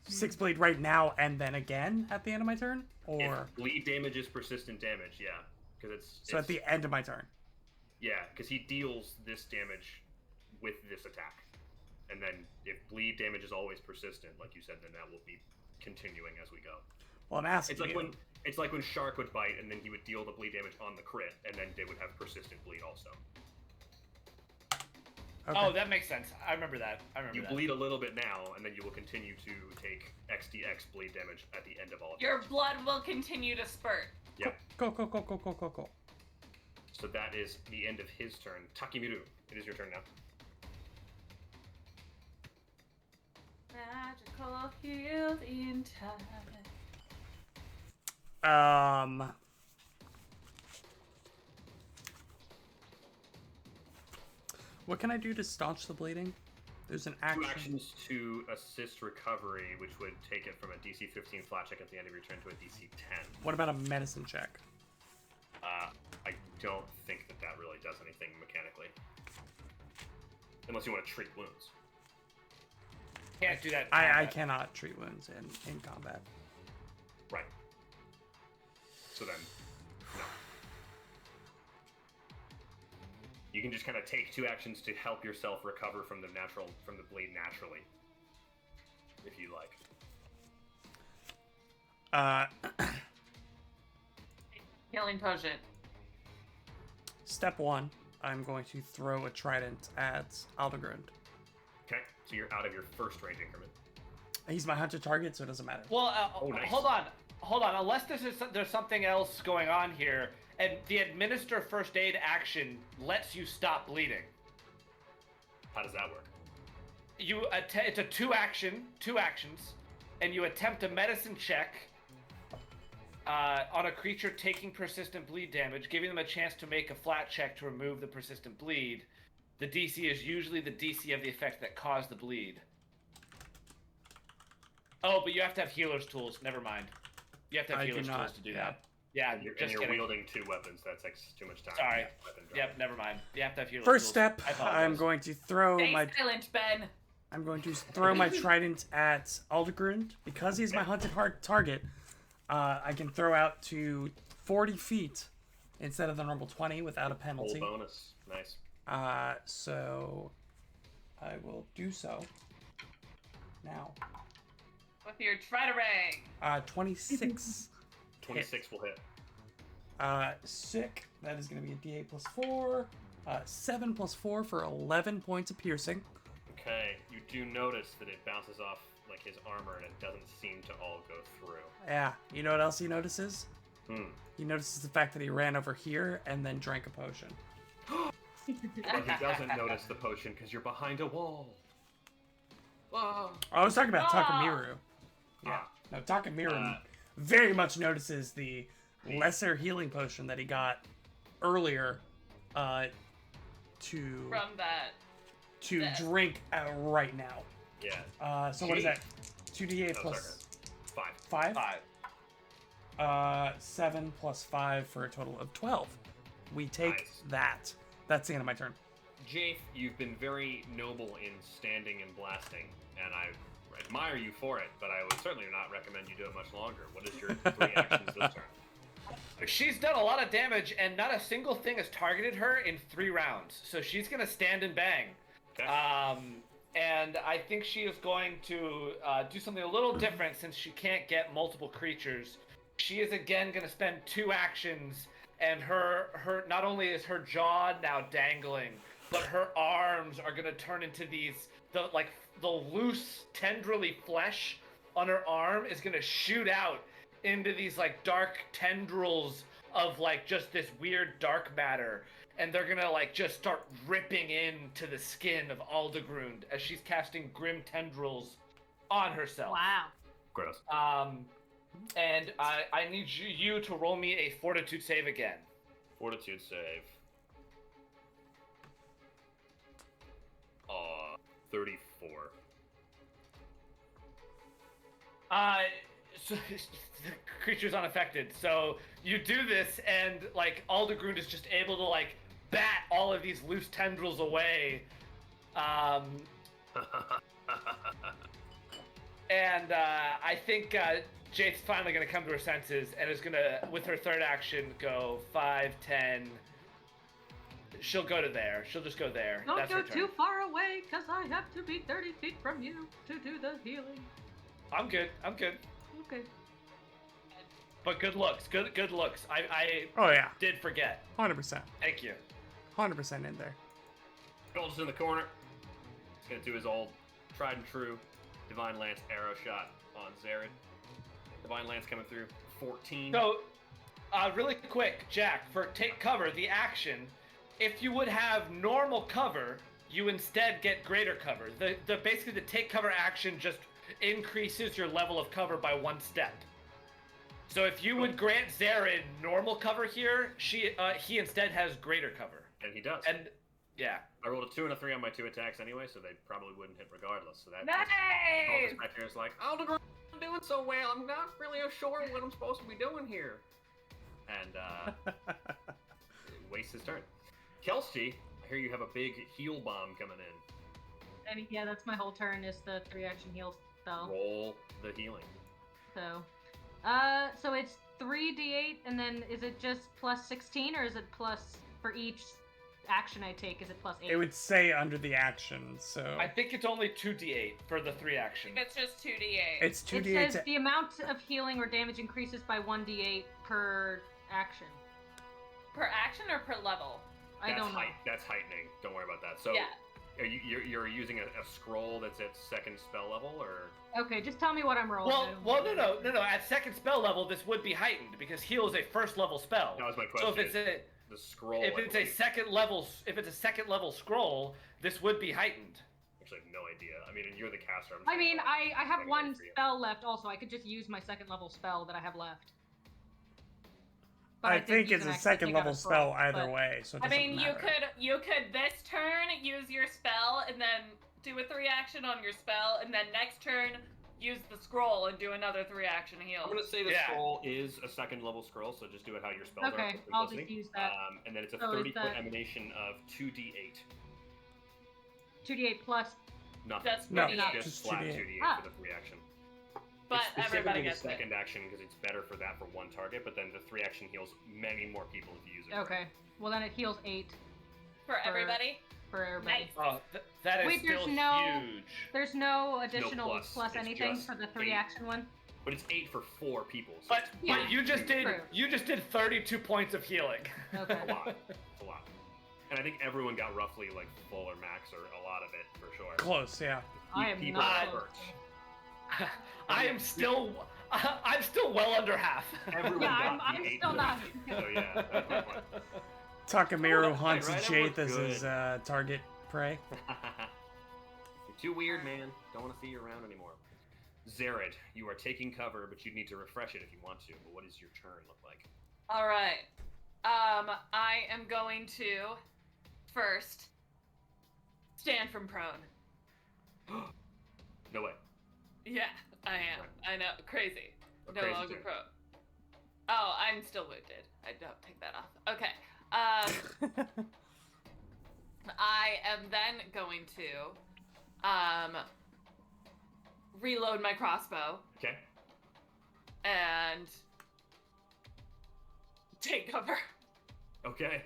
E: 6 bleed right now and then again at the end of my turn? Or
A: If bleed damage is persistent damage, yeah. Because
E: so at the end of my turn.
A: Yeah, because he deals this damage with this attack. And then if bleed damage is always persistent, like you said, then that will be continuing as we go.
E: Well, I'm asking
A: It's like when Shark would bite and then he would deal the bleed damage on the crit, and then they would have persistent bleed also.
E: Okay.
D: Oh, that makes sense. I remember that.
A: You bleed a little bit now, and then you will continue to take XDX bleed damage at the end of all of
B: Your blood will continue to spurt.
A: Yep.
E: Go.
A: So that is the end of his turn. Takemiru, it is your turn now.
B: Magical healed in time.
E: What can I do to staunch the bleeding? There's an action.
A: 2 actions to assist recovery, which would take it from a DC 15 flat check at the end of your turn to a DC 10.
E: What about a medicine check?
A: I don't think that really does anything mechanically. Unless you want to treat wounds.
D: Can't do that.
E: I cannot treat wounds in combat.
A: Right. So then, no. You can just kind of take 2 actions to help yourself recover from the bleed naturally, if you like.
B: Healing potion.
E: Step 1, I'm going to throw a trident at Aldegrind.
A: Okay, so you're out of your first range increment.
E: He's my hunted target, so it doesn't matter.
D: Well,
A: Nice.
D: hold on. Unless there's something else going on here, and the administer first aid action lets you stop bleeding.
A: How does that work?
D: It's a 2 actions, and you attempt a medicine check on a creature taking persistent bleed damage, giving them a chance to make a flat check to remove the persistent bleed. The DC is usually the DC of the effect that caused the bleed. Oh, but you have to have healer's tools. Never mind. You have to have
E: I do
D: healer's
E: not,
D: tools to do
E: yeah.
D: that. Yeah,
A: And you're
D: just kidding.
A: wielding 2 weapons. That takes too much time.
D: Sorry.
A: Weapon drop.
D: Yep, never mind. You have to have healer's
E: First
D: tools.
E: step,
D: I apologize.
E: I'm going to throw
B: Stay
E: my
B: silent, Ben.
E: trident at Aldegrind. Because he's my hunted target, I can throw out to 40 feet instead of the normal 20 without a penalty.
A: Full bonus. Nice.
E: So I will do so now.
B: With your Triderang.
E: 26.
A: 26 will hit.
E: Sick. That is going to be a D8 plus 4. 7 plus 4 for 11 points of piercing.
A: Okay, you do notice that it bounces off like his armor and it doesn't seem to all go through.
E: Yeah. You know what else he notices?
A: Hmm.
E: He notices the fact that he ran over here and then drank a potion.
A: But he doesn't notice the potion because you're behind a wall. Whoa.
E: I was talking about
B: Ah!
E: Takamiru. Yeah. No, Takamiru very much notices the lesser healing potion that he got earlier to
B: From that. death.
E: drink right now.
A: Yeah.
E: So what is that? 2d8 plus
A: 5.
E: 5? 7 plus 5 for a total of 12. We take
A: Nice.
E: that. That's the end of my turn.
A: Jafe, you've been very noble in standing and blasting, and I admire you for it, but I would certainly not recommend you do it much longer. What is your 3 actions this turn?
D: She's done a lot of damage, and not a single thing has targeted her in 3 rounds. So she's gonna stand and bang.
A: Okay.
D: And I think she is going to do something a little different since she can't get multiple creatures. She is again gonna spend 2 actions, and her not only is her jaw now dangling, but her arms are gonna turn into the loose tendrily flesh on her arm is gonna shoot out into these like dark tendrils of like just this weird dark matter, and they're gonna like just start ripping into the skin of Aldegrund as she's casting grim tendrils on herself.
C: Wow.
A: Gross.
D: And I need you to roll me a fortitude save again.
A: Fortitude save. 34.
D: So the creature's unaffected. So you do this, and like Aldegrund is just able to like bat all of these loose tendrils away. And I think Jade's finally gonna come to her senses and is gonna, with her third action, go 5, 10. She'll go to there. She'll just go there.
C: Don't
D: That's
C: go
D: her turn.
C: too far away, because I have to be 30 feet from you to do the healing.
D: I'm good.
C: Okay.
D: But good looks. Good looks. I
E: Oh yeah,
D: did forget.
E: 100%,
D: Thank you.
E: 100% in there.
A: Gold's in the corner. He's gonna do his old tried and true Divine Lance arrow shot on Zared. Divine Lance coming through. 14.
D: So, really quick, Jack, for take cover, the action, if you would have normal cover, you instead get greater cover. The basically the take cover action just increases your level of cover by 1 step. So if you would grant Zared normal cover here, he instead has greater cover.
A: And he does.
D: And yeah.
A: I rolled a 2 and a 3 on my 2 attacks anyway, so they probably wouldn't hit regardless. So that
B: Nice!
A: back here is like, Aldegrund, I'm doing so well. I'm not really sure what I'm supposed to be doing here. And wastes his turn. Kelsey, I hear you have a big heal bomb coming in.
C: And yeah, that's my whole turn, is the 3-action heal spell.
A: Roll the healing.
C: So it's 3d8, and then is it just plus 16, or is it plus for each action I take? Is it plus 8?
E: It would say under the action, so
D: I think it's only 2d8 for the 3 action.
B: It's just 2d8.
E: it's
C: It
E: 2d8.
C: says the amount of healing or damage increases by 1d8 per action.
B: Per action or per level?
C: I don't know.
A: That's heightening. Don't worry about that. So
B: Yeah.
A: are you're using a scroll that's at 2nd spell level, or?
C: Okay, just tell me what I'm rolling.
D: No. At 2nd spell level, this would be heightened because heal is a 1st level spell.
A: That was my question.
D: So if it's
A: the scroll.
D: if it's a second level scroll, this would be heightened.
A: Actually, I have no idea. I mean, you're the caster.
C: I mean, I have
A: I'm
C: one
A: gonna for you.
C: spell left also. I could just use my 2nd level spell that I have left.
E: I
C: did
E: think
C: use
E: it's
C: an
E: a
C: accidentally
E: 2nd
C: got
E: level
C: a
E: spell
C: scroll,
E: either
C: but-
E: way, so it
B: I
E: doesn't
B: mean,
E: matter.
B: you could this turn use your spell and then do a 3-action on your spell, and then next turn use the scroll and do another 3-action heal.
A: I'm gonna say the
D: Yeah.
A: scroll is a 2nd level scroll, so just do it how your spells are.
C: Okay,
A: for
C: I'll
A: simplicity.
C: just use that.
A: And then it's a
C: So is
A: 30-foot
C: that-
A: emanation of 2d8.
C: 2d8 plus.
A: Nothing.
B: Just
E: No,
A: It's
C: not
A: just
E: just
A: flat
E: 2d8.
A: 2d8
C: Ah.
A: for the 3-action.
B: But
A: It's specifically
B: everybody
A: the
B: gets it.
A: 2nd action because it's better for that for 1 target, but then the 3-action heals many more people if you use it.
C: Okay, well then it heals 8
B: For everybody?
C: for everybody.
B: Nice.
D: Oh, that is
C: Wait, there's
D: still
C: no-
D: huge.
C: There's no additional
A: plus,
C: plus
A: it's
C: anything
A: just
C: for the
A: 8.
C: 3-action one?
A: But it's 8 for 4 people. So
D: But
A: it's
C: Yeah,
D: you just
C: true.
D: did 32 points of healing.
C: Okay.
A: a lot. It's a lot. And I think everyone got roughly like full or max or a lot of it for sure.
E: Close, yeah.
C: I am
A: People
C: not
A: are
C: close.
A: hurt.
D: I'm still well under half.
A: Everyone
C: Yeah,
A: got
C: I'm
A: the 8
C: still not.
A: So yeah, that's my point.
E: Takamiru hunts
A: right,
E: Jaith as
A: everyone's
E: his target prey.
A: You're too weird, man. Don't want to see you around anymore. Zared, you are taking cover, but you need to refresh it if you want to. But what does your turn look like?
B: All right. I am going to first stand from prone.
A: No way.
B: Yeah, I am. I know. Crazy.
A: A
B: No
A: crazy
B: longer
A: turn.
B: prone. Oh, I'm still wounded. I don't take that off. Okay. I am then going to reload my crossbow.
A: Okay.
B: And take cover.
A: Okay.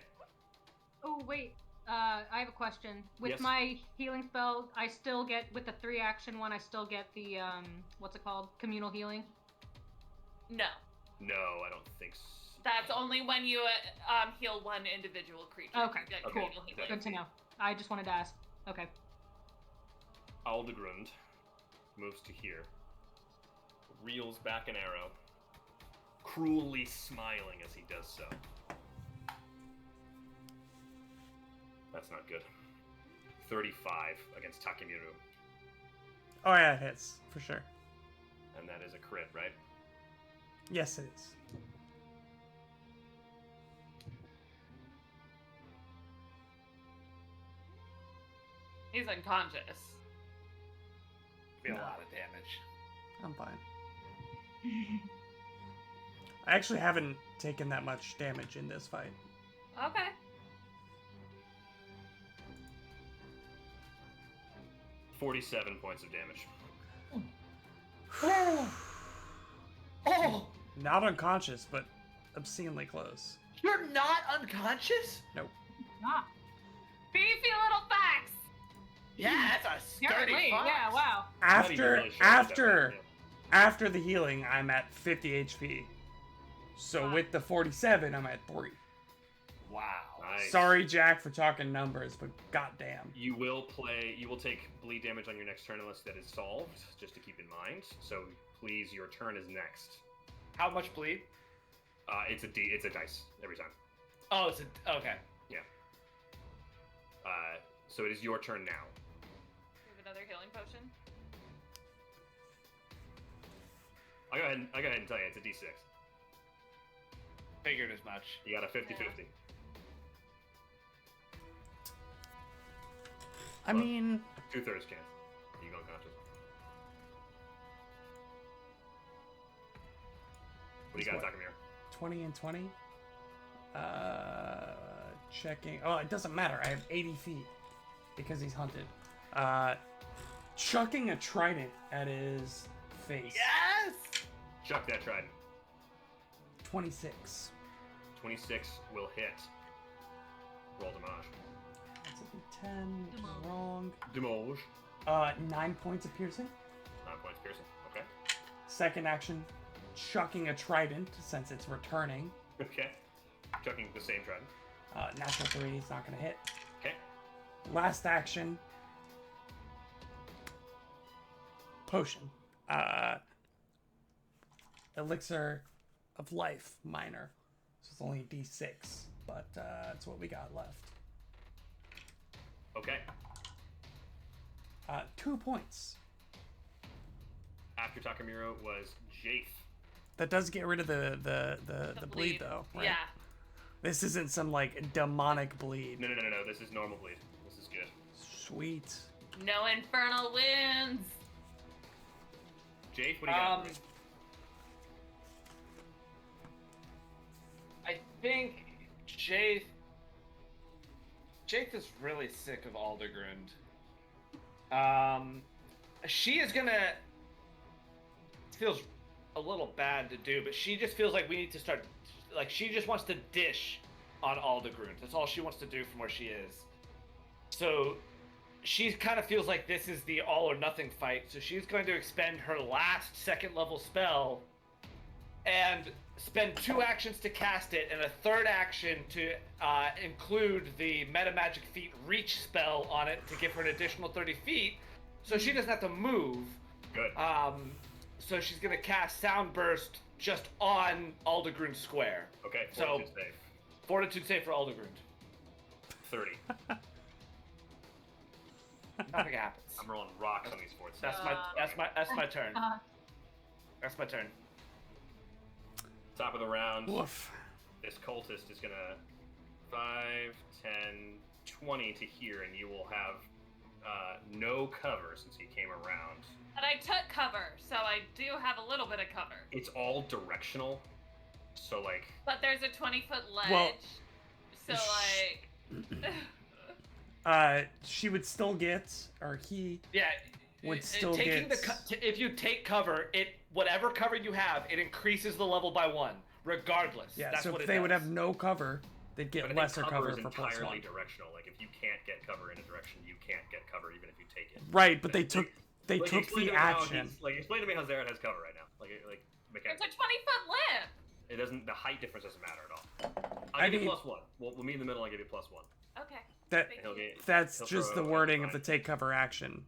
C: Oh, wait. I have a question. With
A: Yes.
C: my healing spell, I still get, with the 3-action one, I still get the, what's it called? Communal healing?
B: No.
A: No, I don't think so.
B: That's only when you heal one individual creature.
C: Okay,
B: You get
A: cool.
B: communal healing.
C: Good to know. I just wanted to ask. Okay.
A: Aldegrund moves to here, reels back an arrow, cruelly smiling as he does so. That's not good. 35 against Takemiru,
E: Oh yeah, it hits for sure.
A: and that is a crit, right?
E: Yes, it is.
B: He's unconscious.
D: Be a
E: No.
D: lot of damage.
E: I'm fine. I actually haven't taken that much damage in this fight.
B: Okay.
A: $47 points of damage.
D: Oh,
E: Not unconscious, but obscenely close.
D: you're not unconscious?
E: Nope.
C: Ah,
B: Beefy little facts.
D: Yeah, that's a sturdy
C: apparently.
D: fox.
C: Yeah, wow.
A: Not even
E: After
A: really sure about
E: after
A: that,
E: after the healing, I'm at 50 HP. So
C: Wow.
E: with the 47, I'm at 3.
D: Wow.
A: yeah. Nice.
E: Sorry, Jack, for talking numbers, but goddamn.
A: You will take bleed damage on your next turn unless that is solved, just to keep in mind. So please, your turn is next.
D: How much bleed?
A: It's a dice every time.
D: Oh, it's a, okay.
A: So it is your turn now.
B: We have another healing potion.
A: I'll go ahead and tell you, it's a D6.
D: Figured as much.
A: You got a 50-50.
E: I mean,
A: 2/3 chance. You go unconscious. What do you got,
E: What?
A: Takamiru?
E: 20 and 20. Checking. Oh, it doesn't matter. I have 80 feet because he's hunted. Chucking a trident at his face.
D: Yes!
A: Chuck that trident.
E: 26.
A: 26 will hit. Roll damage.
E: That's a D10, which is wrong.
A: Damage.
E: 9 points of piercing.
A: 9 points piercing. Okay.
E: Second action, chucking a trident since it's returning.
A: Okay. Chucking the same trident.
E: Natural 3 is not going to hit.
A: Okay.
E: Last action, potion. Elixir of life, minor. So it's only D6, but that's what we got left.
A: Okay.
E: 2 points.
A: After Takamiru was Jafe.
E: That does get rid of the bleed though, right?
B: Yeah.
E: This isn't some like demonic bleed.
A: No. This is normal bleed. This is good.
E: Sweet.
B: No infernal winds.
A: Jafe, what do you got?
D: I think Jaith is really sick of Aldegrund. She is gonna, feels a little bad to do, but she just feels like we need to start, like she just wants to dish on Aldegrund. That's all she wants to do from where she is. So she kind of feels like this is the all or nothing fight. So she's going to expend her last second level spell and spend 2 actions to cast it and a third action to include the meta magic feat reach spell on it to give her an additional 30 feet, so she doesn't have to move.
A: Good.
D: So she's gonna cast Sound Burst just on Aldegrund Square.
A: Okay,
D: so-
A: fortitude save.
D: Fortitude save for Aldegrund.
A: 30.
D: Nothing happens.
A: I'm rolling rocks on these forts.
D: That's my turn. That's my turn.
A: Top of the round.
E: Woof.
A: This cultist is gonna 5, 10, 20 to here, and you will have no cover since he came around.
B: But I took cover, so I do have a little bit of cover.
A: It's all directional, so like
B: But there's a 20-foot ledge,
E: Well,
B: so like.
E: She would still get, or he would still
D: taking
E: get.
D: If you take cover, whatever cover you have, it increases the level by 1, regardless.
E: Yeah,
D: That's
E: so
D: what
E: if
D: it
E: they
D: does.
E: would have no cover, they'd get lesser cover
A: is
E: for +1.
A: entirely directional. Like if you can't get cover in a direction, you can't get cover even if you take it.
E: Right, but they took
A: explain
E: the
A: to me how
E: action.
A: explain to me how Zared has cover right now. Like
B: It's a
A: mechanically.
B: 20-foot lamp.
A: It doesn't. The height difference doesn't matter at all.
E: I
A: I give you
E: mean-
A: +1. We'll meet in the middle. I give you +1.
B: Okay.
E: That
B: Thank
A: He'll
B: you.
A: get-
E: that's
A: he'll
E: just the
A: throw a
E: wording of the
A: divine.
E: take cover action.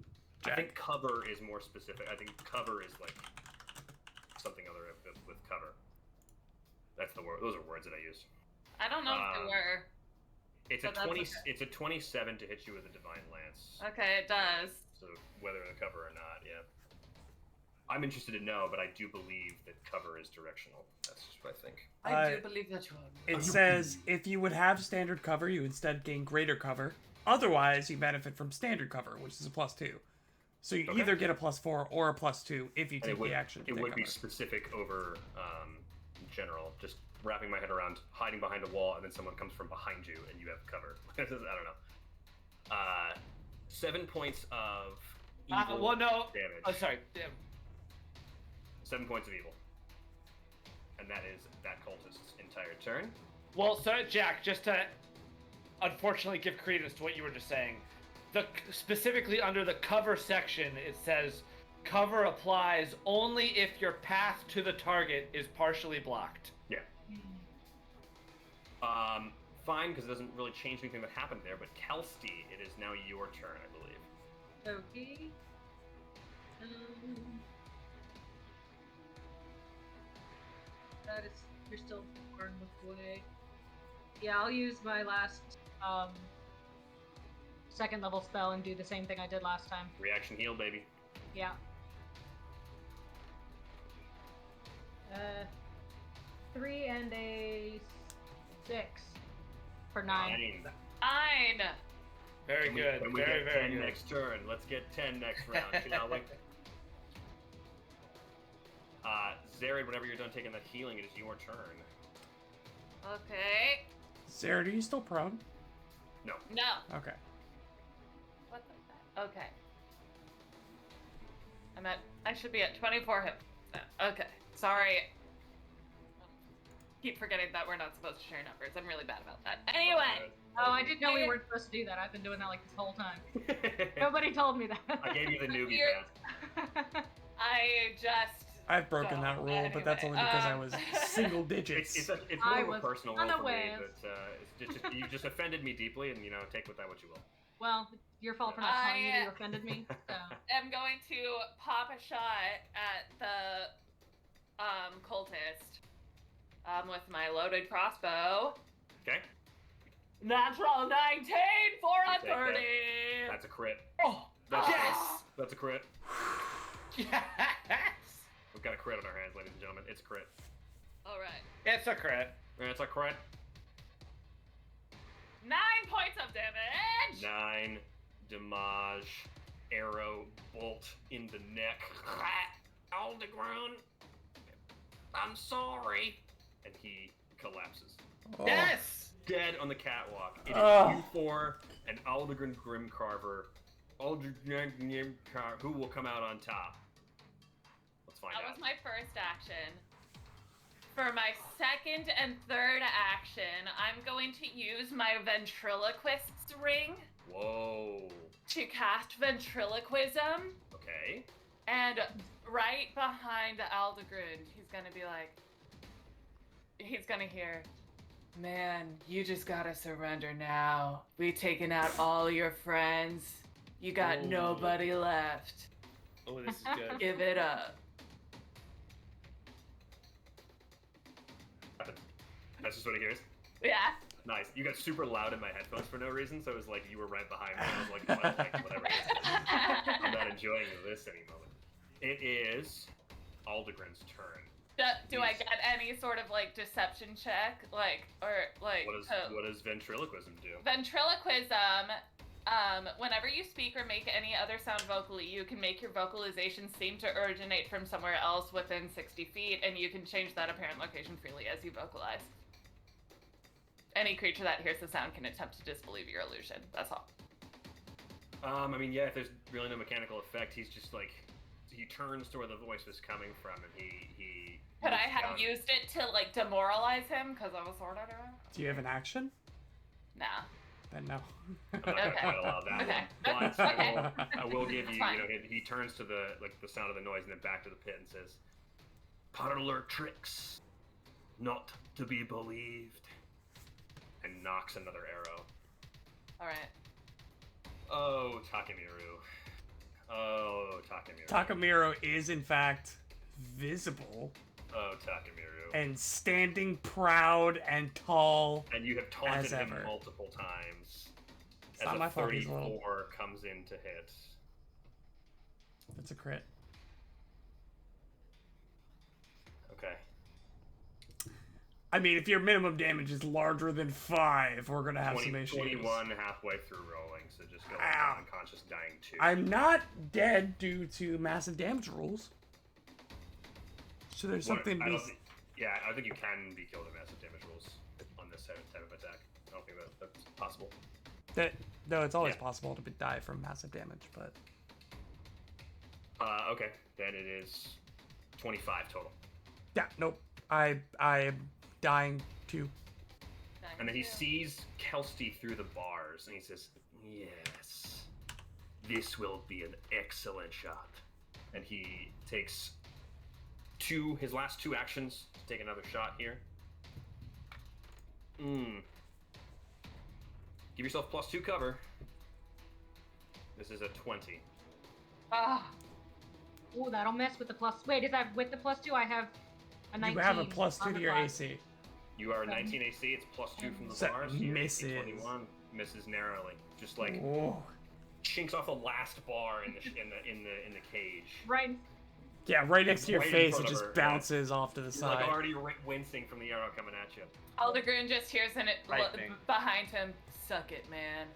A: I
E: Jack.
A: think cover is more specific. I think cover is like something other with cover. That's the word. Those are words that I used.
B: I don't know if they were.
A: It's
B: But
A: a
B: that's
A: 20.
B: okay.
A: It's a 27 to hit you with a divine lance.
B: Okay, it does.
A: So whether the cover or not, yeah. I'm interested to know, but I do believe that cover is directional. That's just what I think.
D: I do believe that you are.
E: It says if you would have standard cover, you instead gain greater cover. Otherwise, you benefit from standard cover, which is a +2. So you
A: Okay.
E: either get a +4 or a +2 if you
A: And
E: take
A: it would,
E: the action. to
A: it
E: take
A: would be
E: cover.
A: specific over general. Just wrapping my head around hiding behind a wall, and then someone comes from behind you, and you have cover. I don't know. 7 points of evil
D: Well, no.
A: damage.
D: Oh, sorry. Damn.
A: 7 points of evil. And that is that cultist's entire turn.
D: Well, so Jack, just to unfortunately give credence to what you were just saying, specifically under the cover section, it says cover applies only if your path to the target is partially blocked.
A: Yeah. Fine, because it doesn't really change anything that happened there, but Kelsey, it is now your turn, I believe.
C: Okay. That is, you're still far enough away. Yeah, I'll use my last second level spell and do the same thing I did last time.
A: Reaction heal, baby.
C: Yeah. 3 and a 6 for 9.
B: 9.
D: Very good.
A: When we
D: Very,
A: get
D: very
A: 10
D: good.
A: next turn, let's get 10 next round, shall we? Zared, whenever you're done taking that healing, it is your turn.
B: Okay.
E: Sarah, are you still prone?
A: No.
B: No.
C: Oh.
E: Okay.
B: What the? Okay. I should be at 24 hit. Okay. Sorry. Keep forgetting that we're not supposed to share numbers. I'm really bad about that. Anyway.
C: Oh, I didn't know we weren't supposed to do that. I've been doing that like this whole time. Nobody told me that.
A: I gave you the newbie
B: You're-
A: pass.
B: I just.
E: I've broken
B: So,
E: that rule, but that's only because I was single digits.
A: It's more
C: I
A: of a
C: was
A: personal role for me.
C: unaware.
A: That you just offended me deeply, and take with that what you will.
C: Well, it's your fault for not telling me you offended me. So.
B: I'm going to pop a shot at the cultist with my loaded crossbow.
A: Okay.
B: Natural 19 for a
A: Take that.
B: 30.
A: That's a crit.
D: Oh,
A: That's
D: yes!
A: That's a crit.
D: Yes!
A: We've got a crit on our hands, ladies and gentlemen. It's a crit.
B: All right.
D: It's a crit.
A: It's a crit.
B: 9 points of damage.
A: 9 damage. Arrow bolt in the neck. Aldegrun, I'm sorry. And he collapses.
E: Oh.
D: Yes!
A: Dead on the catwalk. It is
E: Ugh.
A: you four and Aldegren Grimcarver. Aldegren Grimcarver, who will come out on top? Let's find
B: That
A: out.
B: was my first action. For my second and third action, I'm going to use my ventriloquist's ring
A: Whoa.
B: to cast ventriloquism.
A: Okay.
B: And right behind Aldegren, he's gonna be like, he's gonna hear, man, you just gotta surrender now. We've taken out all your friends. You got
A: Oh.
B: nobody left.
D: Oh, this is good.
B: Give it up.
A: That's just what he hears.
B: Yeah.
A: Nice. You got super loud in my headphones for no reason, so it was like you were right behind me. I was like, what? Like, whatever it is. I'm not enjoying this any moment. It is Aldegren's turn.
B: Do I get any sort of like deception check, like
A: What does ventriloquism do?
B: ventriloquism? Whenever you speak or make any other sound vocally, you can make your vocalization seem to originate from somewhere else within 60 feet, and you can change that apparent location freely as you vocalize. Any creature that hears the sound can attempt to disbelieve your illusion. That's all.
A: I mean, yeah, if there's really no mechanical effect, he's just like, he turns to where the voice was coming from, and he
B: Could I
A: looks
B: have
A: down.
B: used it to, like, demoralize him because I was sword arter?
E: Do you have an action?
B: Nah.
E: Then no.
A: I'm not gonna
B: Okay.
A: allow that
B: Okay.
A: one. But
B: Okay.
A: I will give you,
B: Fine.
A: he turns to the sound of the noise and then back to the pit and says, "Parlor tricks, not to be believed," and knocks another arrow.
B: All right.
A: Oh, Takemiru. Oh, Takemiru.
E: Takamiro is in fact visible
A: Oh, Takemiru.
E: and standing proud and tall.
A: And you have taunted
E: As
A: him
E: ever.
A: multiple times.
E: It's
A: As
E: not
A: a
E: my fault he's little.
A: 34 comes in to hit.
E: That's a crit.
A: Okay.
E: I mean, if your minimum damage is larger than 5, we're gonna have some issues.
A: 21 halfway through rolling, so just go
E: Ow.
A: unconscious, dying 2.
E: I'm not dead due to massive damage rules. So there's something.
A: I don't think you can be killed in massive damage rules on this type of attack. I don't think that's possible.
E: No, it's always
A: Yeah.
E: possible to die from massive damage, but
A: Okay, then it is 25 total.
E: yeah, nope. I am dying too.
A: And then he sees Kelsey through the bars, and he says, "Yes, this will be an excellent shot." And he takes his last 2 actions to take another shot here. Give yourself +2 cover. This is a 20.
C: Ah. Ooh, that'll mess with the plus. Wait, is that with the +2? I have a 19.
E: You have a +2
C: on
E: to
C: the
E: your
C: clock.
E: AC.
A: You are 19 AC, it's +2 from the
E: So
A: bars. You're
E: misses.
A: 21, misses narrowly. Just like
E: Whoa.
A: chinks off the last bar in the cage.
C: Right.
E: Yeah, right next to your
A: Right in
E: face, it
A: front of
E: just
A: her,
E: bounces off to the
A: You're
E: side.
A: like already wincing from the arrow coming at you.
B: Aldegrun just hears in it
D: Lightning.
B: behind him. Suck it, man.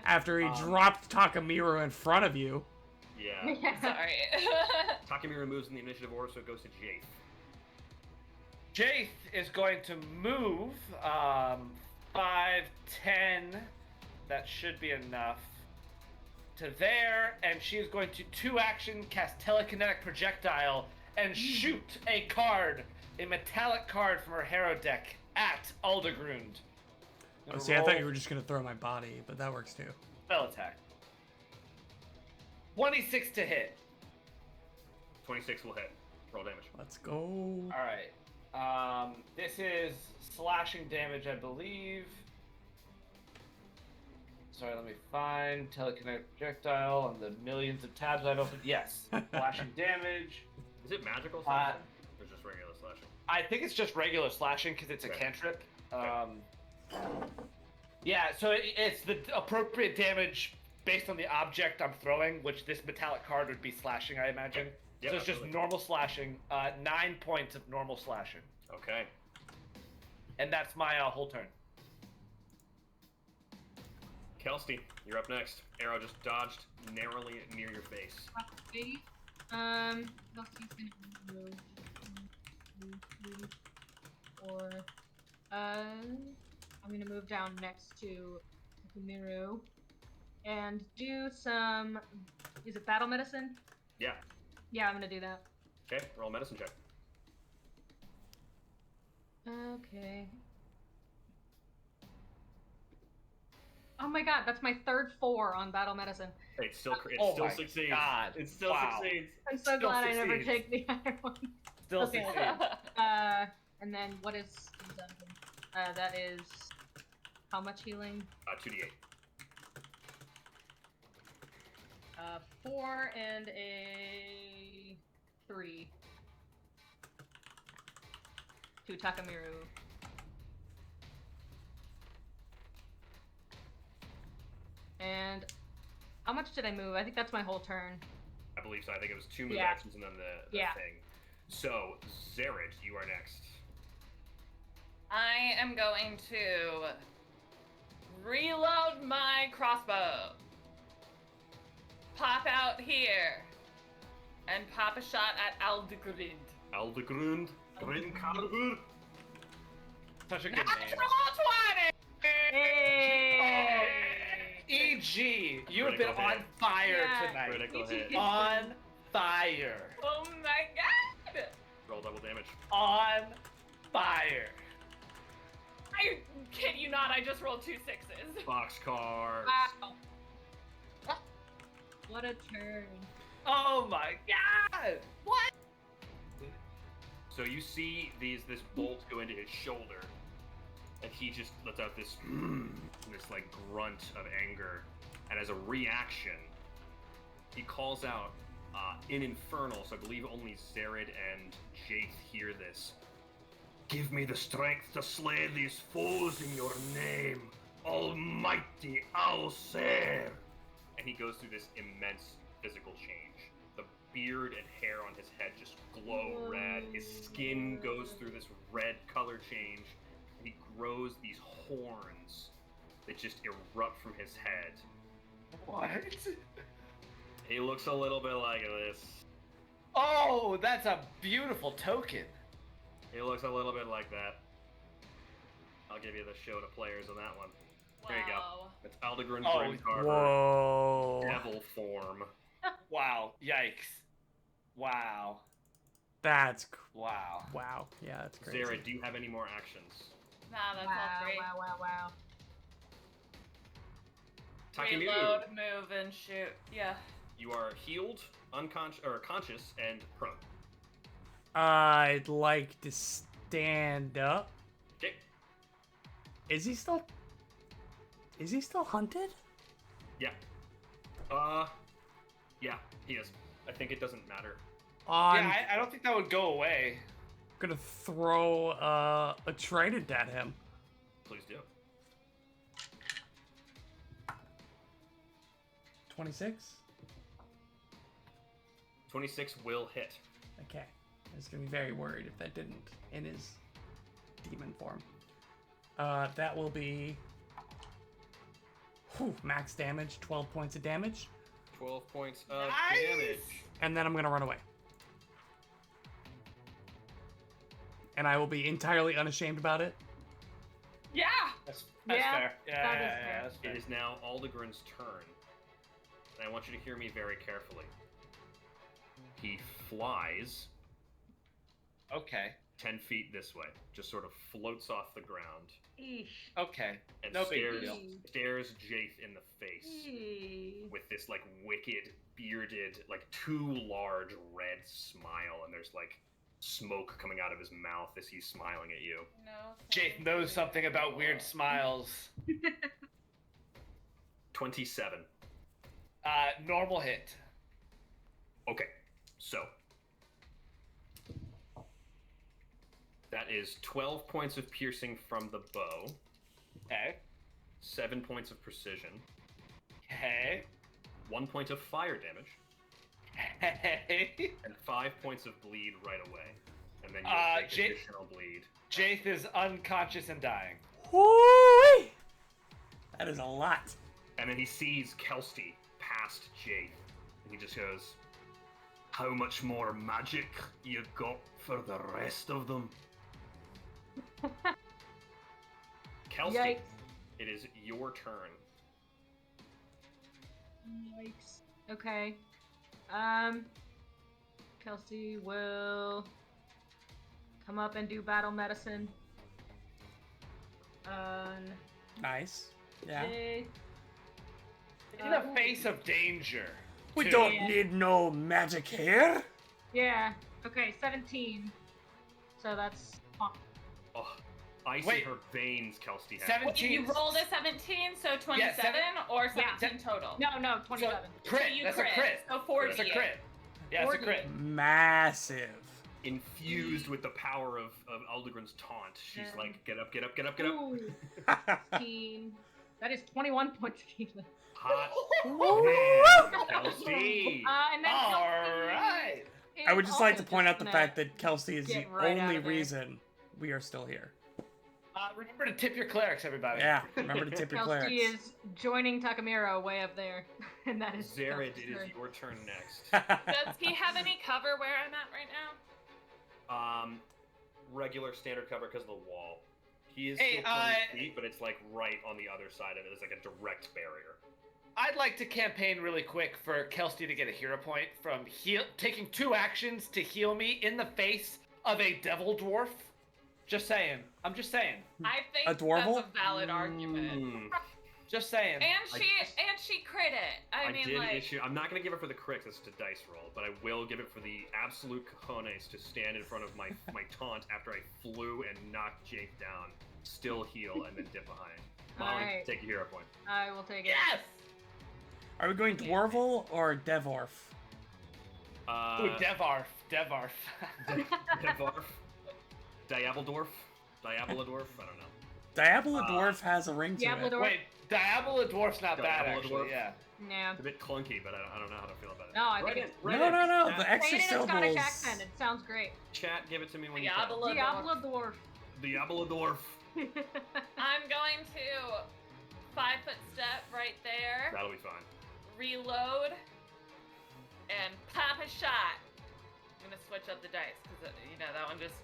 E: After he dropped Takamiro in front of you.
A: Yeah.
B: Sorry.
A: Takemiru moves in the initiative order, so it goes to Jace.
D: Jace is going to move 5, 10. That should be enough. To there, and she is going to 2-action cast telekinetic projectile and shoot a card, a metallic card from her hero deck at Aldegrund.
E: Oh, see, I thought you were just gonna throw my body, but that works too.
D: Spell attack. 26 to hit.
A: 26 will hit. Roll damage.
E: Let's go.
D: All right. This is slashing damage, I believe. Sorry, let me find telekinetic projectile on the millions of tabs I've opened. Yes, slashing damage.
A: Is it magical slashing? Or just regular slashing?
D: I think it's just regular slashing because it's a
A: Okay.
D: cantrip. Yeah, so it's the appropriate damage based on the object I'm throwing, which this metallic card would be slashing, I imagine.
A: Yeah,
D: So it's just
A: absolutely.
D: normal slashing, 9 points of normal slashing.
A: Okay.
D: And that's my whole turn.
A: Kelsey, you're up next. Arrow just dodged narrowly near your face.
C: Wait. Kelsey's gonna move. 1, 2, 3, 4. I'm gonna move down next to Kumiru and do some. Is it battle medicine?
A: Yeah.
C: Yeah, I'm gonna do that.
A: Okay, roll a medicine check.
C: Okay. Oh my god, that's my third 4 on battle medicine.
A: Hey, it still
D: Oh my
A: succeeds.
D: God.
A: It still
D: Wow.
A: succeeds.
C: I'm so
D: Still
C: glad I never
D: succeeds.
C: take the other one.
D: Still
C: Okay.
D: succeeds.
C: And then what is that is how much healing?
A: 2d8.
C: 4 and a 3 to Takamiru. And how much did I move? I think that's my whole turn.
A: I believe so. I think it was 2 move
C: Yeah.
A: actions and then the
C: Yeah.
A: thing. So, Zared, you are next.
B: I am going to reload my crossbow. Pop out here. And pop a shot at Aldegrund.
A: Aldegrund, Grinkargur.
D: Such a good name.
B: Natural 20!
C: Hey!
D: GG. You have been
A: Critical
D: on
A: hit.
D: fire
C: Yeah.
D: tonight.
A: Critical hit.
D: On fire.
B: Oh my god!
A: Roll double damage.
D: On fire.
B: I kid you not, I just rolled 2 6s.
A: Boxcars.
C: Wow. What a turn.
D: Oh my god. What?
A: So you see this bolt go into his shoulder, and he just lets out this like grunt of anger, and as a reaction, he calls out in Infernal. So I believe only Zared and Jaith hear this. Give me the strength to slay these foes in your name, Almighty Alcer! And he goes through this immense physical change. The beard and hair on his head just glow red. His skin goes through this red color change, and he grows these horns that just erupt from his head.
D: What?
A: He looks a little bit like this.
D: Oh, that's a beautiful token.
A: He looks a little bit like that. I'll give you the show to players on that one. There you go.
B: Wow.
A: It's Aldegrin
D: Oh,
A: Grimcarver,
E: Whoa.
A: devil form.
D: Wow. Yikes. Wow.
E: That's
D: Wow.
E: wow. Yeah, that's crazy.
A: Zara, do you have any more actions?
B: Nah, that's all great.
C: Wow.
A: Takemu,
B: Reload, move, and shoot. Yeah.
A: you are healed, unconscious, or conscious, and prone.
E: I'd like to stand up.
A: Okay.
E: Is he still hunted?
A: Yeah. Yeah, he is. I think it doesn't matter.
E: I'm
D: Yeah, I don't think that would go away.
E: gonna throw a trident at him.
A: Please do.
E: 26?
A: 26 will hit.
E: Okay. I was gonna be very worried if that didn't in his demon form. That will be max damage, 12 points of damage,
A: 12 points of
D: Nice!
A: damage.
E: and then I'm gonna run away. And I will be entirely unashamed about it.
B: Yeah!
D: That's
C: Yeah,
D: fair. Yeah,
C: that is
D: yeah,
C: fair.
D: that's fair.
A: It is now Aldegrin's turn. And I want you to hear me very carefully. He flies
D: Okay.
A: 10 feet this way, just sort of floats off the ground,
C: Eesh.
D: Okay.
A: and
D: No big
A: stares,
D: deal.
A: stares Jaith in the face with this like wicked, bearded, like too large red smile, and there's like smoke coming out of his mouth as he's smiling at you.
B: No.
D: Jake knows something about weird smiles.
A: 27.
D: Normal hit.
A: Okay, so that is 12 points of piercing from the bow,
D: Okay.
A: 7 points of precision,
D: Okay.
A: 1 point of fire damage,
D: Hey.
A: and 5 points of bleed right away. And then
D: Uh,
A: you'll take
D: Jake-
A: additional bleed.
D: Jaith is unconscious and dying.
E: Whoo! That is a lot.
A: And then he sees Kelsey past Jaith, and he just goes, "How much more magic you got for the rest of them?" Kelsey,
C: Yikes.
A: it is your turn.
C: Yikes. Okay. Kelsey will come up and do battle medicine.
E: Nice. Yeah.
C: Jay.
D: In the face of danger.
E: We
D: too.
E: don't need no magic here.
C: Yeah. Okay, 17. So that's.
A: Oh, ice
D: Wait.
A: in her veins, Kelsey has.
D: 17.
B: You rolled a 17, so 27 or 17 total?
C: No, 27.
D: Crit.
B: So you
D: That's
B: crit.
D: a crit.
B: So 40.
D: That's a crit. Yeah, it's a crit.
E: Massive.
A: Infused with the power of Aldegrin's taunt, she's
C: Yeah.
A: like, "Get up, get up, get up, get up."
C: Ooh, 15. That is 21 points of healing.
A: Hot
E: Woo!
A: damn, Kelsey.
C: And then
D: All
C: Kelsey
D: right.
E: I would
C: is
E: just like to
C: also
E: point out the
C: gonna
E: fact that Kelsey is the
C: get right out
E: only
C: of there.
E: reason we are still here.
D: Remember to tip your clerics, everybody.
E: Yeah, remember to tip your
C: Kelsey
E: clerics.
C: is joining Takamiro way up there, and that is
A: Zared,
C: Kelsey's
A: it is
C: turn.
A: your turn next.
B: Does he have any cover where I'm at right now?
A: Regular standard cover because of the wall. He is
D: Hey,
A: still 20 feet, but it's like right on the other side of it. It's like a direct barrier.
D: I'd like to campaign really quick for Kelsey to get a hero point from taking 2 actions to heal me in the face of a devil dwarf. Just saying. I'm just saying.
B: I think
E: A dwarvel?
B: that's a valid argument.
D: Just saying.
B: And she crit it. I mean,
A: did
B: like,
A: issue. I'm not gonna give it for the crits. It's a dice roll, but I will give it for the absolute cojones to stand in front of my taunt after I flew and knocked Jake down, still heal, and then dip behind. Molly,
C: Alright.
A: take your hero point.
C: I will take it.
D: Yes!
E: Are we going Dwarvel or Devorf?
D: Ooh, Devarf.
A: Devarf. Diaboldorf? Diaboladorf? I don't know.
E: Diaboladorf has a ring to it.
C: Diaboladorf.
D: Wait, Diaboladorf's not bad,
A: Diaboladorf?
D: actually, yeah.
C: Yeah.
A: It's a bit clunky, but I don't know how to feel about it.
C: No, I think it's
E: No. The
C: say
E: extra
C: it in a
E: syllables.
C: Scottish accent. It sounds great.
A: Chat, give it to me when you
B: Diabolo-
A: can.
C: Diaboladorf.
A: Diaboladorf.
B: I'm going to 5-foot step right there,
A: That'll be fine.
B: reload, and pop a shot. I'm gonna switch up the dice because that one just.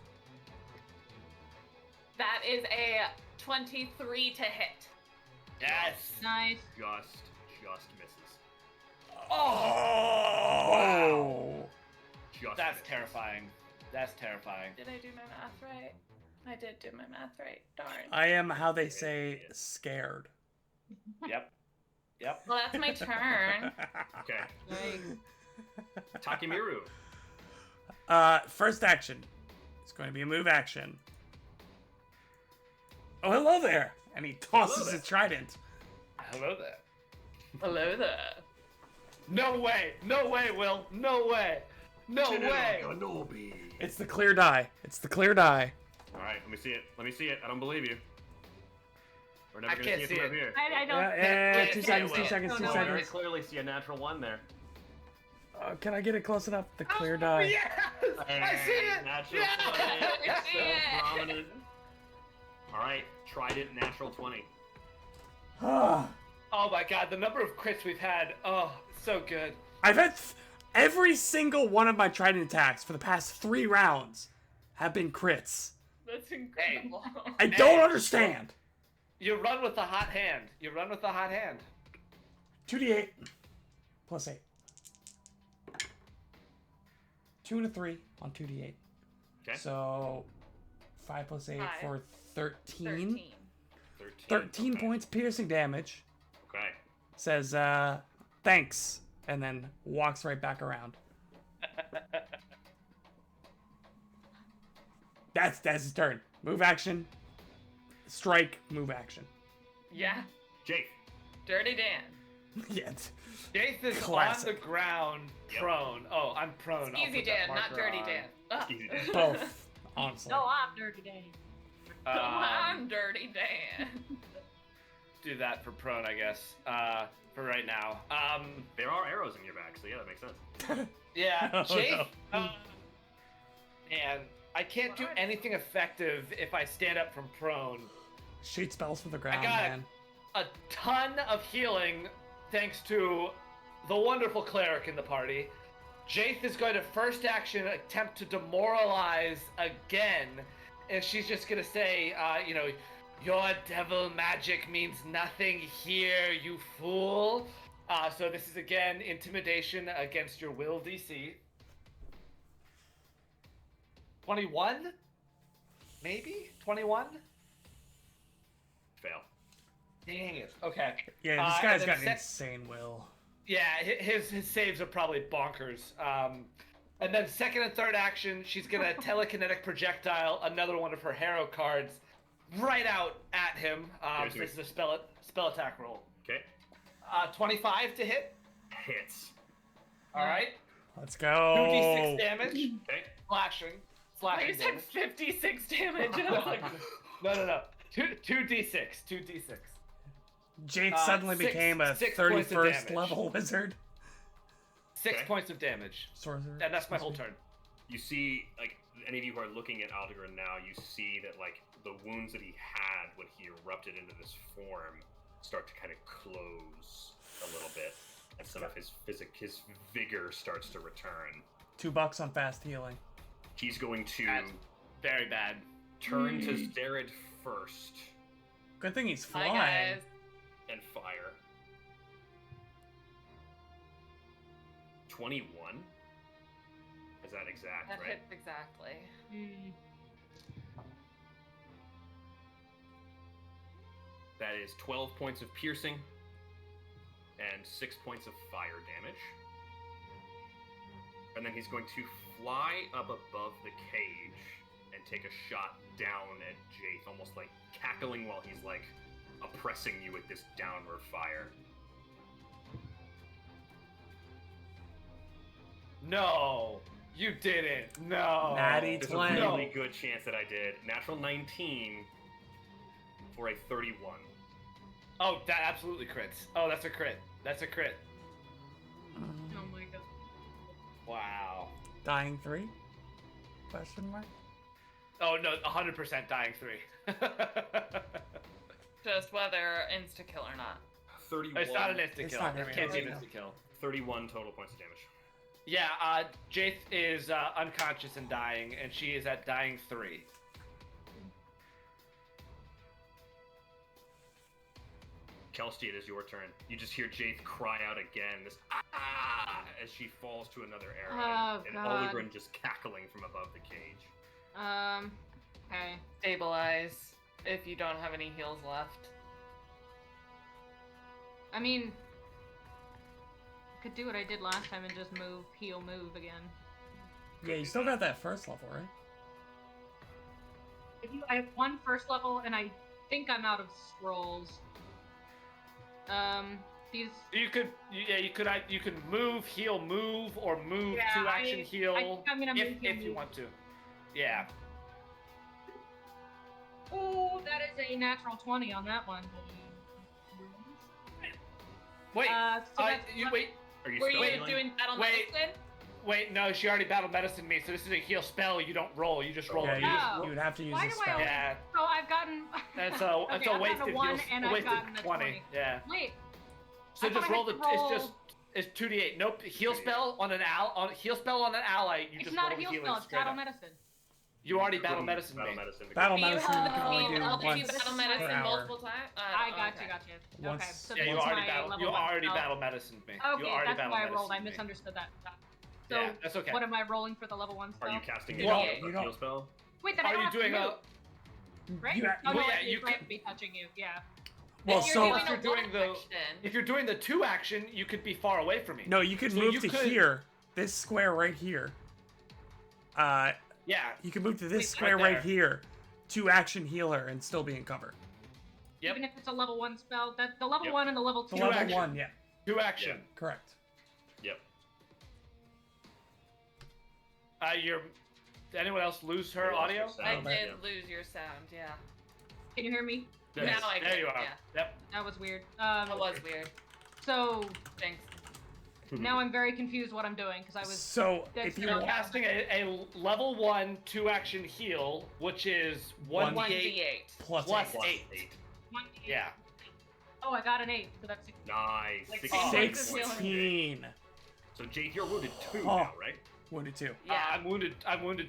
B: That is a 23 to hit.
D: Yes!
C: Nice.
A: Just misses.
E: Oh!
A: Just
D: That's
A: misses.
D: terrifying. That's terrifying.
B: Did I do my math right? I did do my math right. Darn.
E: I am how they say scared.
D: Yep.
B: Well, that's my turn.
A: Okay.
C: Nice.
A: Takemiru.
E: First action. It's going to be a move action. Oh, hello there! And he tosses
A: Hello there.
E: his trident.
D: Hello there.
B: Hello there.
D: No way! No way, Will! No way! No way!
A: Kenobi.
E: It's the clear die. It's the clear die.
A: All right, let me see it. I don't believe you. We're never
D: I
A: gonna
D: can't
A: see
D: see
A: it from
D: it.
A: up here.
C: I don't.
E: Yeah,
D: Wait,
E: 2
D: wait,
E: seconds,
D: wait.
E: 2 seconds,
C: No,
E: 2
C: no,
A: I very
E: seconds.
A: clearly see a natural 1 there.
E: Can I get it close enough? The clear
D: Oh,
E: die.
D: yes! I see it!
A: Natural
D: Yeah!
A: 20.
B: I see
A: So
B: it.
A: prominent. All right, trident, natural 20.
E: Ah.
D: Oh my god, the number of crits we've had. Oh, so good.
E: I've had every single one of my trident attacks for the past 3 rounds have been crits.
B: That's incredible.
E: I don't
D: Hey.
E: understand.
D: You run with the hot hand.
E: 2d8 plus 8. 2 and a 3 on 2d8.
A: Okay.
E: So 5 plus 8
B: Five.
E: for 13.
B: 13.
E: 13
A: okay.
E: points piercing damage.
A: Okay.
E: Says, thanks. And then walks right back around. That's his turn. Move action. Strike, move action.
B: Yeah.
A: Jake.
B: Dirty Dan.
E: Yeah.
D: Jason is
E: Classic.
D: on the ground,
A: Yep.
D: prone. Oh, I'm prone.
B: It's
D: I'll
B: Easy
D: put that
B: Dan, not
D: marker
B: Dirty
D: on.
B: Dan. Ugh.
A: Easy Dan.
E: Both, honestly.
C: No, I'm dirty Dan.
B: I'm Dirty Dan.
D: Do that for prone, I guess. For right now.
A: There are arrows in your back, so yeah, that makes sense.
D: Yeah,
E: Oh,
D: Jake.
E: no.
D: And I can't do anything effective if I stand up from prone.
E: Shoot spells from the ground,
D: got it.
E: man.
D: A ton of healing thanks to the wonderful cleric in the party. Jaith is going to first action attempt to demoralize again, and she's just gonna say, your devil magic means nothing here, you fool. So this is again intimidation against your will DC. 21? Maybe? 21?
A: Fail.
D: Dang it. Okay.
E: Yeah, this
D: and
E: guy's
D: then
E: got an insane will.
D: Yeah, his saves are probably bonkers. And then second and third action, she's gonna telekinetic projectile another one of her hero cards right out at him. This is a spell attack roll.
A: Okay.
D: 25 to hit.
A: Hits.
D: All right.
E: Let's go.
D: 2d6 damage.
A: Okay.
D: Slashing
B: You said
D: damage.
B: 56 damage, and I was like,
D: No. 2d6. 2d6.
E: Jake suddenly
D: six-
E: became a
D: 6 points of
E: 31st
D: damage.
E: level wizard.
D: 6
A: Okay.
D: points of damage.
E: Sorcerer.
D: And that's my whole turn.
A: You see, like, any of you who are looking at Aldegren now, you see that, like, the wounds that he had when he erupted into this form start to kind of close a little bit, and some of his vigor starts to return.
E: $2 on fast healing.
A: He's going to
D: That's very bad.
A: turn to Zared first
E: Good thing he's
B: hi
E: flying.
B: guys.
A: and fire. 21. Is that exact,
B: That
A: right?
B: hits exactly.
A: That is 12 points of piercing and 6 points of fire damage. And then he's going to fly up above the cage and take a shot down at Jaith, almost like cackling while he's like oppressing you with this downward fire.
D: No, you didn't. No.
E: Natty
A: There's
E: 20.
A: a really good chance that I did. Natural 19 for a 31.
D: Oh, that absolutely crits. Oh, that's a crit. That's a crit.
C: Oh my god.
D: Wow.
E: Dying 3? Question mark?
D: Oh no, 100% dying 3.
B: Just whether insta-kill or not.
A: 31.
D: It's not an insta
E: It's
D: kill.
E: not gonna
D: It
E: be
D: can't be an
E: an
D: insta kill.
A: 31 total points of damage.
D: Yeah, Jaith is unconscious and dying, and she is at dying 3.
A: Kelsti, it is your turn. You just hear Jaith cry out again, this ah, as she falls to another arrow,
C: Oh,
A: and
C: God.
A: Oligrin just cackling from above the cage.
C: Okay.
B: Stabilize if you don't have any heals left.
C: I mean, I could do what I did last time and just heal, move again.
E: Yeah, you still got that first level, right?
C: I have one first level, and I think I'm out of scrolls. These.
D: You could move, heal, move, or move
C: Yeah,
D: 2 action heal
C: I think I'm gonna move, heal,
D: if you
C: move.
D: want to. Yeah.
C: Oh, that is a natural 20 on that one.
D: Wait.
C: So that's
D: wait.
A: Are you
B: Were
A: still
B: you
A: healing?
B: doing battle
D: Wait.
B: medicine?
D: Wait, no, she already battle medicine me, so this is a heal spell. You don't roll, you just roll.
E: Yeah,
D: You
E: you,
D: just
C: Oh.
E: you would have to use
C: Why
E: a
C: do I
E: spell.
C: always-
D: Yeah,
C: So I've gotten.
D: that's a
C: Okay,
D: that's a
C: I've
D: wasted
C: gotten a 1
D: heal,
C: and
D: a
C: I've
D: wasted
C: gotten a 20.
D: Yeah.
C: Wait.
D: So
C: I
D: just
C: thought I
D: roll
C: had
D: the.
C: to roll-
D: It's 2d8. Nope. Heal spell on an heal spell on an ally. You
C: It's
D: just
C: not
D: roll
C: a
D: the
C: heal
D: healing
C: spell. It's
D: straight
C: battle
D: up.
C: medicine.
D: You already battle medicine
A: Battle
D: me.
A: medicine.
E: Battle
B: Do you
E: medicine you
B: have
E: can only do
B: help you
E: once
B: battle
E: per
B: medicine
E: hour.
B: multiple times?
C: I gotcha. Okay.
E: Once-
C: So
D: Yeah,
C: this
D: you
C: is
D: already
C: my
D: battle.
C: level
D: You
C: 1
D: already
C: spell.
D: battle medicine me.
C: Okay,
D: You already
C: that's
D: battle
C: why I rolled. I
D: medicine me.
C: misunderstood that. So
D: Yeah, that's okay.
C: what am I rolling for the level 1 spell?
A: Are you casting
E: You
A: a
E: don't-
A: heal,
E: you don't-
A: heal spell?
C: Wait, then I
D: Are
C: don't
D: you
C: have
D: doing
C: to
D: a?
C: move, right?
E: you-
C: Oh, no,
D: well, yeah,
C: I
D: you
C: have to
D: could-
C: be touching you. Yeah.
E: Well,
B: If you're
E: so
B: doing
D: If you're
B: a
D: doing
B: one
D: the-
B: action,
D: If you're doing the 2 action, you could be far away from me.
E: no, you can
D: So
E: move
D: you
E: to
D: could-
E: here, this square right here.
D: Yeah.
E: You can move to this
C: Wait,
E: square
D: right
E: right
D: there.
E: here, 2 action healer, and still be in cover.
D: Yep.
C: Even if it's a level 1 spell, that the level
A: Yep.
C: 1 and the level
E: The
C: 2.
E: level
D: action.
E: 1, yeah,
D: 2 action.
E: correct.
A: Yep.
D: Did anyone else lose her
A: You lost
D: audio?
A: your sound.
B: I
E: Oh,
B: did
A: yeah.
B: lose your sound. Yeah.
C: Can you hear me?
A: Yes.
B: Now I
D: There
B: can.
D: you are.
B: Yeah.
D: Yep.
C: That was weird.
B: That was weird.
C: So
B: Thanks.
C: now I'm very confused what I'm doing because I was.
E: So
C: That's
E: if you
D: You're
C: no-
D: casting a level 1 2 action heal, which is 1d8
B: 1d8.
E: plus
D: plus
A: Plus
D: 8.
A: 8.
D: Yeah.
C: Oh, I got an 8, so that's.
A: Nice.
B: Like
A: 16
B: six.
A: points.
E: 16.
A: So Jake, you're wounded 2
E: Oh.
A: now, right?
E: Wounded 2.
B: Yeah.
D: I'm wounded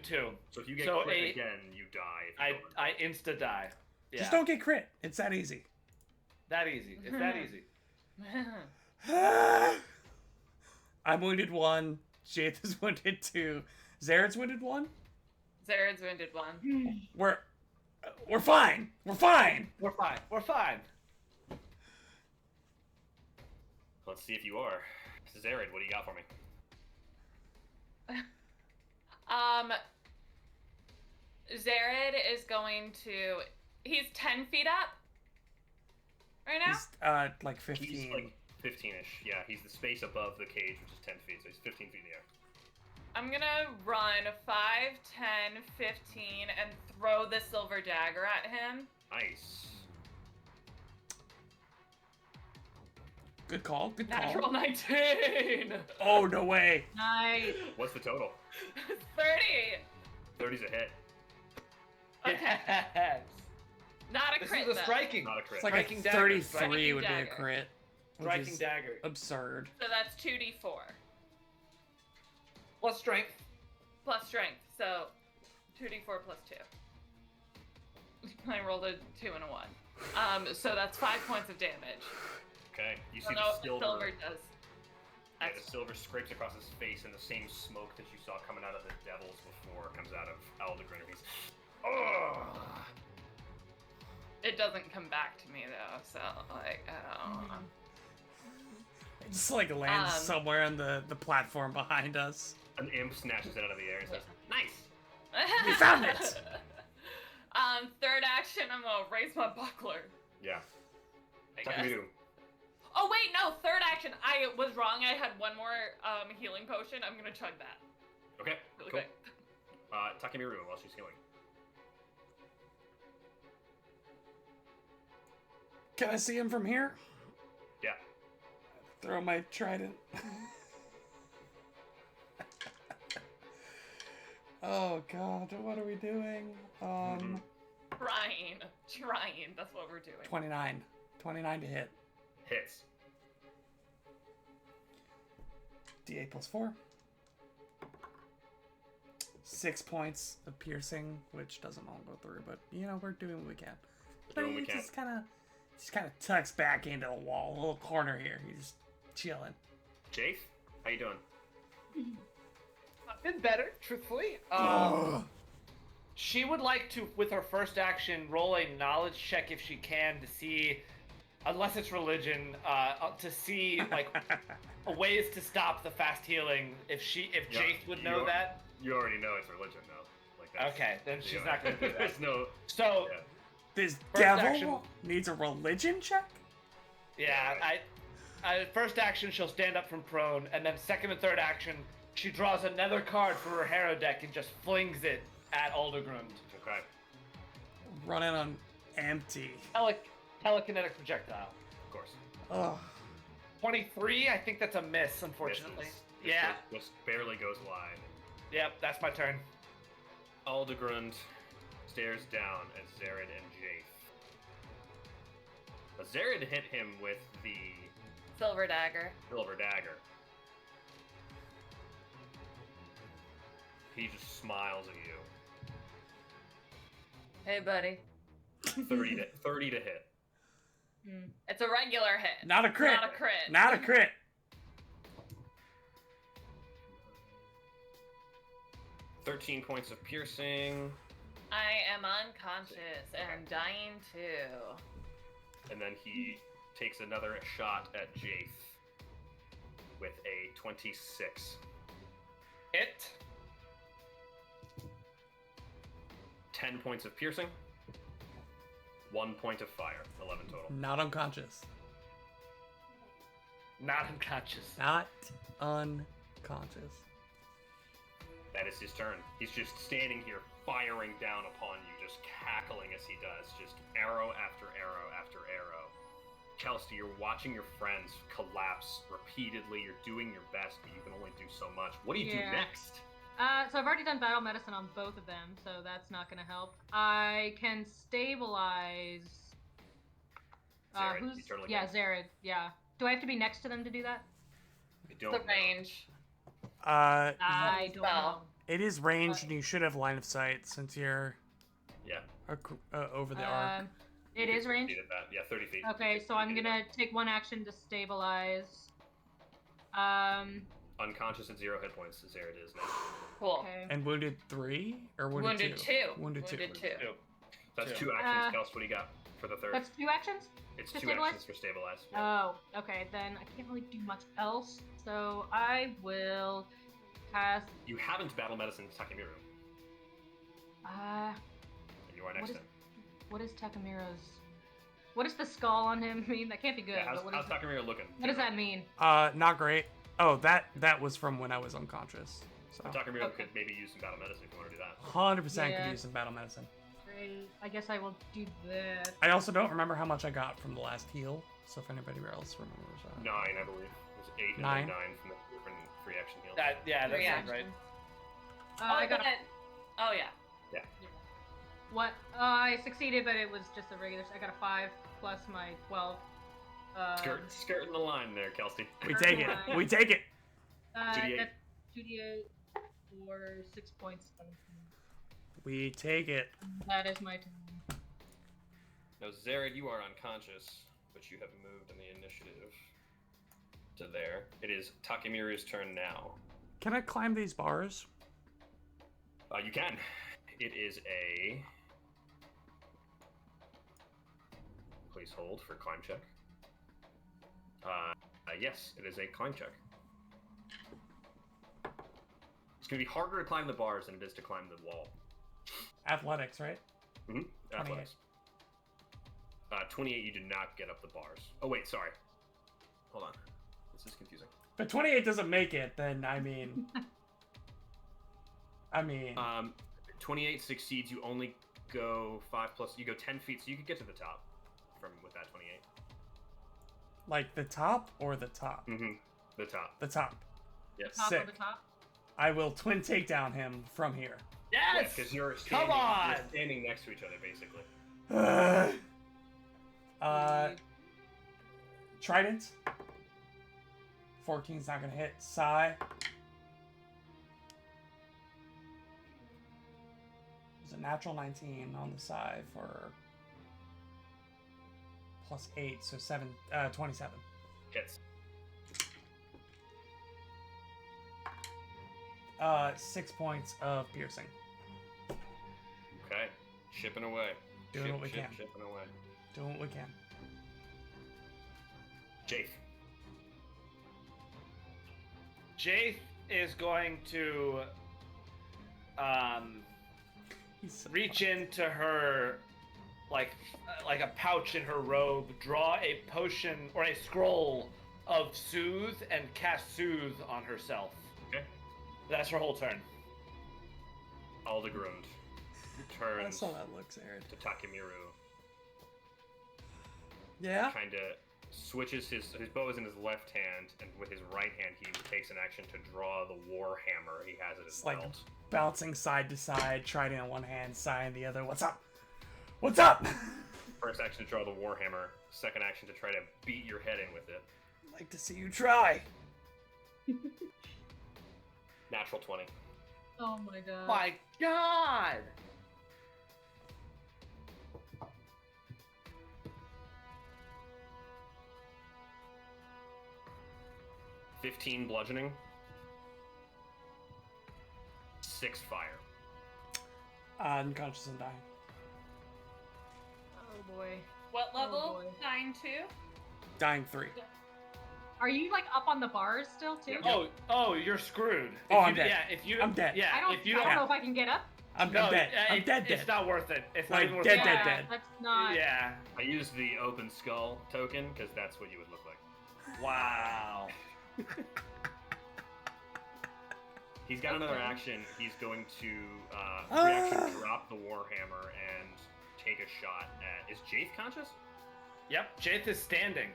D: 2.
A: So if you get
D: So
A: crit
D: a-
A: again, you die. If you
D: I
A: don't.
D: insta die. Yeah.
E: Just don't get crit. It's that easy.
D: That easy. It's that easy.
E: I'm wounded 1. Jaith is wounded 2. Zared's wounded 1.
B: Zared's wounded 1.
E: We're fine. We're fine.
D: We're fine. We're fine.
A: Let's see if you are. Zared, what do you got for me?
B: Zared is going to. He's 10 feet up right now.
E: He's like 15.
A: He's like 15-ish. Yeah, he's the space above the cage, which is 10 feet, so he's 15 feet in the air.
B: I'm gonna run 5, 10, 15, and throw the silver dagger at him.
A: Nice.
E: Good call. Good call.
B: Natural 19!
E: Oh, no way.
C: Nice.
A: What's the total?
B: 30!
A: 30's a hit.
B: Okay.
D: Yes.
B: Not a
D: This
B: crit,
D: is a
B: though.
D: striking.
A: Not a crit.
E: It's like
D: Striking
E: a
D: dagger,
E: 33
B: striking
E: would be a
B: dagger.
E: crit. Which
D: Striking
E: is
D: dagger.
E: absurd.
B: So that's 2d4.
D: Plus strength.
B: Plus strength, so 2d4 plus 2. I rolled a 2 and a 1. So that's 5 points of damage.
A: Okay. You
B: I
A: see
B: don't know
A: the
B: what the silver
A: silver.
B: does.
A: Yeah, the silver scrapes across his face, and the same smoke that you saw coming out of the devils before comes out of Aldegren. He's, oh.
B: It doesn't come back to me though, so like I don't know.
E: It just like lands somewhere on the platform behind us.
A: An imp snatches it out of the air and says, "Nice,
E: we found it."
B: Third action, I'm gonna raise my buckler.
A: Yeah.
B: I guess.
A: Takamiru.
B: Oh wait, no, third action. I was wrong. I had one more healing potion. I'm gonna chug that.
A: Okay.
B: Really
A: Cool.
B: quick.
A: Takamiru while she's healing.
E: Can I see him from here?
A: Yeah.
E: Throw my trident. Oh god, what are we doing?
B: Trying. That's what we're doing.
E: 29. 29 to hit.
A: Hits.
E: D8 plus 4. 6 points of piercing, which doesn't all go through, but you know, we're doing what we can. But
A: Doing what we
E: he
A: can.
E: just kind of tucks back into the wall, a little corner here. He's chilling.
A: Jace, how you doing?
D: I've been better, truthfully. She would like to, with her first action, roll a knowledge check if she can to see, unless it's religion, to see like ways to stop the fast healing. If Jace would know that.
A: You already know it's religion, though. Like that.
D: Okay, then she's not gonna do that.
A: There's no.
D: So
A: Yeah.
E: This
D: First
E: devil
D: action.
E: needs a religion check?
D: yeah, first action she'll stand up from prone, and then second and third action she draws another card from her hero deck and just flings it at Aldegrund.
A: Okay.
E: Running on empty.
D: Telekinetic projectile.
A: Of course.
E: Ugh.
D: 23, I think that's a miss, unfortunately.
A: Misses.
D: Yeah.
A: Just barely goes wide.
D: Yep, that's my turn.
A: Aldegrund stares down at Zared and Jace. But Zared hit him with the
B: Silver dagger.
A: silver dagger. He just smiles at you.
B: Hey, buddy.
A: 30 to hit.
B: It's a regular hit.
E: Not a crit.
B: Not a crit.
E: Not a crit.
A: 13 points of piercing.
B: I am unconscious and dying too.
A: And then he takes another shot at Jace with a 26.
D: Hit.
A: 10 points of piercing. 1 point of fire. 11 total.
E: Not unconscious.
D: Not unconscious.
E: Not unconscious.
A: That is his turn. He's just standing here firing down upon you, just cackling as he does, just arrow after arrow after arrow. Kelsey, you're watching your friends collapse repeatedly. You're doing your best, but you can only do so much. What do you do next?
C: So I've already done battle medicine on both of them, so that's not going to help. I can stabilize.
A: Zared,
C: Who's?
A: Eternal
C: Yeah,
A: Gaze.
C: Zared. Yeah. Do I have to be next to them to do that?
A: I don't
B: The
A: know.
B: range.
C: I don't know.
E: It is ranged, and you should have line of sight since you're
A: Yeah.
E: over the arc.
C: It is range.
A: Feet at that. Yeah, 30 feet.
C: Okay, so I'm gonna take one action to stabilize.
A: Unconscious at 0 hit points, as Zared is now.
B: Cool.
C: Okay.
E: And wounded 3 or wounded 2? Wounded 2.
A: That's
D: Two.
A: 2 actions. Kels, what do you got for the third?
C: That's 2 actions?
A: It's
C: to
A: 2
C: stabilize?
A: actions for stabilize. Yeah.
C: Oh, okay. Then I can't really do much else. So I will cast.
A: You haven't battle medicine Takamiru, and you are next
C: What is-
A: to him.
C: What is Takamiro's? What does the skull on him mean? That can't be good.
A: Yeah,
C: but
A: how's Takamiru looking?
C: what does that mean?
E: Not great. Oh, that was from when I was unconscious. So
A: Takamiru
C: Okay.
A: could maybe use some battle medicine if you want to do that.
E: 100%
C: Yeah.
E: could use some battle medicine.
C: Great. I guess I will do that.
E: I also don't remember how much I got from the last heal. So if anybody else remembers.
A: 9, I believe. It was 8 and
E: 9?
A: then 9 from the different free action heals.
D: That sounds
B: Reaction.
D: right.
C: I got.
B: Oh yeah.
C: What? I succeeded, but it was just a regular. I got a 5 plus my 12.
A: Skirting the line there, Kelsey.
E: We take it. We take it.
A: 2d8.
C: That's 2d8 for 6 points.
E: We take it.
C: That is my turn.
A: Now, Zared, you are unconscious, but you have moved in the initiative. to there. It is Takemiru's turn now.
E: Can I climb these bars?
A: You can. It is a... Please hold for climb check. Yes, it is a climb check. It's going to be harder to climb the bars than it is to climb the wall.
E: Athletics, right?
A: Mm-hmm. Athletics. 28, you do not get up the bars. Oh, wait, sorry. Hold on. This is confusing.
E: But 28 doesn't make it, then, I mean...
A: 28 succeeds, you only go 5+, you go 10 feet, so you could get to the top with that 28.
E: Like the top or the top?
A: Mm-hmm. The top.
E: The top.
A: Yes.
C: Top
E: Sick.
C: of the top.
E: I will twin takedown him from here.
D: Yes!
A: Because you're
D: Come on!
A: you're standing next to each other, basically.
E: Trident. 14's not gonna hit. Sigh. There's a natural 19 on the side for +8, so 27.
A: Hits.
E: 6 points of piercing.
A: Okay. Shipping away.
E: Doing what we can.
A: Shipping away.
E: Doing what we can.
A: Jace.
D: Jace is going to
E: He's so
D: reach into her like a pouch in her robe, draw a potion or a scroll of soothe, and cast soothe on herself.
A: Okay.
D: That's her whole turn.
A: Aldegrund turns
E: That's how that looks, Aaron.
A: to Takemiru.
E: Yeah?
A: Kind of switches his bow is in his left hand, and with his right hand he takes an action to draw the war hammer he has at his
E: It's like
A: belt.
E: bouncing side to side, trident in one hand, sigh in the other. What's up? What's up?
A: First action to draw the war hammer. Second action to try to beat your head in with it.
E: I'd like to see you try.
A: Natural 20.
C: Oh my god.
D: My God!
A: 15 bludgeoning. 6 fire.
E: Unconscious and dying.
C: Oh boy.
B: What level?
C: boy.
B: 9-2?
E: Dying 3.
C: Are you like up on the bars still too?
D: Oh, you're screwed.
E: Oh,
D: If
E: I'm
D: you-
E: dead.
D: Yeah, if you.
E: I'm dead.
D: Yeah,
C: I don't,
D: if you
C: I don't know if I can get up.
E: I'm
D: No,
E: dead. I'm dead.
D: It's not worth it. It's not
E: Like,
D: even worth
E: dead,
D: it.
E: dead,
C: Yeah,
E: dead.
C: That's not.
D: Yeah.
A: I used the open skull token because that's what you would look like.
D: Wow.
A: He's got another
C: Okay.
A: action. He's going to reaction drop the warhammer and take a shot at. Is Jaith conscious?
D: Yep. Jaith is standing.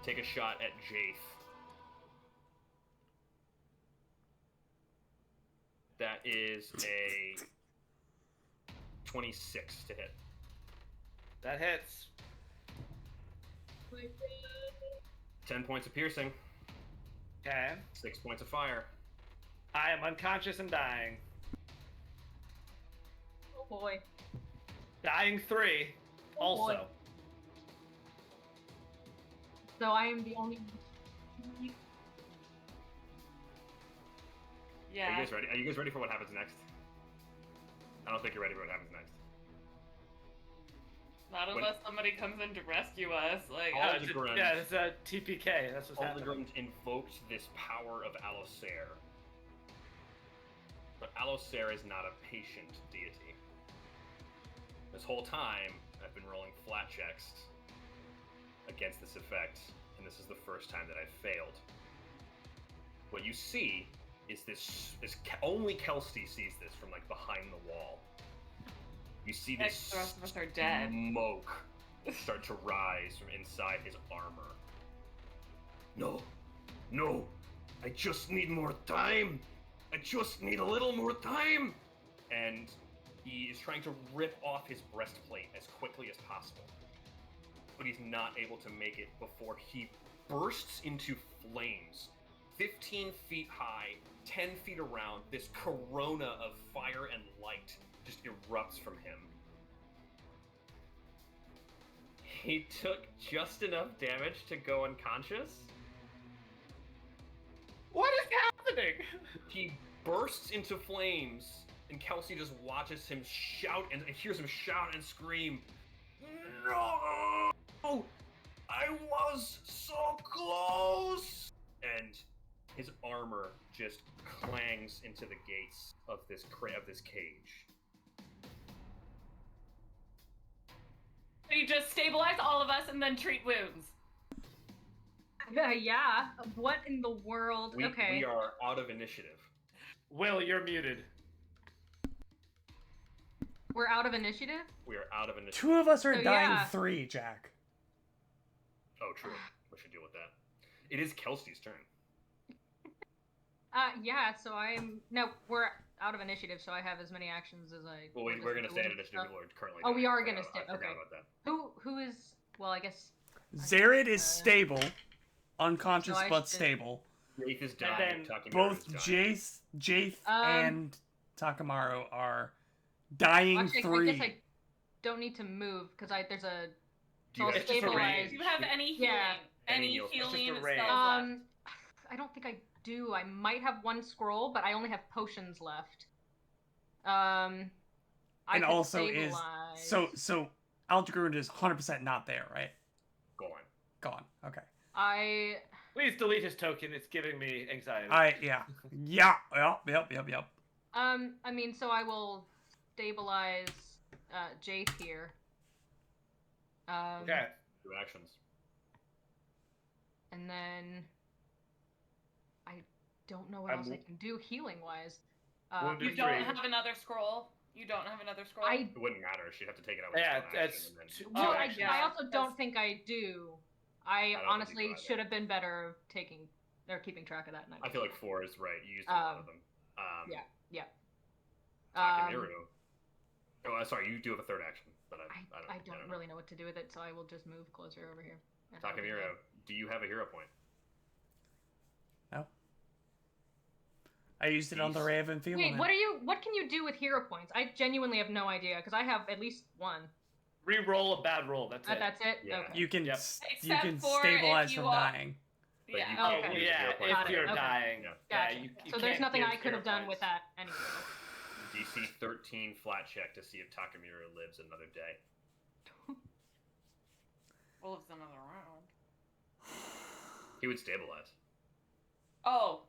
A: Take a shot at Jaith. That is a 26 to hit.
D: That hits.
A: 10 points of piercing.
D: Okay.
A: 6 points of fire.
D: I am unconscious and dying.
C: Oh boy.
D: Dying 3.
C: Oh,
D: Also.
C: boy. So I am the only.
A: Are
B: Yeah.
A: you guys ready? Are you guys ready for what happens next? I don't think you're ready for what happens next.
B: Not
A: When-
B: unless somebody comes in to rescue us. Like,
A: Oh,
D: It's
A: Aldegrund.
D: yeah, it's a TPK. That's what's happening.
A: Aldegrund invoked this power of Allosair. But Allosair is not a patient deity. This whole time, I've been rolling flat checks against this effect, and this is the first time that I've failed. What you see is this only Kelsey sees this from like behind the wall. You see
B: the
A: this
B: rest of us are dead.
A: smoke start to rise from inside his armor. No, I just need more time. I just need a little more time. And he is trying to rip off his breastplate as quickly as possible. But he's not able to make it before he bursts into flames. 15 feet high, 10 feet around, this corona of fire and light just erupts from him. He took just enough damage to go unconscious,
D: What is happening?
A: He bursts into flames, and Kelsey just watches him shout and hears him shout and scream, "No! I was so close!" And his armor just clangs into the gates of this cage.
B: You just stabilize all of us and then treat wounds.
C: Yeah. What in the world? Okay.
A: We are out of initiative.
D: Will, you're muted.
C: We're out of initiative?
A: We are out of initiative.
E: 2 of us are
C: So,
E: dying
C: yeah.
E: 3, Jack.
A: Oh, true. We should deal with that. It is Kelsey's turn.
C: Yeah, so we're out of initiative, so I have as many actions as I...
A: Well, we're going to stay at initiative. We're currently
C: Oh, we are
A: going
C: gonna stay,
A: I forgot
C: okay.
A: about that.
C: Who is... Well, I guess...
E: Zared is stable. Unconscious,
C: So I
E: but
C: should-
E: stable.
A: Jaith is dying.
D: then
A: Takamiru
E: Both
A: is dying.
E: Jaith
C: Um,
E: and Takamaru are dying
C: Actually,
E: 3.
C: I guess I don't need to move, because there's a...
A: Do you
C: I'll
A: have-
D: It's just a
C: stabilize.
D: range.
B: Do you have any healing?
C: Yeah.
A: Any
B: Any
A: heal- it's
D: just a
B: healing
D: range.
B: spells left?
C: I don't think I do. I might have 1 scroll, but I only have potions left. I
E: And
C: could
E: also
C: stabilize.
E: so Algergrund is 100% not there, right?
A: Gone.
E: Gone. Okay.
D: Please delete his token. It's giving me anxiety.
E: Yeah. Yep.
C: I mean, so I will stabilize Jaith here.
D: Okay.
A: 2 actions.
C: And then I don't know what else I can do healing wise.
D: Wounded
B: You don't
D: three.
B: have another scroll? You don't have another scroll?
C: I
A: It wouldn't matter. She'd have to take it out with
D: Yeah,
A: one action.
D: that's
A: And then...
D: two-
C: well,
D: two
C: I
D: actions.
C: also don't think I do. I
A: don't think you
C: honestly
A: do either.
C: should have been better keeping track of that. And
A: I feel like 4 is right. You used a lot of them.
C: yeah.
A: Takamiru. Sorry, you do have a 3rd action, but
C: I don't really know what to do with it, so I will just move closer over here.
A: Takamiru, do you have a hero point?
E: No. I used it on the
A: Jeez.
E: Raven feeling.
C: Wait, what can you do with hero points? I genuinely have no idea, because I have at least 1.
D: Re-roll a bad roll. That's it.
C: That's it?
A: Yeah.
C: Okay.
E: You can
D: Yep.
E: you can
B: Except for
E: stabilize
B: if you
E: from
B: are-
E: dying.
A: But
B: Yeah.
A: you
C: Oh,
A: can't
C: okay.
A: use a
D: Yeah,
A: hero point
D: if
C: Got it.
D: you're
C: Okay.
D: dying.
A: Yeah.
C: Gotcha.
D: You
C: So there's
D: can't
C: nothing
D: give
C: I could
D: hero
C: have done
D: points.
C: with that anyway.
A: DC 13 flat check to see if Takamiru lives another day.
B: Well, it's another round.
A: He would stabilize.
B: Oh.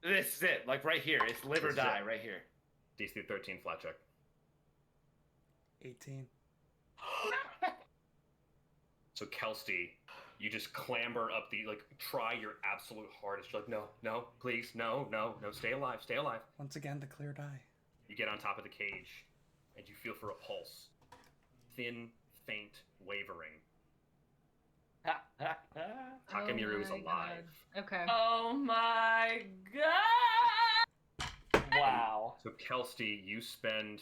D: This is it. Like right here. It's live or
A: This is
D: die
A: it.
D: right here.
A: DC 13 flat check.
E: 18.
A: So Kelsey, you just clamber up try your absolute hardest. You're like, no, please, no, stay alive.
E: Once again, the clear die.
A: You get on top of the cage, and you feel for a pulse. Thin, faint, wavering. Takamiru is
C: Oh my
A: alive.
C: God. Okay.
B: Oh my god!
D: Wow.
A: So Kelsey, you spend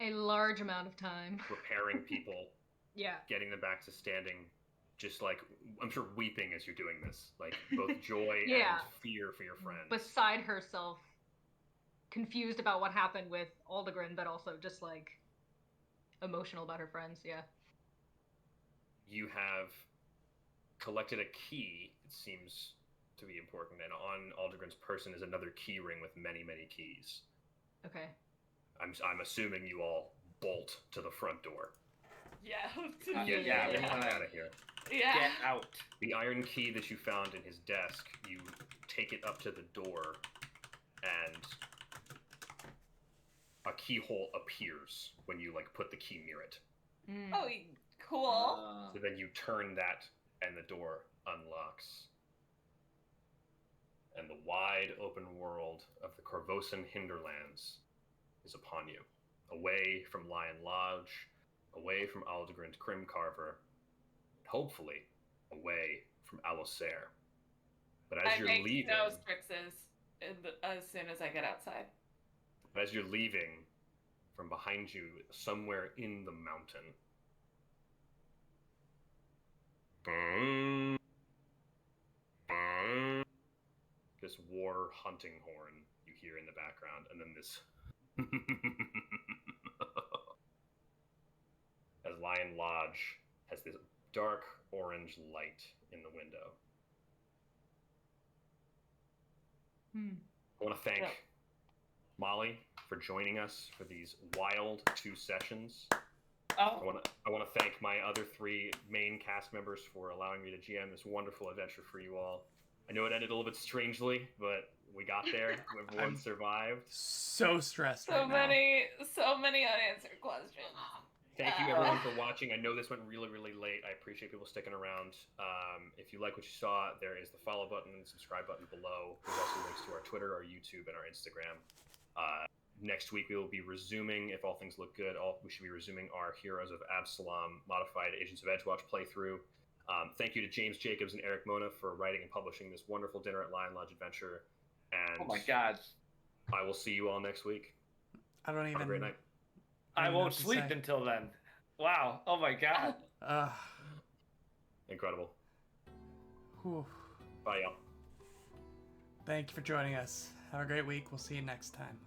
C: A large amount of time.
A: repairing people,
C: Yeah.
A: getting them back to standing, just like, I'm sure weeping as you're doing this. Like, both joy
C: Yeah.
A: and fear for your friends.
C: Beside herself, confused about what happened with Aldegrin, but also just like emotional about her friends. Yeah.
A: You have collected a key, it seems to be important, and on Aldegrin's person is another key ring with many, many keys.
C: Okay.
A: I'm assuming you all bolt to the front door.
B: Yeah.
A: Get
D: Yeah,
A: the
D: we're
A: hell
D: gonna-
A: out of here.
B: Yeah.
D: Get out.
A: The iron key that you found in his desk, you take it up to the door, and a keyhole appears when you put the key near it.
C: Mm.
B: Oh, cool.
A: So then you turn that, and the door unlocks. And the wide open world of the Corvosan hinterlands is upon you. Away from Lionlodge, away from Aldegrin's Crim Carver, hopefully away from Alosair. But as
B: I
A: you're
B: make
A: leaving,
B: no strixes as soon as I get outside.
A: as you're leaving, from behind you, somewhere in the mountain, this war hunting horn you hear in the background, and then this as Lionlodge has this dark orange light in the window. I want to thank Molly for joining us for these wild 2 sessions. I want to thank my other 3 main cast members for allowing me to GM this wonderful adventure for you all. I know it ended a little bit strangely, but we got there. Everyone survived.
E: So stressed
B: So
E: right now.
B: So many unanswered questions.
A: Thank you everyone for watching. I know this went really, really late. I appreciate people sticking around. If you like what you saw, there is the follow button and subscribe button below. There's also links to our Twitter, our YouTube, and our Instagram. Next week we will be resuming, if all things look good, we should be resuming our Heroes of Absalom modified Agents of Edgewatch playthrough. Thank you to James Jacobs and Erik Mona for writing and publishing this wonderful Dinner at Lionlodge adventure. And
D: oh my god.
A: I will see you all next week.
E: I don't even...
A: Have a great night.
D: I won't sleep until then. Wow. Oh my god.
A: Incredible.
E: Whew.
A: Bye, y'all.
E: Thank you for joining us. Have a great week. We'll see you next time.